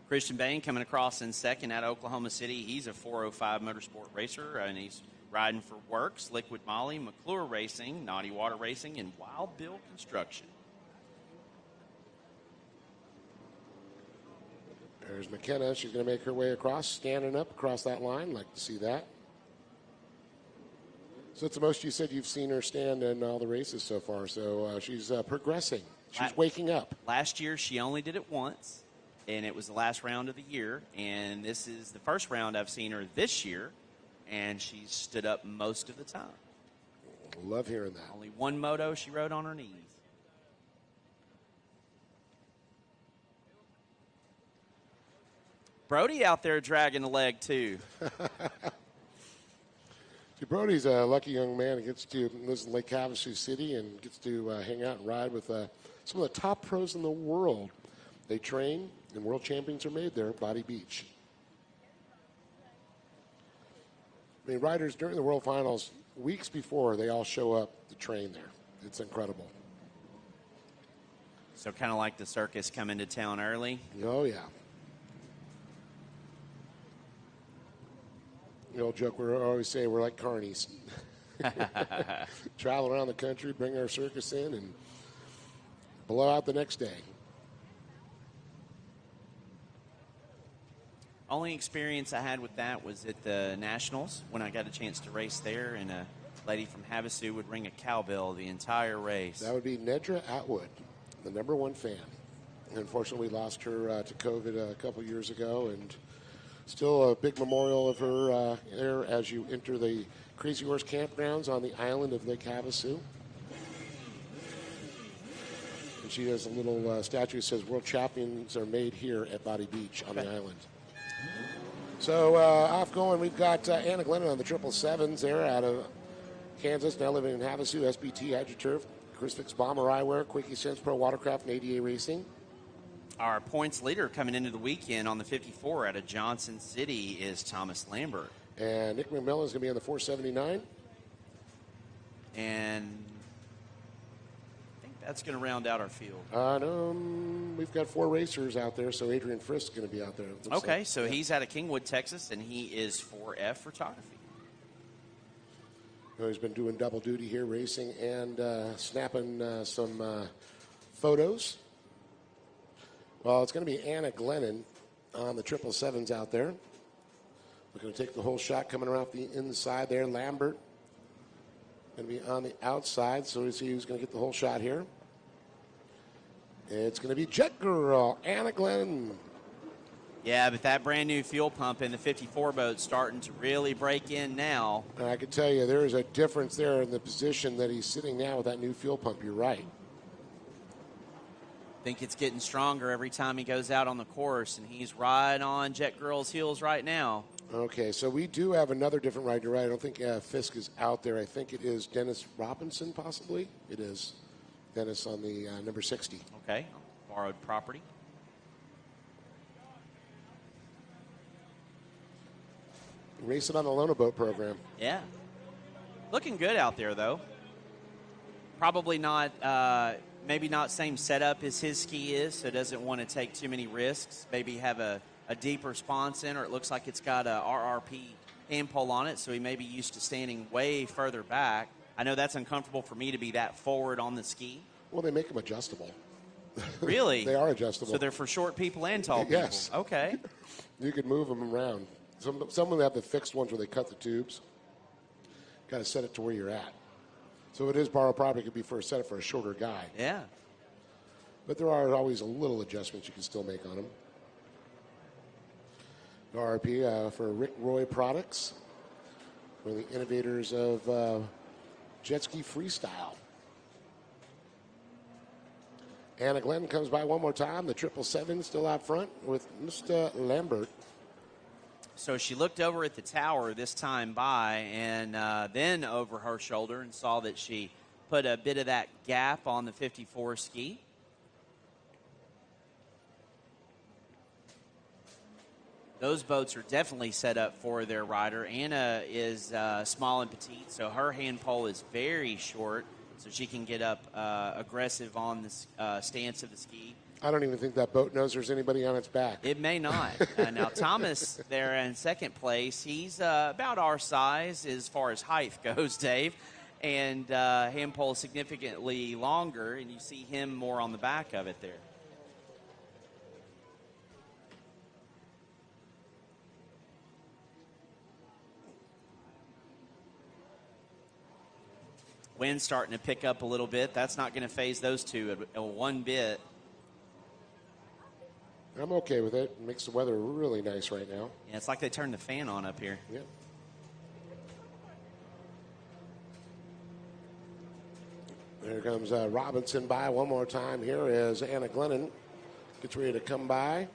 Christian Bain coming across in second out of Oklahoma City. He's a 405 motorsport racer, and he's riding for Works, Liquid Moly, McClure Racing, Naughty Water Racing, and Wild Bill Construction. There's McKenna. She's going to make her way across, standing up across that line. Like to see that. So it's the most you said you've seen her stand in all the races so far. So she's progressing. She's waking up. Last year, she only did it once, and it was the last round of the year. And this is the first round I've seen her this year, and she stood up most of the time. Love hearing that. Only one moto she rode on her knees. Brody out there dragging the leg, too. See, Brody's a lucky young man. He gets to live in Lake Havasu City and gets to hang out and ride with some of the top pros in the world. They train, and world champions are made there at Body Beach. I mean, riders during the World Finals, weeks before, they all show up to train there. It's incredible. So kind of like the circus coming to town early. Oh, yeah. The old joke we always say, we're like carnies. Travel around the country, bring our circus in, and blow out the next day. Only experience I had with that was at the Nationals when I got a chance to race there, and a lady from Havasu would ring a cowbell the entire race. That would be Nedra Atwood, the #1 fan. Unfortunately, we lost her to COVID a couple years ago, and still a big memorial of her there as you enter the Crazy Horse campgrounds on the island of Lake Havasu. And she has a little statue that says world champions are made here at Body Beach on the island. So off going, we've got Anna Glennon on the 777s there out of Kansas, now living in Havasu, SBT, HydroTurf, Crucifix Bomber Eyewear, Quickie Sense Pro Watercraft, and ADA Racing. Our points leader coming into the weekend on the 54 out of Johnson City is Thomas Lambert. And Nick McMillan is going to be on the 479. And I think that's going to round out our field. We've got 4 racers out there, so Adrian Frisk is going to be out there. Okay, like. So he's out of Kingwood, Texas, and he is 4F photography. He's been doing double duty here, racing and snapping some photos. Well, it's going to be Anna Glennon on the 777s out there. We're going to take the whole shot coming around the inside there. Lambert going to be on the outside, so we see who's going to get the whole shot here. It's going to be Jet Girl, Anna Glennon. Yeah, but that brand new fuel pump in the 54 boat starting to really break in now. And I can tell you there is a difference there in the position that he's sitting now with that new fuel pump. You're right. I think it's getting stronger every time he goes out on the course, and he's right on Jet Girl's heels right now. Okay, so we do have another different rider, right? I don't think Fisk is out there. I think it is Dennis Robinson, possibly. It is Dennis on the number 60. Okay, borrowed property. Racing on the Lona Boat program. Yeah. Looking good out there, though. Probably not, maybe not same setup as his ski is, so doesn't want to take too many risks. Maybe have a deep response in, or it looks like it's got a RRP hand pole on it, so he may be used to standing way further back. I know that's uncomfortable for me to be that forward on the ski. Well, they make them adjustable. Really? They are adjustable. So they're for short people and tall people? Yes. Okay. You can move them around. Some of them have the fixed ones where they cut the tubes. Got to set it to where you're at. So it is borrowed property. It could be for a setup for a shorter guy. Yeah. But there are always a little adjustments you can still make on them. RRP for Rick Roy Products, one of the innovators of jet ski freestyle. Anna Glenn comes by one more time. The 777 still out front with Mr. Lambert. So she looked over at the tower this time by, and then over her shoulder and saw that she put a bit of that gap on the 54 ski. Those boats are definitely set up for their rider. Anna is small and petite, so her hand pole is very short, so she can get up aggressive on the stance of the ski. I don't even think that boat knows there's anybody on its back. It may not. Now, Thomas there in second place, he's about our size as far as height goes, Dave, and hand pole significantly longer, and you see him more on the back of it there. Wind's starting to pick up a little bit. That's not going to phase those two one bit. I'm okay with it. It makes the weather really nice right now. Yeah, it's like they turned the fan on up here. Yeah. There comes Robinson by one more time. Here is Anna Glennon. Gets ready to come by.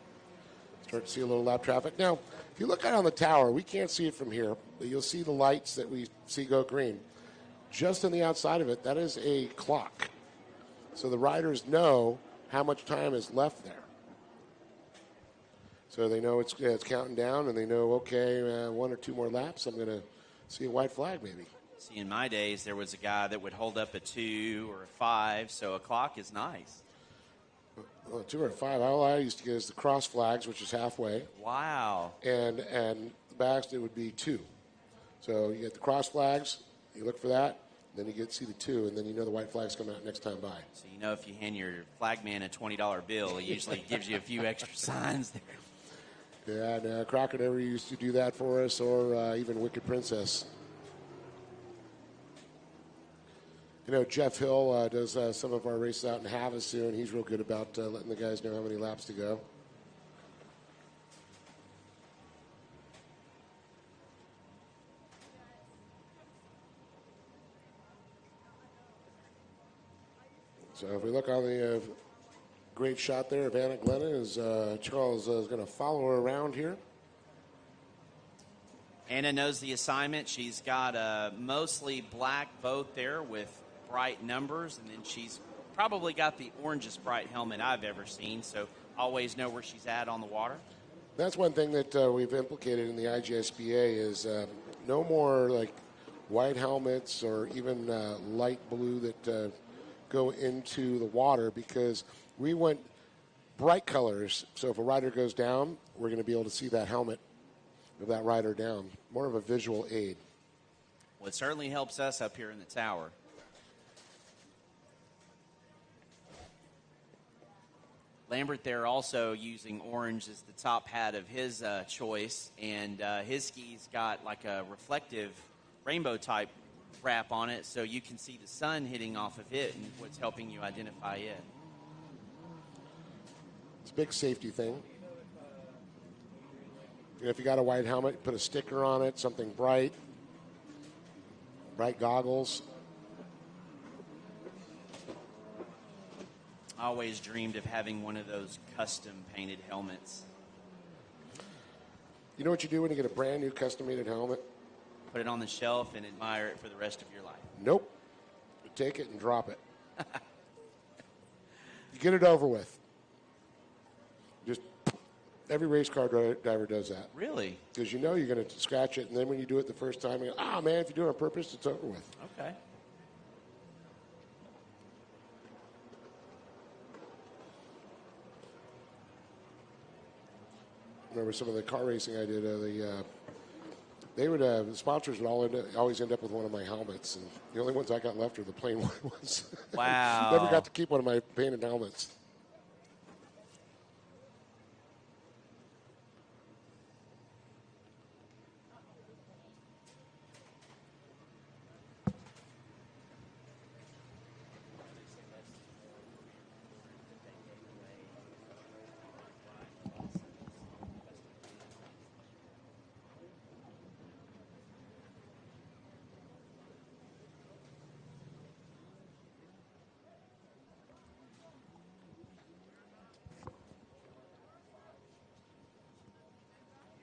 Start to see a little lap traffic. Now, if you look out on the tower, we can't see it from here, but you'll see the lights that we see go green. Just on the outside of it, that is a clock. So the riders know how much time is left there. So they know it's counting down, and they know, okay, one or two more laps, I'm going to see a white flag maybe. See, in my days, there was a guy that would hold up a 2 or a 5, so a clock is nice. Well, 2 or 5, all I used to get is the cross flags, which is halfway. Wow. And the backs, it would be 2. So you get the cross flags, you look for that, then you see the 2, and then you know the white flag's coming out next time by. So you know if you hand your flag man a $20 bill, he usually gives you a few extra signs there. Yeah, no, Crocker never used to do that for us, or even Wicked Princess. You know, Jeff Hill does some of our races out in Havasu, and he's real good about letting the guys know how many laps to go. So if we look on the great shot there of Anna Glennon, as Charles is going to follow her around here. Anna knows the assignment. She's got a mostly black boat there with bright numbers, and then she's probably got the orangest bright helmet I've ever seen, so always know where she's at on the water. That's one thing that we've implicated in the IGSBA is no more like white helmets or even light blue that go into the water, because we went bright colors. So if a rider goes down, we're going to be able to see that helmet of that rider down. More of a visual aid. Well, it certainly helps us up here in the tower. Lambert there also using orange as the top hat of his choice, and his ski's got like a reflective rainbow type wrap on it, so you can see the sun hitting off of it and what's helping you identify it. It's a big safety thing. And if you got a white helmet, put a sticker on it, something bright goggles. I always dreamed of having one of those custom painted helmets. You know what you do when you get a brand new custom made helmet? Put it on the shelf and admire it for the rest of your life. Nope. You take it and drop it. You get it over with. Just every race car driver does that. Really? Because you know you're going to scratch it, and then when you do it the first time, you go, man, if you do it on purpose, it's over with. Okay. Remember some of the car racing I did, the sponsors would always end up with one of my helmets, and the only ones I got left are the plain white ones. Wow. Never got to keep one of my painted helmets.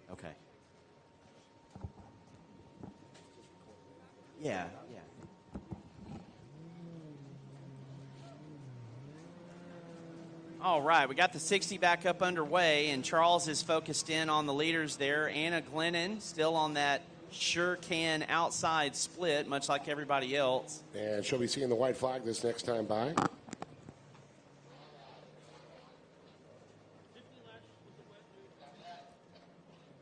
Okay. Yeah, yeah. All right, we got the 60 back up underway, and Charles is focused in on the leaders there. Anna Glennon still on that sure can outside split, much like everybody else. And she'll be seeing the white flag this next time by.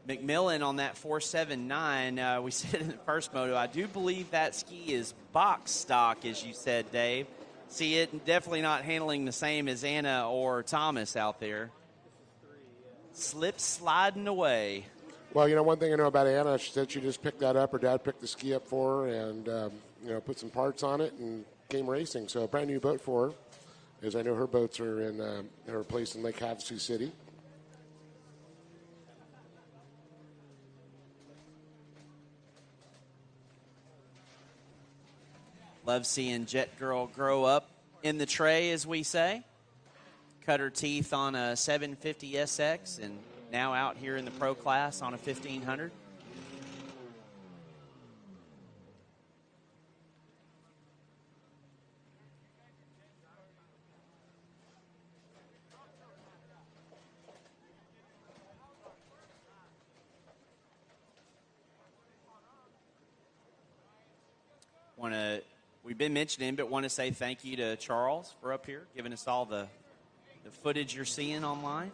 McMillan on that 4.79. We said in the first moto, I do believe that ski is box stock, as you said, Dave. See it definitely not handling the same as Anna or Thomas out there. Slip sliding away. Well, you know, one thing I know about Anna, she said she just picked that up. Her dad picked the ski up for her and, you know, put some parts on it and came racing. So a brand new boat for her, as I know her boats are in her place in Lake Havasu City. Love seeing Jet Girl grow up in the tray, as we say. Cut her teeth on a 750 SX and now out here in the pro class on a 1500. We've been mentioning, but want to say thank you to Charles for up here, giving us all the footage you're seeing online.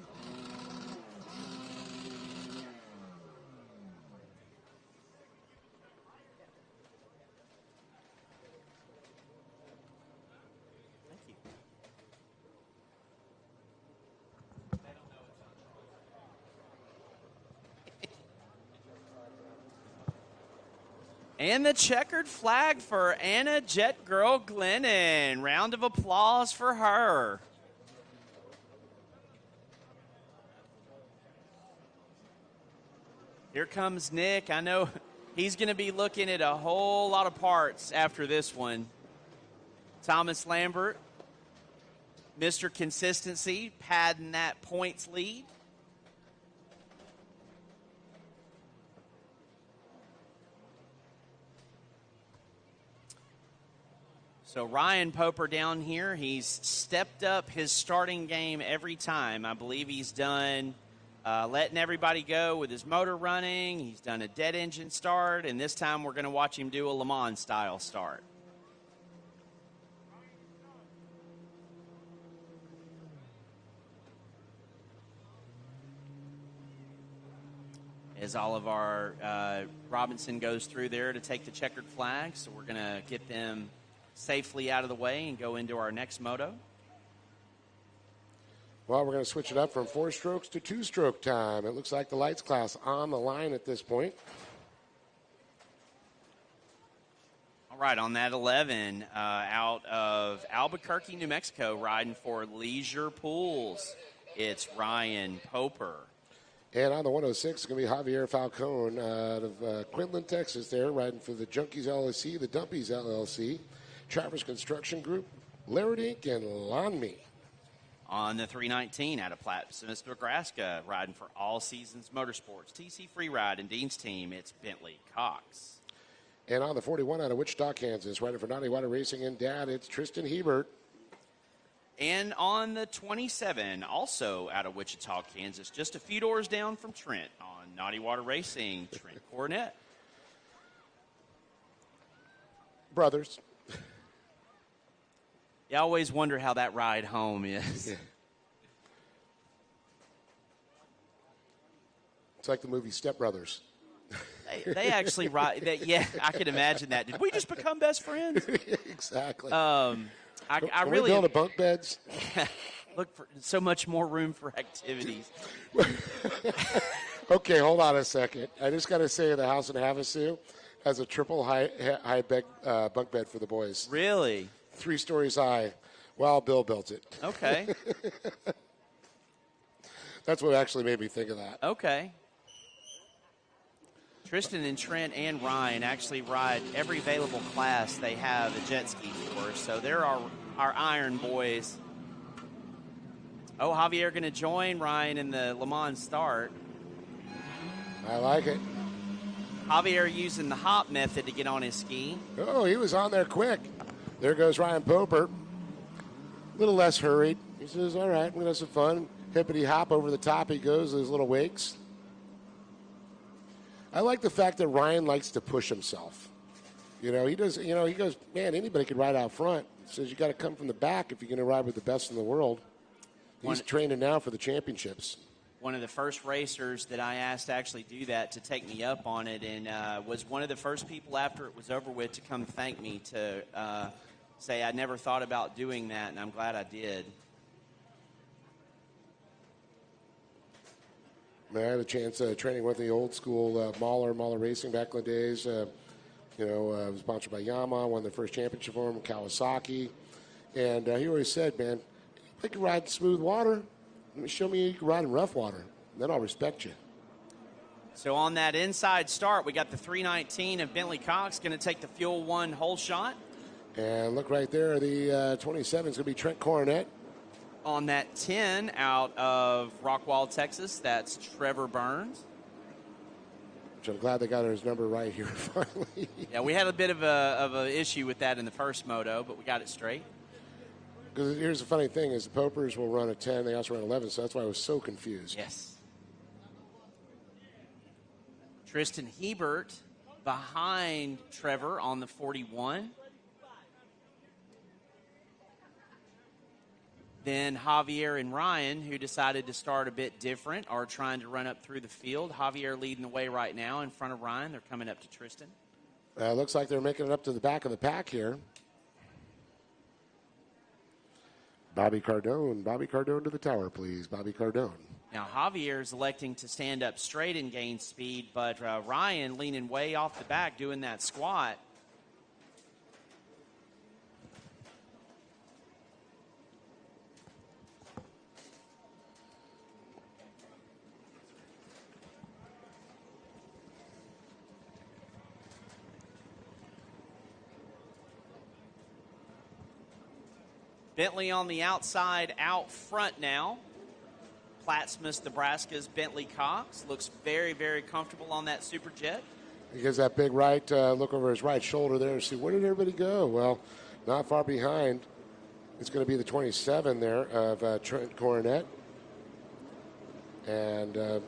Thank you. And the checkered flag for Anna Jet Girl Glennon. Round of applause for her. Here comes Nick. I know he's going to be looking at a whole lot of parts after this one. Thomas Lambert, Mr. Consistency, padding that points lead. So Ryan Poper down here, he's stepped up his starting game every time. I believe he's done letting everybody go with his motor running. He's done a dead engine start, and this time we're going to watch him do a Le Mans style start. As all of our Robinson goes through there to take the checkered flag, so we're going to get them safely out of the way and go into our next moto. Well, we're going to switch it up from 4 strokes to 2-stroke time. It looks like the lights class on the line at this point. All right, on that 11, out of Albuquerque, New Mexico, riding for Leisure Pools, it's Ryan Poper. And on the 106, it's going to be Javier Falcone out of Quinlan, Texas there, riding for the Junkies LLC, the Dumpies LLC, Travers Construction Group, Laird Inc., and Lonme. On the 319, out of Plattsmouth, Nebraska, riding for All Seasons Motorsports, TC Freeride and Dean's team, it's Bentley Cox. And on the 41, out of Wichita, Kansas, riding for Naughty Water Racing and Dad, it's Tristan Hebert. And on the 27, also out of Wichita, Kansas, just a few doors down from Trent, on Naughty Water Racing, Trent Cornett. Brothers. You always wonder how that ride home is. Yeah. It's like the movie Step Brothers. They actually ride. Yeah, I can imagine that. Did we just become best friends? Exactly. I really we build a bunk beds. Look for so much more room for activities. Okay, hold on a second. I just got to say the house in Havasu has a triple high bunk bed for the boys. Really? 3 stories high. Well, Bill built it. Okay. That's what actually made me think of that. Okay. Tristan and Trent and Ryan actually ride every available class they have a jet ski for. So they're our iron boys. Oh, Javier going to join Ryan in the Le Mans start. I like it. Javier using the hop method to get on his ski. Oh, he was on there quick. There goes Ryan Poper. little less hurried. He says, all right, we're going to have some fun. Hippity hop over the top he goes, those little wakes. I like the fact that Ryan likes to push himself. He does, he goes, man, anybody could ride out front. He says, you got to come from the back if you're going to ride with the best in the world. He's training now for the championships. One of the first racers that I asked to actually do that, to take me up on it, and was one of the first people after it was over with to come thank me, to say I never thought about doing that, and I'm glad I did. I had a chance training with the old school Mahler Racing back in the days. It was sponsored by Yamaha, won their first championship for him, Kawasaki. And he always said, man, you can ride smooth water. Show me you can ride in rough water. Then I'll respect you. So on that inside start, we got the 319 of Bentley Cox going to take the Fuel 1 hole shot. And look right there, the 27 is going to be Trent Coronet. On that 10 out of Rockwall, Texas, that's Trevor Burns. Which I'm glad they got his number right here finally. Yeah, we had a bit of a issue with that in the first moto, but we got it straight. Because here's the funny thing is the Popers will run a 10, they also run 11, so that's why I was so confused. Yes. Tristan Hebert behind Trevor on the 41. Then Javier and Ryan, who decided to start a bit different, are trying to run up through the field. Javier leading the way right now in front of Ryan. They're coming up to Tristan. Looks like they're making it up to the back of the pack here. Bobby Cardone to the tower, please. Bobby Cardone. Now, Javier's electing to stand up straight and gain speed, but Ryan leaning way off the back, doing that squat. Bentley on the outside, out front now. Plattsmouth, Nebraska's Bentley Cox looks very, very comfortable on that Superjet. He gives that big right look over his right shoulder there and see where did everybody go. Well, not far behind. It's going to be the 27 there of Trent Coronet. And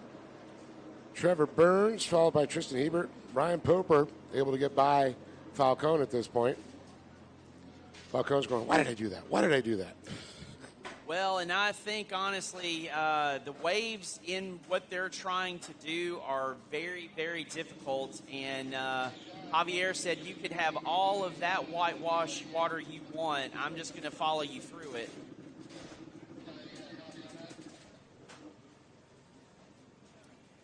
Trevor Burns, followed by Tristan Hebert. Ryan Poper able to get by Falcone at this point. Falcone's going, why did I do that? Why did I do that? Well, and I think, honestly, the waves in what they're trying to do are very, very difficult. And Javier said you could have all of that whitewash water you want. I'm just going to follow you through it.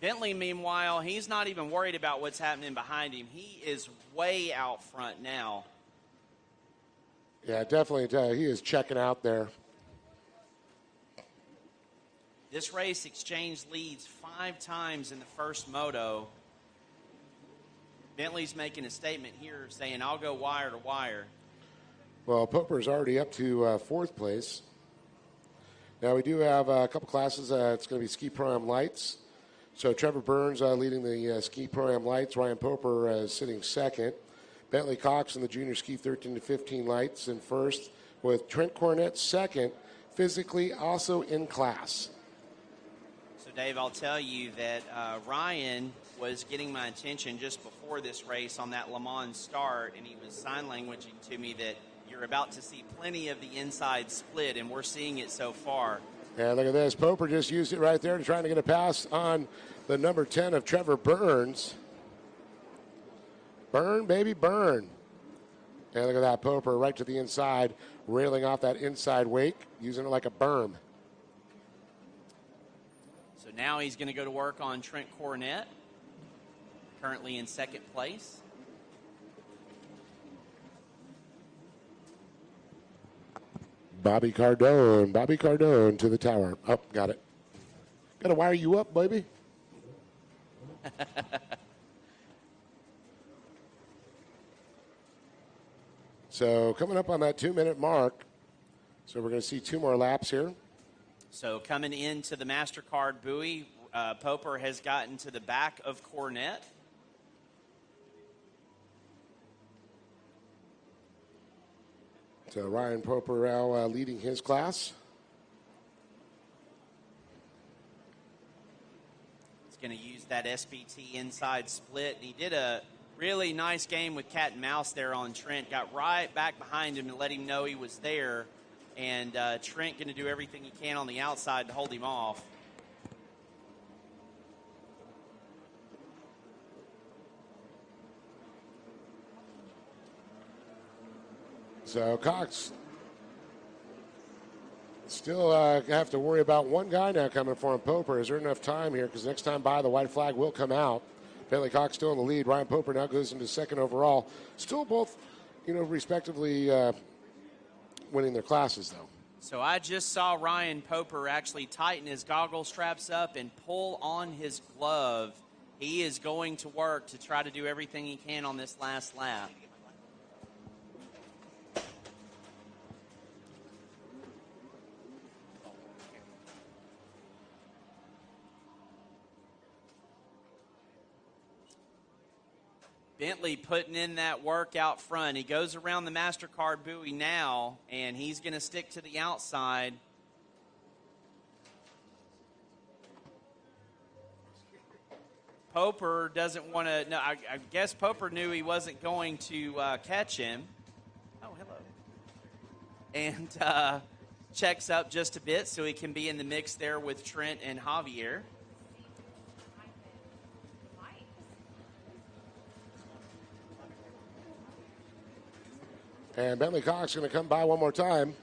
Bentley, meanwhile, he's not even worried about what's happening behind him. He is way out front now. Yeah, definitely. He is checking out there. This race exchanged leads 5 times in the first moto. Bentley's making a statement here saying, I'll go wire to wire. Well, Poper's already up to 4th place. Now, we do have a couple classes. It's going to be Ski Pro-Am Lights. So Trevor Burns leading the Ski Pro-Am Lights. Ryan Poper sitting 2nd. Bentley Cox in the Junior Ski 13 to 15 Lights in 1st, with Trent Coronet 2nd, physically also in class. So, Dave, I'll tell you that Ryan was getting my attention just before this race on that Le Mans start, and he was sign languaging to me that you're about to see plenty of the inside split, and we're seeing it so far. And look at this. Poper just used it right there to trying to get a pass on the number 10 of Trevor Burns. Burn, baby, burn. And look at that, Poper right to the inside, railing off that inside wake, using it like a berm. So now he's going to go to work on Trent Coronet, currently in 2nd place. Bobby Cardone to the tower. Oh, got it. Got to wire you up, baby. So coming up on that 2-minute mark. So we're going to see 2 more laps here. So coming into the MasterCard buoy, Poper has gotten to the back of Coronet. So Ryan Poperell leading his class. He's going to use that SBT inside split. And he did a really nice game with cat and mouse there on Trent. Got right back behind him to let him know he was there. And Trent going to do everything he can on the outside to hold him off. So Cox still have to worry about one guy now coming for him, Poper. Is there enough time here? Because next time by, the white flag will come out. Bentley Cox still in the lead. Ryan Poper now goes into second overall. Still both, respectively winning their classes, though. So I just saw Ryan Poper actually tighten his goggle straps up and pull on his glove. He is going to work to try to do everything he can on this last lap. Bentley putting in that work out front. He goes around the MasterCard buoy now, and he's going to stick to the outside. Poper doesn't want to. No, I guess Poper knew he wasn't going to catch him. Oh, hello. And checks up just a bit so he can be in the mix there with Trent and Javier. And Bentley Cox going to come by one more time.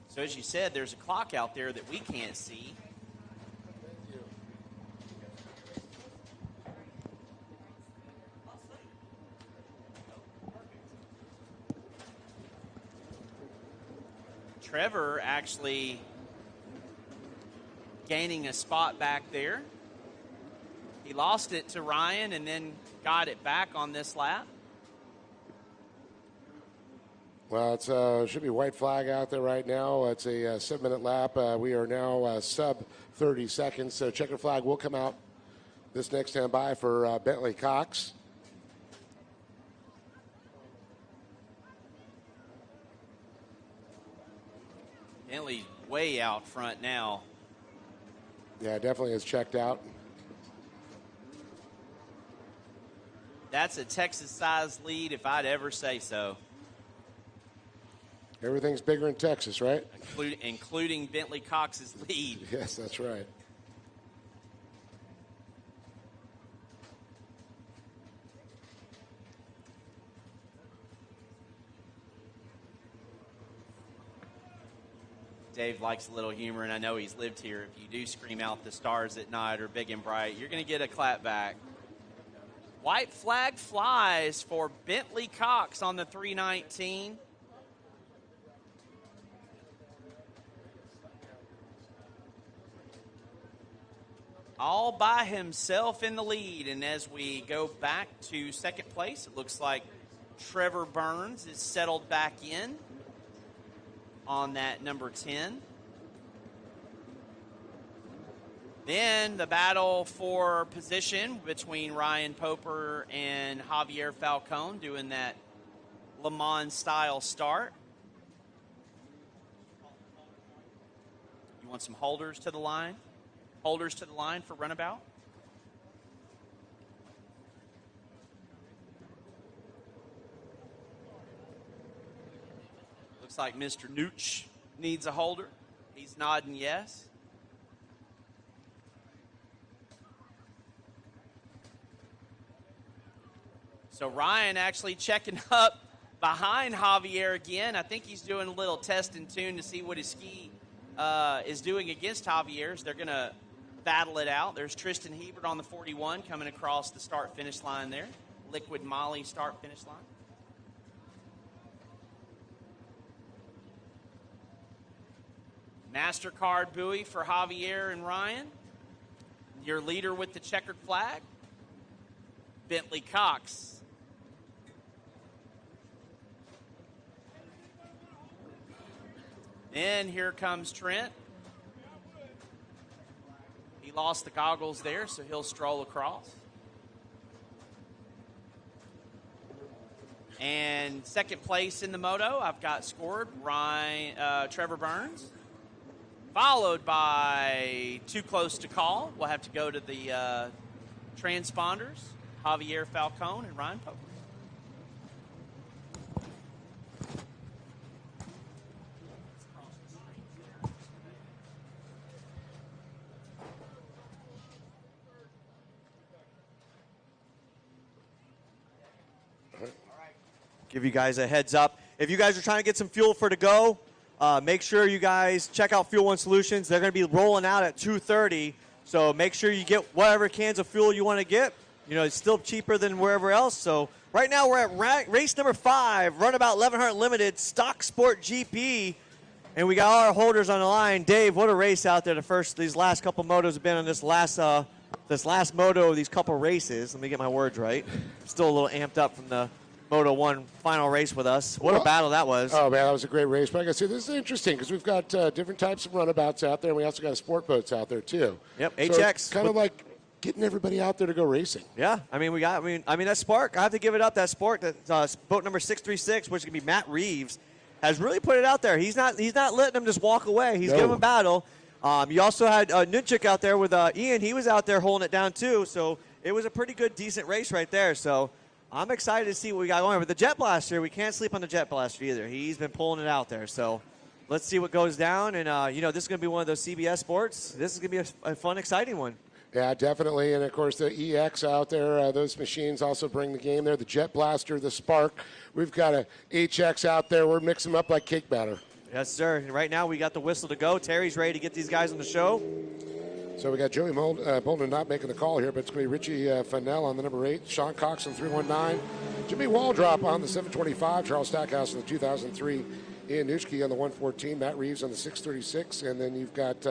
So as you said, there's a clock out there that we can't see. Trevor actually gaining a spot back there. He lost it to Ryan and then got it back on this lap. Well, it should be white flag out there right now. It's a 7-minute lap. We are now sub 30 seconds. So checker flag will come out this next time by for Bentley Cox. Bentley way out front now. Yeah, definitely is checked out. That's a Texas-sized lead if I'd ever say so. Everything's bigger in Texas, right? Including Bentley Cox's lead. Yes, that's right. Dave likes a little humor, and I know he's lived here. If you do scream out the stars at night or big and bright, you're going to get a clap back. White flag flies for Bentley Cox on the 319. All by himself in the lead. And as we go back to second place, it looks like Trevor Burns is settled back in on that number 10. Then the battle for position between Ryan Poper and Javier Falcone doing that Le Mans style start. You want some holders to the line? Holders to the line for runabout. Looks like Mr. Nooch needs a holder. He's nodding yes. So Ryan actually checking up behind Javier again. I think he's doing a little test and tune to see what his ski is doing against Javier's. They're going to battle it out. There's Tristan Hebert on the 41 coming across the start-finish line there. Liquid Moly start-finish line. MasterCard buoy for Javier and Ryan. Your leader with the checkered flag, Bentley Cox. Then here comes Trent. He lost the goggles there, so he'll stroll across. And second place in the moto, I've got scored Trevor Burns, followed by Too Close to Call. We'll have to go to the transponders, Javier Falcone and Ryan Pope. Give you guys a heads up. If you guys are trying to get some fuel for to go, make sure you guys check out Fuel One Solutions. They're going to be rolling out at 2:30, so make sure you get whatever cans of fuel you want to get. You know, it's still cheaper than wherever else. So right now we're at race number 5, Runabout 1100 Limited, Stock Sport GP, and we got all our holders on the line. Dave, what a race out there! These last couple motos have been on this last moto of these couple races. Let me get my words right. Still a little amped up from the Moto 1 final race with us. What a battle that was. Oh, man, that was a great race. But I got to say, this is interesting because we've got different types of runabouts out there, and we also got sport boats out there, too. Yep, so HX. It's kind of like getting everybody out there to go racing. Yeah, I mean, that Spark, I have to give it up. That Spark, that boat number 636, which is going to be Matt Reeves, has really put it out there. He's not letting them just walk away. He's giving them a battle. You also had Nunchik out there with Ian. He was out there holding it down, too. So it was a pretty good, decent race right there. So I'm excited to see what we got going. But the Jet Blaster, we can't sleep on the Jet Blaster either. He's been pulling it out there. So let's see what goes down. And, this is going to be one of those CBS Sports. This is going to be a fun, exciting one. Yeah, definitely. And, of course, the EX out there, those machines also bring the game there. The Jet Blaster, the Spark. We've got a HX out there. We're mixing them up like cake batter. Yes, sir. And right now we got the whistle to go. Terry's ready to get these guys on the show. So we got Joey Bolden not making the call here, but it's going to be Richie Fennell on the number 8, Sean Cox on 319, Jimmy Waldrop on the 725, Charles Stackhouse on the 2003, Ian Nuschke on the 114, Matt Reeves on the 636, and then you've got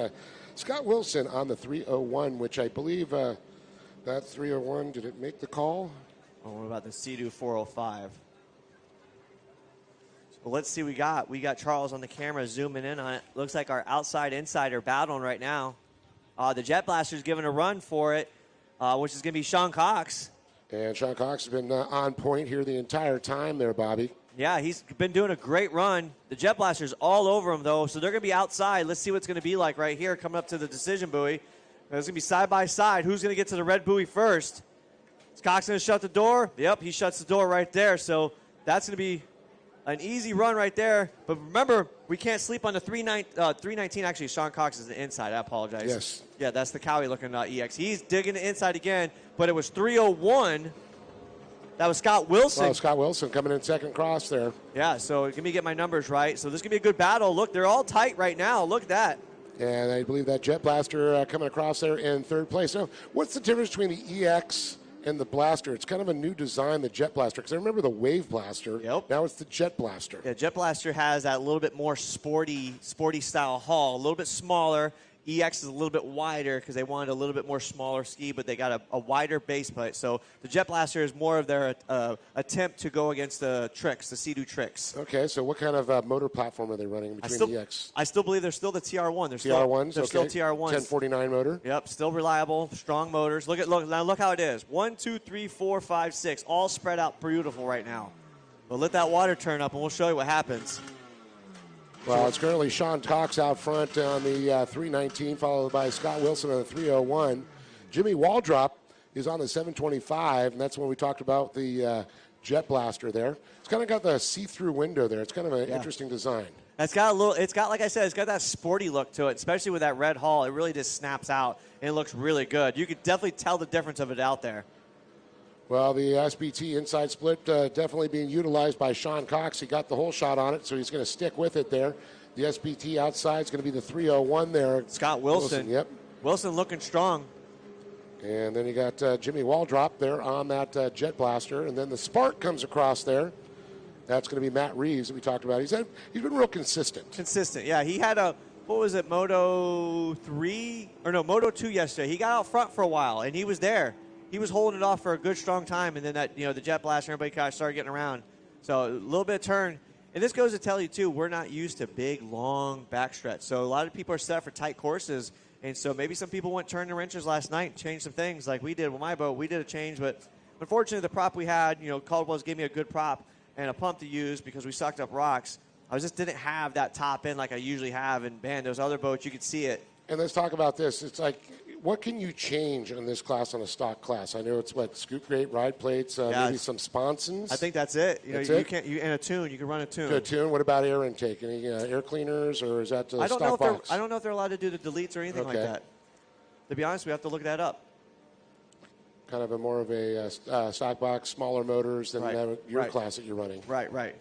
Scott Wilson on the 301, which I believe that 301, did it make the call? Oh, what about the Sea-Doo 405? Well, let's see what we got. We got Charles on the camera zooming in on it. Looks like our outside-inside are battling right now. The Jet Blaster's giving a run for it, which is going to be Sean Cox. And Sean Cox has been on point here the entire time there, Bobby. Yeah, he's been doing a great run. The Jet Blaster's all over him, though, so they're going to be outside. Let's see what's going to be like right here coming up to the decision buoy. It's going to be side by side. Who's going to get to the red buoy first? Is Cox going to shut the door? Yep, he shuts the door right there, so that's going to be an easy run right there. But remember, we can't sleep on the 319. Actually, Sean Cox is the inside. I apologize. Yes. Yeah, that's the Cowie-looking EX. He's digging the inside again, but it was 301. That was Scott Wilson. Well, Scott Wilson coming in second cross there. Yeah, so let me get my numbers right. So this is going to be a good battle. Look, they're all tight right now. Look at that. And I believe that Jet Blaster coming across there in third place. Now, what's the difference between the EX and the Blaster? It's kind of a new design, the Jet Blaster, because I remember the Wave Blaster. Yep. Now it's the Jet Blaster. Yeah, Jet Blaster has that little bit more sporty style hull, a little bit smaller. EX is a little bit wider because they wanted a little bit more smaller ski, but they got a wider base plate. So the Jet Blaster is more of their attempt to go against the Tricks, the Sea-Doo Tricks. Okay, so what kind of motor platform are they running between the EX? I still believe they're still the TR1. TR1s, still okay. TR1s. 1049 motor. Yep, still reliable, strong motors. Look how it is. 1, 2, 3, 4, 5, 6, all spread out beautiful right now. But let that water turn up, and we'll show you what happens. Well, it's currently Sean Cox out front on the 319, followed by Scott Wilson on the 301. Jimmy Waldrop is on the 725, and that's when we talked about the Jet Blaster there. It's kind of got the see-through window there. It's kind of an interesting design. Like I said, it's got that sporty look to it, especially with that red hull. It really just snaps out, and it looks really good. You could definitely tell the difference of it out there. Well, the SBT inside split definitely being utilized by Sean Cox. He got the whole shot on it, so he's going to stick with it there. The SBT outside is going to be the 301 there. Scott Wilson. Yep. Wilson looking strong. And then you got Jimmy Waldrop there on that Jet Blaster. And then the Spark comes across there. That's going to be Matt Reeves that we talked about. He's been real consistent. Consistent, yeah. He had Moto 2 yesterday. He got out front for a while, and he was there. He was holding it off for a good, strong time, and then the Jet Blaster, everybody kind of started getting around. So a little bit of turn. And this goes to tell you, too, we're not used to big, long backstretch. So a lot of people are set for tight courses, and so maybe some people went turn the wrenches last night and changed some things like we did with my boat. We did a change, but unfortunately the prop we had, Caldwell's gave me a good prop, and a pump to use because we sucked up rocks. I just didn't have that top end like I usually have. And, man, those other boats, you could see it. And let's talk about this. It's like, what can you change on this class on a stock class? I know it's scoop grate, ride plates, maybe some sponsons. I think that's it. That's you it? can't. And a tune. You can run a tune. Good tune. What about air intake? Any air cleaners, or is that I don't stock know box? I don't know if they're allowed to do the deletes or anything like that. To be honest, we have to look that up. Kind of more of a stock box, smaller motors than your class that you're running. Right.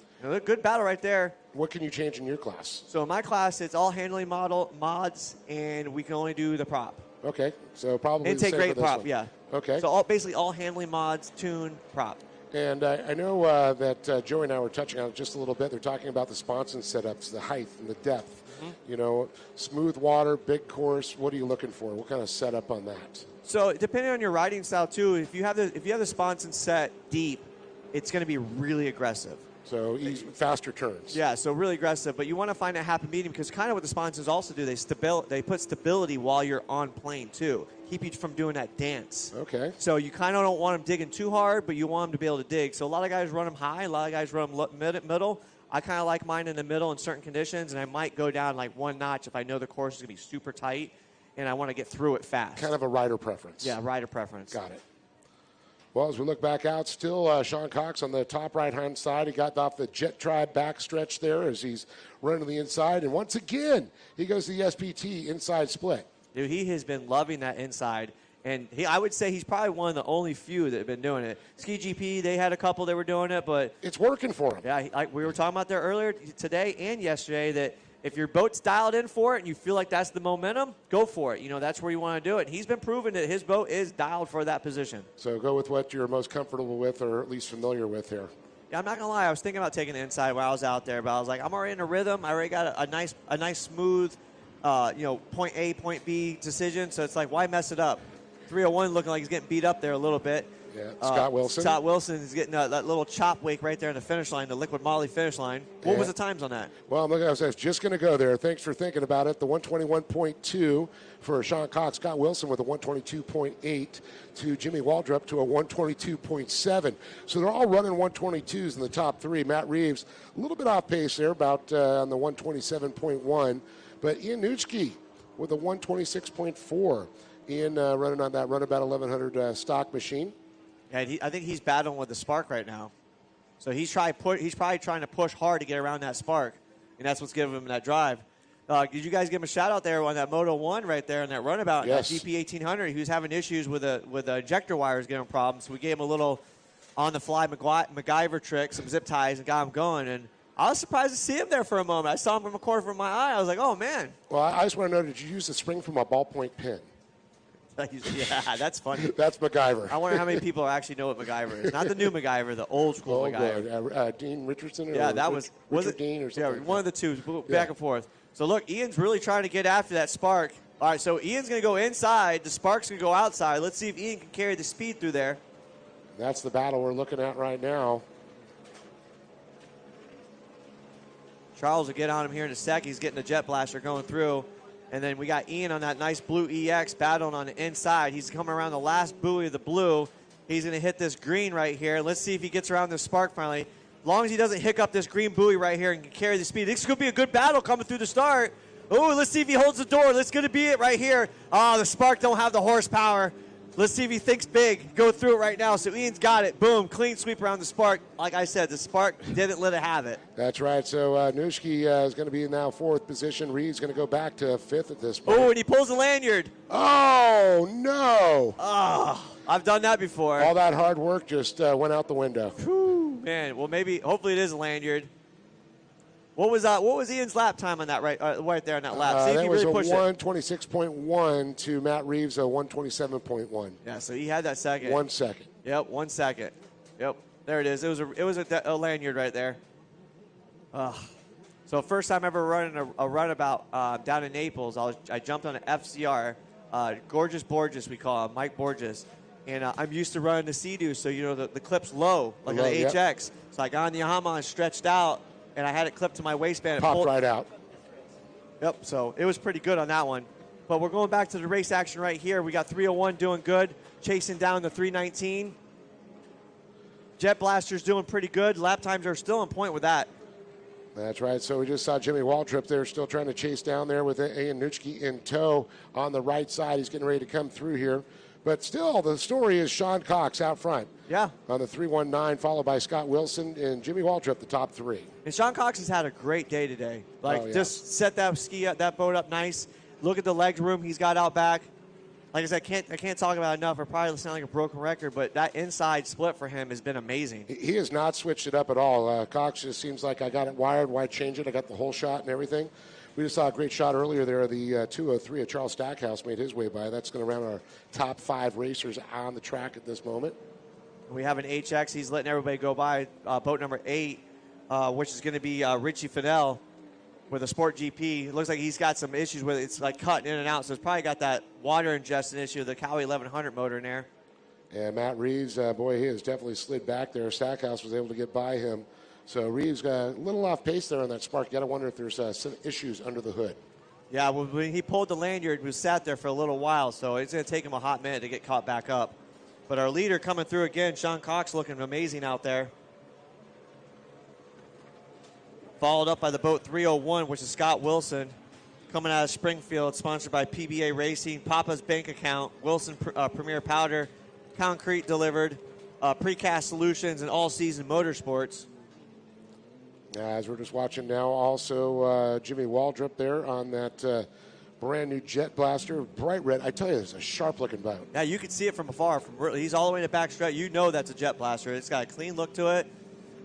Good battle right there. What can you change in your class? So in my class, it's all handling mods, and we can only do the prop. Okay, so probably intake the same rate for this prop, one. yeah. Okay. So basically all handling mods, tune, prop. And I know that Joey and I were touching on it just a little bit. They're talking about the sponson setups, the height and the depth. Mm-hmm. You know, smooth water, big course. What are you looking for? What kind of setup on that? So depending on your riding style too, if you have the sponson set deep, it's going to be really aggressive. So faster turns. Yeah, so really aggressive. But you want to find a happy medium because kind of what the sponsons also do, they put stability while you're on plane too. Keep you from doing that dance. Okay. So you kind of don't want them digging too hard, but you want them to be able to dig. So a lot of guys run them high, a lot of guys run them middle. I kind of like mine in the middle in certain conditions, and I might go down like one notch if I know the course is going to be super tight and I want to get through it fast. Kind of a rider preference. Yeah, rider preference. Got it. Well, as we look back out, still Sean Cox on the top right-hand side. He got off the Jet Tribe backstretch there as he's running to the inside. And once again, he goes to the SPT inside split. Dude, he has been loving that inside. And I would say he's probably one of the only few that have been doing it. Ski GP, they had a couple that were doing it, but it's working for him. Yeah, we were talking about there earlier today and yesterday that if your boat's dialed in for it and you feel like that's the momentum, go for it. You know, that's where you want to do it. And he's been proving that his boat is dialed for that position. So go with what you're most comfortable with or at least familiar with here. Yeah, I'm not going to lie. I was thinking about taking the inside while I was out there, but I was like, I'm already in a rhythm. I already got a nice smooth, point A, point B decision. So it's like, why mess it up? 301 looking like he's getting beat up there a little bit. Yeah, Scott Wilson. Scott Wilson is getting that little chop wake right there in the finish line, the Liquid Moly finish line. What was the times on that? Well, I'm looking, I was just going to go there. Thanks for thinking about it. The 121.2 for Sean Cox. Scott Wilson with a 122.8 to Jimmy Waldrop to a 122.7. So they're all running 122s in the top three. Matt Reeves, a little bit off pace there, about on the 127.1. But Ian Nuchke with a 126.4. Ian running on that runabout 1100 stock machine. Yeah, I think he's battling with the spark right now. So he's probably trying to push hard to get around that spark, and that's what's giving him that drive. Did you guys give him a shout out there on that Moto 1 right there on that runabout? Yes. That GP 1800. He was having issues with the injector wires giving him problems. So we gave him a little on-the-fly MacGyver trick, some zip ties, and got him going. And I was surprised to see him there for a moment. I saw him from a corner from my eye. I was like, oh, man. Well, I just want to know, did you use the spring from a ballpoint pen? Yeah, that's funny. That's MacGyver. I wonder how many people actually know what MacGyver is. Not the new MacGyver, the old school MacGyver. Dean Richardson? Yeah, that was Richard Dean or something? Yeah, one of the two, back and forth. So, look, Ian's really trying to get after that spark. All right, so Ian's going to go inside. The spark's going to go outside. Let's see if Ian can carry the speed through there. That's the battle we're looking at right now. Charles will get on him here in a sec. He's getting the jet blaster going through. And then we got Ian on that nice blue EX battling on the inside. He's coming around the last buoy of the blue. He's going to hit this green right here. Let's see if he gets around this spark finally. As long as he doesn't hiccup this green buoy right here and can carry the speed. This could be a good battle coming through the start. Oh, let's see if he holds the door. That's going to be it right here. Oh, the spark don't have the horsepower. Let's see if he thinks big. Go through it right now. So Ian's got it. Boom. Clean sweep around the spark. Like I said, the spark didn't let it have it. That's right. So Nushki is going to be in now fourth position. Reed's going to go back to fifth at this point. Oh, and he pulls the lanyard. Oh, no. Oh, I've done that before. All that hard work just went out the window. Whew, man. Well, hopefully it is a lanyard. What was Ian's lap time on that right there on that lap? See if that he was really a pushed 126.1 to Matt Reeves, a 127.1. Yeah, so he had that second. 1 second. Yep, 1 second. Yep, there it is. It was a lanyard right there. So first time ever running a runabout down in Naples, I jumped on an FCR, Gorgeous Borges we call him, Mike Borges. And I'm used to running the Sea-Doo, so the clip's low, like an HX. Yep. So I got on the Yamaha and stretched out, and I had it clipped to my waistband. Popped right out. Yep, so it was pretty good on that one. But we're going back to the race action right here. We got 301 doing good, chasing down the 319. Jet Blaster's doing pretty good. Lap times are still on point with that. That's right. So we just saw Jimmy Waldrop there still trying to chase down there with Ian Nuchke in tow on the right side. He's getting ready to come through here. But still, the story is Sean Cox out front. Yeah. On the 319, followed by Scott Wilson and Jimmy Waldrop, the top three. And Sean Cox has had a great day today. Just set that boat up nice. Look at the leg room he's got out back. Like I said, I can't talk about it enough. It probably sound like a broken record, but that inside split for him has been amazing. He has not switched it up at all. Cox just seems like I got it wired. Why change it? I got the whole shot and everything. We just saw a great shot earlier there. The 203 of Charles Stackhouse made his way by. That's going to round our top 5 racers on the track at this moment. We have an HX. He's letting everybody go by. Boat number 8, which is going to be Richie Fennell with a Sport GP. It looks like he's got some issues with it. It's like cutting in and out, so it's probably got that water ingestion issue, the Cowie 1100 motor in there. And Matt Reeves, boy, he has definitely slid back there. Stackhouse was able to get by him. So Reeves got a little off pace there on that spark. You got to wonder if there's some issues under the hood. Yeah, well, when he pulled the lanyard, we sat there for a little while, so it's going to take him a hot minute to get caught back up. But our leader coming through again, Sean Cox, looking amazing out there. Followed up by the boat 301, which is Scott Wilson, coming out of Springfield, sponsored by PBA Racing, Papa's Bank Account, Wilson Premier Powder, Concrete Delivered, Precast Solutions, and All Season Motorsports. As we're just watching now, also Jimmy Waldrop there on that brand new Jet Blaster, bright red. I tell you, it's a sharp-looking boat. Yeah, you can see it from afar. He's all the way in the back straight. You know that's a Jet Blaster. It's got a clean look to it.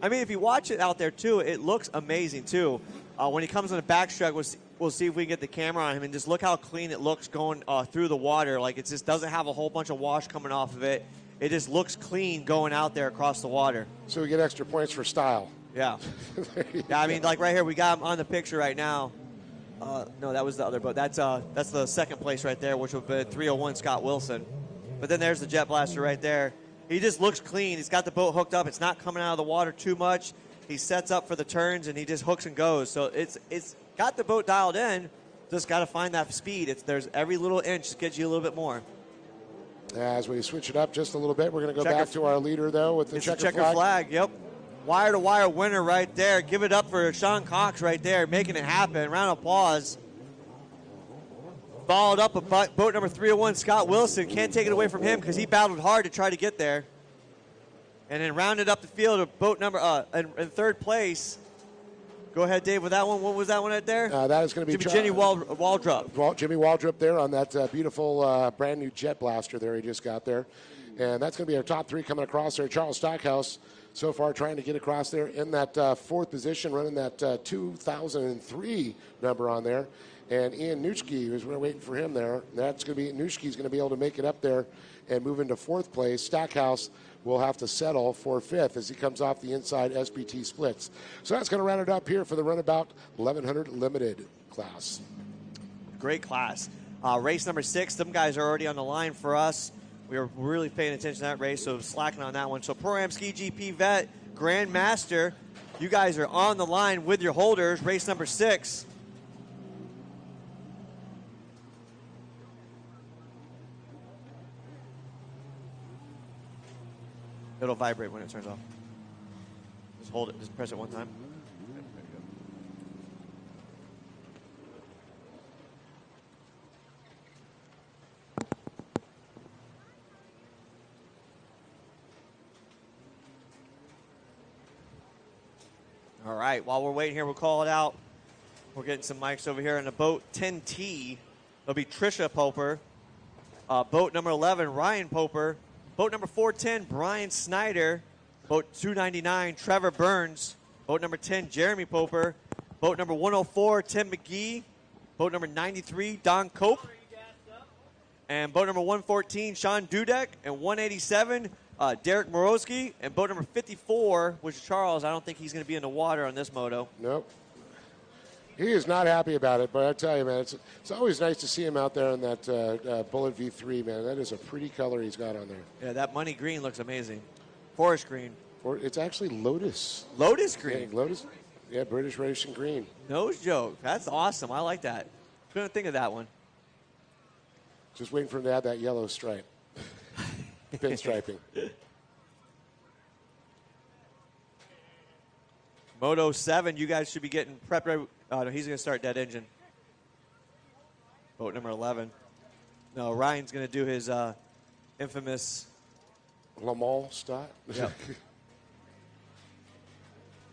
I mean, if you watch it out there, too, it looks amazing, too. When he comes on the backstretch, we'll see if we can get the camera on him, and just look how clean it looks going through the water. Like, it just doesn't have a whole bunch of wash coming off of it. It just looks clean going out there across the water. So we get extra points for style. Yeah. Yeah, I mean, like right here, we got him on the picture right now. No, that was the other boat. That's the second place right there, which would be 301 Scott Wilson. But then there's the Jet Blaster right there. He just looks clean. He's got the boat hooked up. It's not coming out of the water too much. He sets up for the turns, and he just hooks and goes. So it's got the boat dialed in. Just got to find that speed. There's every little inch gets you a little bit more. As we switch it up just a little bit, we're going to go back to our leader, though, with the checker flag. Yep. Wire-to-wire winner right there. Give it up for Sean Cox right there, making it happen. Round of applause. Followed up with boat number 301, Scott Wilson. Can't take it away from him because he battled hard to try to get there. And then rounded up the field of boat number in third place. Go ahead, Dave, with that one. What was that one right there? That is going to be Jimmy Waldrop. Jimmy Waldrop there on that beautiful brand new Jet Blaster there he just got there. And that's going to be our top 3 coming across there. Charles Stackhouse so far trying to get across there in that 4th position, running that 2003 number on there. And Ian Nuchke, who's waiting for him there. That's going to be Nuchke's going to be able to make it up there and move into 4th place. Stackhouse will have to settle for 5th as he comes off the inside SBT splits. So that's going to round it up here for the Runabout 1100 Limited class. Great class. Race number 6, them guys are already on the line for us. We were really paying attention to that race, so slacking on that one. So Pro-Am Ski GP Vet, Grandmaster, you guys are on the line with your holders. Race number 6. It'll vibrate when it turns off. Just hold it. Just press it one time. All right. While we're waiting here, we'll call it out. We're getting some mics over here in the boat 10T. It'll be Trisha Poper. Boat number 11, Ryan Poper. Boat number 410, Brian Snyder. Boat 299, Trevor Burns. Boat number 10, Jeremy Poper. Boat number 104, Tim McGee. Boat number 93, Don Cope. And boat number 114, Sean Dudek. And 187, Derek Morosky. And boat number 54, which is Charles. I don't think he's going to be in the water on this moto. Nope. He is not happy about it, but I tell you, man, it's always nice to see him out there in that Bullet V3, man. That is a pretty color he's got on there. Yeah, that money green looks amazing. Forest green. It's actually Lotus. Lotus green. Yeah, Lotus. Yeah, British Racing green. No joke. That's awesome. I like that. Couldn't think of that one. Just waiting for him to add that yellow stripe. Pinstriping. Moto 7, you guys should be getting prepped. No, he's going to start dead engine. Boat number 11. No, Ryan's going to do his infamous Le Mans start. Yep.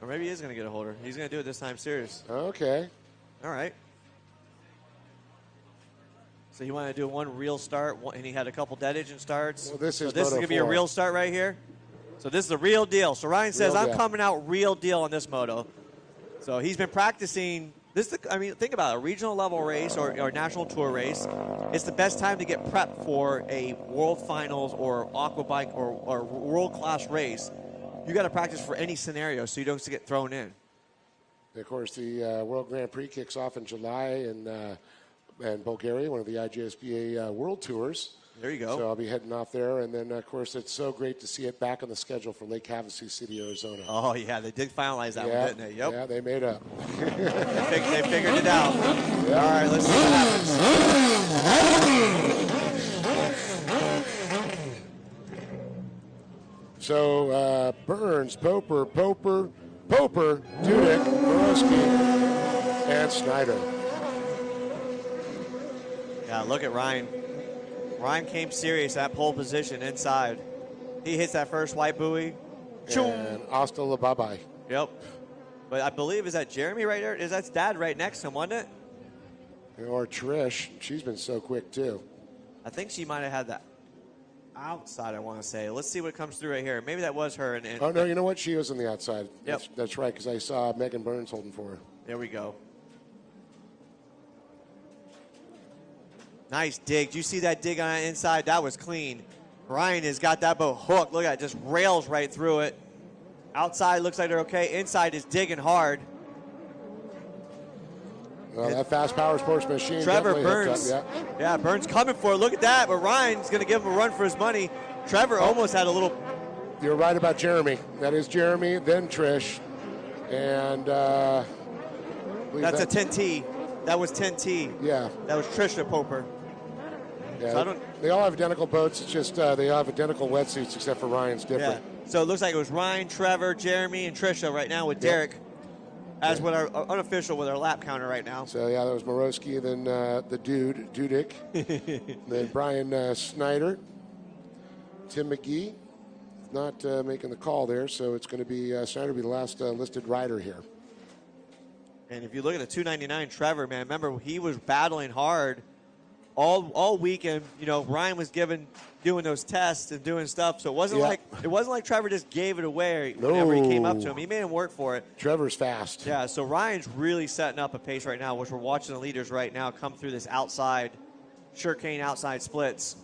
Or maybe he is going to get a holder. He's going to do it this time serious. Okay. All right. So you want to do one real start, and he had a couple dead engine starts. Well, this is going to be a real start right here. So this is the real deal. So Ryan says, I'm coming out real deal on this moto. So he's been practicing. Think about it, a regional level race or national tour race. It's the best time to get prepped for a world finals or aqua bike or world class race. You got to practice for any scenario so you don't get thrown in. And of course, the World Grand Prix kicks off in July in Bulgaria, one of the IGSBA World Tours. There you go. So I'll be heading off there. And then, of course, it's so great to see it back on the schedule for Lake Havasu City, Arizona. Oh, yeah. They did finalize that one, didn't they? Yep. Yeah, they made up. They figured it out. Yep. All right, let's see what happens. So Burns, Poper, Dudek, Borowski, and Snyder. Yeah, look at Ryan. Ryan came serious at pole position inside. He hits that first white buoy. And hasta la bye-bye. Yep. But I believe, is that Jeremy right there? That's Dad right next to him, wasn't it? Or Trish. She's been so quick, too. I think she might have had that outside, I want to say. Let's see what comes through right here. Maybe that was her. Oh, no, you know what? She was on the outside. Yep. That's right, because I saw Megan Burns holding for her. There we go. Nice dig. Did you see that dig on the inside? That was clean. Ryan has got that boat hooked. Look at it. Just rails right through it. Outside looks like they're okay. Inside is digging hard. Well, that fast power sports machine. Trevor Burns. Yeah, Burns coming for it. Look at that. But Ryan's going to give him a run for his money. Trevor almost had a little. You're right about Jeremy. That is Jeremy, then Trish. And that's a 10T. That was 10T. Yeah. That was Trisha Poper. Yeah, so they all have identical boats. It's just they all have identical wetsuits, except for Ryan's different. Yeah. So it looks like it was Ryan, Trevor, Jeremy, and Trisha right now with Derek as with our unofficial with our lap counter right now. So, yeah, that was Morosky, then the Dudek, then Brian Snyder, Tim McGee, not making the call there, so it's going to be Snyder will be the last listed rider here. And if you look at the 299 Trevor, man, remember he was battling hard all weekend. You know, Ryan was doing those tests and doing stuff, so it wasn't like Trevor just gave it away whenever he came up to him. He made him work for it. Trevor's fast. Yeah, so Ryan's really setting up a pace right now, which we're watching the leaders right now come through this outside chicane outside splits.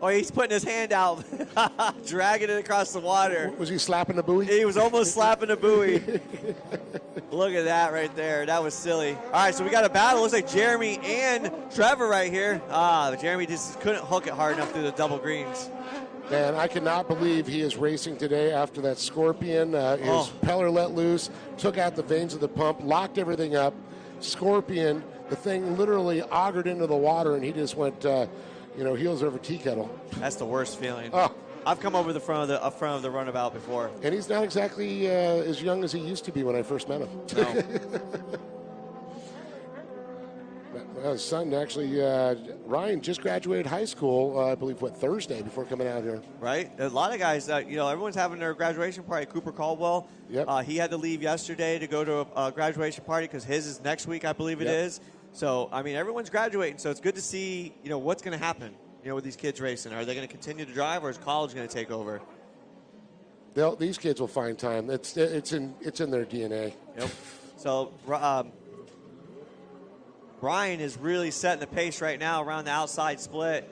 Oh, he's putting his hand out, dragging it across the water. Was he slapping the buoy? He was almost slapping the buoy. Look at that right there. That was silly. All right, so we got a battle. Looks like Jeremy and Trevor right here. Jeremy just couldn't hook it hard enough through the double greens. Man, I cannot believe he is racing today after that Scorpion. His peller let loose, took out the vanes of the pump, locked everything up. Scorpion, the thing literally augured into the water, and he just went... heels over tea kettle. That's the worst feeling. Oh. I've come over the front of the runabout before. And he's not exactly as young as he used to be when I first met him. No. His son, actually, Ryan just graduated high school, I believe, Thursday before coming out here. Right. A lot of guys, everyone's having their graduation party. Cooper Caldwell, he had to leave yesterday to go to a graduation party because his is next week, I believe it is. So, everyone's graduating, so it's good to see, what's going to happen, with these kids racing. Are they going to continue to drive, or is college going to take over? These kids will find time. It's in their DNA. Yep. So, Brian is really setting the pace right now around the outside split.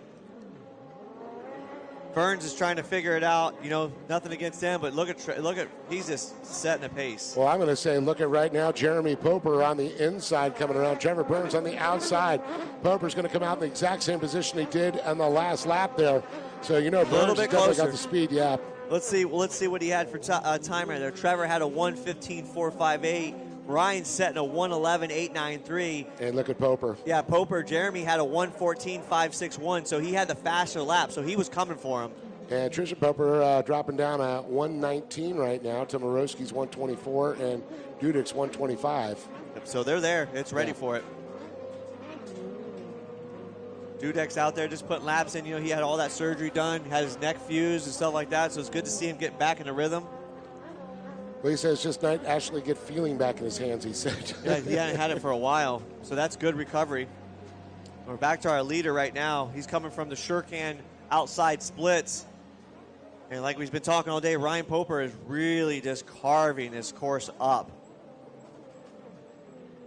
Burns is trying to figure it out. Nothing against him, but look at he's just setting the pace. Well, I'm going to say, look at right now, Jeremy Poper on the inside coming around. Trevor Burns on the outside. Poper's going to come out in the exact same position he did on the last lap there. So Burns definitely got the speed. Yeah. Let's see what he had for time right there. Trevor had a 1:15.458. Ryan's setting a 1:11.893. And look at Poper. Yeah, Poper. Jeremy had a 1:14.561, so he had the faster lap, so he was coming for him. And Trisha Poper dropping down at 119 right now. Tomorowski's 124 and Dudek's 125. So they're there. It's ready for it. Dudek's out there just putting laps in. You know, he had all that surgery done, had his neck fused and stuff like that, so it's good to see him getting back into rhythm. Well, he says just not actually get feeling back in his hands, he said. Yeah, he hadn't had it for a while, so that's good recovery. We're back to our leader right now. He's coming from the Shurkan outside splits. And like we've been talking all day, Ryan Poper is really just carving this course up.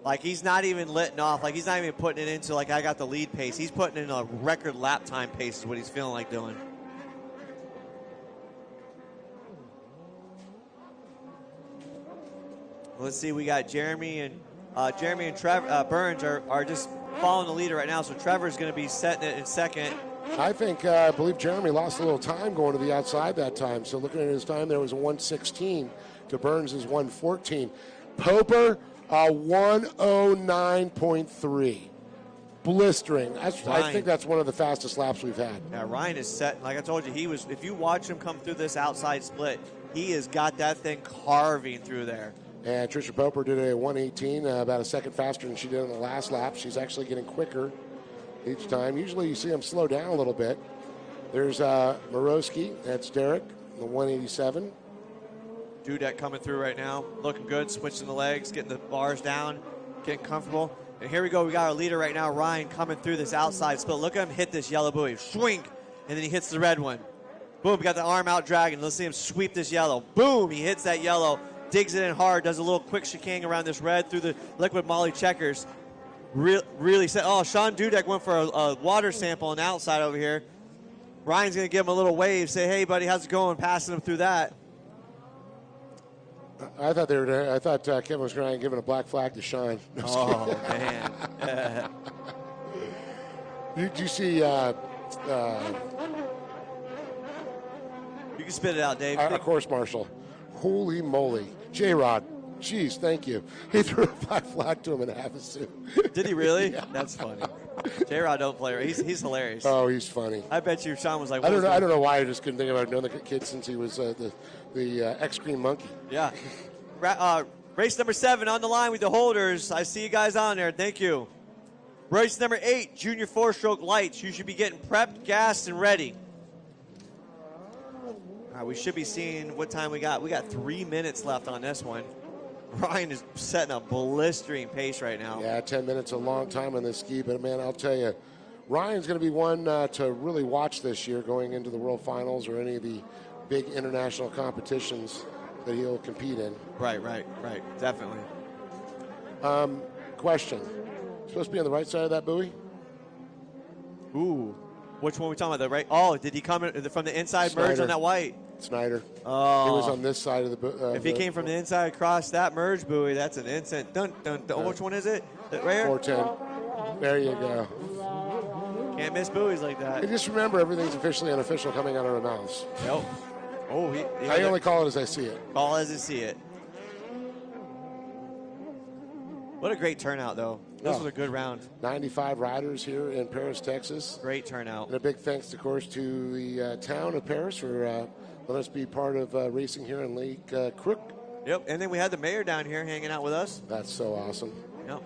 Like, he's not even letting off. Like, he's not even putting it into, like, I got the lead pace. He's putting in a record lap time pace is what he's feeling like doing. Let's see. We got Jeremy and Trevor Burns are just following the leader right now. So Trevor's going to be setting it in second. I believe Jeremy lost a little time going to the outside that time. So looking at his time, there was a 116 to Burns' 114. Poper, 109.3. Blistering. I think that's one of the fastest laps we've had. Yeah, Ryan is set. Like I told you, if you watch him come through this outside split, he has got that thing carving through there. And Trisha Poper did a 118, about a second faster than she did on the last lap. She's actually getting quicker each time. Usually you see him slow down a little bit. There's Morowski. That's Derek, the 187. Dudek coming through right now, looking good, switching the legs, getting the bars down, getting comfortable. And here we go. We got our leader right now, Ryan, coming through this outside split. Look at him hit this yellow buoy. Swing, and then he hits the red one. Boom, we got the arm out dragging. Let's see him sweep this yellow. Boom, he hits that yellow, digs it in hard, does a little quick chicane around this red through the liquid Moly checkers. Really set. Oh, Sean Dudek went for a water sample on the outside over here. Ryan's going to give him a little wave, say, hey, buddy, how's it going? Passing him through that. I thought Kevin was going to give a black flag to Sean. Oh, man. Did you see? You can spit it out, Dave. Our course marshal. Holy moly. J-Rod. Jeez, thank you. He threw a black flag to him in Havasu. Did he really? Yeah. That's funny. J-Rod don't play. He's hilarious. Oh, he's funny. I bet you Sean was like, I don't know why I just couldn't think about knowing the kid since he was the X-Cream monkey. Yeah. Race number 7 on the line with the holders. I see you guys on there. Thank you. Race number 8, Junior 4-stroke lights. You should be getting prepped, gassed, and ready. All right, we should be seeing what time we got. We got 3 minutes left on this one. Ryan is setting a blistering pace right now. Yeah, 10 minutes, a long time on this ski. But, man, I'll tell you, Ryan's going to be one to really watch this year going into the World Finals or any of the big international competitions that he'll compete in. Right. Definitely. Question. Supposed to be on the right side of that buoy? Ooh. Which one are we talking about? The right? Oh, did he come from the inside merge on that white? Snyder. Oh. He was on this side of the buoy. If he came from the inside across that merge buoy, that's an instant. Dun. Which one is it? Right here? 410. There you go. Can't miss buoys like that. And just remember, everything's officially unofficial coming out of our mouths. Yep. Oh, I only call it as I see it. Call as I see it. What a great turnout, though. This was a good round. 95 riders here in Paris, Texas. Great turnout. And a big thanks, of course, to the town of Paris for letting us be part of racing here in Lake Crook. Yep, and then we had the mayor down here hanging out with us. That's so awesome. Yep.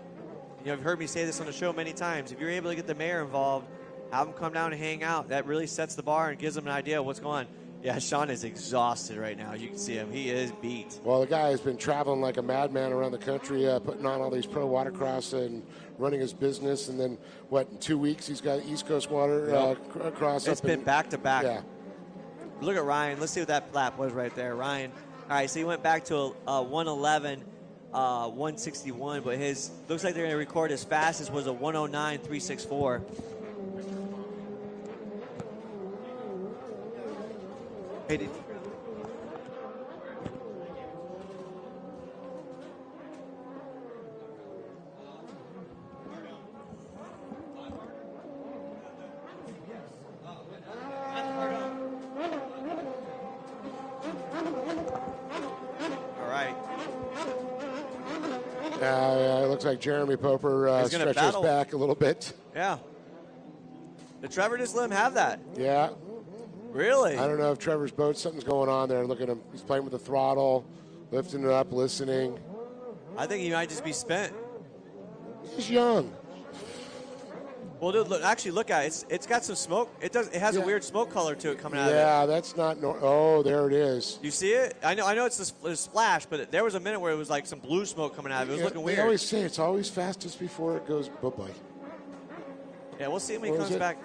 You've heard me say this on the show many times. If you're able to get the mayor involved, have him come down and hang out. That really sets the bar and gives them an idea of what's going on. Yeah, Sean is exhausted right now. You can see him. He is beat. Well, the guy has been traveling like a madman around the country, putting on all these pro watercross and running his business. And then, in 2 weeks, he's got East Coast Watercross. It's been back-to-back. Yeah. Look at Ryan. Let's see what that lap was right there. Ryan. All right, so he went back to a 111, 161, but his looks like they're going to record his fastest was a 109.364. Hey, it looks like Jeremy Poper stretches back a little bit. Yeah. Did Trevor just let him have that? Yeah. Really? I don't know if Trevor's boat, something's going on there. Look at him. He's playing with the throttle, lifting it up, listening. I think he might just be spent. He's young. Well, dude, look, actually, look at it. It's got some smoke. It has a weird smoke color to it coming out of it. Yeah, that's not. Oh, there it is. You see it? I know it's a splash, but there was a minute where it was like some blue smoke coming out of it. It was looking weird. They always say it's always fastest before it goes bye-bye. Yeah, we'll see when he comes back.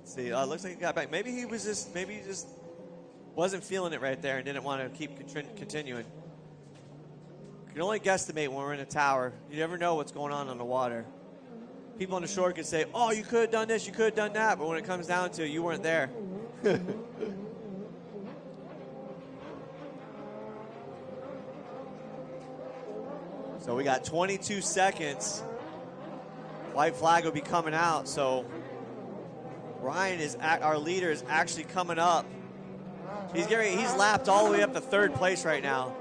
See, looks like he got back. Maybe he just wasn't feeling it right there and didn't want to keep continuing. You can only guesstimate when we're in a tower. You never know what's going on the water. People on the shore can say, "Oh, you could have done this, you could have done that," but when it comes down to it, you weren't there. So we got 22 seconds. White flag will be coming out. So Ryan our leader is actually coming up. He's lapped all the way up to third place right now.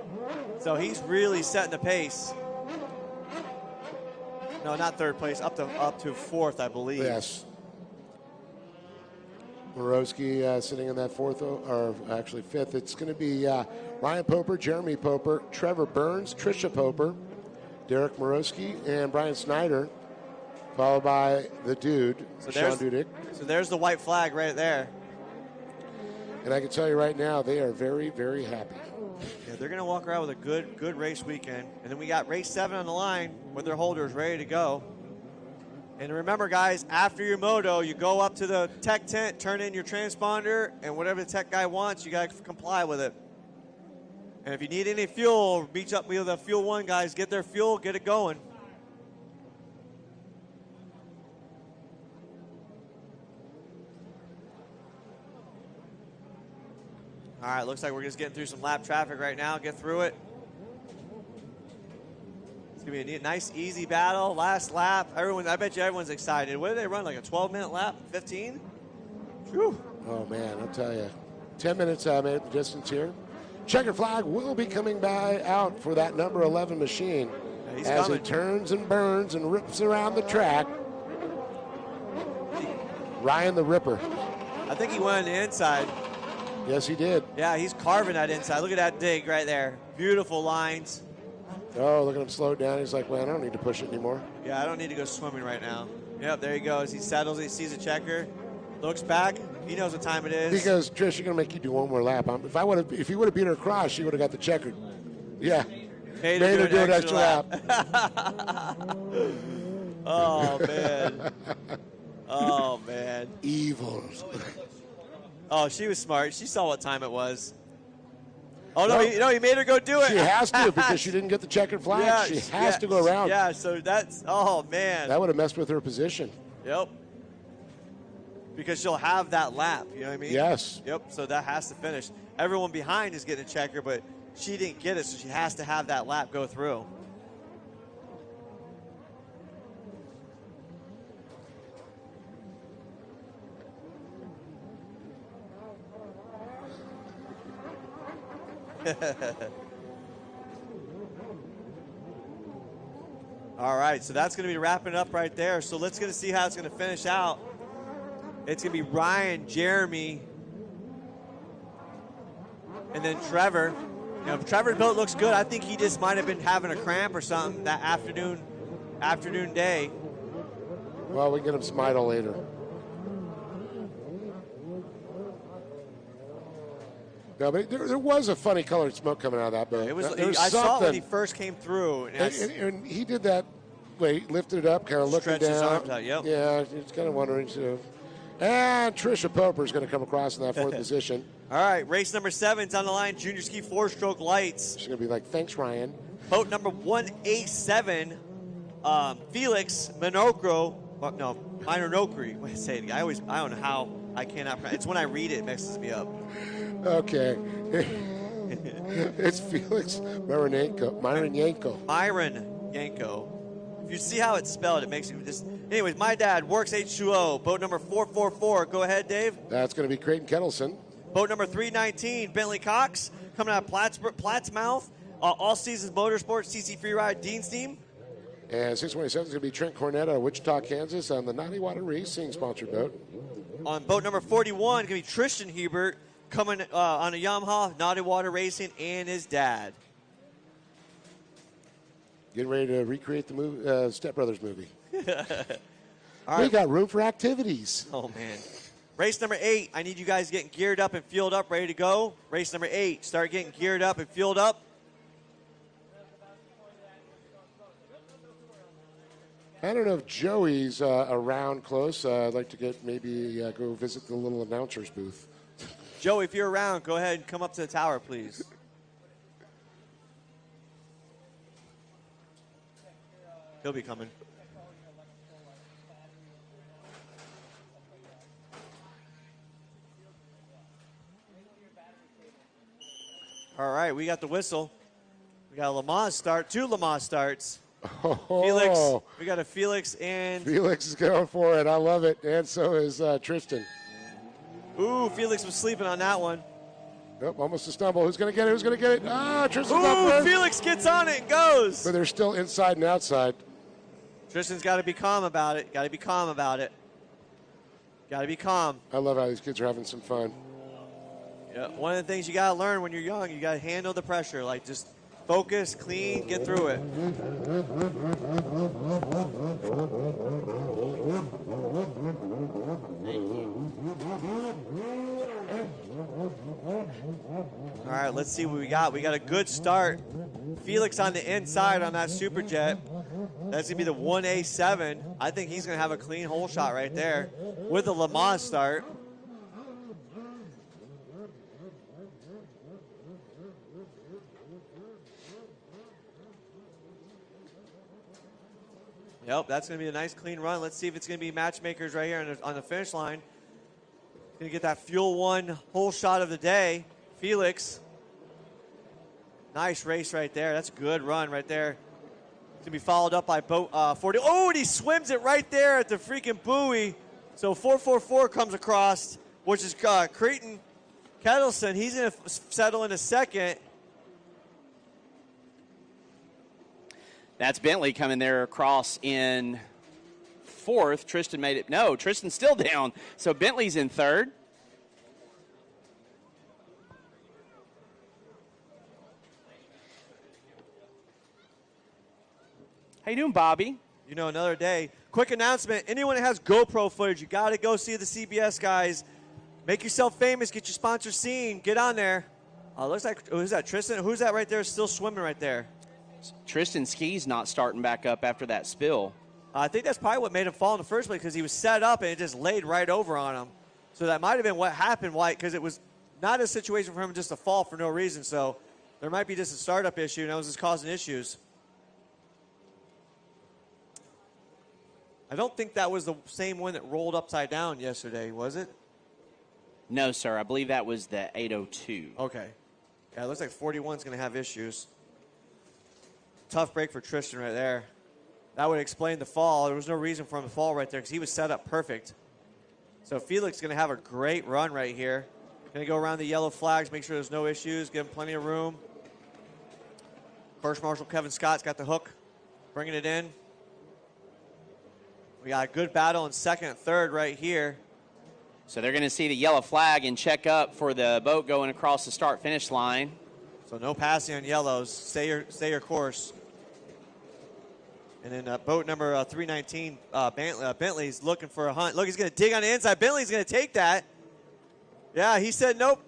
So he's really setting the pace. No, not third place, up to fourth, I believe. Yes. Morosky sitting in that fourth, or actually fifth. It's going to be Ryan Poper, Jeremy Poper, Trevor Burns, Trisha Poper, Derek Morosky, and Brian Snyder, followed by the dude, Sean Dudek. So there's the white flag right there. And I can tell you right now, they are very, very happy. Yeah, they're going to walk around with a good race weekend. And then we got race 7 on the line with their holders ready to go. And remember, guys, after your moto, you go up to the tech tent, turn in your transponder, and whatever the tech guy wants, you got to comply with it. And if you need any fuel, reach up with the Fuel One guys, get their fuel, get it going. All right, looks like we're just getting through some lap traffic right now. Get through it. It's going to be a nice, easy battle. Last lap. I bet you everyone's excited. What did they run, like a 12-minute lap? 15? Whew. Oh, man, I'll tell you. 10 minutes made the distance here. Checker flag will be coming out for that number 11 machine as it turns and burns and rips around the track. Ryan the Ripper. I think he went on the inside. Yes, he did. Yeah, he's carving that inside. Look at that dig right there. Beautiful lines. Oh, look at him slow down. He's like, man, I don't need to push it anymore. Yeah, I don't need to go swimming right now. Yep, there he goes. He settles. He sees a checker. Looks back. He knows what time it is. He goes, Trish, you're going to make you do one more lap. If he would have beat her across, she would have got the checkered. Yeah. Made her do an extra lap. Oh, man. Oh, man. Evil. Oh, she was smart. She saw what time it was. Oh, no, he made her go do it. She has to because she didn't get the checkered flag. Yeah, she has to go around. Yeah, so that's, oh, man. That would have messed with her position. Yep. Because she'll have that lap, you know what I mean? Yes. Yep, so that has to finish. Everyone behind is getting a checker, but she didn't get it, so she has to have that lap go through. All right, so that's going to be wrapping it up right there. So let's see how it's going to finish out. It's going to be Ryan, Jeremy, and then Trevor. You know, if Trevor's boat looks good, I think he just might have been having a cramp or something that afternoon day. Well, we can get him some idle later. No, but there was a funny colored smoke coming out of that boat. It was. I saw it when he first came through, and he did that. Wait, lifted it up, kind of looking down. Stretched his arms out. Yep. Yeah, he's kind of wondering. So. And Trisha Poper is going to come across in that fourth position. All right, race number 7's on the line. Junior Ski 4-stroke lights. She's going to be like, thanks, Ryan. Boat number 187, Felix Minocro. Well, no, Minocri. Wait, say it again. I don't know how. I cannot pronounce. It's when I read it, it messes me up. Okay. It's Felix Myronenko. Myron Yanko. If you see how it's spelled, it makes you just. Anyways, my dad works H2O. Boat number 444. Go ahead, Dave. That's going to be Creighton Kettleson. Boat number 319, Bentley Cox, coming out of Plattsmouth. All Seasons Motorsports, CC Free Ride, Dean's team. And 627 is going to be Trent Cornett out of Wichita, Kansas on the Naughty Water Racing sponsored boat. On boat number 41, going to be Tristan Hebert coming on a Yamaha, Naughty Water Racing, and his dad. Getting ready to recreate the movie, Step Brothers movie. All right. We got room for activities. Oh, man. Race number 8, I need you guys getting geared up and fueled up, ready to go. Race number 8, start getting geared up and fueled up. I don't know if Joey's around close. I'd like to get maybe go visit the little announcer's booth. Joey, if you're around, go ahead and come up to the tower, please. He'll be coming. All right, we got the whistle. We got a Le Mans start, 2 Le Mans starts. Oh, Felix, we got a Felix and... Felix is going for it. I love it. And so is Tristan. Ooh, Felix was sleeping on that one. Nope, almost a stumble. Who's going to get it? Who's going to get it? Ah, Tristan's Ooh, up there. Felix gets on it and goes. But they're still inside and outside. Tristan's got to be calm about it. Got to be calm about it. Got to be calm. I love how these kids are having some fun. Yeah, one of the things you got to learn when you're young, you got to handle the pressure. Like, just focus, clean, get through it. All right, let's see what we got. We got a good start. Felix on the inside on that Superjet. That's going to be the 1A7. I think he's going to have a clean hole shot right there with the Le Mans start. Yep, that's going to be a nice clean run. Let's see if it's going to be matchmakers right here on the finish line. Going to get that Fuel 1 hole shot of the day. Felix. Nice race right there. That's a good run right there. It's going to be followed up by boat 40. Oh, and he swims it right there at the freaking buoy. So 444 comes across, which is Creighton Kettleson. He's going to settle in a second. That's Bentley coming there across in 4th. Tristan made it. No, Tristan's still down. So Bentley's in 3rd. How you doing, Bobby? You know, another day. Quick announcement. Anyone that has GoPro footage, you got to go see the CBS guys. Make yourself famous. Get your sponsor seen. Get on there. Looks like, who's that, Tristan? Who's that right there still swimming right there? Tristan Ski's not starting back up after that spill. I think that's probably what made him fall in the first place, because he was set up and it just laid right over on him. So that might have been what happened, because it was not a situation for him just to fall for no reason. So there might be just a startup issue, and that was just causing issues. I don't think that was the same one that rolled upside down yesterday, was it? No, sir. I believe that was the 802. Okay. Yeah, it looks like 41's going to have issues. Tough break for Tristan right there. That would explain the fall. There was no reason for him to fall right there because he was set up perfect. So Felix is going to have a great run right here. Going to go around the yellow flags, make sure there's no issues, give him plenty of room. First Marshal Kevin Scott's got the hook, bringing it in. We got a good battle in 2nd and 3rd right here. So they're going to see the yellow flag and check up for the boat going across the start-finish line. So no passing on yellows. Stay your course. And then boat number 319, Bentley's looking for a hunt. Look, he's going to dig on the inside. Bentley's going to take that. Yeah, he said, nope,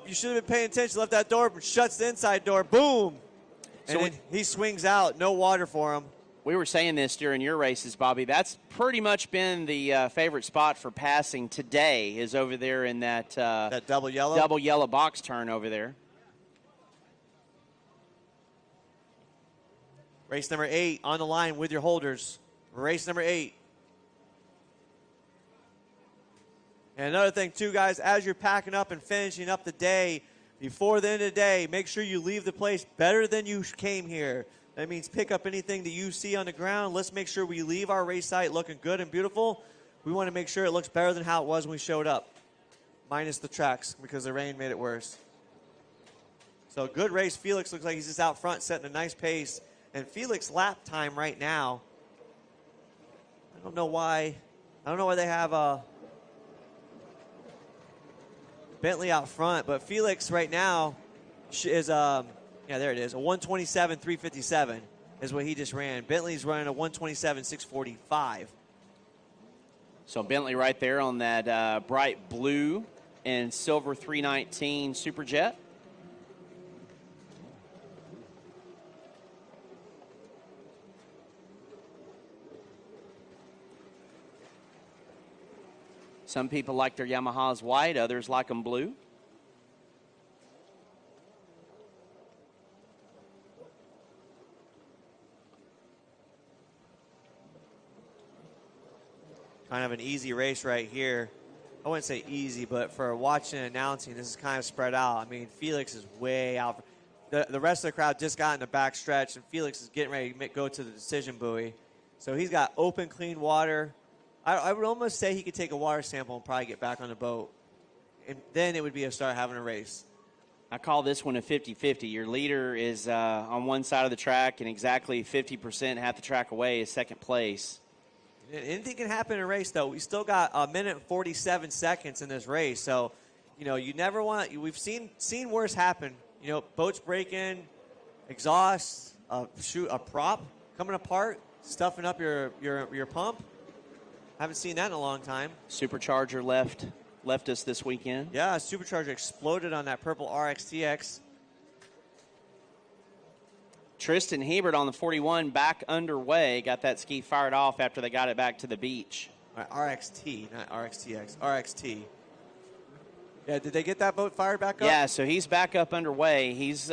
you should have been paying attention. Left that door, but shuts the inside door. Boom. And then he swings out. No water for him. We were saying this during your races, Bobby. That's pretty much been the favorite spot for passing today, is over there in that double yellow box turn over there. Race number 8 on the line with your holders. Race number 8. And another thing, too, guys, as you're packing up and finishing up the day, before the end of the day, make sure you leave the place better than you came here. That means pick up anything that you see on the ground. Let's make sure we leave our race site looking good and beautiful. We want to make sure it looks better than how it was when we showed up, minus the tracks, because the rain made it worse. So good race. Felix looks like he's just out front setting a nice pace. And Felix lap time right now, I don't know why they have Bentley out front, but Felix right now is there it is, a 127.357 is what he just ran. Bentley's running a 127.645. So Bentley right there on that bright blue and silver 319 Superjet. Some people like their Yamahas white, others like them blue. Kind of an easy race right here. I wouldn't say easy, but for watching and announcing, this is kind of spread out. I mean, Felix is way out. The rest of the crowd just got in the back stretch, and Felix is getting ready to go to the decision buoy. So he's got open, clean water. I would almost say he could take a water sample and probably get back on the boat. And then it would be a start having a race. I call this one a 50-50. Your leader is on one side of the track, and exactly 50%, half the track away, is second place. Anything can happen in a race, though. We still got a minute and 47 seconds in this race. So, you never want – we've seen worse happen. Boats break in, exhaust, a prop coming apart, stuffing up your pump. Haven't seen that in a long time. Supercharger left us this weekend. Yeah, Supercharger exploded on that purple RXTX. Tristan Hebert on the 41 back underway. Got that ski fired off after they got it back to the beach. Right, RXT, not RXTX. RXT. Yeah, did they get that boat fired back up? Yeah, so he's back up underway. He's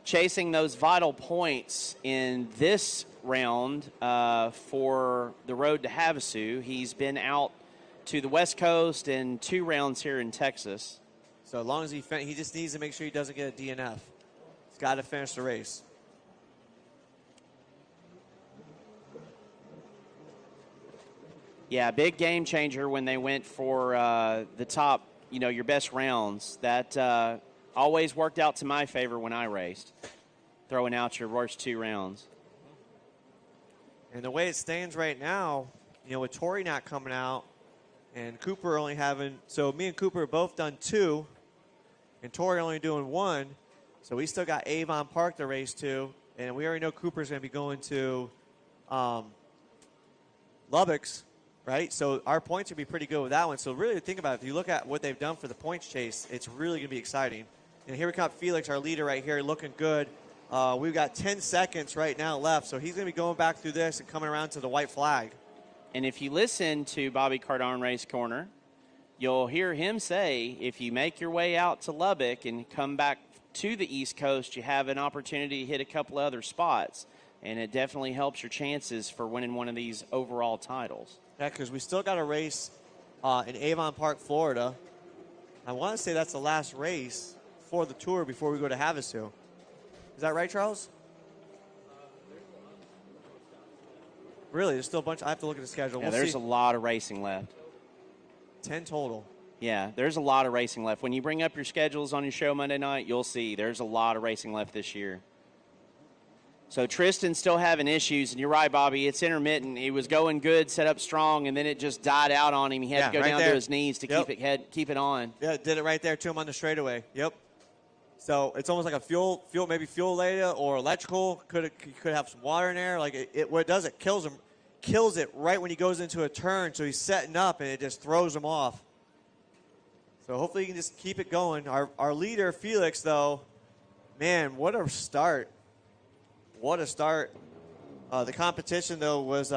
chasing those vital points in this round for the road to Havasu. He's been out to the West Coast and 2 rounds here in Texas. So as long as he just needs to make sure he doesn't get a DNF. He's got to finish the race. Yeah, big game changer when they went for the top, your best rounds. That always worked out to my favor when I raced, throwing out your worst 2 rounds. And the way it stands right now, with Tori not coming out and Cooper only having, so me and Cooper have both done 2 and Tori only doing 1. So we still got Avon Park to race to, and we already know Cooper's going to be going to Lubbock's, right? So our points would be pretty good with that one. So really think about it. If you look at what they've done for the points chase, it's really going to be exciting. And here we got Felix, our leader right here, looking good. We've got 10 seconds right now left, so he's going to be going back through this and coming around to the white flag. And if you listen to Bobby Cardone Race Corner, you'll hear him say, if you make your way out to Lubbock and come back to the East Coast, you have an opportunity to hit a couple other spots. And it definitely helps your chances for winning one of these overall titles. Yeah, because we still got a race in Avon Park, Florida. I want to say that's the last race for the tour before we go to Havasu. Is that right, Charles? Really? There's still a bunch. I have to look at the schedule. Yeah, we'll there's see. a lot of racing left. 10 total. Yeah, there's a lot of racing left. When you bring up your schedules on your show Monday night, you'll see there's a lot of racing left this year. So Tristan's still having issues, and you're right, Bobby. It's intermittent. He was going good, set up strong, and then it just died out on him. He had to go down to his knees to keep it on. Yeah, did it right there to him on the straightaway. Yep. So it's almost like a fuel later or electrical. Could have some water in there. Like what it does, it kills him, kills it right when he goes into a turn. So he's setting up, and it just throws him off. So hopefully he can just keep it going. Our leader, Felix, though, man, what a start. What a start. The competition, though, was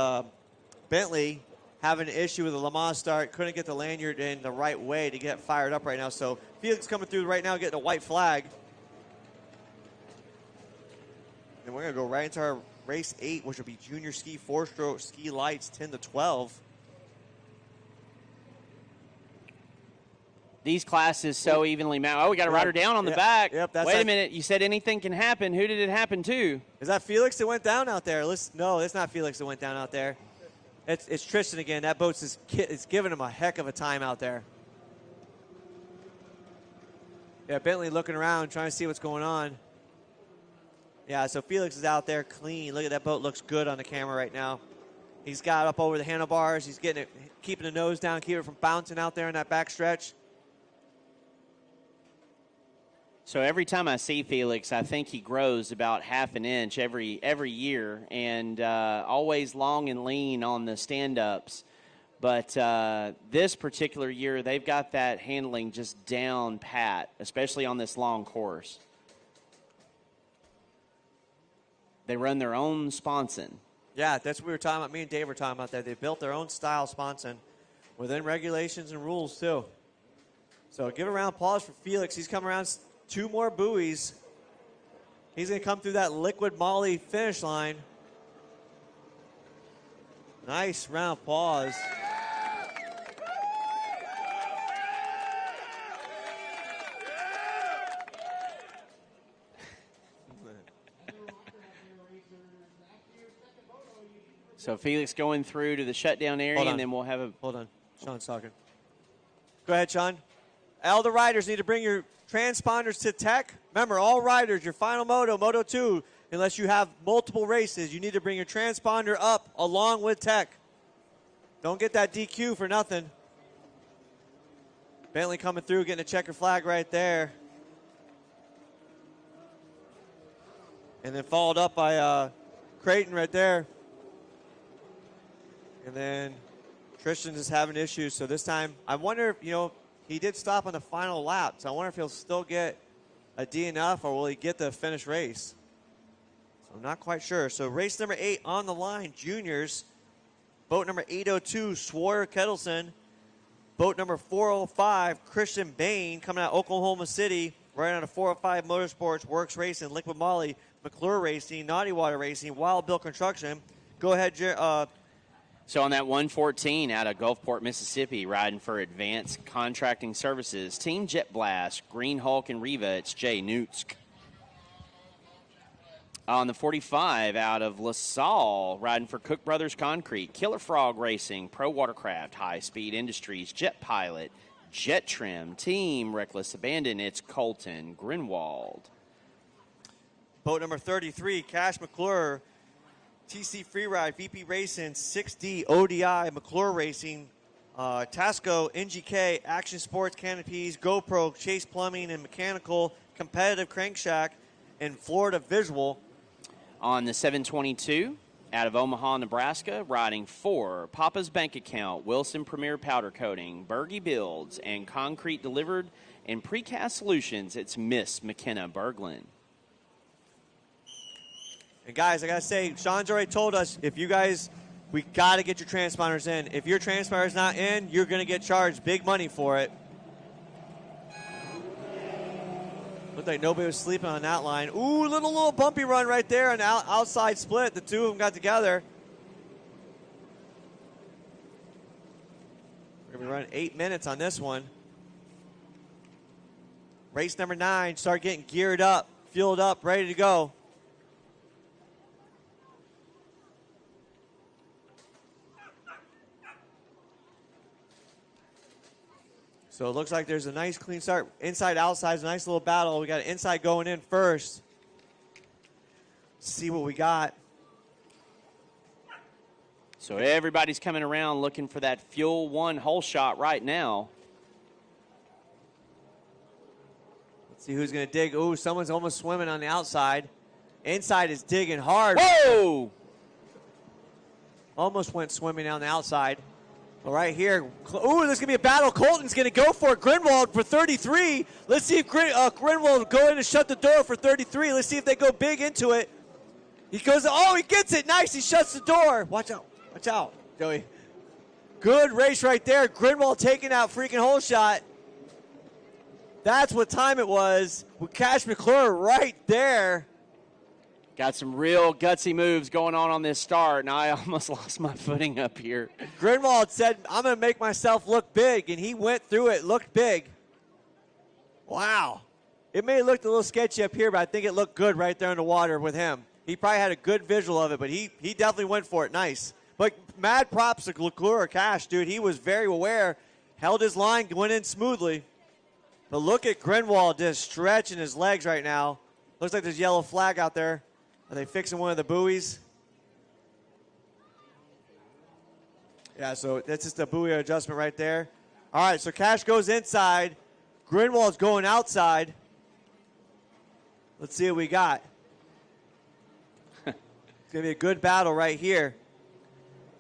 Bentley having an issue with the Le Mans start. Couldn't get the lanyard in the right way to get fired up right now. So Felix coming through right now, getting a white flag. And we're going to go right into our race 8, which will be junior ski 4-stroke ski lights 10 to 12. These classes so evenly matched. Oh, we got a rider down on the back. Yep, Wait a minute. You said anything can happen. Who did it happen to? Is that Felix that went down out there? No, it's not Felix that went down out there. It's Tristan again. That boat's it's giving him a heck of a time out there. Yeah, Bentley looking around, trying to see what's going on. Yeah, so Felix is out there clean. Look at that boat, looks good on the camera right now. He's got up over the handlebars. He's getting it, keeping the nose down, keeping it from bouncing out there in that back stretch. So every time I see Felix, I think he grows about half an inch every year, and always long and lean on the stand-ups. But this particular year, they've got that handling just down pat, especially on this long course. They run their own sponson. Yeah, that's what we were talking about. Me and Dave were talking about that. They built their own style sponson within regulations and rules, too. So give a round of applause for Felix. He's come around 2 more buoys. He's going to come through that liquid Moly finish line. Nice round of applause. So Felix going through to the shutdown area, and then we'll have a... Hold on. Sean's talking. Go ahead, Sean. All the riders need to bring your transponders to tech. Remember, all riders, your final moto, Moto 2, unless you have multiple races, you need to bring your transponder up along with tech. Don't get that DQ for nothing. Bentley coming through, getting a checker flag right there. And then followed up by Creighton right there. And then Christian is having issues. So this time, I wonder if, he did stop on the final lap. So I wonder if he'll still get a DNF or will he get the finish race? So I'm not quite sure. So race number 8 on the line, juniors. Boat number 802, Sawyer Kettleson. Boat number 405, Christian Bain, coming out of Oklahoma City, right out of 405 Motorsports, Works Racing, Liquid Moly, McClure Racing, Naughty Water Racing, Wild Bill Construction. Go ahead, So on that 114 out of Gulfport, Mississippi, riding for Advanced Contracting Services, Team Jet Blast, Green Hulk and Riva, it's Jay Nutsk. On the 45 out of LaSalle, riding for Cook Brothers Concrete, Killer Frog Racing, Pro Watercraft, High Speed Industries, Jet Pilot, Jet Trim, Team Reckless Abandon, it's Colton Grinwald. Boat number 33, Cash McClure, TC Freeride, VP Racing, 6D, ODI, McClure Racing, Tasco, NGK, Action Sports, Canopies, GoPro, Chase Plumbing and Mechanical, Competitive Crankshack, and Florida Visual. On the 722 out of Omaha, Nebraska, riding for Papa's Bank Account, Wilson Premier Powder Coating, Berge Builds, and Concrete Delivered and Precast Solutions, it's Miss McKenna Berglund. And guys, I got to say, Sean's already told us, we got to get your transponders in. If your transponder's not in, you're going to get charged big money for it. Looked like nobody was sleeping on that line. Ooh, little bumpy run right there, an outside split. The two of them got together. We're going to be running 8 minutes on this one. Race number 9, start getting geared up, fueled up, ready to go. So it looks like there's a nice clean start. Inside, outside is a nice little battle. We got an inside going in first. Let's see what we got. So everybody's coming around looking for that Fuel 1 hole shot right now. Let's see who's going to dig. Ooh, someone's almost swimming on the outside. Inside is digging hard. Whoa! Almost went swimming on the outside. Well, right here. Ooh, there's going to be a battle. Colton's going to go for it. Grinwald for 33. Let's see if Grinwald will go in and shut the door for 33. Let's see if they go big into it. He goes, oh, he gets it. Nice. He shuts the door. Watch out. Watch out, Joey. Good race right there. Grinwald taking out freaking hole shot. That's what time it was with Cash McClure right there. Got some real gutsy moves going on this start, and I almost lost my footing up here. Grinwald said, I'm going to make myself look big, and he went through it, looked big. Wow. It may have looked a little sketchy up here, but I think it looked good right there in the water with him. He probably had a good visual of it, but he definitely went for it. Nice. But mad props to McClure Cash, dude. He was very aware, held his line, went in smoothly. But look at Grinwald just stretching his legs right now. Looks like there's a yellow flag out there. Are they fixing one of the buoys? Yeah, so that's just a buoy adjustment right there. All right, so Cash goes inside. Grinwald's going outside. Let's see what we got. It's going to be a good battle right here.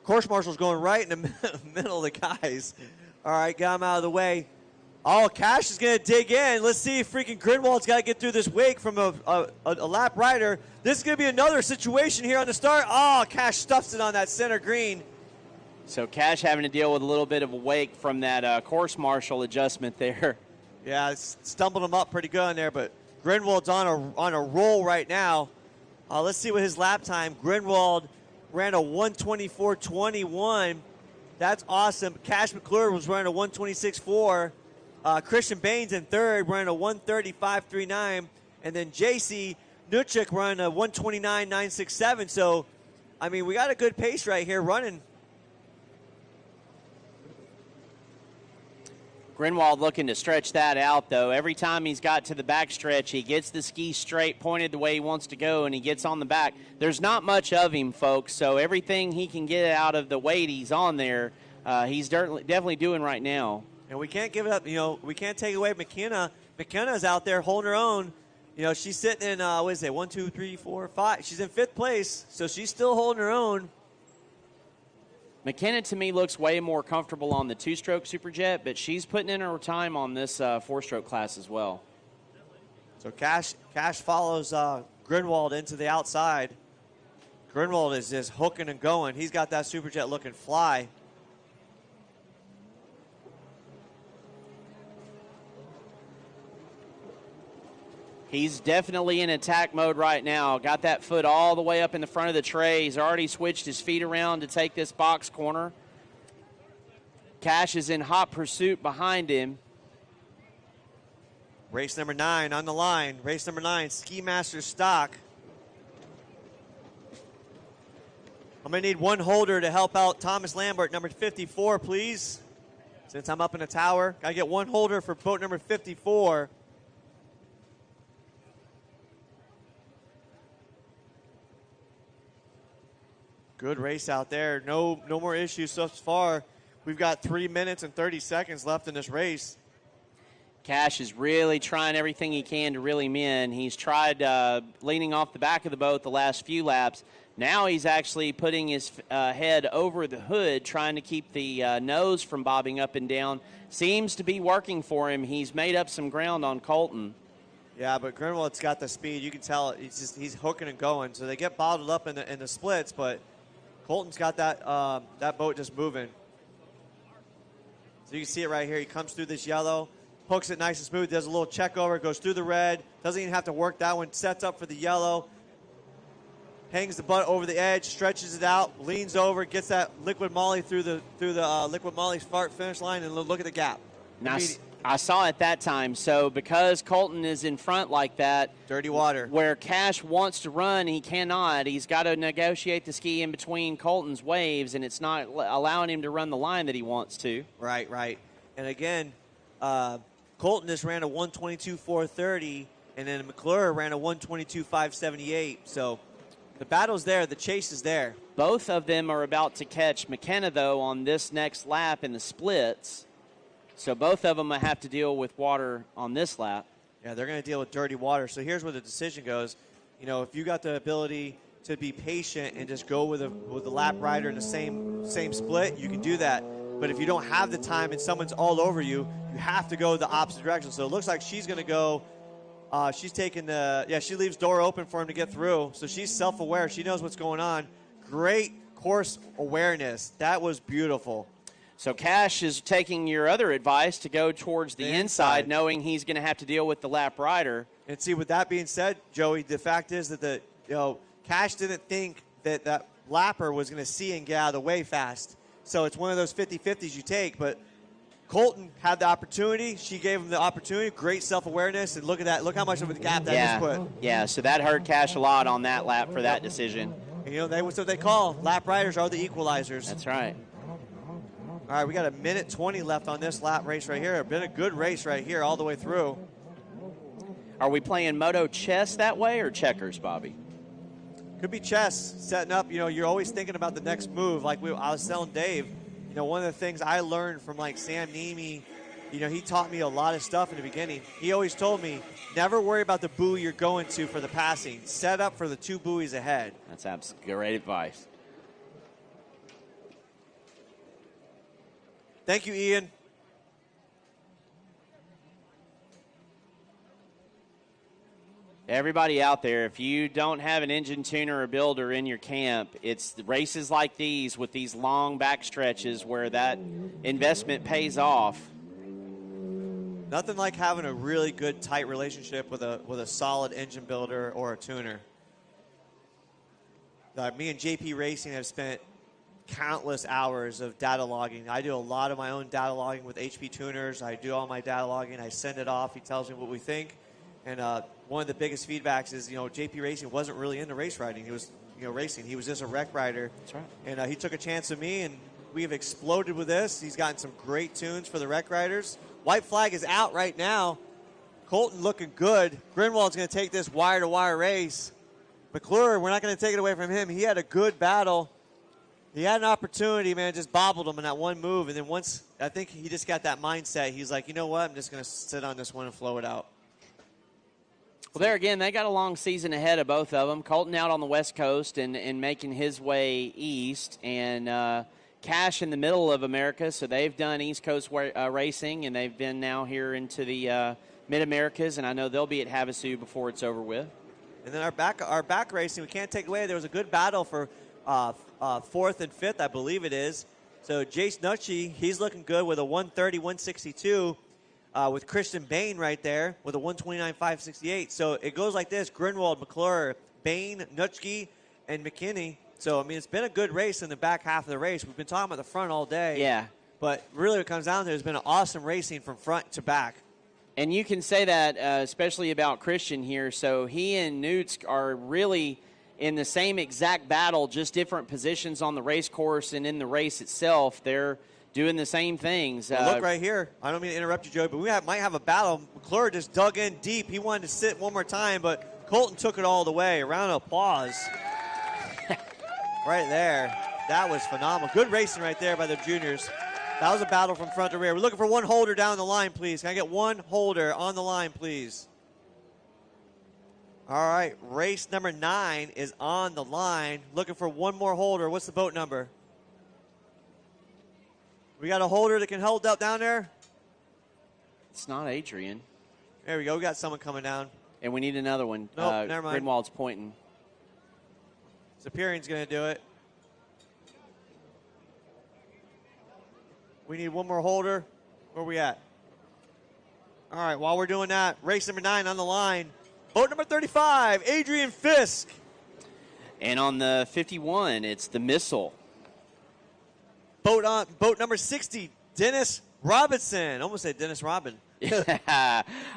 Course Marshal's going right in the middle of the guys. All right, got him out of the way. Oh, Cash is going to dig in. Let's see if freaking Grinwald's got to get through this wake from a lap rider. This is going to be another situation here on the start. Oh, Cash stuffs it on that center green. So Cash having to deal with a little bit of a wake from that course marshal adjustment there. Yeah, it's stumbled him up pretty good on there, but Grinwald's on a roll right now. Let's see what his lap time. Grinwald ran a 1:24.21. That's awesome. Cash McClure was running a 1:26.4. Christian Baines in third running a 1:35.39. And then JC Nuchik running a 1:29.967. So, I mean, we got a good pace right here running. Grinwald looking to stretch that out, though. Every time he's got to the back stretch, he gets the ski straight, pointed the way he wants to go, and he gets on the back. There's not much of him, folks, so everything he can get out of the weight he's on there, he's definitely doing right now. And we can't give it up. You know, we can't take away McKenna. McKenna's out there holding her own. You know, she's sitting in, 1, 2, 3, 4, 5. She's in 5th place, so she's still holding her own. McKenna, to me, looks way more comfortable on the two-stroke Superjet, but she's putting in her time on this four-stroke class as well. So Cash follows Grinwald into the outside. Grinwald is just hooking and going. He's got that Superjet looking fly. He's definitely in attack mode right now. Got that foot all the way up in the front of the tray. He's already switched his feet around to take this box corner. Cash is in hot pursuit behind him. Race number 9 on the line. Race number 9, Ski Master Stock. I'm going to need one holder to help out Thomas Lambert, number 54, please. Since I'm up in the tower, got to get one holder for boat number 54. Good race out there. No more issues so far. We've got 3 minutes and 30 seconds left in this race. Cash is really trying everything he can to reel him in. He's tried leaning off the back of the boat the last few laps. Now he's actually putting his head over the hood, trying to keep the nose from bobbing up and down. Seems to be working for him. He's made up some ground on Colton. Yeah, but Grinwald's got the speed. You can tell he's hooking and going. So they get bottled up in the splits, but Colton's got that boat just moving. So you can see it right here. He comes through this yellow, hooks it nice and smooth, does a little check over, goes through the red, doesn't even have to work that one, sets up for the yellow, hangs the butt over the edge, stretches it out, leans over, gets that liquid Moly through the liquid Moly start finish line, and look at the gap. Now, I saw it that time. So because Colton is in front like that, dirty water, where Cash wants to run, he cannot. He's got to negotiate the ski in between Colton's waves, and it's not allowing him to run the line that he wants to. Right. And again, Colton just ran a 1:22.430, and then McClure ran a 1:22.578. So the battle's there. The chase is there. Both of them are about to catch McKenna, though, on this next lap in the splits. So both of them have to deal with water on this lap. Yeah, they're going to deal with dirty water. So here's where the decision goes. You know, if you got the ability to be patient and just go with a lap rider in the same split, you can do that. But if you don't have the time and someone's all over you, you have to go the opposite direction. So it looks like she's going to go. She's taking she leaves door open for him to get through. So she's self-aware. She knows what's going on. Great course awareness. That was beautiful. So Cash is taking your other advice to go towards the inside, knowing he's going to have to deal with the lap rider. And see, with that being said, Joey, the fact is that Cash didn't think that lapper was going to see and get out of the way fast. So it's one of those 50-50s you take. But Colton had the opportunity. She gave him the opportunity. Great self-awareness. And look at that. Look how much of a gap that just put. Yeah, so that hurt Cash a lot on that lap for that decision. And, that's what they call lap riders are the equalizers. That's right. All right, we got a minute 20 left on this lap race right here. Been a good race right here all the way through. Are we playing moto chess that way or checkers, Bobby? Could be chess, setting up. You know, you're always thinking about the next move. Like I was telling Dave, you know, one of the things I learned from like Sam Nemi, you know, he taught me a lot of stuff in the beginning. He always told me, never worry about the buoy you're going to for the passing. Set up for the 2 buoys ahead. That's absolutely great advice. Thank you, Ian. Everybody out there, if you don't have an engine tuner or builder in your camp, it's races like these with these long back stretches where that investment pays off. Nothing like having a really good, tight relationship with a solid engine builder or a tuner. Me and JP Racing have spent countless hours of data logging. I do a lot of my own data logging with HP tuners. I do all my data logging. I send it off. He tells me what we think. And one of the biggest feedbacks is, you know, JP Racing wasn't really into race riding. He was, you know, racing. He was just a wreck rider. That's right. And he took a chance with me, and we have exploded with this. He's gotten some great tunes for the wreck riders. White flag is out right now. Colton looking good. Grinwald's going to take this wire-to-wire race. McClure, we're not going to take it away from him. He had a good battle. He had an opportunity, man, just bobbled him in that one move. And then once, I think he just got that mindset. He's like, you know what, I'm just going to sit on this one and flow it out. Well, there again, they got a long season ahead of both of them. Colton out on the West Coast and making his way east, and Cash in the middle of America. So they've done East Coast racing, and they've been now here into the Mid-Americas, and I know they'll be at Havasu before it's over with. And then our back racing, we can't take away. There was a good battle for 4th and 5th, I believe it is. So Jace Nucci, he's looking good with a 130, 162. With Christian Bain right there with a 129.568. So it goes like this: Grinwald, McClure, Bain, Nutschke, and McKinney. So, I mean, it's been a good race in the back half of the race. We've been talking about the front all day. Yeah. But really what it comes down to has been an awesome racing from front to back. And you can say that especially about Christian here. So he and Newts are really in the same exact battle, just different positions on the race course and in the race itself. They're doing the same things. Well, look right here. I don't mean to interrupt you, Joey, but we might have a battle. McClure just dug in deep. He wanted to sit one more time, but Colton took it all the way. A round of applause. Right there. That was phenomenal. Good racing right there by the juniors. That was a battle from front to rear. We're looking for one holder down the line, please. Can I get one holder on the line, please? All right. Race number 9 is on the line. Looking for one more holder. What's the boat number? We got a holder that can hold up down there? It's not Adrian. There we go. We got someone coming down. And we need another one. Nope, never mind. Grinwald's pointing. Superior's going to do it. We need one more holder. Where are we at? All right, while we're doing that, race number 9 on the line. Boat number 35, Adrian Fisk. And on the 51, it's the Missile. Boat number 60, Dennis Robinson. Almost said Dennis Robin.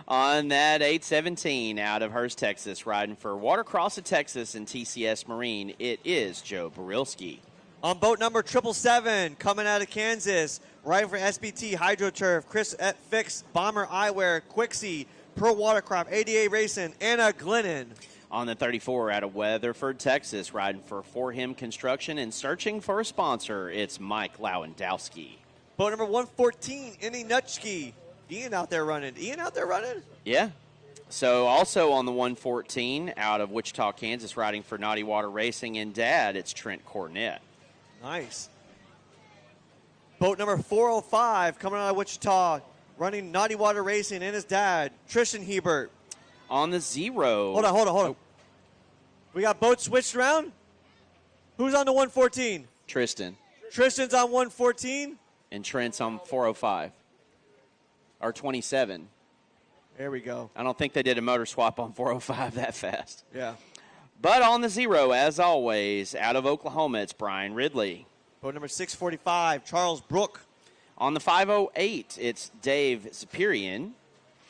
On that 817 out of Hurst, Texas, riding for Watercross of Texas and TCS Marine, it is Joe Barilski. On boat number 777, coming out of Kansas, riding for SBT HydroTurf, Chris Fix, Bomber Eyewear, Quixie, Pro Watercraft, ADA Racing, Anna Glennon. On the 34 out of Weatherford, Texas, riding for Him Construction and searching for a sponsor, it's Mike Lewandowski. Boat number 114, Indy Nutschke. Ian out there running. Yeah. So also on the 114 out of Wichita, Kansas, riding for Naughty Water Racing and Dad, it's Trent Cornett. Nice. Boat number 405 coming out of Wichita, running Naughty Water Racing and his dad, Tristan Hebert. On the 0. Hold on. We got boats switched around. Who's on the 114? Tristan. Tristan's on 114. And Trent's on 405. Or 27. There we go. I don't think they did a motor swap on 405 that fast. Yeah. But on the 0, as always, out of Oklahoma, it's Brian Ridley. Boat number 645, Charles Brook. On the 508, it's Dave Superian.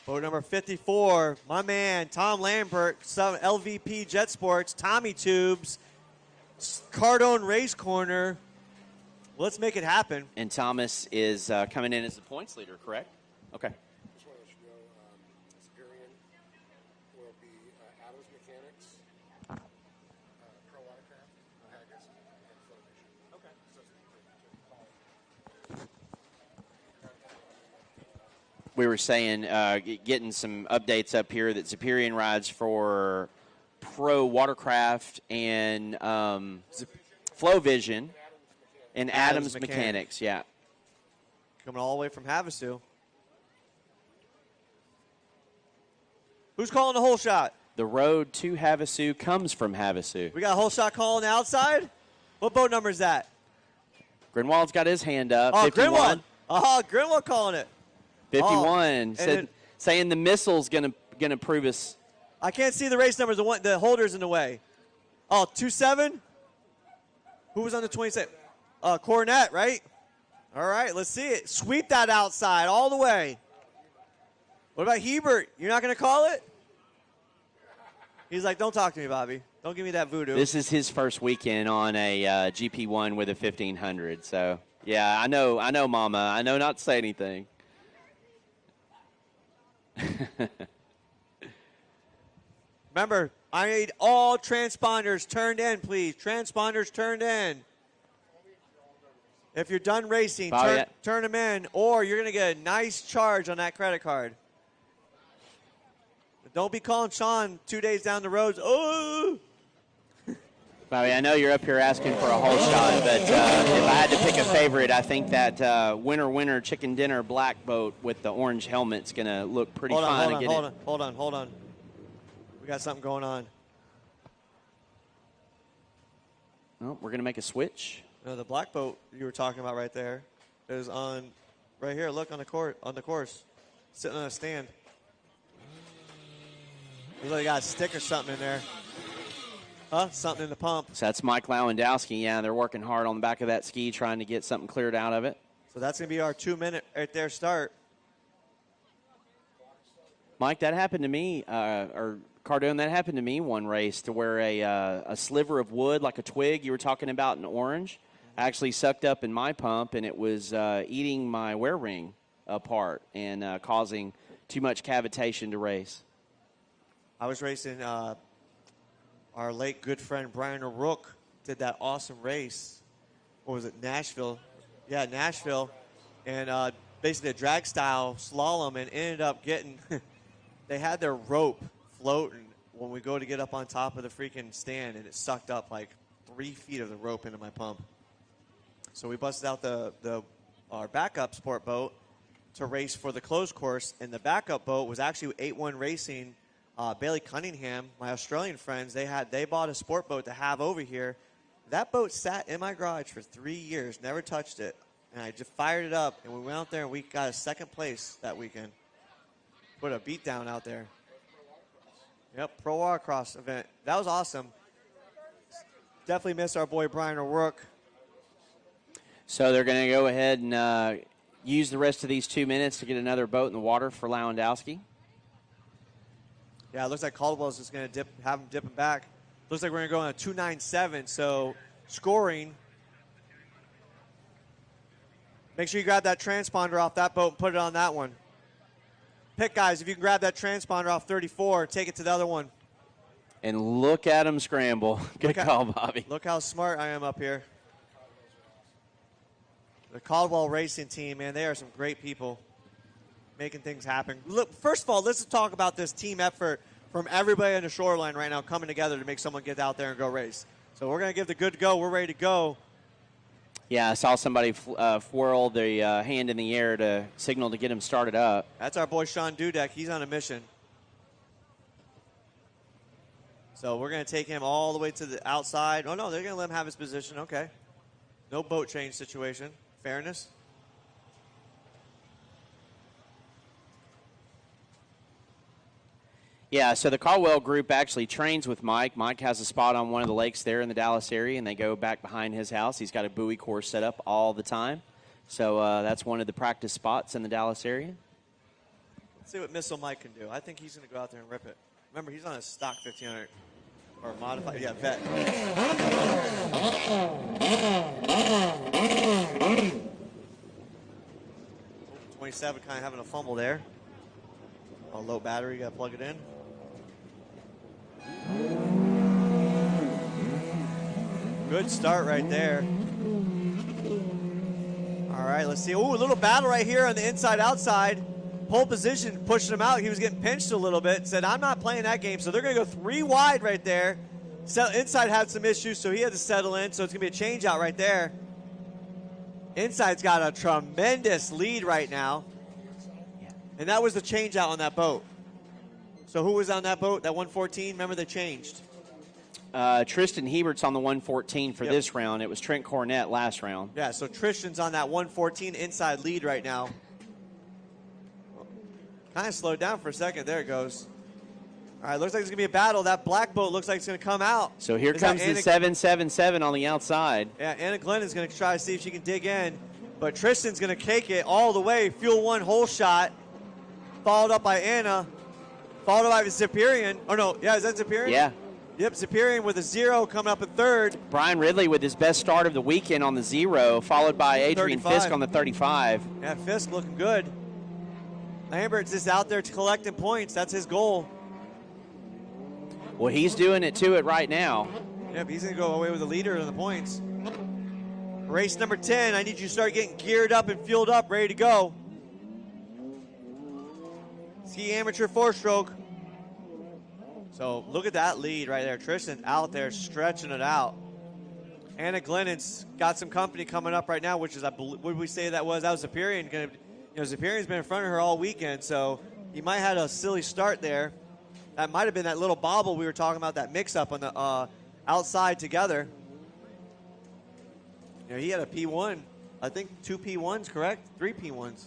Boat number 54, my man, Tom Lambert, LVP Jet Sports, Tommy Tubes, Cardone Race Corner. Well, let's make it happen. And Thomas is coming in as the points leader, correct? Okay. Just want to let you know, Superior will be Adams Mechanics, Pro Watercraft, Haggis, and Flow Vision. Okay. We were saying, getting some updates up here that Superior rides for Pro Watercraft and Flow Vision and Adams Mechanics. Yeah. Coming all the way from Havasu. Who's calling the hole shot? The road to Havasu comes from Havasu. We got a hole shot call on the outside. What boat number is that? Grinwald's got his hand up. Oh, 51. Grinwald. Oh, Grinwald calling it. 51 saying the missile's gonna prove us. I can't see the race numbers. The holder's in the way. Oh, 27. Who was on the 27? Cornet, right? All right, let's see it. Sweep that outside all the way. What about Hebert? You're not going to call it? He's like, don't talk to me, Bobby. Don't give me that voodoo. This is his first weekend on a GP1 with a 1500. So, yeah, I know, Mama. I know not to say anything. Remember, I need all transponders turned in, please. Transponders turned in. If you're done racing, turn them in, or you're going to get a nice charge on that credit card. Don't be calling Sean 2 days down the road. Oh! Bobby, I know you're up here asking for a hole shot, but if I had to pick a favorite, I think that winner chicken dinner black boat with the orange helmet's going to look pretty fine. Hold on. We got something going on. Oh, we're going to make a switch. No, the black boat you were talking about right there is on right here. Look on the course, sitting on a stand. Looks like they got a stick or something in there. Huh? Something in the pump. So that's Mike Lewandowski. Yeah, they're working hard on the back of that ski trying to get something cleared out of it. So that's going to be our 2-minute right there start. Mike, that happened to me, or Cardone, that happened to me one race to where a sliver of wood, like a twig you were talking about in orange, actually sucked up in my pump, and it was eating my wear ring apart and causing too much cavitation to race. I was racing our late good friend Brian O'Rourke did that awesome race. What was it, Nashville? Yeah, Nashville. And basically a drag style slalom and ended up getting – they had their rope floating when we go to get up on top of the freaking stand, and it sucked up like 3 feet of the rope into my pump. So we busted out our backup sport boat to race for the closed course, and the backup boat was actually 8-1 Racing. Bailey Cunningham, my Australian friends, they bought a sport boat to have over here. That boat sat in my garage for 3 years, never touched it, and I just fired it up, and we went out there and we got a second place that weekend. Put a beat down out there. Yep, Pro Watercross event. That was awesome. Definitely miss our boy Brian O'Rourke. So they're going to go ahead and use the rest of these 2 minutes to get another boat in the water for Lewandowski. Yeah, it looks like Caldwell's just going to have him dipping back. Looks like we're going to go on a 2.97, so scoring. Make sure you grab that transponder off that boat and put it on that one. Pick, guys, if you can grab that transponder off 34, take it to the other one. And look at him scramble. Good call, Bobby. Look how smart I am up here. The Caldwell Racing team, man, they are some great people making things happen. Look, first of all, let's talk about this team effort from everybody on the shoreline right now coming together to make someone get out there and go race. So we're going to give the good go. We're ready to go. Yeah, I saw somebody whirl the hand in the air to signal to get him started up. That's our boy Sean Dudek. He's on a mission. So we're going to take him all the way to the outside. Oh, no, they're going to let him have his position. Okay. No boat change situation. Fairness. Yeah, so the Caldwell group actually trains with Mike. Mike has a spot on one of the lakes there in the Dallas area, and they go back behind his house. He's got a buoy course set up all the time. So that's one of the practice spots in the Dallas area. Let's see what Missile Mike can do. I think he's going to go out there and rip it. Remember, he's on a stock 1500. Or modified, yeah, vet. 27 kind of having a fumble there. Oh, low battery, got to plug it in. Good start right there. All right, let's see. Ooh, a little battle right here on the inside-outside. Pole position, pushing him out. He was getting pinched a little bit. Said, I'm not playing that game. So they're going to go 3 wide right there. Inside had some issues, so he had to settle in. So it's going to be a change out right there. Inside's got a tremendous lead right now. And that was the change out on that boat. So who was on that boat, that 114? Remember they changed. Tristan Hebert's on the 114 for this round. It was Trent Cornett last round. Yeah, so Tristan's on that 114 inside lead right now. Kind of slowed down for a second. There it goes. All right, looks like it's going to be a battle. That black boat looks like it's going to come out. So here comes the 777 on the outside. Yeah, Anna Glennon's going to try to see if she can dig in. But Tristan's going to cake it all the way. Fuel 1 hole shot. Followed up by Anna. Followed up by Ziperian. Oh, no. Yeah, is that Ziperian? Yeah. Yep, Ziperian with a 0 coming up in third. Brian Ridley with his best start of the weekend on the 0, followed by Adrian 35. Fisk on the 35. Yeah, Fisk looking good. Lambert's just out there collecting points. That's his goal. Well, he's doing it to it right now. Yep, he's going to go away with the leader in the points. Race number 10, I need you to start getting geared up and fueled up, ready to go. Ski amateur 4-stroke. So look at that lead right there. Tristan out there stretching it out. Anna Glennon's got some company coming up right now, which is, what did we say that was? That was Ziperian. Ziperian's been in front of her all weekend, so he might have had a silly start there. That might have been that little bobble we were talking about, that mix-up on the outside together. He had a P1. I think 2 P1s, correct? 3 P1s.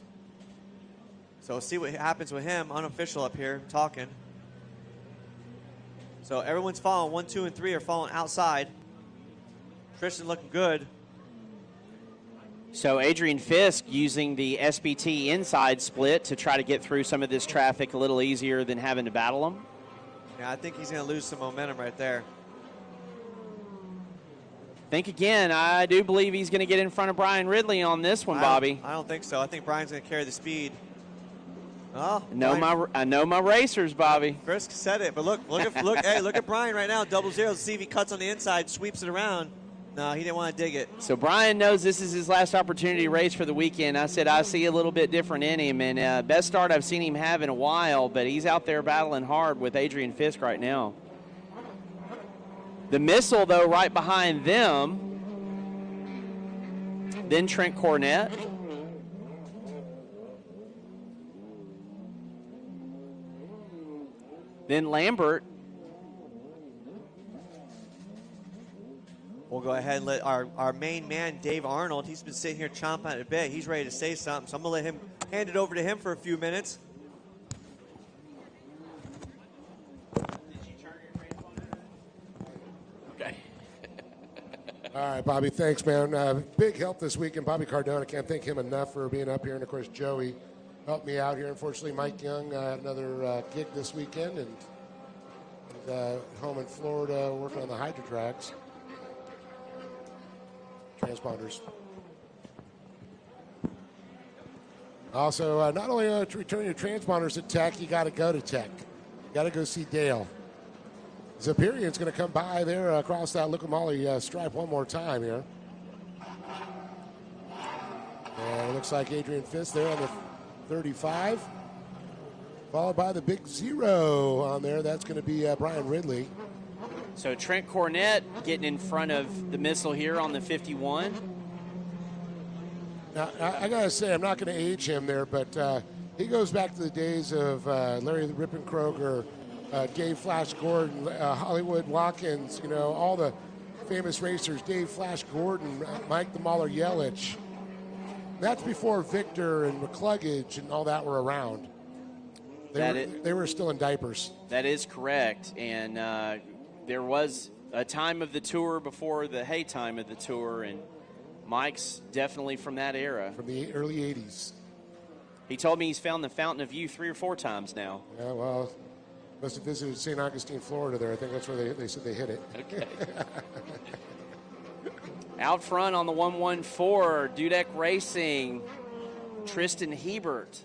So we'll see what happens with him. Unofficial up here talking. So everyone's following. 1, 2, and 3 are following outside. Tristan looking good. So Adrian Fisk using the SBT inside split to try to get through some of this traffic a little easier than having to battle them. Yeah, I think he's going to lose some momentum right there. Think again. I do believe he's going to get in front of Brian Ridley on this one, Bobby. I don't think so. I think Brian's going to carry the speed. Oh, I know my racers, Bobby. Frisk said it, but look, hey, look at Brian right now, 0-0. See if he cuts on the inside, sweeps it around. No, he didn't want to dig it. So Brian knows this is his last opportunity to race for the weekend. I said I see a little bit different in him, and best start I've seen him have in a while, but he's out there battling hard with Adrian Fisk right now. The Missile, though, right behind them. Then Trent Cornett. Then Lambert. We'll go ahead and let our main man, Dave Arnold, he's been sitting here chomping at a bit. He's ready to say something, so I'm going to let him hand it over to him for a few minutes. Okay. All right, Bobby, thanks, man. Big help this weekend. Bobby Cardona, can't thank him enough for being up here. And, of course, Joey helped me out here. Unfortunately, Mike Young had another gig this weekend and home in Florida working on the hydro tracks. Transponders. Also, not only to return your transponders to Tech, you got to go to Tech. You got to go see Dale. Ziperian's going to come by there across that Liqui stripe one more time here. And it looks like Adrian Fisk there on the 35. Followed by the big 0 on there. That's going to be Brian Ridley. So Trent Cornett getting in front of the Missile here on the 51. Now, I got to say, I'm not going to age him there, but he goes back to the days of Larry Rippenkroger, Dave Flash Gordon, Hollywood Watkins, all the famous racers, Dave Flash Gordon, Mike the Mauler Yelich. That's before Victor and McCluggage and all that were around. They were still in diapers. That is correct. And there was a time of the tour before the hay time of the tour, and Mike's definitely from that era. From the early 80s. He told me he's found the Fountain of Youth 3 or 4 times now. Yeah, well, Must have visited St. Augustine, Florida there. I think that's where they said they hit it. Okay. Out front on the 114, Dudek Racing, Tristan Hebert.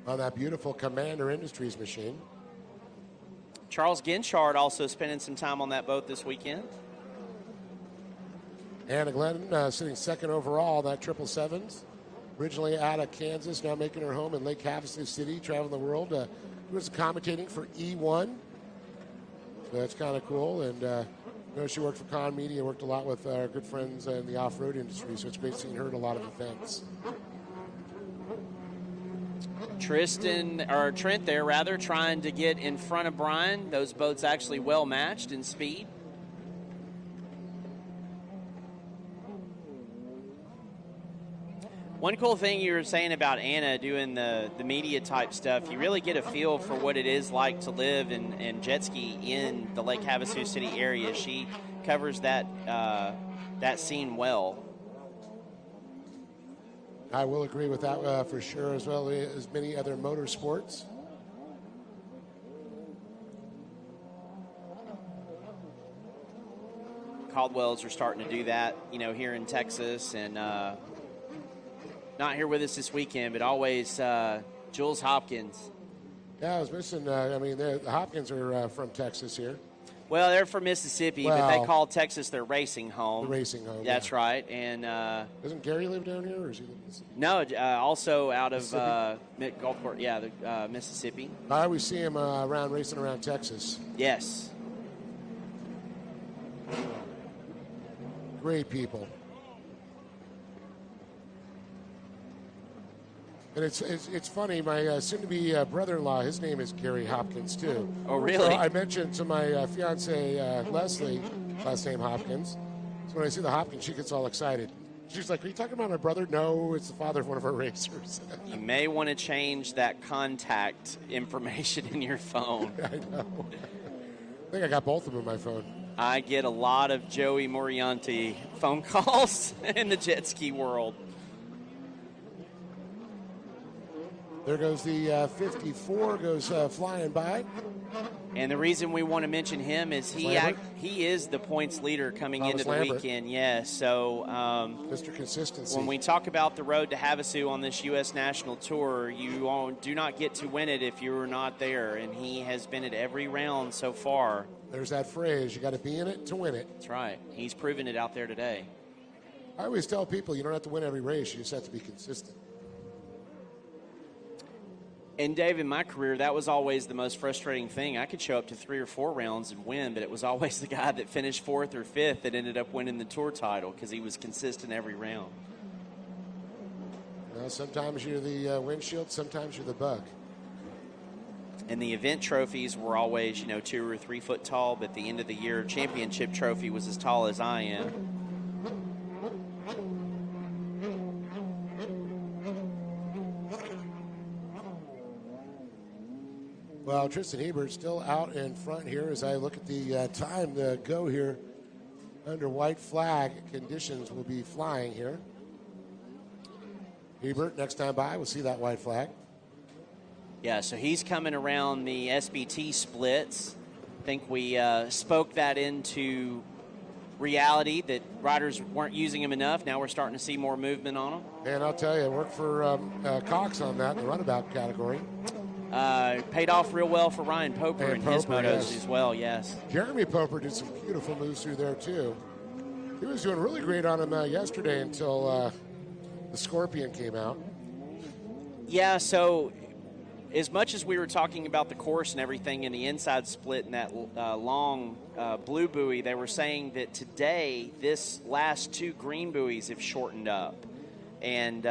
On that beautiful Commander Industries machine. Charles Ginchard also spending some time on that boat this weekend. Anna Glenn sitting second overall, that 777s. Originally out of Kansas, now making her home in Lake Havasu City, traveling the world. She was commentating for E1. So that's kind of cool. And she worked for Con Media, worked a lot with our good friends in the off-road industry, so it's great seeing her at a lot of events. Trent there, rather, trying to get in front of Brian. Those boats actually well matched in speed. One cool thing you were saying about Anna doing the media type stuff, you really get a feel for what it is like to live and jet ski in the Lake Havasu City area. She covers that scene well. I will agree with that for sure, as well as many other motorsports. Caldwells are starting to do that, here in Texas, and not here with us this weekend, but always Jules Hopkins. Yeah, I was missing. The Hopkins are from Texas here. Well, they're from Mississippi, but they call Texas their racing home. The racing home. That's right. And doesn't Gary live down here, or is he live in Mississippi? No, also out of Gulfport, Mississippi. I always see him racing around Texas. Yes. Great people. And it's funny, my soon-to-be brother-in-law, his name is Gary Hopkins, too. Oh, really? So I mentioned to my fiance Leslie, last name Hopkins. So when I see the Hopkins, she gets all excited. She's like, are you talking about my brother? No, it's the father of one of our racers. You may want to change that contact information in your phone. I know. I think I got both of them in my phone. I get a lot of Joey Moriarty phone calls in the jet ski world. There goes the 54, goes flying by. And the reason we want to mention him is he is the points leader coming into the weekend. Yes, so Mr. Consistency. When we talk about the road to Havasu on this U.S. National Tour, you do not get to win it if you're not there, and he has been at every round so far. There's that phrase, you got to be in it to win it. That's right. He's proven it out there today. I always tell people you don't have to win every race, you just have to be consistent. And Dave, in my career, that was always the most frustrating thing. I could show up to 3 or 4 rounds and win, but it was always the guy that finished 4th or 5th that ended up winning the tour title because he was consistent every round. Well, sometimes you're the windshield, sometimes you're the bug. And the event trophies were always, 2 or 3 foot tall, but the end of the year championship trophy was as tall as I am. Well, Tristan Hebert still out in front here as I look at the time to go here under white flag conditions will be flying here. Hebert, next time by, we'll see that white flag. Yeah, so he's coming around the SBT splits. I think we spoke that into reality that riders weren't using them enough. Now we're starting to see more movement on them. And I'll tell you, I worked for Cox on that in the runabout category. Paid off real well for Ryan Poper and his motos as well, yes. Jeremy Poper did some beautiful moves through there, too. He was doing really great on him yesterday until the Scorpion came out. Yeah, so as much as we were talking about the course and everything in the inside split and that long blue buoy, they were saying that today this last 2 green buoys have shortened up. And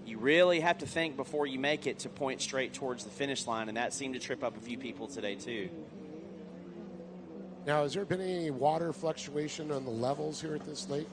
you really have to think before you make it to point straight towards the finish line, and that seemed to trip up a few people today too. Now, has there been any water fluctuation on the levels here at this lake?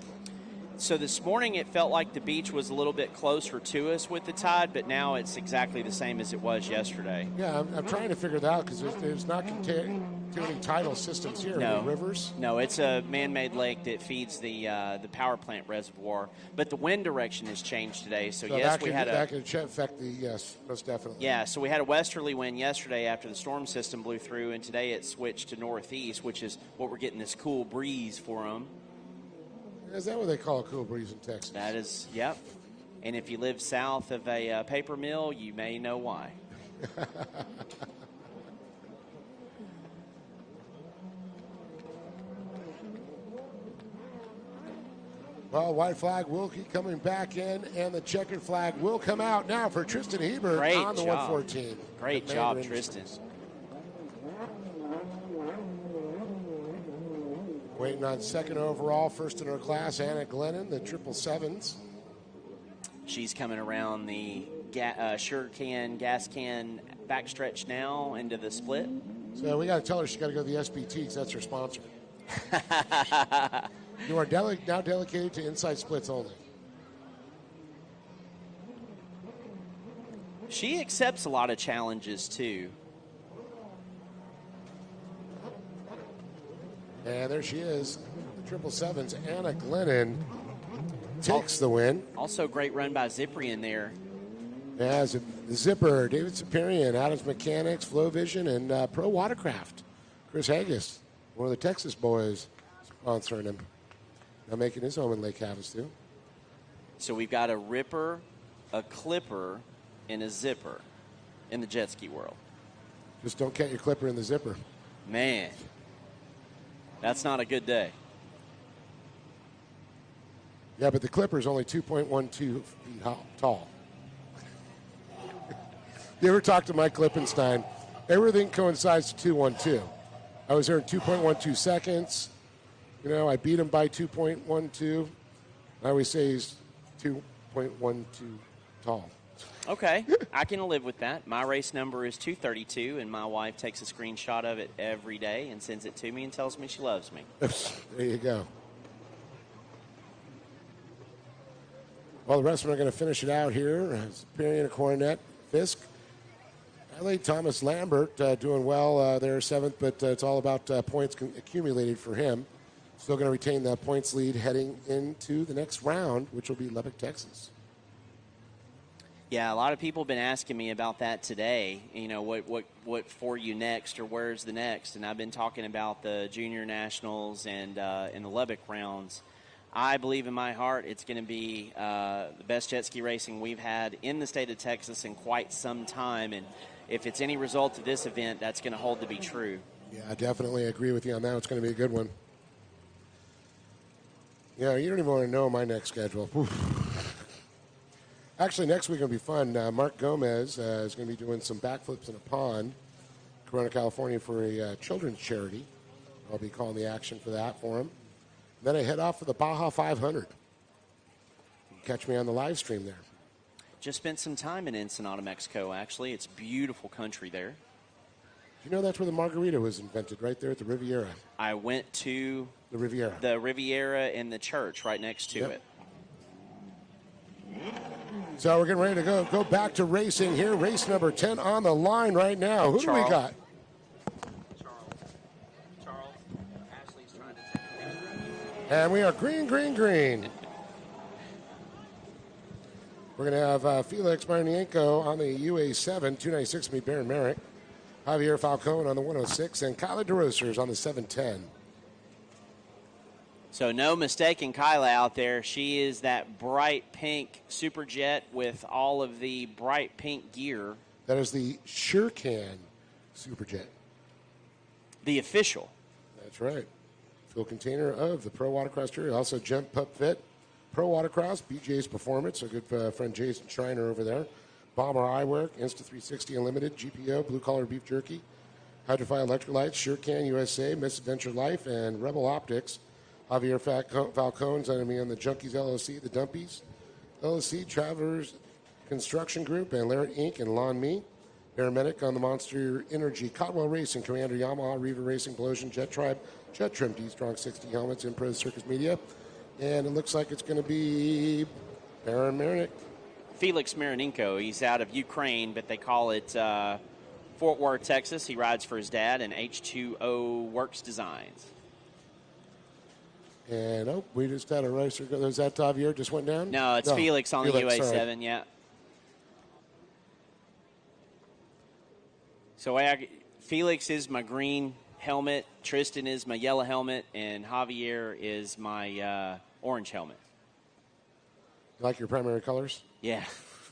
So this morning it felt like the beach was a little bit closer to us with the tide, but now it's exactly the same as it was yesterday. Yeah, I'm trying to figure that out because there's not too many tidal systems here. No. Any rivers? No, it's a man-made lake that feeds the power plant reservoir. But the wind direction has changed today. So yes, that could affect the, yes, most definitely. Yeah, so we had a westerly wind yesterday after the storm system blew through, and today it switched to northeast, which is what we're getting this cool breeze for them. Is that what they call a cool breeze in Texas? That is, yep. And if you live south of a paper mill, you may know why. Well, white flag will keep coming back in, and the checkered flag will come out now for Tristan Hebert on the 114. Great job, Tristan. Waiting on second overall, first in her class, Anna Glennon, the 777s. She's coming around the sugar can, gas can backstretch now into the split. So we got to tell her she's got to go to the SBT because that's her sponsor. You are now dedicated to inside splits only. She accepts a lot of challenges, too. And there she is, the 777s. Anna Glennon takes the win. Also, great run by Ziprian there. As a Zipper, David Superian, Adams Mechanics, Flow Vision, and Pro Watercraft. Chris Haggis, one of the Texas boys, sponsoring him. Now making his home in Lake Havasu. So we've got a ripper, a clipper, and a zipper in the jet ski world. Just don't count your clipper in the zipper. Man, that's not a good day. Yeah, but the clipper is only 2.12 feet tall. You ever talk to Mike Lippenstein? Everything coincides to 2.12. I was there in 2.12 seconds. You know, I beat him by 2.12. I always say he's 2.12 tall. Okay, I can live with that. My race number is 232, and my wife takes a screenshot of it every day and sends it to me and tells me she loves me. There you go. Well, the rest of them are going to finish it out here. Superior, Coronet, Fisk. L.A. Thomas Lambert doing well. They're seventh, but it's all about points accumulated for him. Still going to retain the points lead heading into the next round, which will be Lubbock, Texas. Yeah, a lot of people have been asking me about that today. You know, what for you next, or where's the next? And I've been talking about the Junior Nationals and in the Lubbock rounds. I believe in my heart it's going to be the best jet ski racing we've had in the state of Texas in quite some time. And if it's any result of this event, that's going to hold to be true. Yeah, I definitely agree with you on that. It's going to be a good one. Yeah, you don't even want to know my next schedule. Actually, next week will be fun. Mark Gomez is going to be doing some backflips in a pond, Corona, California, for a children's charity. I'll be calling the action for that for him. Then I head off for the Baja 500. You can catch me on the live stream there. Just spent some time in Ensenada, Mexico, actually. It's beautiful country there. You know that's where the margarita was invented, right there at the Riviera. I went to the Riviera. The Riviera and the church right next to it. So we're getting ready to go back to racing here. Race number 10 on the line right now. Who do we got? Charles. Ashley's trying to take a picture. And we are green, green, green. We're going to have Felix Marnienko on the UA7, 296 me, Baron Merrick. Javier Falcone on the 106, and Kyla DeRosers on the 710. So no mistaking Kyla out there. She is that bright pink Superjet with all of the bright pink gear. That is the SureCan Superjet. The official. That's right. Fuel container of the Pro Watercross Tour. Also Jump Pup Fit, Pro Watercross, BJ's Performance, a good friend Jason Schreiner over there. Bomber Eyewear, Insta360 Unlimited, GPO, Blue Collar Beef Jerky, Hydrofy Electrolytes, SureCan USA, Misadventure Life, and Rebel Optics. Javier Falcone's going to be on the Junkies LLC, the Dumpies LLC, Travelers Construction Group, and Larrett Inc. and Lawn Me. Paramedic on the Monster Energy, Cotwell Racing, Commander Yamaha, Reva Racing, Blosian, Jet Tribe, Jet Trim, D-Strong 60 Helmets, Impros Circus Media, And it looks like it's going to be Baron Marinick. Felix Marinenko. He's out of Ukraine, but they call it Fort Worth, Texas. He rides for his dad in H2O Works Designs. And, we just had a racer go. Was that Javier just went down? No, it's Felix on the UA7, sorry. Yeah. So Felix is my green helmet, Tristan is my yellow helmet, and Javier is my orange helmet. You like your primary colors? Yeah,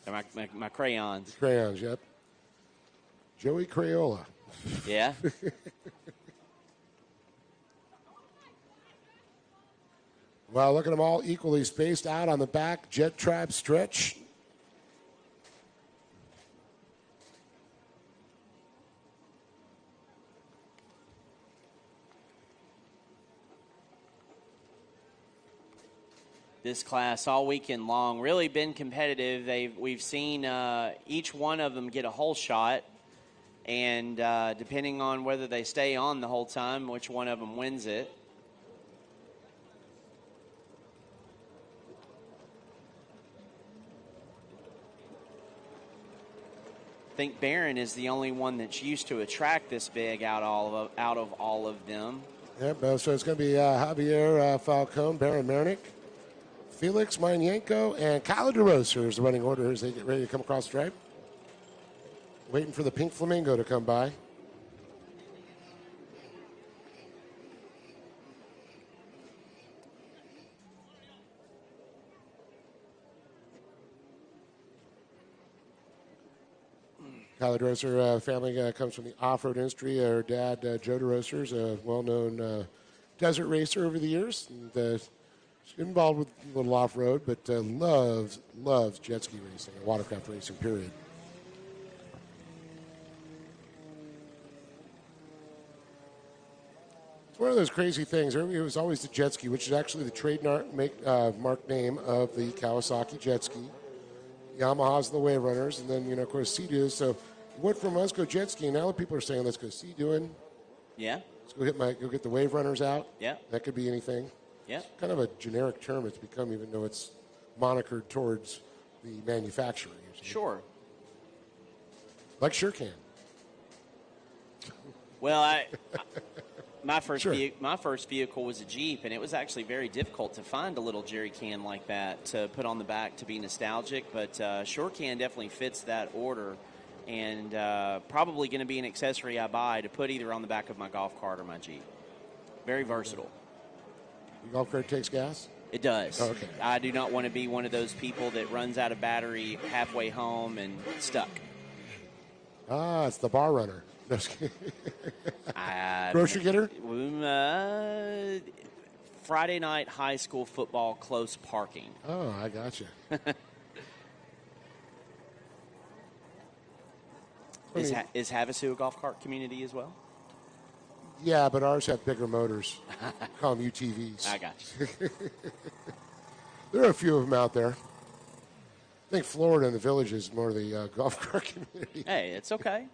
they're my crayons. Crayons, yep. Joey Crayola. Yeah. Well, look at them all equally spaced out on the back Jet Tribe stretch. This class all weekend long really been competitive. We've seen each one of them get a whole shot, and depending on whether they stay on the whole time, which one of them wins it. I think Barron is the only one that's used to a track this big out of all of them. Yep, so it's going to be Javier Falcone, Baron Marinick, Felix Manyenko, and Kyle DeRosa is the running order as they get ready to come across the stripe. Waiting for the pink flamingo to come by. Kyle DeRosa family comes from the off-road industry. Her dad, Joe DeRosa, is a well-known desert racer over the years. And, she's involved with a little off-road, but loves jet ski racing and watercraft racing, period. It's one of those crazy things. It was always the jet ski, which is actually the trademark mark name of the Kawasaki jet ski. Yamaha's the Wave Runners, and then, of course, Sea-Doo. So it went from let's go jet skiing. Now people are saying let's go Sea-Dooing. Yeah. Let's go get the Wave Runners out. Yeah. That could be anything. Yeah. It's kind of a generic term it's become, even though it's monikered towards the manufacturer. Usually. Sure. Like Surecan. Well, my first Sure. my first vehicle was a Jeep, and it was actually very difficult to find a little jerry can like that to put on the back to be nostalgic. But Surecan definitely fits that order, and probably going to be an accessory I buy to put either on the back of my golf cart or my Jeep. Very versatile. Your golf cart takes gas? It does. Oh, okay. I do not want to be one of those people that runs out of battery halfway home and stuck. It's the bar runner. No, just kidding. Grocery getter? Friday night high school football close parking. Oh, I got you. Is Havasu a golf cart community as well? Yeah, but ours have bigger motors. Call them UTVs. I got you. There are a few of them out there. I think Florida and the Village is more the golf cart community. Hey, it's okay.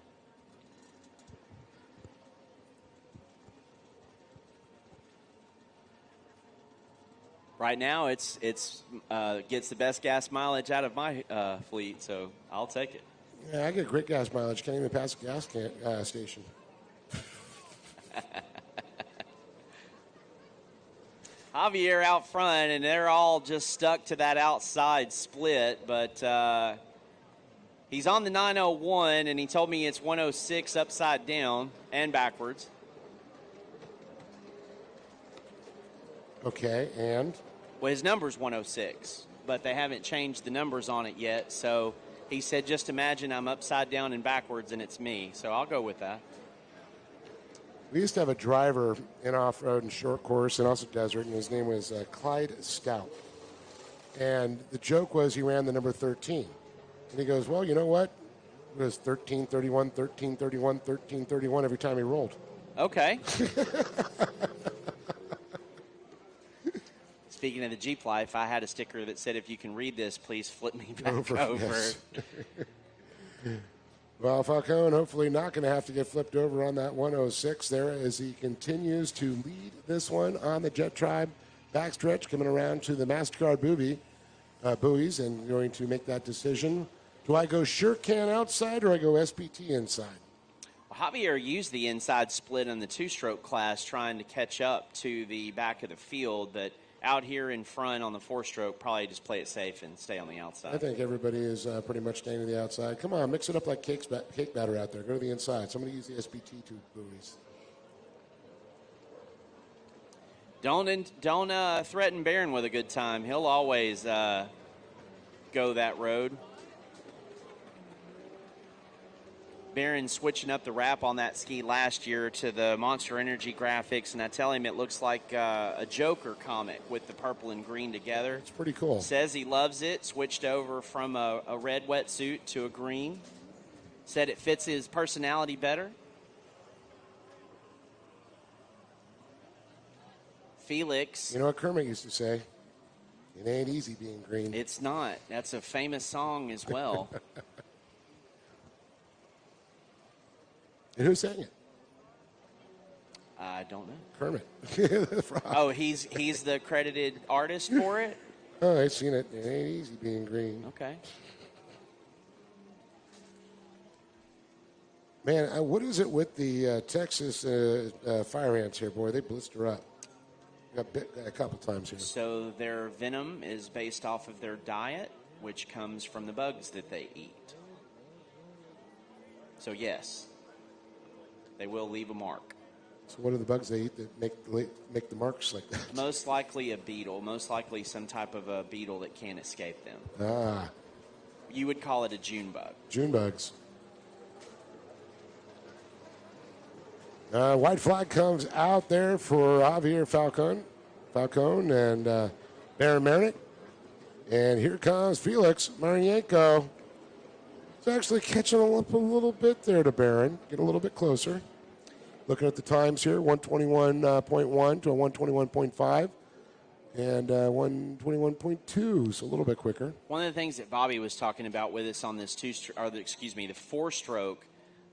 Right now, it's gets the best gas mileage out of my fleet, so I'll take it. Yeah, I get great gas mileage. Can't even pass a gas station. Javier out front, and they're all just stuck to that outside split, but he's on the 901, and he told me it's 106 upside down and backwards. Okay, and? Well, his number's 106, but they haven't changed the numbers on it yet, so he said just imagine I'm upside down and backwards, and it's me, so I'll go with that. We used to have a driver in off-road and short course and also desert, and his name was Clyde Stout. And the joke was he ran the number 13. And he goes, well, you know what? It was 13, 31, 13, 31, 13, 31 every time he rolled. Okay. Speaking of the Jeep life, I had a sticker that said, if you can read this, please flip me back over. Yes. Well, Falcone hopefully not going to have to get flipped over on that 106 there as he continues to lead this one on the Jet Tribe backstretch coming around to the MasterCard buoys and going to make that decision. Do I go sure can outside or I go SPT inside? Javier used the inside split in the two-stroke class trying to catch up to the back of the field, but out here in front on the four-stroke, probably just play it safe and stay on the outside. I think everybody is pretty much staying to the outside. Come on, mix it up like cake batter out there. Go to the inside. Somebody use the SPT two buoys. Don't threaten Barron with a good time. He'll always go that road. Barron switching up the wrap on that ski last year to the Monster Energy graphics, and I tell him it looks like a Joker comic with the purple and green together. It's pretty cool. Says he loves it. Switched over from a red wetsuit to a green. Said it fits his personality better. Felix. You know what Kermit used to say? It ain't easy being green. It's not. That's a famous song as well. And who sang it? I don't know. Kermit. Oh, he's the credited artist for it? Oh, I've seen it. It ain't easy being green. Okay. Man, what is it with the Texas fire ants here, boy? They blister up. Got bit a couple times here. So their venom is based off of their diet, which comes from the bugs that they eat. So yes, they will leave a mark. So what are the bugs they eat that make the marks like that? Most likely a beetle. Most likely some type of a beetle that can't escape them. Ah. You would call it a June bug. June bugs. White flag comes out there for Javier Falcone and Baron Mernick. And here comes Felix Marienko. It's actually catching up a little bit there to Baron. Get a little bit closer. Looking at the times here, 121.1 to a 121.5 and 121.2, so a little bit quicker. One of the things that Bobby was talking about with us on this the four-stroke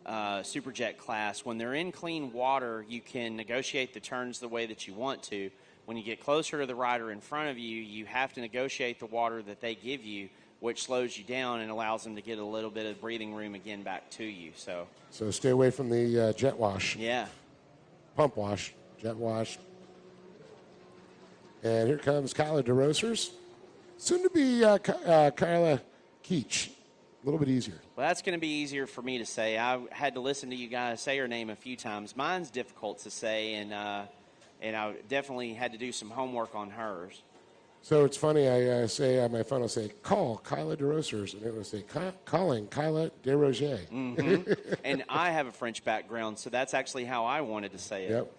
Superjet class, when they're in clean water, you can negotiate the turns the way that you want to. When you get closer to the rider in front of you, you have to negotiate the water that they give you, which slows you down and allows them to get a little bit of breathing room again back to you. So stay away from the jet wash. Yeah. Pump wash, jet wash. And here comes Kyla DeRosers. Soon to be Kyla Keach. A little bit easier. Well, that's going to be easier for me to say. I had to listen to you guys say her name a few times. Mine's difficult to say, and I definitely had to do some homework on hers. So it's funny, I say on my phone, I'll say, call Kyla DeRosers, and it will say, calling Kyla DeRoger. Mm-hmm. And I have a French background, so that's actually how I wanted to say it. Yep.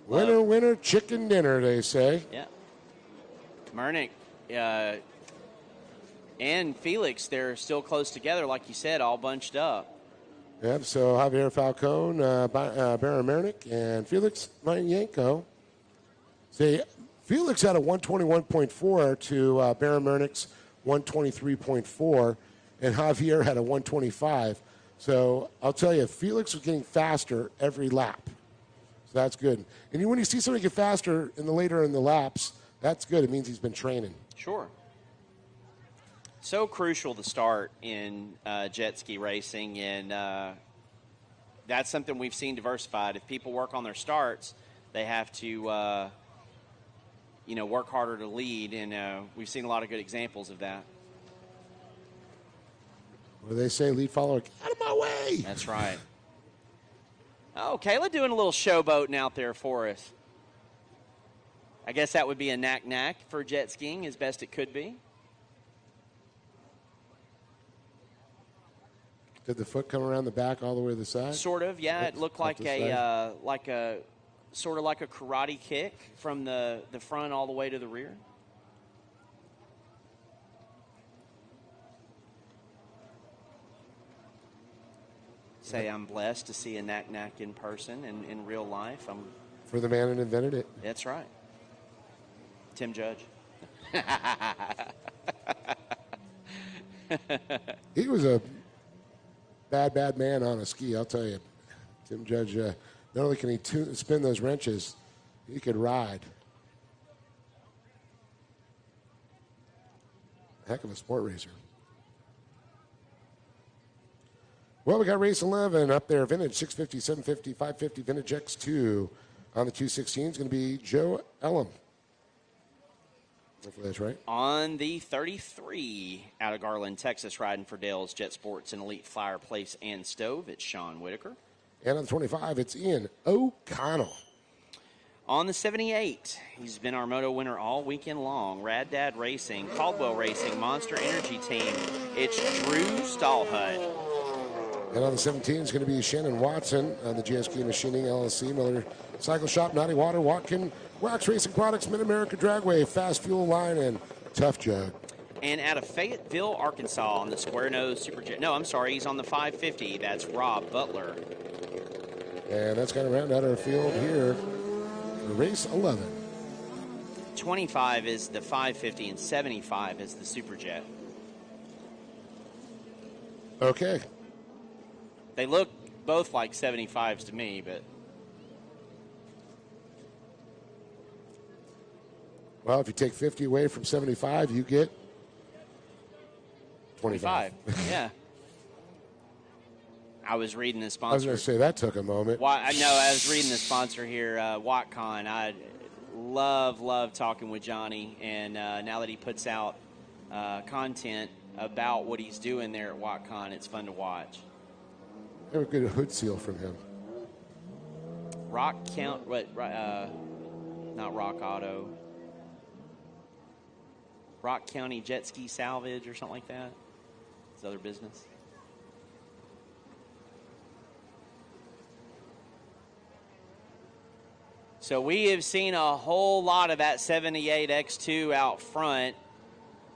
Winner, winner, chicken dinner, they say. Yeah. Mernick and Felix, they're still close together, like you said, all bunched up. Yep, so Javier Falcone, Baron Mernick, and Felix Marienko. Say, Felix had a 121.4 to Baron Mernick's 123.4, and Javier had a 125. So I'll tell you, Felix was getting faster every lap. So that's good. And when you see somebody get faster later in the laps, that's good. It means he's been training. Sure. So crucial to start in jet ski racing, and that's something we've seen diversified. If people work on their starts, they have to, work harder to lead, and we've seen a lot of good examples of that. What do they say? Lead follower, get out of my way. That's right. Oh, Kayla doing a little showboating out there for us. I guess that would be a knack-knack for jet skiing as best it could be. Did the foot come around the back all the way to the side? Sort of, yeah. It looked like a sort of like a karate kick from the front all the way to the rear. Say I'm blessed to see a knack-knack in person and in real life. For the man that invented it. That's right. Tim Judge. He was a bad man on a ski, I'll tell you. Tim Judge, not only can he spin those wrenches, he could ride. Heck of a sport racer. Well, we got race 11 up there. Vintage 650, 750, 550, Vintage X2 on the 216 is going to be Joe Ellum. Hopefully that's right. On the 33 out of Garland, Texas, riding for Dale's Jet Sports and Elite Fireplace and Stove, it's Sean Whitaker. And on the 25, it's Ian O'Connell. On the 78, he's been our moto winner all weekend long. Rad Dad Racing, Caldwell Racing, Monster Energy Team, it's Drew Stallhut. And on the 17 is going to be Shannon Watson on the GSK Machining LLC, Miller Cycle Shop, Naughty Water, Watkin, Wax Racing Products, Mid-America Dragway, Fast Fuel Line, and Tough Jug. And out of Fayetteville, Arkansas on the Square Nose Superjet. No, I'm sorry, he's on the 550. That's Rob Butler. And that's going to round out our field here for race 11. 25 is the 550 and 75 is the Superjet. Okay. They look both like 75s to me, but... Well, if you take 50 away from 75, you get 25. Yeah. I was reading the sponsor. I was going to say that took a moment. I was reading the sponsor here, WattCon. I love talking with Johnny, and now that he puts out content about what he's doing there at WattCon, it's fun to watch. Have a good hood seal from him. Not Rock Auto. Rock County Jet Ski Salvage or something like that. His other business. So we have seen a whole lot of that 78 X2 out front.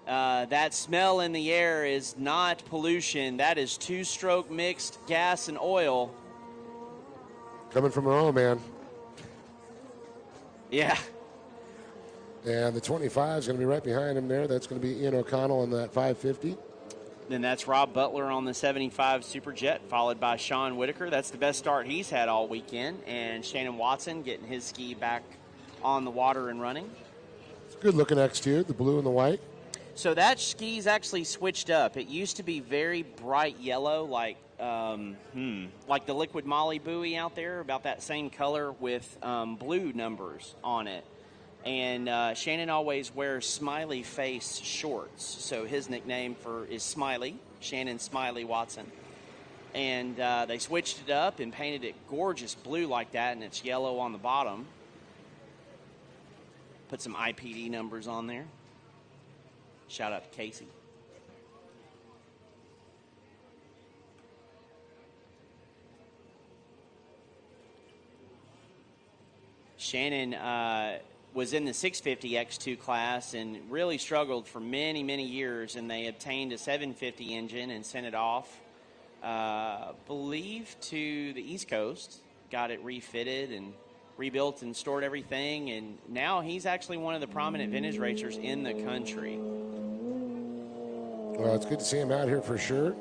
That smell in the air is not pollution. That is two-stroke mixed gas and oil. Coming from our own man. Yeah. And the 25 is going to be right behind him there. That's going to be Ian O'Connell on that 550. Then that's Rob Butler on the 75 Superjet, followed by Sean Whitaker. That's the best start he's had all weekend. And Shannon Watson getting his ski back on the water and running. It's a good-looking X2, the blue and the white. So that ski's actually switched up. It used to be very bright yellow, like the liquid Moly buoy out there, about that same color with blue numbers on it. And Shannon always wears smiley face shorts, so his nickname is Smiley, Shannon Smiley Watson. And they switched it up and painted it gorgeous blue like that, and it's yellow on the bottom. Put some IPD numbers on there. Shout out to Casey. Shannon was in the 650 X2 class and really struggled for many, many years, and they obtained a 750 engine and sent it off, believe, to the East Coast, got it refitted and rebuilt and stored everything, and now he's actually one of the prominent vintage racers in the country. Well, it's good to see him out here for sure.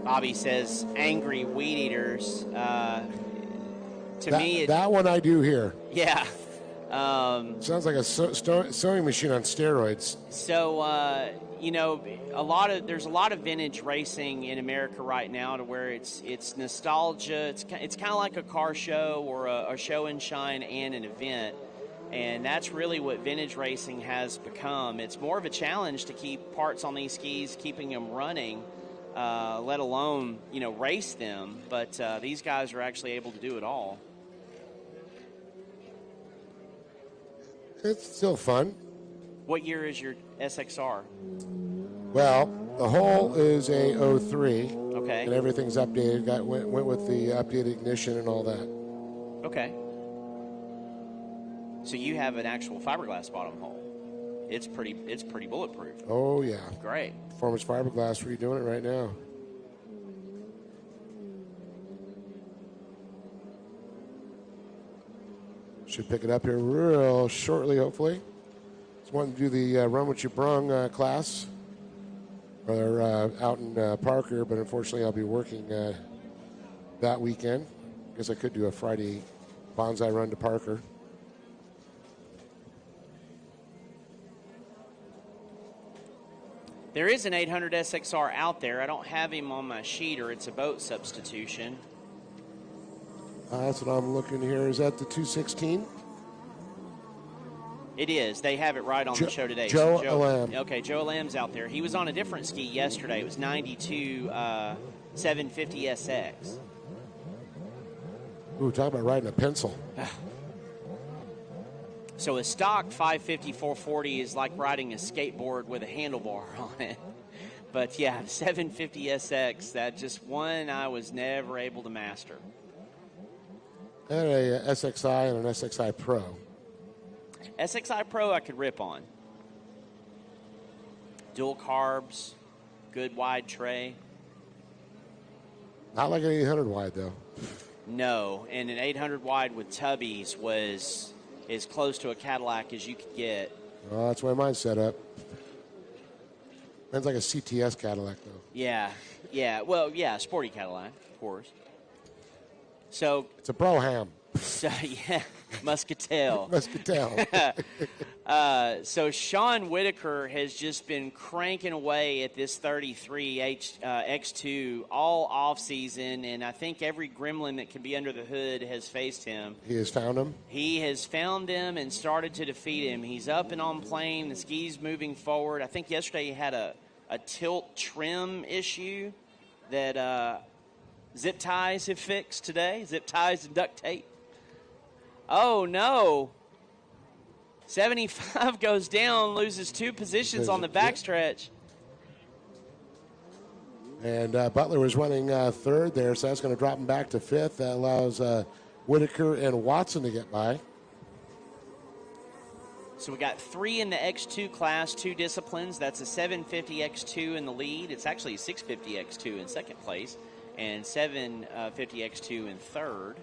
Bobby says angry weed eaters. That one I do hear. Yeah. Sounds like a sewing machine on steroids. So, there's a lot of vintage racing in America right now to where it's nostalgia. It's kind of like a car show or a show and shine and an event. And that's really what vintage racing has become. It's more of a challenge to keep parts on these skis, keeping them running, let alone, race them. But these guys are actually able to do it all. It's still fun. What year is your SXR? Well, the whole is a 03. Okay. And everything's updated. Went with the updated ignition and all that. Okay. So you have an actual fiberglass bottom hull. It's pretty bulletproof. Oh, yeah. Great. Performance fiberglass, redoing it right now. Should pick it up here real shortly, hopefully. Just wanted to do the Run What You Brung class. Or out in Parker, but unfortunately I'll be working that weekend. I guess I could do a Friday bonsai run to Parker. There is an 800 SXR out there. I don't have him on my sheet, or it's a boat substitution. That's what I'm looking here. Is that the 216? It is. They have it right on the show today. Joe Alam. Okay, Joe Alam's out there. He was on a different ski yesterday. It was 92 750 SX. Ooh, talk about riding a pencil. So a stock 550 440 is like riding a skateboard with a handlebar on it. But yeah, 750 SX, that just one I was never able to master. I had a SXI and an SXI Pro. SXI Pro I could rip on. Dual carbs, good wide tray. Not like an 800 wide, though. No, and an 800 wide with tubbies was as close to a Cadillac as you could get. Well, that's why mine's set up. Mine's like a CTS Cadillac, though. Yeah. Well, yeah, sporty Cadillac, of course. So it's a Brougham. So yeah, Muscatel. Muscatel. So Sean Whitaker has just been cranking away at this 33 X2 all off season, and I think every gremlin that can be under the hood has faced him. He has found him. He has found him and started to defeat him. He's up and on plane. The ski's moving forward. I think yesterday he had a tilt trim issue that zip ties have fixed today. Zip ties and duct tape. Oh, no. 75 goes down, loses 2 positions on the backstretch. And Butler was running third there, so that's going to drop him back to fifth. That allows Whitaker and Watson to get by. So we got 3 in the X2 class, 2 disciplines. That's a 750 X2 in the lead. It's actually a 650 X2 in second place, and 750 X2 in third.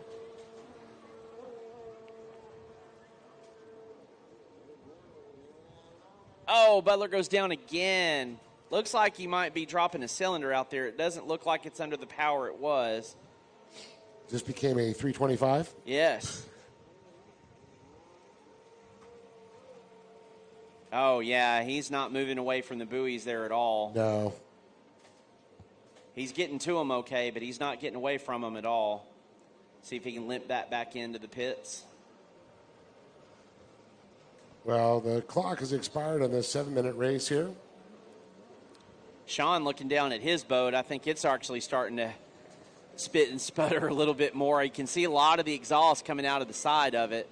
Oh, Butler goes down again. Looks like he might be dropping a cylinder out there. It doesn't look like it's under the power it was. This became a 325? Yes. Oh, yeah, he's not moving away from the buoys there at all. No. He's getting to them okay, but he's not getting away from them at all. See if he can limp that back into the pits. Well, the clock has expired on this 7-minute race here. Sean looking down at his boat, I think it's actually starting to spit and sputter a little bit more. You can see a lot of the exhaust coming out of the side of it.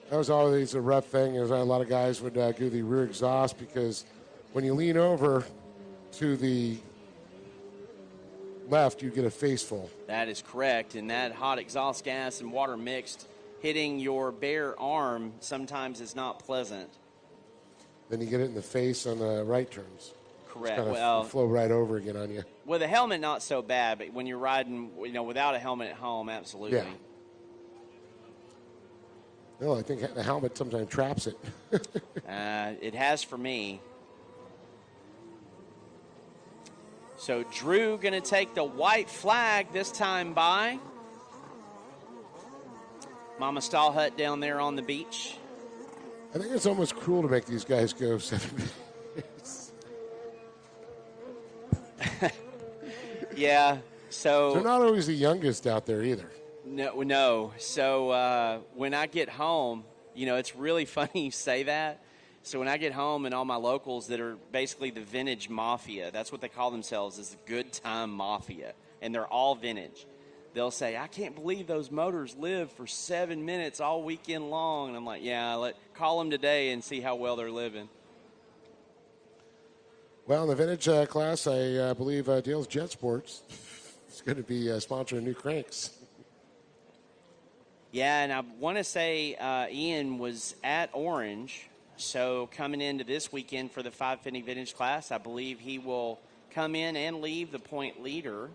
That was always a rough thing. A lot of guys would do the rear exhaust because when you lean over to the left, you get a face full. That is correct, and that hot exhaust gas and water mixed hitting your bare arm sometimes is not pleasant. Then you get it in the face on the right turns. Correct. It's kind of flow right over again on you. With a helmet, not so bad, but when you're riding, without a helmet at home, absolutely. Yeah. No, I think the helmet sometimes traps it. It has for me. So Drew going to take the white flag this time by. Mama Stall Hut down there on the beach. I think it's almost cruel to make these guys go 7 minutes. Yeah, so... They're not always the youngest out there either. No. So when I get home, it's really funny you say that. So when I get home and all my locals that are basically the vintage mafia, that's what they call themselves, is the good time mafia, and they're all vintage. They'll say, I can't believe those motors live for 7 minutes all weekend long. And I'm like, yeah, call them today and see how well they're living. Well, in the vintage class, I believe Dale's Jet Sports is going to be sponsoring new cranks. Yeah, and I want to say Ian was at Orange. So coming into this weekend for the 550 vintage class, I believe he will come in and leave the point leader.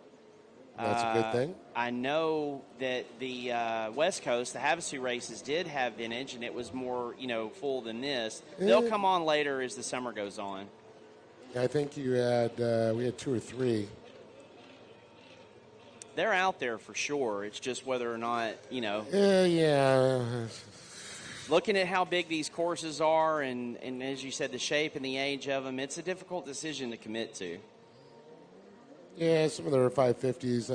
That's a good thing. I know that the West Coast, the Havasu races did have vintage, and it was more, full than this. They'll come on later as the summer goes on. I think we had 2 or 3. They're out there for sure. It's just whether or not, Yeah. Looking at how big these courses are and as you said, the shape and the age of them, it's a difficult decision to commit to. Yeah, some of the 550s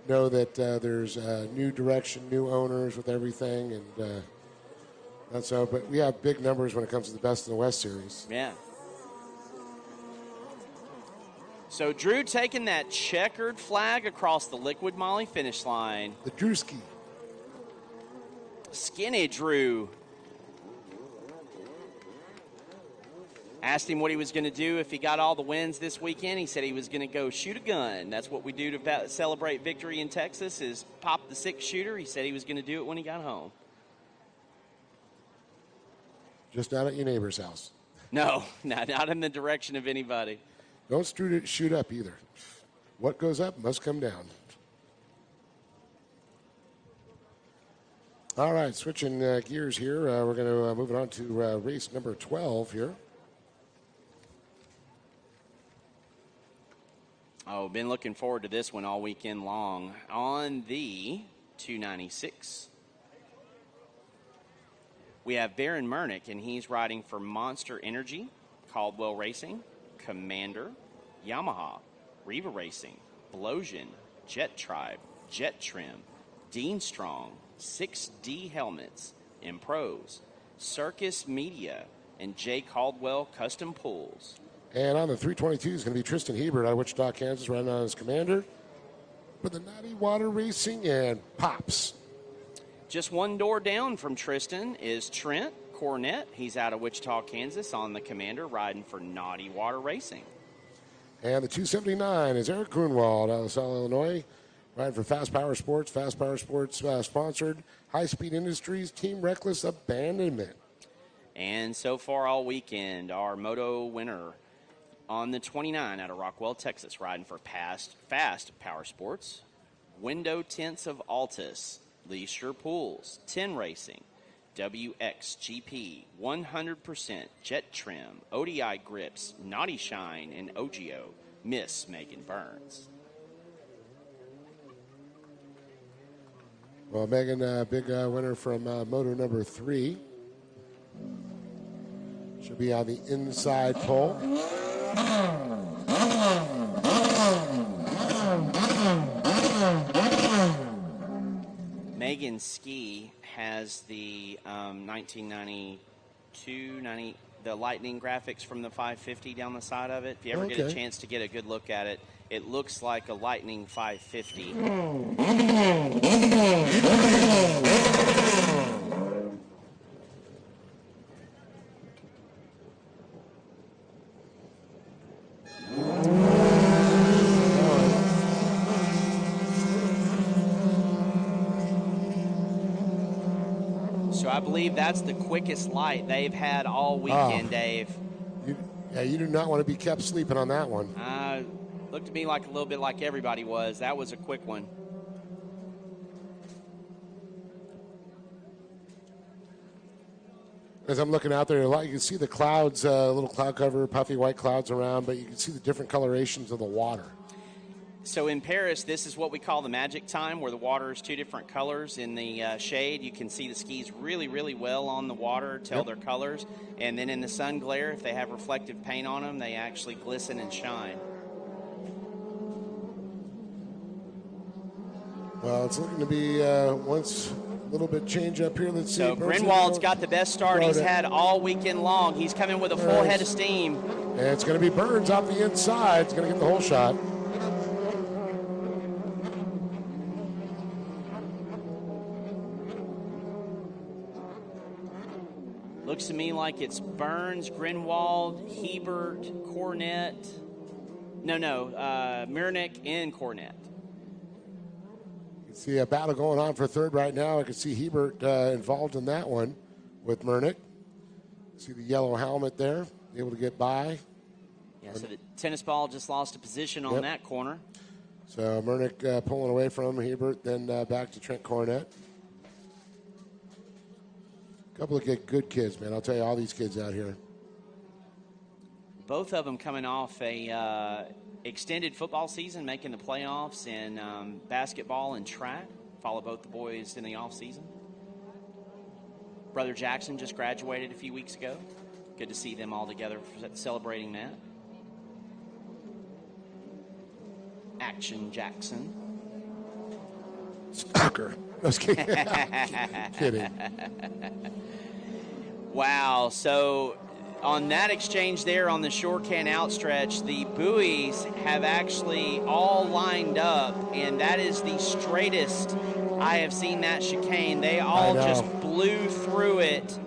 know that there's new direction, new owners with everything, and that's so. But we have big numbers when it comes to the Best in the West series. Yeah. So Drew taking that checkered flag across the Liquid Moly finish line. The Drewski. Skinny Drew. Asked him what he was going to do if he got all the wins this weekend. He said he was going to go shoot a gun. That's what we do to celebrate victory in Texas, is pop the 6-shooter. He said he was going to do it when he got home. Just not at your neighbor's house. No, not in the direction of anybody. Don't shoot up either. What goes up must come down. All right, switching gears here. We're going to move it on to race number 12 here. Oh, been looking forward to this one all weekend long. On the 296, we have Baron Mernick, and he's riding for Monster Energy, Caldwell Racing, Commander, Yamaha, Riva Racing, Blosian, Jet Tribe, Jet Trim, Dean Strong, 6D Helmets, Impros, Circus Media, and Jay Caldwell Custom Pools. And on the 322 is going to be Tristan Hebert out of Wichita, Kansas, riding on as Commander. For the Naughty Water Racing and Pops. Just one door down from Tristan is Trent Cornett. He's out of Wichita, Kansas, on the Commander, riding for Naughty Water Racing. And the 279 is Eric Grunwald out of South Illinois, riding for Fast Power Sports. Fast Power Sports sponsored High Speed Industries, Team Reckless Abandonment. And so far all weekend, our moto winner on the 29 out of Rockwell, Texas, riding for Fast Power Sports, Window Tints of Altus, Leisure Pools, 10 Racing, WXGP, 100%, Jet Trim, ODI Grips, Naughty Shine, and OGO, Miss Megan Burns. Well, Megan, big winner from moto number 3. She'll be on the inside pole. Megan Ski has the 1992, the lightning graphics from the 550 down the side of it. If you ever get a chance to get a good look at it, it looks like a lightning 550. So I believe that's the quickest light they've had all weekend, Dave. You do not want to be kept sleeping on that one. Looked to me like a little bit like everybody was. That was a quick one. As I'm looking out there, you can see the clouds, little cloud cover, puffy white clouds around, but you can see the different colorations of the water. So in Paris, this is what we call the magic time, where the water is 2 different colors in the shade. You can see the skis really, really well on the water, tell their colors. And then in the sun glare, if they have reflective paint on them, they actually glisten and shine. Well, it's looking to be once a little bit change up here. Let's see. So Grinwald's got the best start he's had all weekend long. He's coming with a full head of steam. And it's going to be Burns off the inside. It's going to get the whole shot. Looks to me like it's Burns, Grinwald, Hebert, Cornett. Mernick and Cornett. You can see a battle going on for third right now. I can see Hebert involved in that one with Mernick. See the yellow helmet there, able to get by. Yeah, so the tennis ball just lost a position on that corner. So Murnick pulling away from Hebert, then back to Trent Cornett. A couple of good kids, man. I'll tell you, all these kids out here. Both of them coming off a extended football season, making the playoffs in basketball and track. Follow both the boys in the off season. Brother Jackson just graduated a few weeks ago. Good to see them all together celebrating that. Action Jackson. Stalker. I was kidding. Kidding. Wow. So on that exchange there on the shore can outstretch, the buoys have actually all lined up, and that is the straightest I have seen that chicane. They all just blew through it,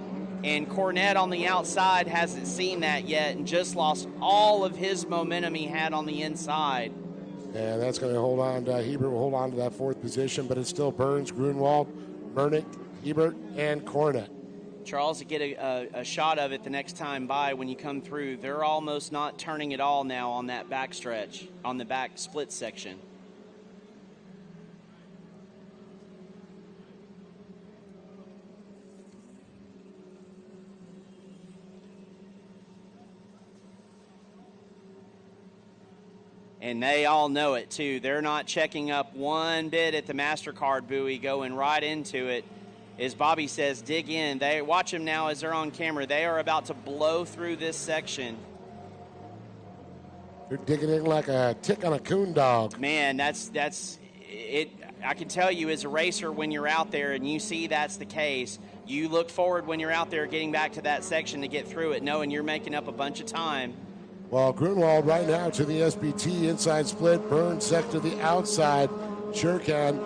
and Cornett on the outside hasn't seen that yet and just lost all of his momentum he had on the inside. And that's going to hold on to Hebert will hold on to that fourth position, but it's still Burns, Grunwald, Murnick, Hebert, and Cornett. Charles, to get a shot of it the next time by when you come through, they're almost not turning at all now on that back stretch, on the back split section. And they all know it, too. They're not checking up one bit at the MasterCard buoy, going right into it. As Bobby says, dig in. They watch them now as they're on camera. They are about to blow through this section. They're digging in like a tick on a coon dog. Man, that's it. I can tell you as a racer, when you're out there and you see that's the case, you look forward when you're out there getting back to that section to get through it, knowing you're making up a bunch of time. Well, Grunwald right now to the SBT inside split. Burns sector the outside. Sure can.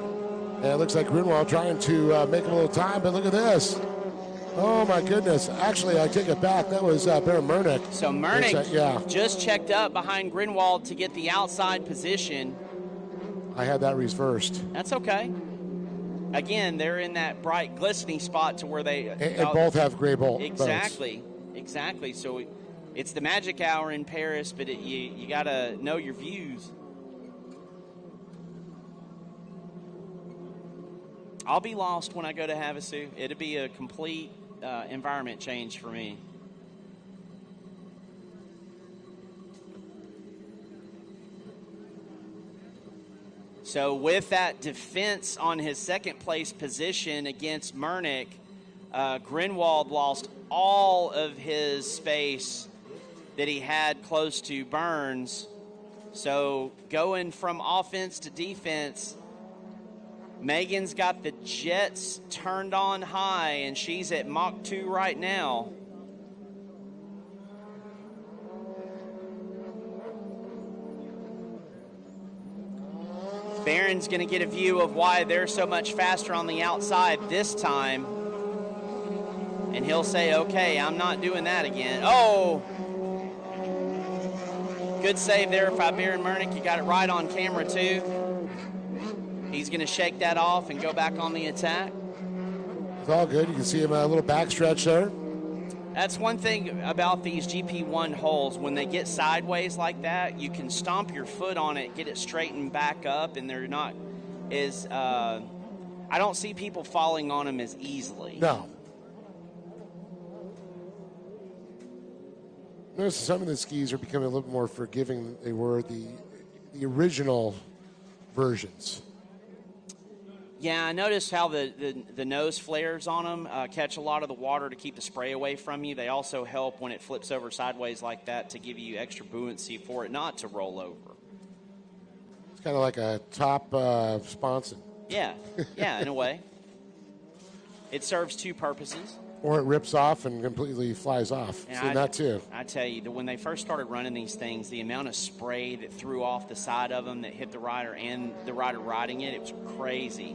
And it looks like Grunwald trying to make him a little time, but look at this. Oh, my goodness. Actually, I take it back. That was Baron Murnick. So Murnick just checked up behind Grunwald to get the outside position. I had that reversed. That's okay. Again, they're in that bright, glistening spot to where they... And both have gray boats. Exactly. So it's the magic hour in Paris, but you got to know your views. I'll be lost when I go to Havasu. It'll be a complete environment change for me. So with that defense on his second place position against Murnick, Grunwald lost all of his space that he had close to Burns. So going from offense to defense, Megan's got the jets turned on high, and she's at Mach 2 right now. Barron's going to get a view of why they're so much faster on the outside this time. And he'll say, okay, I'm not doing that again. Oh! Good save there by Baron Murnick. You got it right on camera, too. He's going to shake that off and go back on the attack. It's all good. You can see him a little backstretch there. That's one thing about these GP1 holes. When they get sideways like that, you can stomp your foot on it, get it straightened back up, and they're not as I don't see people falling on them as easily. No. Notice some of the skis are becoming a little more forgiving than they were the original versions. Yeah, I noticed how the nose flares on them catch a lot of the water to keep the spray away from you. They also help when it flips over sideways like that to give you extra buoyancy for it not to roll over. It's kind of like a top sponson. Yeah, in a way. It serves two purposes. Or it rips off and completely flies off. I've seen that too. I tell you, when they first started running these things, the amount of spray that threw off the side of them that hit the rider and the rider riding it, it was crazy.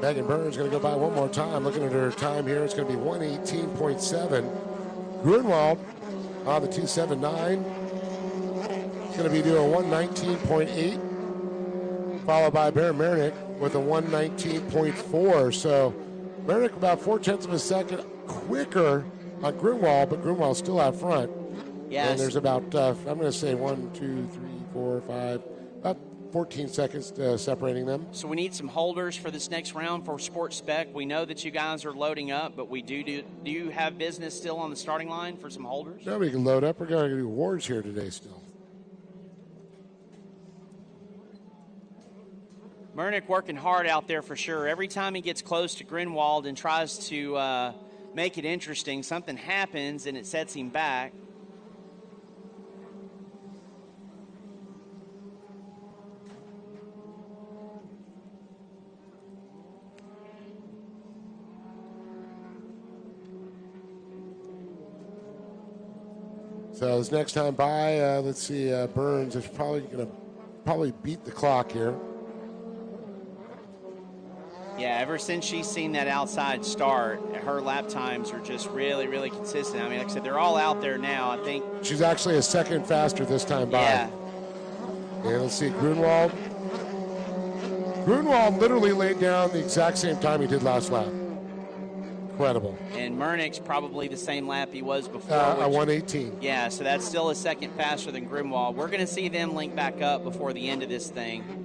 Megan Burns going to go by one more time. Looking at her time here, it's going to be 1:18.7. Grunwald on the 2:79. It's going to be doing 1:19.8. Followed by Baron Murnick with a 1:19.4. So Murnick about 0.4 of a second quicker on Grunwald, but Grunwald's still out front. Yes. And there's about, I'm going to say 1, 2, 3, 4, 5, about 14 seconds separating them. So we need some holders for this next round for Sports Spec. We know that you guys are loading up, but do you have business still on the starting line for some holders? No, we can load up. We're going to do awards here today still. Murnick working hard out there for sure. Every time he gets close to Grinwald and tries to make it interesting, something happens and it sets him back. So this next time by, let's see, Burns is probably going to beat the clock here. Yeah, ever since she's seen that outside start, her lap times are just really, really consistent. I mean, like I said, they're all out there now. I think She's actually a second faster this time by. Yeah. And let's see, Grunwald. Grunwald literally laid down the exact same time he did last lap. Incredible. And Murnick's probably the same lap he was before. A 118. Yeah, so that's still a second faster than Grimwald. We're going to see them link back up before the end of this thing.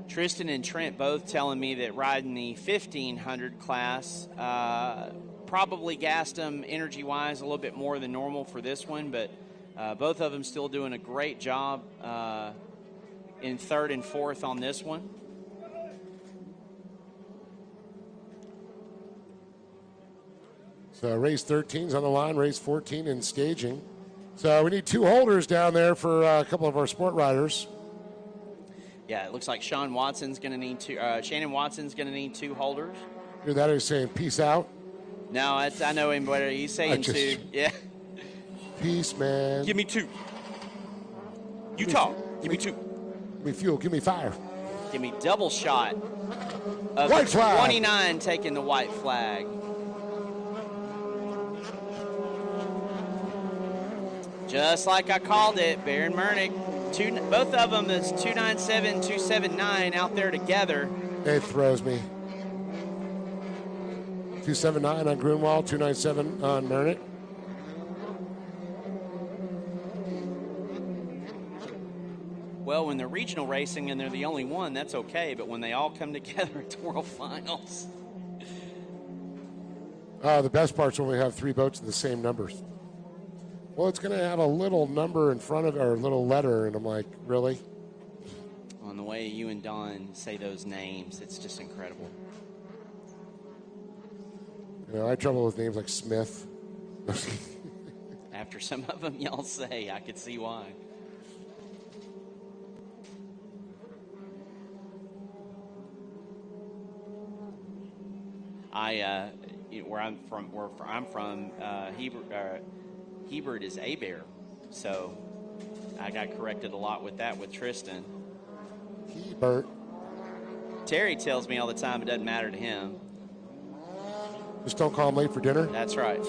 Tristan and Trent both telling me that riding the 1500 class probably gassed them energy-wise a little bit more than normal for this one, but both of them still doing a great job in third and fourth on this one. So race 13 is on the line, race 14 in staging. So we need two holders down there for a couple of our sport riders. Yeah, it looks like Shannon Watson's going to need two holders. Hear that? He's saying peace out. No, I know him better. He's saying two. Yeah. Peace, man. Give me two. You talk. Give me two. Give me fuel. Give me fire. Give me double shot of White flag. 29 taking the white flag. Just like I called it, Baron Murnick. Both of them is 297, 279 out there together. It throws me. 279 on Grunwald, 297 on Murnick. Well, when they're regional racing and they're the only one, that's okay. But when they all come together at the World Finals. The best part's when we have three boats of the same numbers. Well, it's going to have a little number in front of it, or a little letter, and I'm like, really? On the way you and Don say those names, it's just incredible. You know, I have trouble with names like Smith. After some of them y'all say, I could see why. Where I'm from, Hebert is Abear, so I got corrected a lot with that with Tristan. Hebert. Terry tells me all the time it doesn't matter to him. Just don't call him late for dinner? That's right.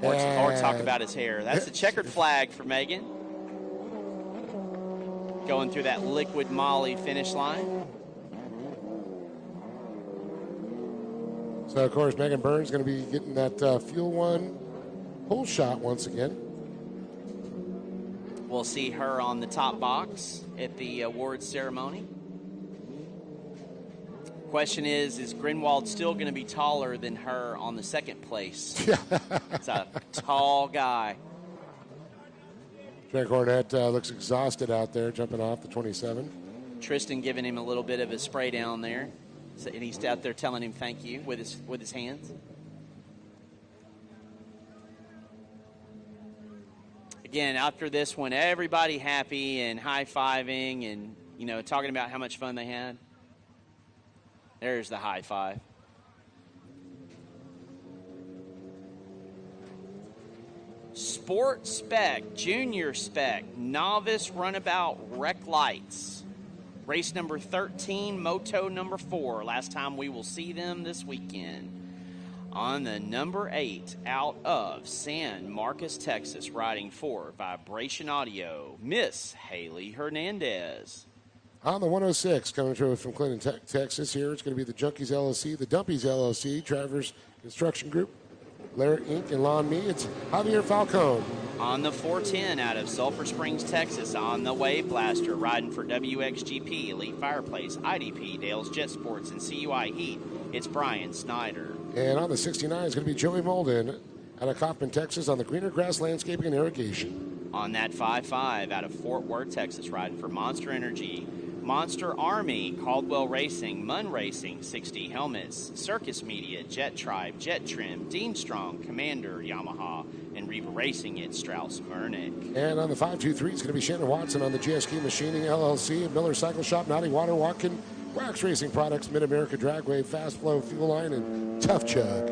Or talk about his hair. That's the checkered flag for Megan. Going through that liquid Moly finish line. So, of course, Megan Burns is going to be getting that Fuel One pull shot once again. We'll see her on the top box at the awards ceremony. Question is Grinwald still going to be taller than her on the second place? It's a tall guy. Trent Cornette looks exhausted out there, jumping off the 27. Tristan giving him a little bit of a spray down there. And he's out there telling him thank you with his hands. Again, after this one, everybody happy and high-fiving and, talking about how much fun they had. There's the high five. Sport Spec, Junior Spec, Novice Runabout Rec Lights. Race number 13, Moto number 4. Last time we will see them this weekend. On the number 8, out of San Marcos, Texas, riding for Vibration Audio, Miss Haley Hernandez. On the 106, coming to us from Clinton, Texas, here it's going to be the Junkies LLC, the Dumpies LLC, Travers Construction Group, Lair Inc., and Lawn Me. It's Javier Falcone. On the 410 out of Sulphur Springs, Texas, on the Wave Blaster, riding for WXGP, Elite Fireplace, IDP, Dale's Jet Sports, and CUI Heat, it's Brian Snyder. And on the 69 is going to be Joey Molden out of Kaufman, Texas, on the Greener Grass Landscaping and Irrigation. On that 5-5 out of Fort Worth, Texas, riding for Monster Energy, Monster Army, Caldwell Racing, Munn Racing, 60 Helmets, Circus Media, Jet Tribe, Jet Trim, Dean Strong, Commander, Yamaha, and Reva Racing, it's Strauss Murnick. And on the 523 is going to be Shannon Watson on the GSK Machining LLC, and Miller Cycle Shop, Naughty Water, Watkin, Wax Racing Products, Mid-America Dragway, Fast Flow Fuel Line, and Tough Chug.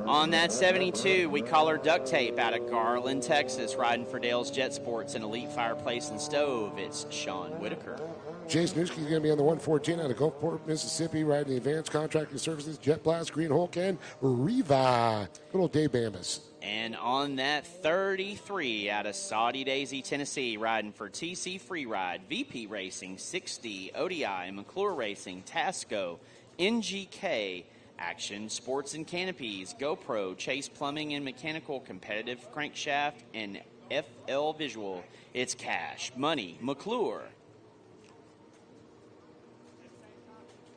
On that 72, we call her Duct Tape out of Garland, Texas, riding for Dale's Jet Sports and Elite Fireplace and Stove, it's Sean Whitaker. Jason Newski is going to be on the 114 out of Gulfport, Mississippi, riding the Advanced Contracting Services, Jet Blast, Green Hulk, and Riva. Good old Dave Bambas. And on that 33 out of Saudi Daisy, Tennessee, riding for TC Freeride, VP Racing, 60, ODI, McClure Racing, Tasco, NGK, Action, Sports and Canopies, GoPro, Chase Plumbing and Mechanical, Competitive Crankshaft, and FL Visual. It's Cash, Money, McClure.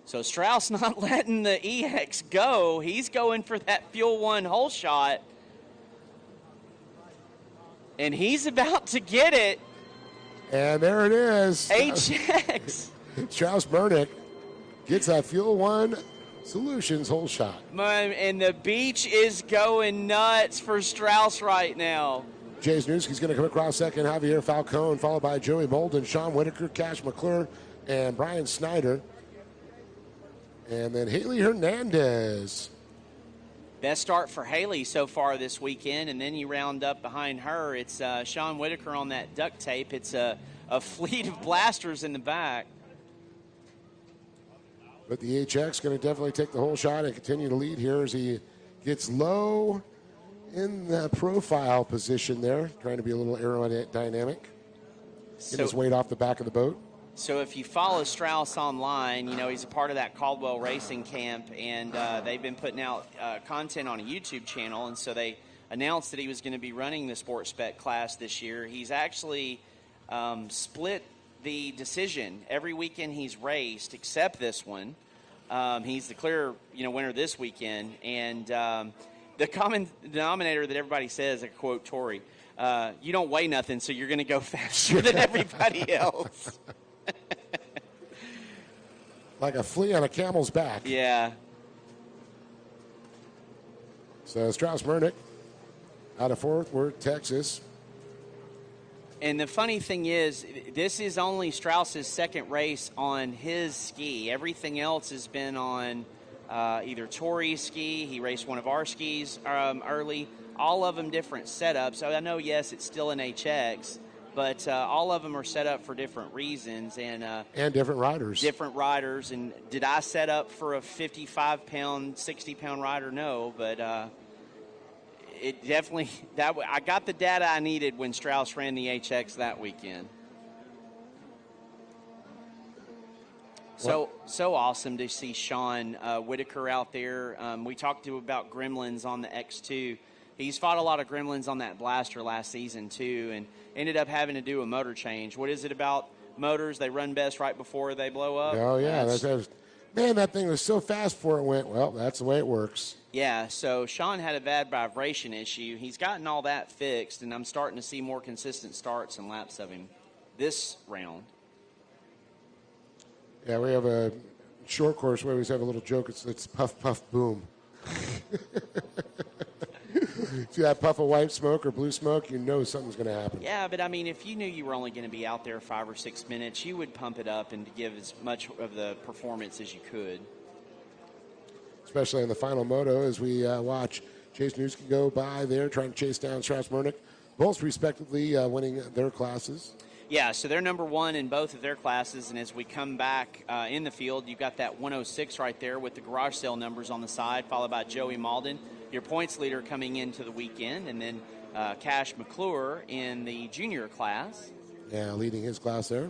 So Strauss not letting the EX go. He's going for that Fuel One hole shot. And he's about to get it. And there it is. HX. Strauss Murnick gets that Fuel One Solutions hole shot. And the beach is going nuts for Strauss right now. Jay Newski's going to come across second. Javier Falcone, followed by Joey Molden, Sean Whitaker, Cash McClure, and Brian Snyder. And then Haley Hernandez. Best start for Haley so far this weekend, and then you round up behind her. It's Sean Whitaker on that duct tape. It's a fleet of blasters in the back. But the HX going to definitely take the whole shot and continue to lead here as he gets low in the profile position there, trying to be a little aerodynamic. Get his weight off the back of the boat. So if you follow Strauss online, you know he's a part of that Caldwell Racing camp, and they've been putting out content on a YouTube channel, and so they announced that he was going to be running the Sports Spec class this year. He's actually split the decision. Every weekend he's raced except this one. He's the clear winner this weekend, and the common denominator that everybody says, I quote Tori, you don't weigh nothing, so you're going to go faster than everybody else. Like a flea on a camel's back. Yeah. So Strauss Murnick out of Fort Worth, Texas. And the funny thing is, this is only Strauss's second race on his ski. Everything else has been on either Tori's ski. He raced one of our skis early. All of them different setups. So I know, yes, it's still an HX, but all of them are set up for different reasons. And different riders. Different riders. And did I set up for a 55-pound, 60-pound rider? No, but it definitely I got the data I needed when Strauss ran the HX that weekend. So awesome to see Sean Whitaker out there. We talked to him about gremlins on the X2. He's fought a lot of gremlins on that blaster last season too, and ended up having to do a motor change. What is it about motors? They run best right before they blow up. Oh yeah, man, that thing was so fast before it went. Well, that's the way it works. Yeah, so Sean had a bad vibration issue. He's gotten all that fixed, and I'm starting to see more consistent starts and laps of him this round. Yeah, we have a short course where we always have a little joke. It's puff, puff, boom. See that puff of white smoke or blue smoke, you know something's going to happen. Yeah, but I mean, if you knew you were only going to be out there 5 or 6 minutes, you would pump it up and give as much of the performance as you could. Especially in the final moto as we watch Chase Newski go by there trying to chase down Strauss Murnick, both respectively winning their classes. Yeah, so they're number one in both of their classes, and as we come back in the field, you've got that 106 right there with the garage sale numbers on the side, followed by Joey Malden, your points leader coming into the weekend, and then Cash McClure in the junior class. Yeah, leading his class there.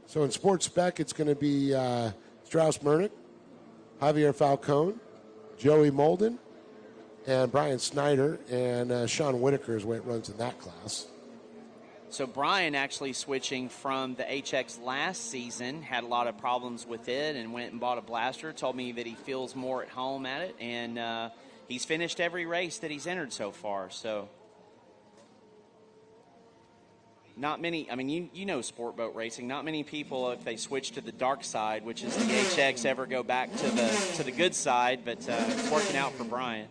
So in sports spec, it's going to be Strauss Mernick, Javier Falcone, Joey Molden, and Brian Snyder, and Sean Whitaker is the way it runs in that class. So Brian actually switching from the HX last season, had a lot of problems with it and went and bought a blaster, told me that he feels more at home at it, and he's finished every race that he's entered so far. So not many, I mean, you know sport boat racing, not many people, if they switch to the dark side, which is the HX, ever go back to the good side, but it's working out for Brian.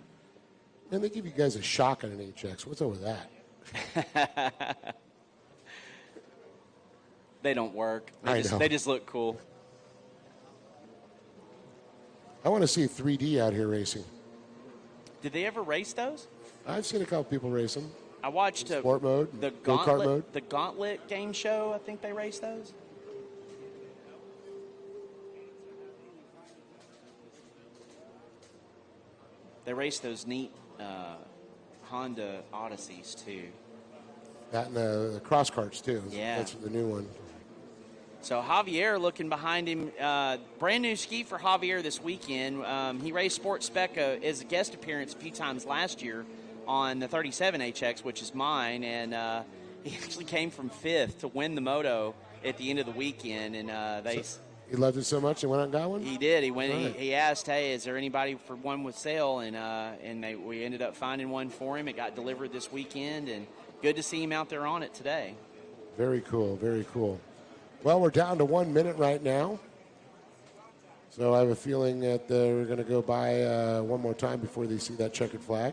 And they give you guys a shock on an HX. What's over that? They don't work. They just look cool. I want to see 3D out here racing. Did they ever race those? I've seen a couple people race them. I watched sport mode, the go-kart mode. The Gauntlet game show. I think they raced those. They raced those neat Honda Odysseys too. That and the cross carts too. Yeah, that's the new one. So Javier looking behind him. Brand new ski for Javier this weekend. He raced Sports Spec as a guest appearance a few times last year on the 37 HX, which is mine, and he actually came from 5th to win the moto at the end of the weekend. And he loved it so much, he went out and got one? He did. He went. Right. He asked, "Hey, is there anybody for one with sale?" And we ended up finding one for him. It got delivered this weekend, and good to see him out there on it today. Very cool. Very cool. Well, we're down to 1 minute right now. So I have a feeling that we're going to go by one more time before they see that checkered flag.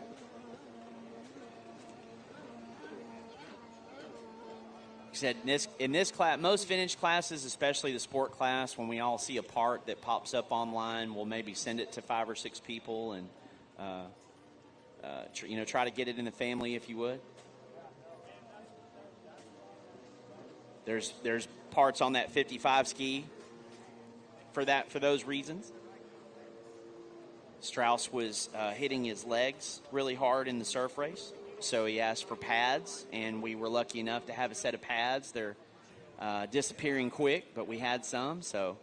He said in this class, most vintage classes, especially the sport class, when we all see a part that pops up online, we'll maybe send it to 5 or 6 people and try to get it in the family if you would. There's parts on that 55 ski for those reasons. Strauss was hitting his legs really hard in the surf race, so he asked for pads, and we were lucky enough to have a set of pads. They're disappearing quick, but we had some, so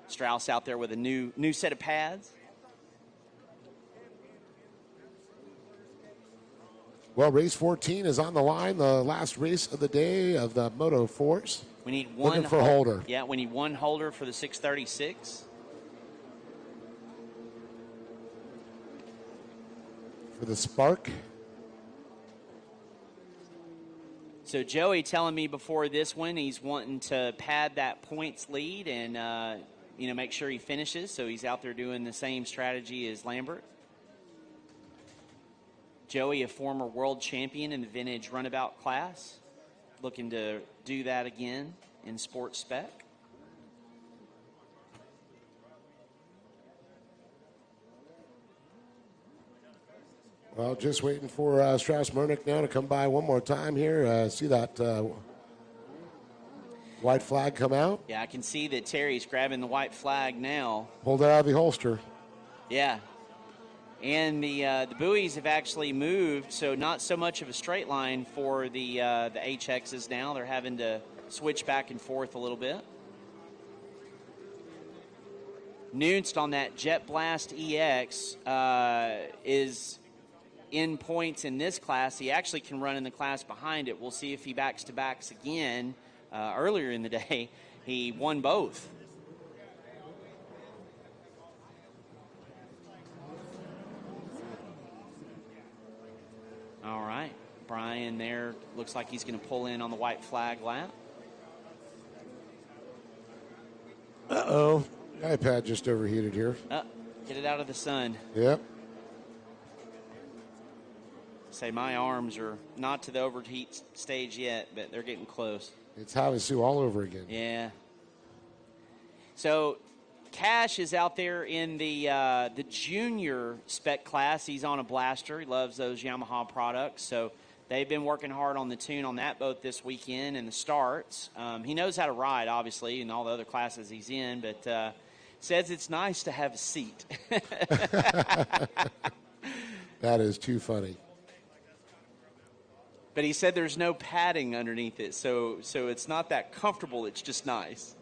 Strauss out there with a new set of pads. Well, race 14 is on the line, the last race of the day of the Moto 4s. We need one. Looking for holder. Yeah, we need one holder for the 636. For the Spark. So Joey telling me before this one he's wanting to pad that points lead and make sure he finishes. So he's out there doing the same strategy as Lambert. Joey, a former world champion in the vintage runabout class, looking to do that again in sports spec. Well, just waiting for Strauss Mernick now to come by one more time here. See that white flag come out? Yeah, I can see that Terry's grabbing the white flag now. Pulled it out of the holster. Yeah. And the buoys have actually moved, so not so much of a straight line for the HXs now. They're having to switch back and forth a little bit. Nunst on that Jet Blast EX is in points in this class. He actually can run in the class behind it. We'll see if he backs-to-backs again. Earlier in the day, he won both. All right, Brian there looks like he's going to pull in on the white flag lap. Uh-oh. iPad just overheated here. Get it out of the sun. Yep. Say my arms are not to the overheat stage yet, but they're getting close. It's Havasu all over again. Yeah. So Cash is out there in the junior spec class. He's on a blaster. He loves those Yamaha products. So they've been working hard on the tune on that boat this weekend and the starts. He knows how to ride, obviously, in all the other classes he's in, but says it's nice to have a seat. That is too funny. But he said there's no padding underneath it, so it's not that comfortable. It's just nice.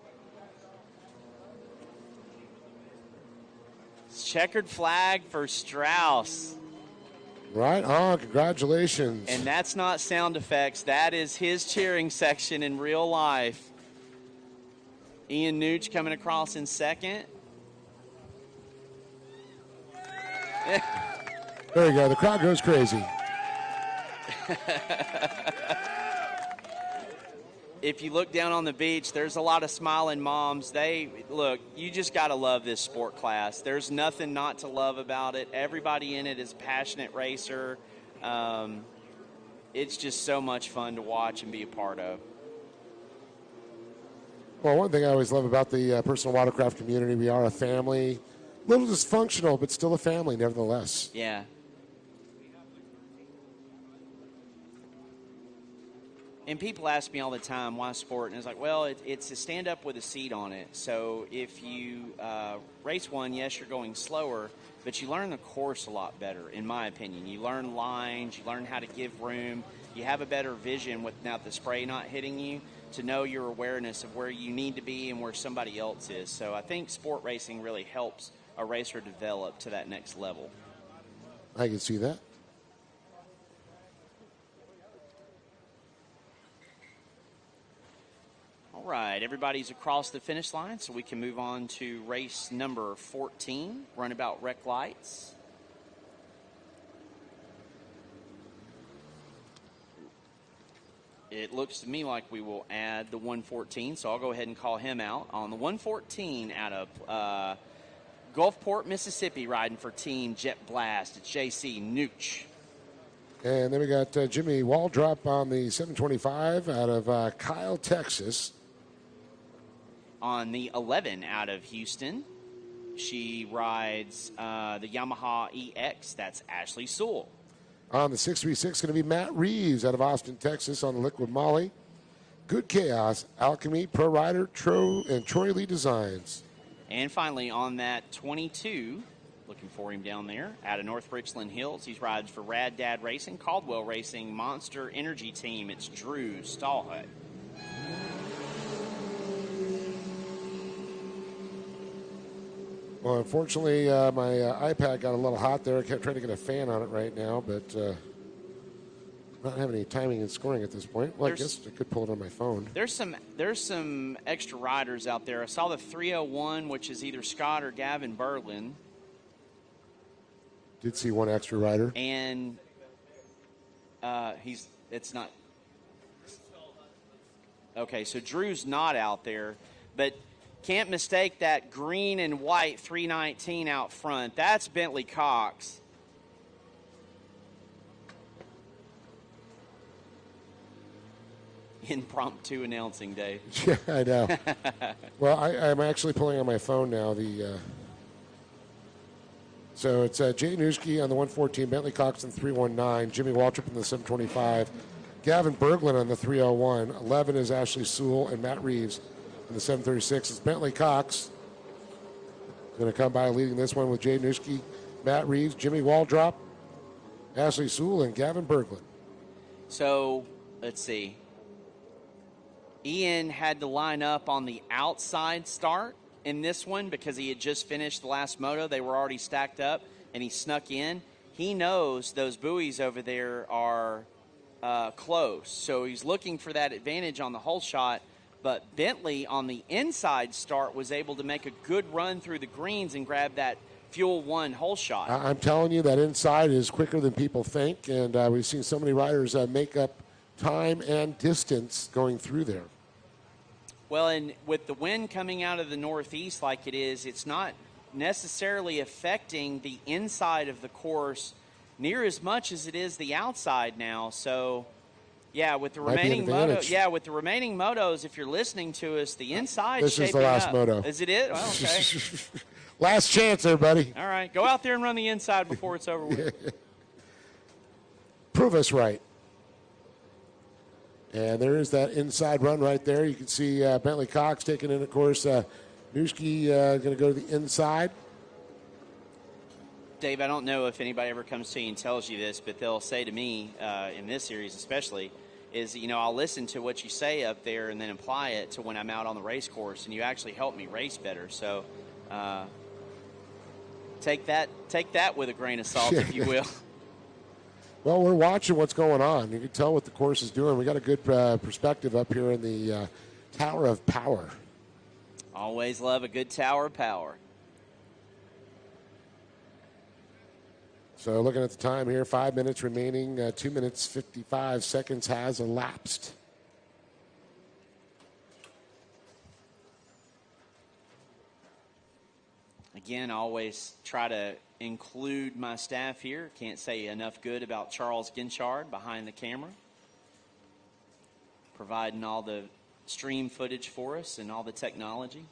Checkered flag for Strauss. Right on. Congratulations. And that's not sound effects. That is his cheering section in real life. Ian Nooch coming across in second. There you go. The crowd goes crazy. If you look down on the beach, there's a lot of smiling moms. Look, you just got to love this sport class. There's nothing not to love about it. Everybody in it is a passionate racer. It's just so much fun to watch and be a part of. Well, one thing I always love about the personal watercraft community, we are a family. A little dysfunctional, but still a family nevertheless. Yeah. And people ask me all the time, why sport? And it's like, well, it's a stand-up with a seat on it. So if you race one, yes, you're going slower, but you learn the course a lot better, in my opinion. You learn lines, you learn how to give room. You have a better vision without the spray not hitting you to know your awareness of where you need to be and where somebody else is. So I think sport racing really helps a racer develop to that next level. I can see that. All right, everybody's across the finish line, so we can move on to race number 14, Runabout Wreck Lights. It looks to me like we will add the 114, so I'll go ahead and call him out. On the 114 out of Gulfport, Mississippi, riding for Team Jet Blast, it's J.C. Nooch. And then we got Jimmy Waldrop on the 725 out of Kyle, Texas. On the 11 out of Houston, she rides the Yamaha EX. That's Ashley Sewell. On the 636, going to be Matt Reeves out of Austin, Texas on the Liquid Moly. Good Chaos, Alchemy, Pro Rider, and Troy Lee Designs. And finally, on that 22, looking for him down there, out of North Richland Hills, he rides for Rad Dad Racing, Caldwell Racing, Monster Energy Team. It's Drew Stallhut. Well, unfortunately, my iPad got a little hot there. I kept trying to get a fan on it right now, but not having any timing and scoring at this point. Well, I guess I could pull it on my phone. There's some extra riders out there. I saw the 301, which is either Scott or Gavin Berlin. Did see one extra rider. And it's not. Okay, so Drew's not out there, but can't mistake that green and white 319 out front. That's Bentley Cox. Impromptu announcing day. Yeah, I know. Well, I'm actually pulling on my phone now. So it's Jay Newski on the 114, Bentley Cox on 319, Jimmy Waltrip on the 725, Gavin Berglund on the 301, 11 is Ashley Sewell and Matt Reeves on the 736. It's Bentley Cox going to come by leading this one with Jay Newski, Matt Reeves, Jimmy Waldrop, Ashley Sewell, and Gavin Berglund. So let's see. Ian had to line up on the outside start in this one because he had just finished the last moto. They were already stacked up, and he snuck in. He knows those buoys over there are close, so he's looking for that advantage on the whole shot. But Bentley on the inside start was able to make a good run through the greens and grab that Fuel 1 hole shot. I'm telling you, that inside is quicker than people think, and we've seen so many riders make up time and distance going through there. Well, and with the wind coming out of the northeast like it is, it's not necessarily affecting the inside of the course near as much as it is the outside now. So, yeah, with the remaining motos, if you're listening to us, the inside this shaping is the last up. moto. Is it? Well, okay. Last chance, everybody. All right, go out there and run the inside before it's over with. Prove us right. And there is that inside run right there. You can see Bentley Cox taking in, of course, Newski going to go to the inside. Dave, I don't know if anybody ever comes to you and tells you this, but they'll say to me, in this series especially, is, I'll listen to what you say up there and then apply it to when I'm out on the race course, and you actually help me race better. So take that with a grain of salt, if you will. Well, we're watching what's going on. You can tell what the course is doing. We got a good perspective up here in the Tower of Power. Always love a good Tower of Power. So looking at the time here, 5 minutes remaining, 2 minutes 55 seconds has elapsed. Again, I always try to include my staff here. Can't say enough good about Charles Ginchard behind the camera, providing all the stream footage for us and all the technology.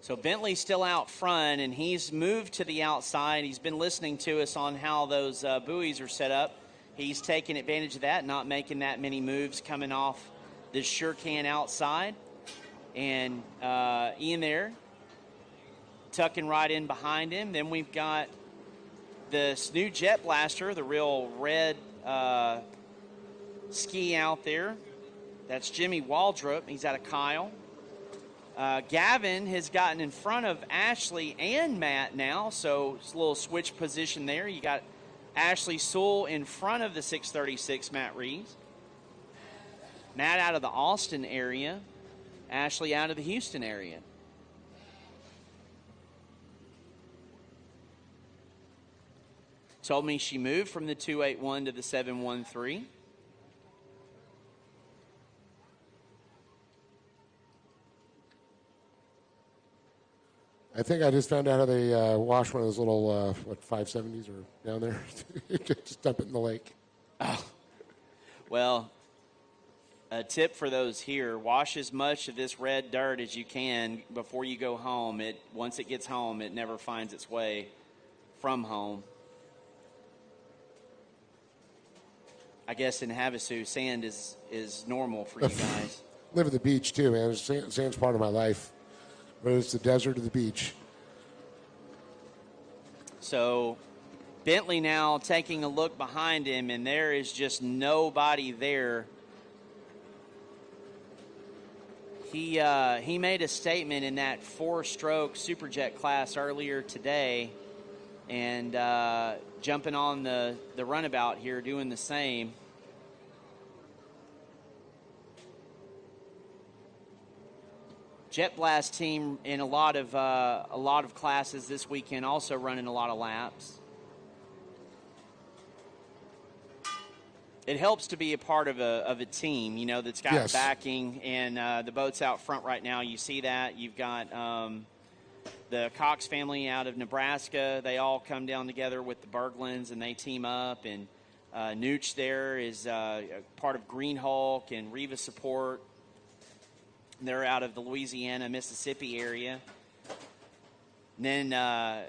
So Bentley's still out front, and he's moved to the outside. He's been listening to us on how those buoys are set up. He's taking advantage of that, not making that many moves coming off this SureCan outside. And Ian there, tucking right in behind him. Then we've got this new Jet Blaster, the real red ski out there. That's Jimmy Waldrop. He's out of Kyle. Gavin has gotten in front of Ashley and Matt now, so it's a little switch position there. You got Ashley Sewell in front of the 636 Matt Reeves. Matt out of the Austin area. Ashley out of the Houston area. Told me she moved from the 281 to the 713. I think I just found out how they wash one of those little, 570s or down there. Just dump it in the lake. Oh. Well, a tip for those here, wash as much of this red dirt as you can before you go home. Once it gets home, it never finds its way from home. I guess in Havasu, sand is normal for you guys. Live at the beach, too, man. Sand's part of my life. Whether it's the desert or the beach. So Bentley now taking a look behind him, and there is just nobody there. He made a statement in that 4-stroke Superjet class earlier today, and jumping on the runabout here, doing the same. Jet Blast team in a lot of classes this weekend, also running a lot of laps. It helps to be a part of a team, you know, that's got backing, and the boat's out front right now. You see that. You've got the Cox family out of Nebraska. They all come down together with the Berglunds, and they team up. And Nooch there is part of Green Hulk and Riva Support. They're out of the Louisiana, Mississippi area. And then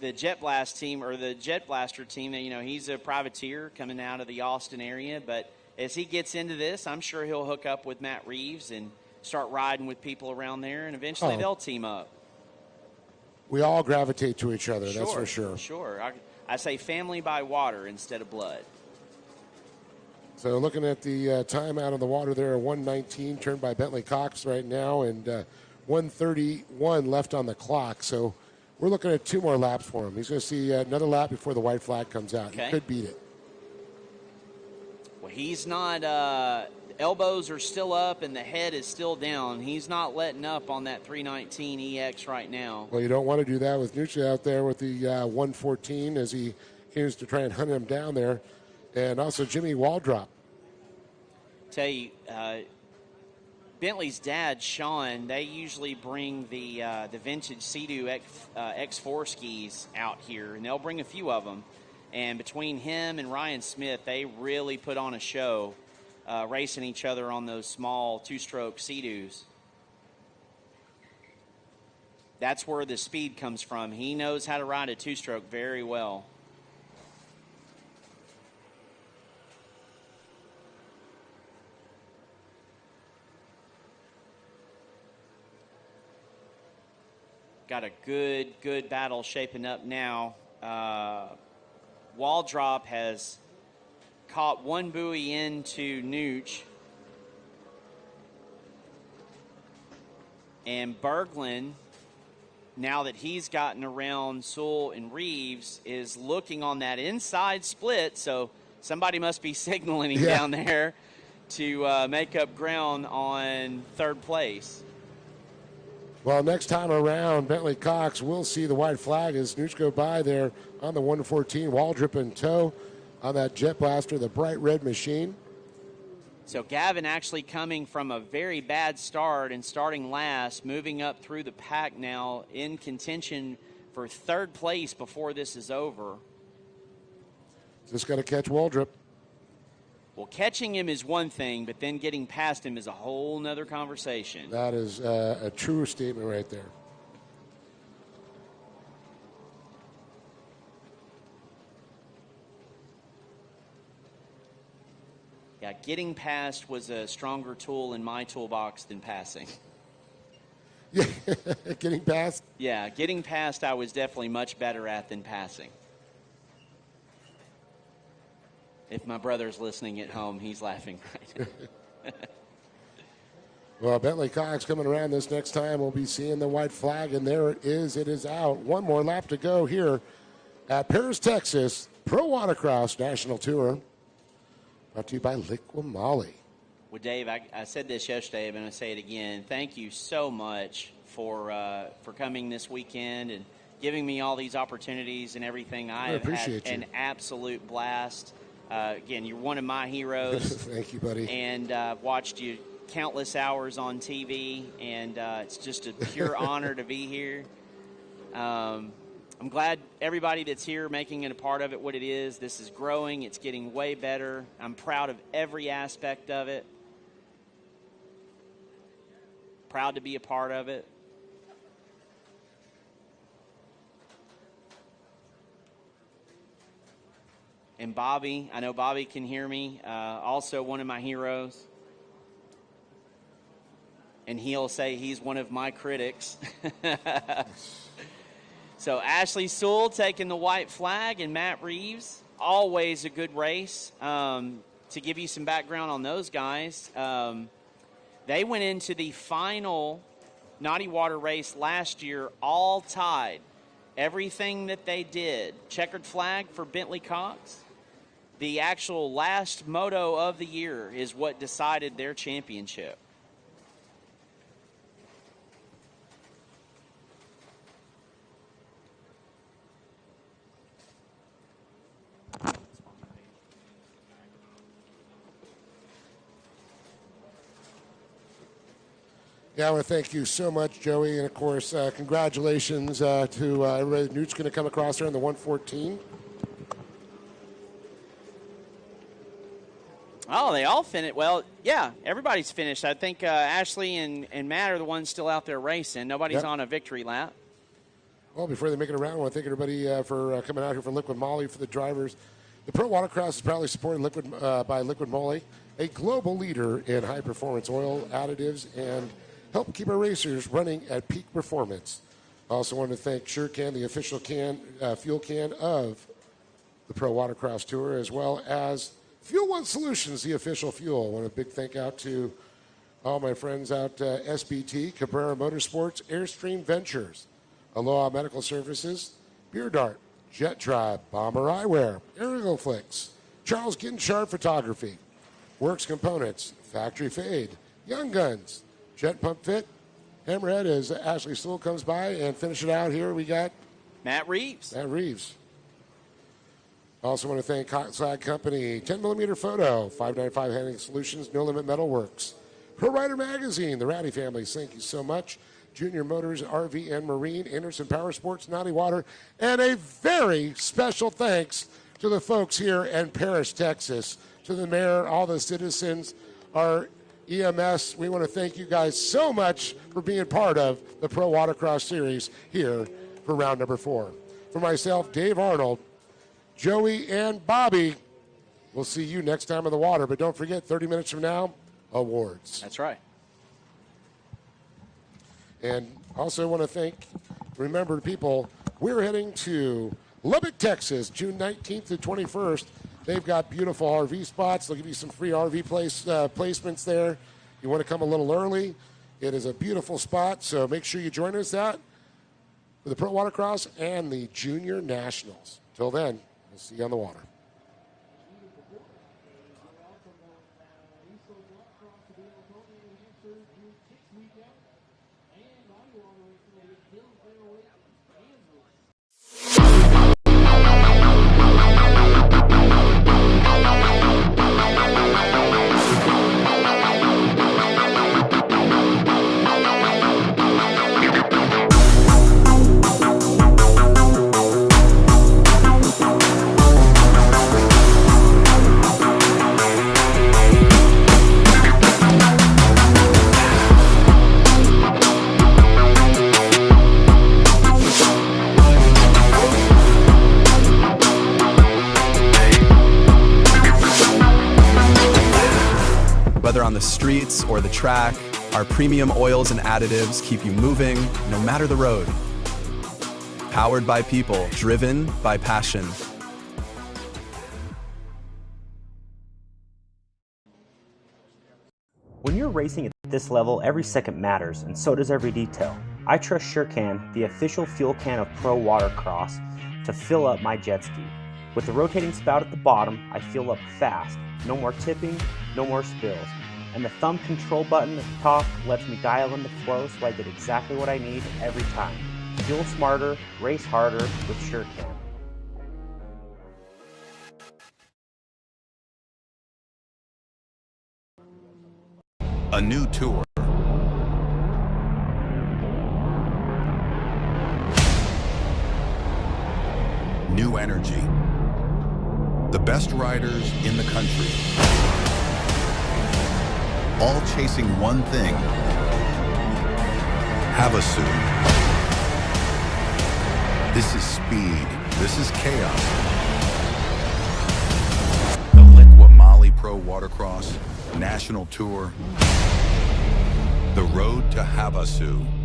the Jet Blast team, or the Jet Blaster team, you know, he's a privateer coming out of the Austin area. But as he gets into this, I'm sure he'll hook up with Matt Reeves and start riding with people around there, and eventually they'll team up. We all gravitate to each other, that's for sure. Sure. I say family by water instead of blood. So looking at the time out on the water there, 1:19, turned by Bentley Cox right now, and 1:31 left on the clock. So we're looking at 2 more laps for him. He's going to see another lap before the white flag comes out. Okay. He could beat it. Well, he's not elbows are still up and the head is still down. He's not letting up on that 319 EX right now. Well, you don't want to do that with Nucci out there with the 114 as he continues to try and hunt him down there. And also Jimmy Waldrop. Tell you, Bentley's dad, Sean, they usually bring the vintage Sea-Doo X4 skis out here, and they'll bring a few of them. And between him and Ryan Smith, they really put on a show, racing each other on those small 2-stroke Sea-Doos. That's where the speed comes from. He knows how to ride a 2-stroke very well. Got a good battle shaping up now. Waldrop has caught one buoy into Nooch. And Berglund, now that he's gotten around Sewell and Reeves, is looking on that inside split. So somebody must be signaling him down there to make up ground on third place. Well, next time around, Bentley Cox will see the white flag as Nooch go by there on the 114. Waldrop in tow on that Jet Blaster, the bright red machine. So Gavin actually coming from a very bad start and starting last, moving up through the pack now in contention for third place before this is over. Just got to catch Waldrop. Well, catching him is one thing, but then getting past him is a whole nother conversation. That is a true statement right there. Yeah, getting past was a stronger tool in my toolbox than passing. Yeah, getting past? Yeah, getting past I was definitely much better at than passing. If my brother's listening at home, he's laughing right now. Well, Bentley Cox coming around this next time. We'll be seeing the white flag, and there it is. It is out. One more lap to go here at Paris, Texas, Pro Watercross National Tour. Brought to you by Liqui Moly. Well, Dave, I said this yesterday, but I'm going to say it again. Thank you so much for coming this weekend and giving me all these opportunities and everything. I have had an absolute blast. Again, you're one of my heroes. Thank you, buddy. And I've watched you countless hours on TV, and it's just a pure honor to be here. I'm glad everybody that's here making it a part of it what it is. This is growing. It's getting way better. I'm proud of every aspect of it. Proud to be a part of it. And Bobby, I know Bobby can hear me, also one of my heroes. And he'll say he's one of my critics. So Ashley Sewell taking the white flag, and Matt Reeves, always a good race. To give you some background on those guys, they went into the final Naughty Water race last year all tied. Everything that they did, checkered flag for Bentley Cox. The actual last moto of the year is what decided their championship. Yeah, I want to thank you so much, Joey. And, of course, congratulations to everybody. Newt's going to come across there in the 114. Oh, they all finished. Well, yeah, everybody's finished. I think Ashley and Matt are the ones still out there racing. Nobody's on a victory lap. Well, before they make it around, I want to thank everybody for coming out here for Liqui Moly for the drivers. The Pro Watercross is proudly supported by Liqui Moly, a global leader in high-performance oil additives and help keep our racers running at peak performance. I also want to thank SureCan, the official fuel can of the Pro Watercross Tour, as well as Fuel One Solutions, the official fuel. I want a big thank out to all my friends out SBT, Cabrera Motorsports, Airstream Ventures, Aloha Medical Services, Beer Dart, Jet Tribe, Bomber Eyewear, Aerial Flicks, Charles Ginchard Photography, Works Components, Factory Fade, Young Guns, Jet Pump Fit, Hammerhead, as Ashley Sewell comes by and finish it out here. We got Matt Reeves. Also want to thank Side Company, 10mm Photo, 595 Handling Solutions, No Limit Metal Works, Pro Rider Magazine, the Rowdy Family, thank you so much. Junior Motors, RV and Marine, Anderson Power Sports, Naughty Water, and a very special thanks to the folks here in Paris, Texas, to the mayor, all the citizens, our EMS. We want to thank you guys so much for being part of the Pro Watercross Series here for round number 4. For myself, Dave Arnold, Joey, and Bobby, we'll see you next time on the water. But don't forget, 30 minutes from now, awards. That's right. And also want to remember people, we're heading to Lubbock, Texas, June 19th to 21st They've got beautiful RV spots. They'll give you some free RV placements there. You want to come a little early. It is a beautiful spot, so make sure you join us at the Pro Watercross and the Junior Nationals. Till then, we'll see you on the water. Whether on the streets or the track, our premium oils and additives keep you moving no matter the road. Powered by people, driven by passion. When you're racing at this level, every second matters, and so does every detail. I trust SureCan, the official fuel can of Pro Watercross, to fill up my jet ski. With the rotating spout at the bottom, I fuel up fast. No more tipping, no more spills. And the thumb control button at the top lets me dial in the flow so I get exactly what I need every time. Fuel smarter, race harder with SureCan. A new tour. New energy. The best riders in the country. All chasing one thing. Havasu. This is speed. This is chaos. The Liqui Moly Pro Watercross National Tour. The road to Havasu.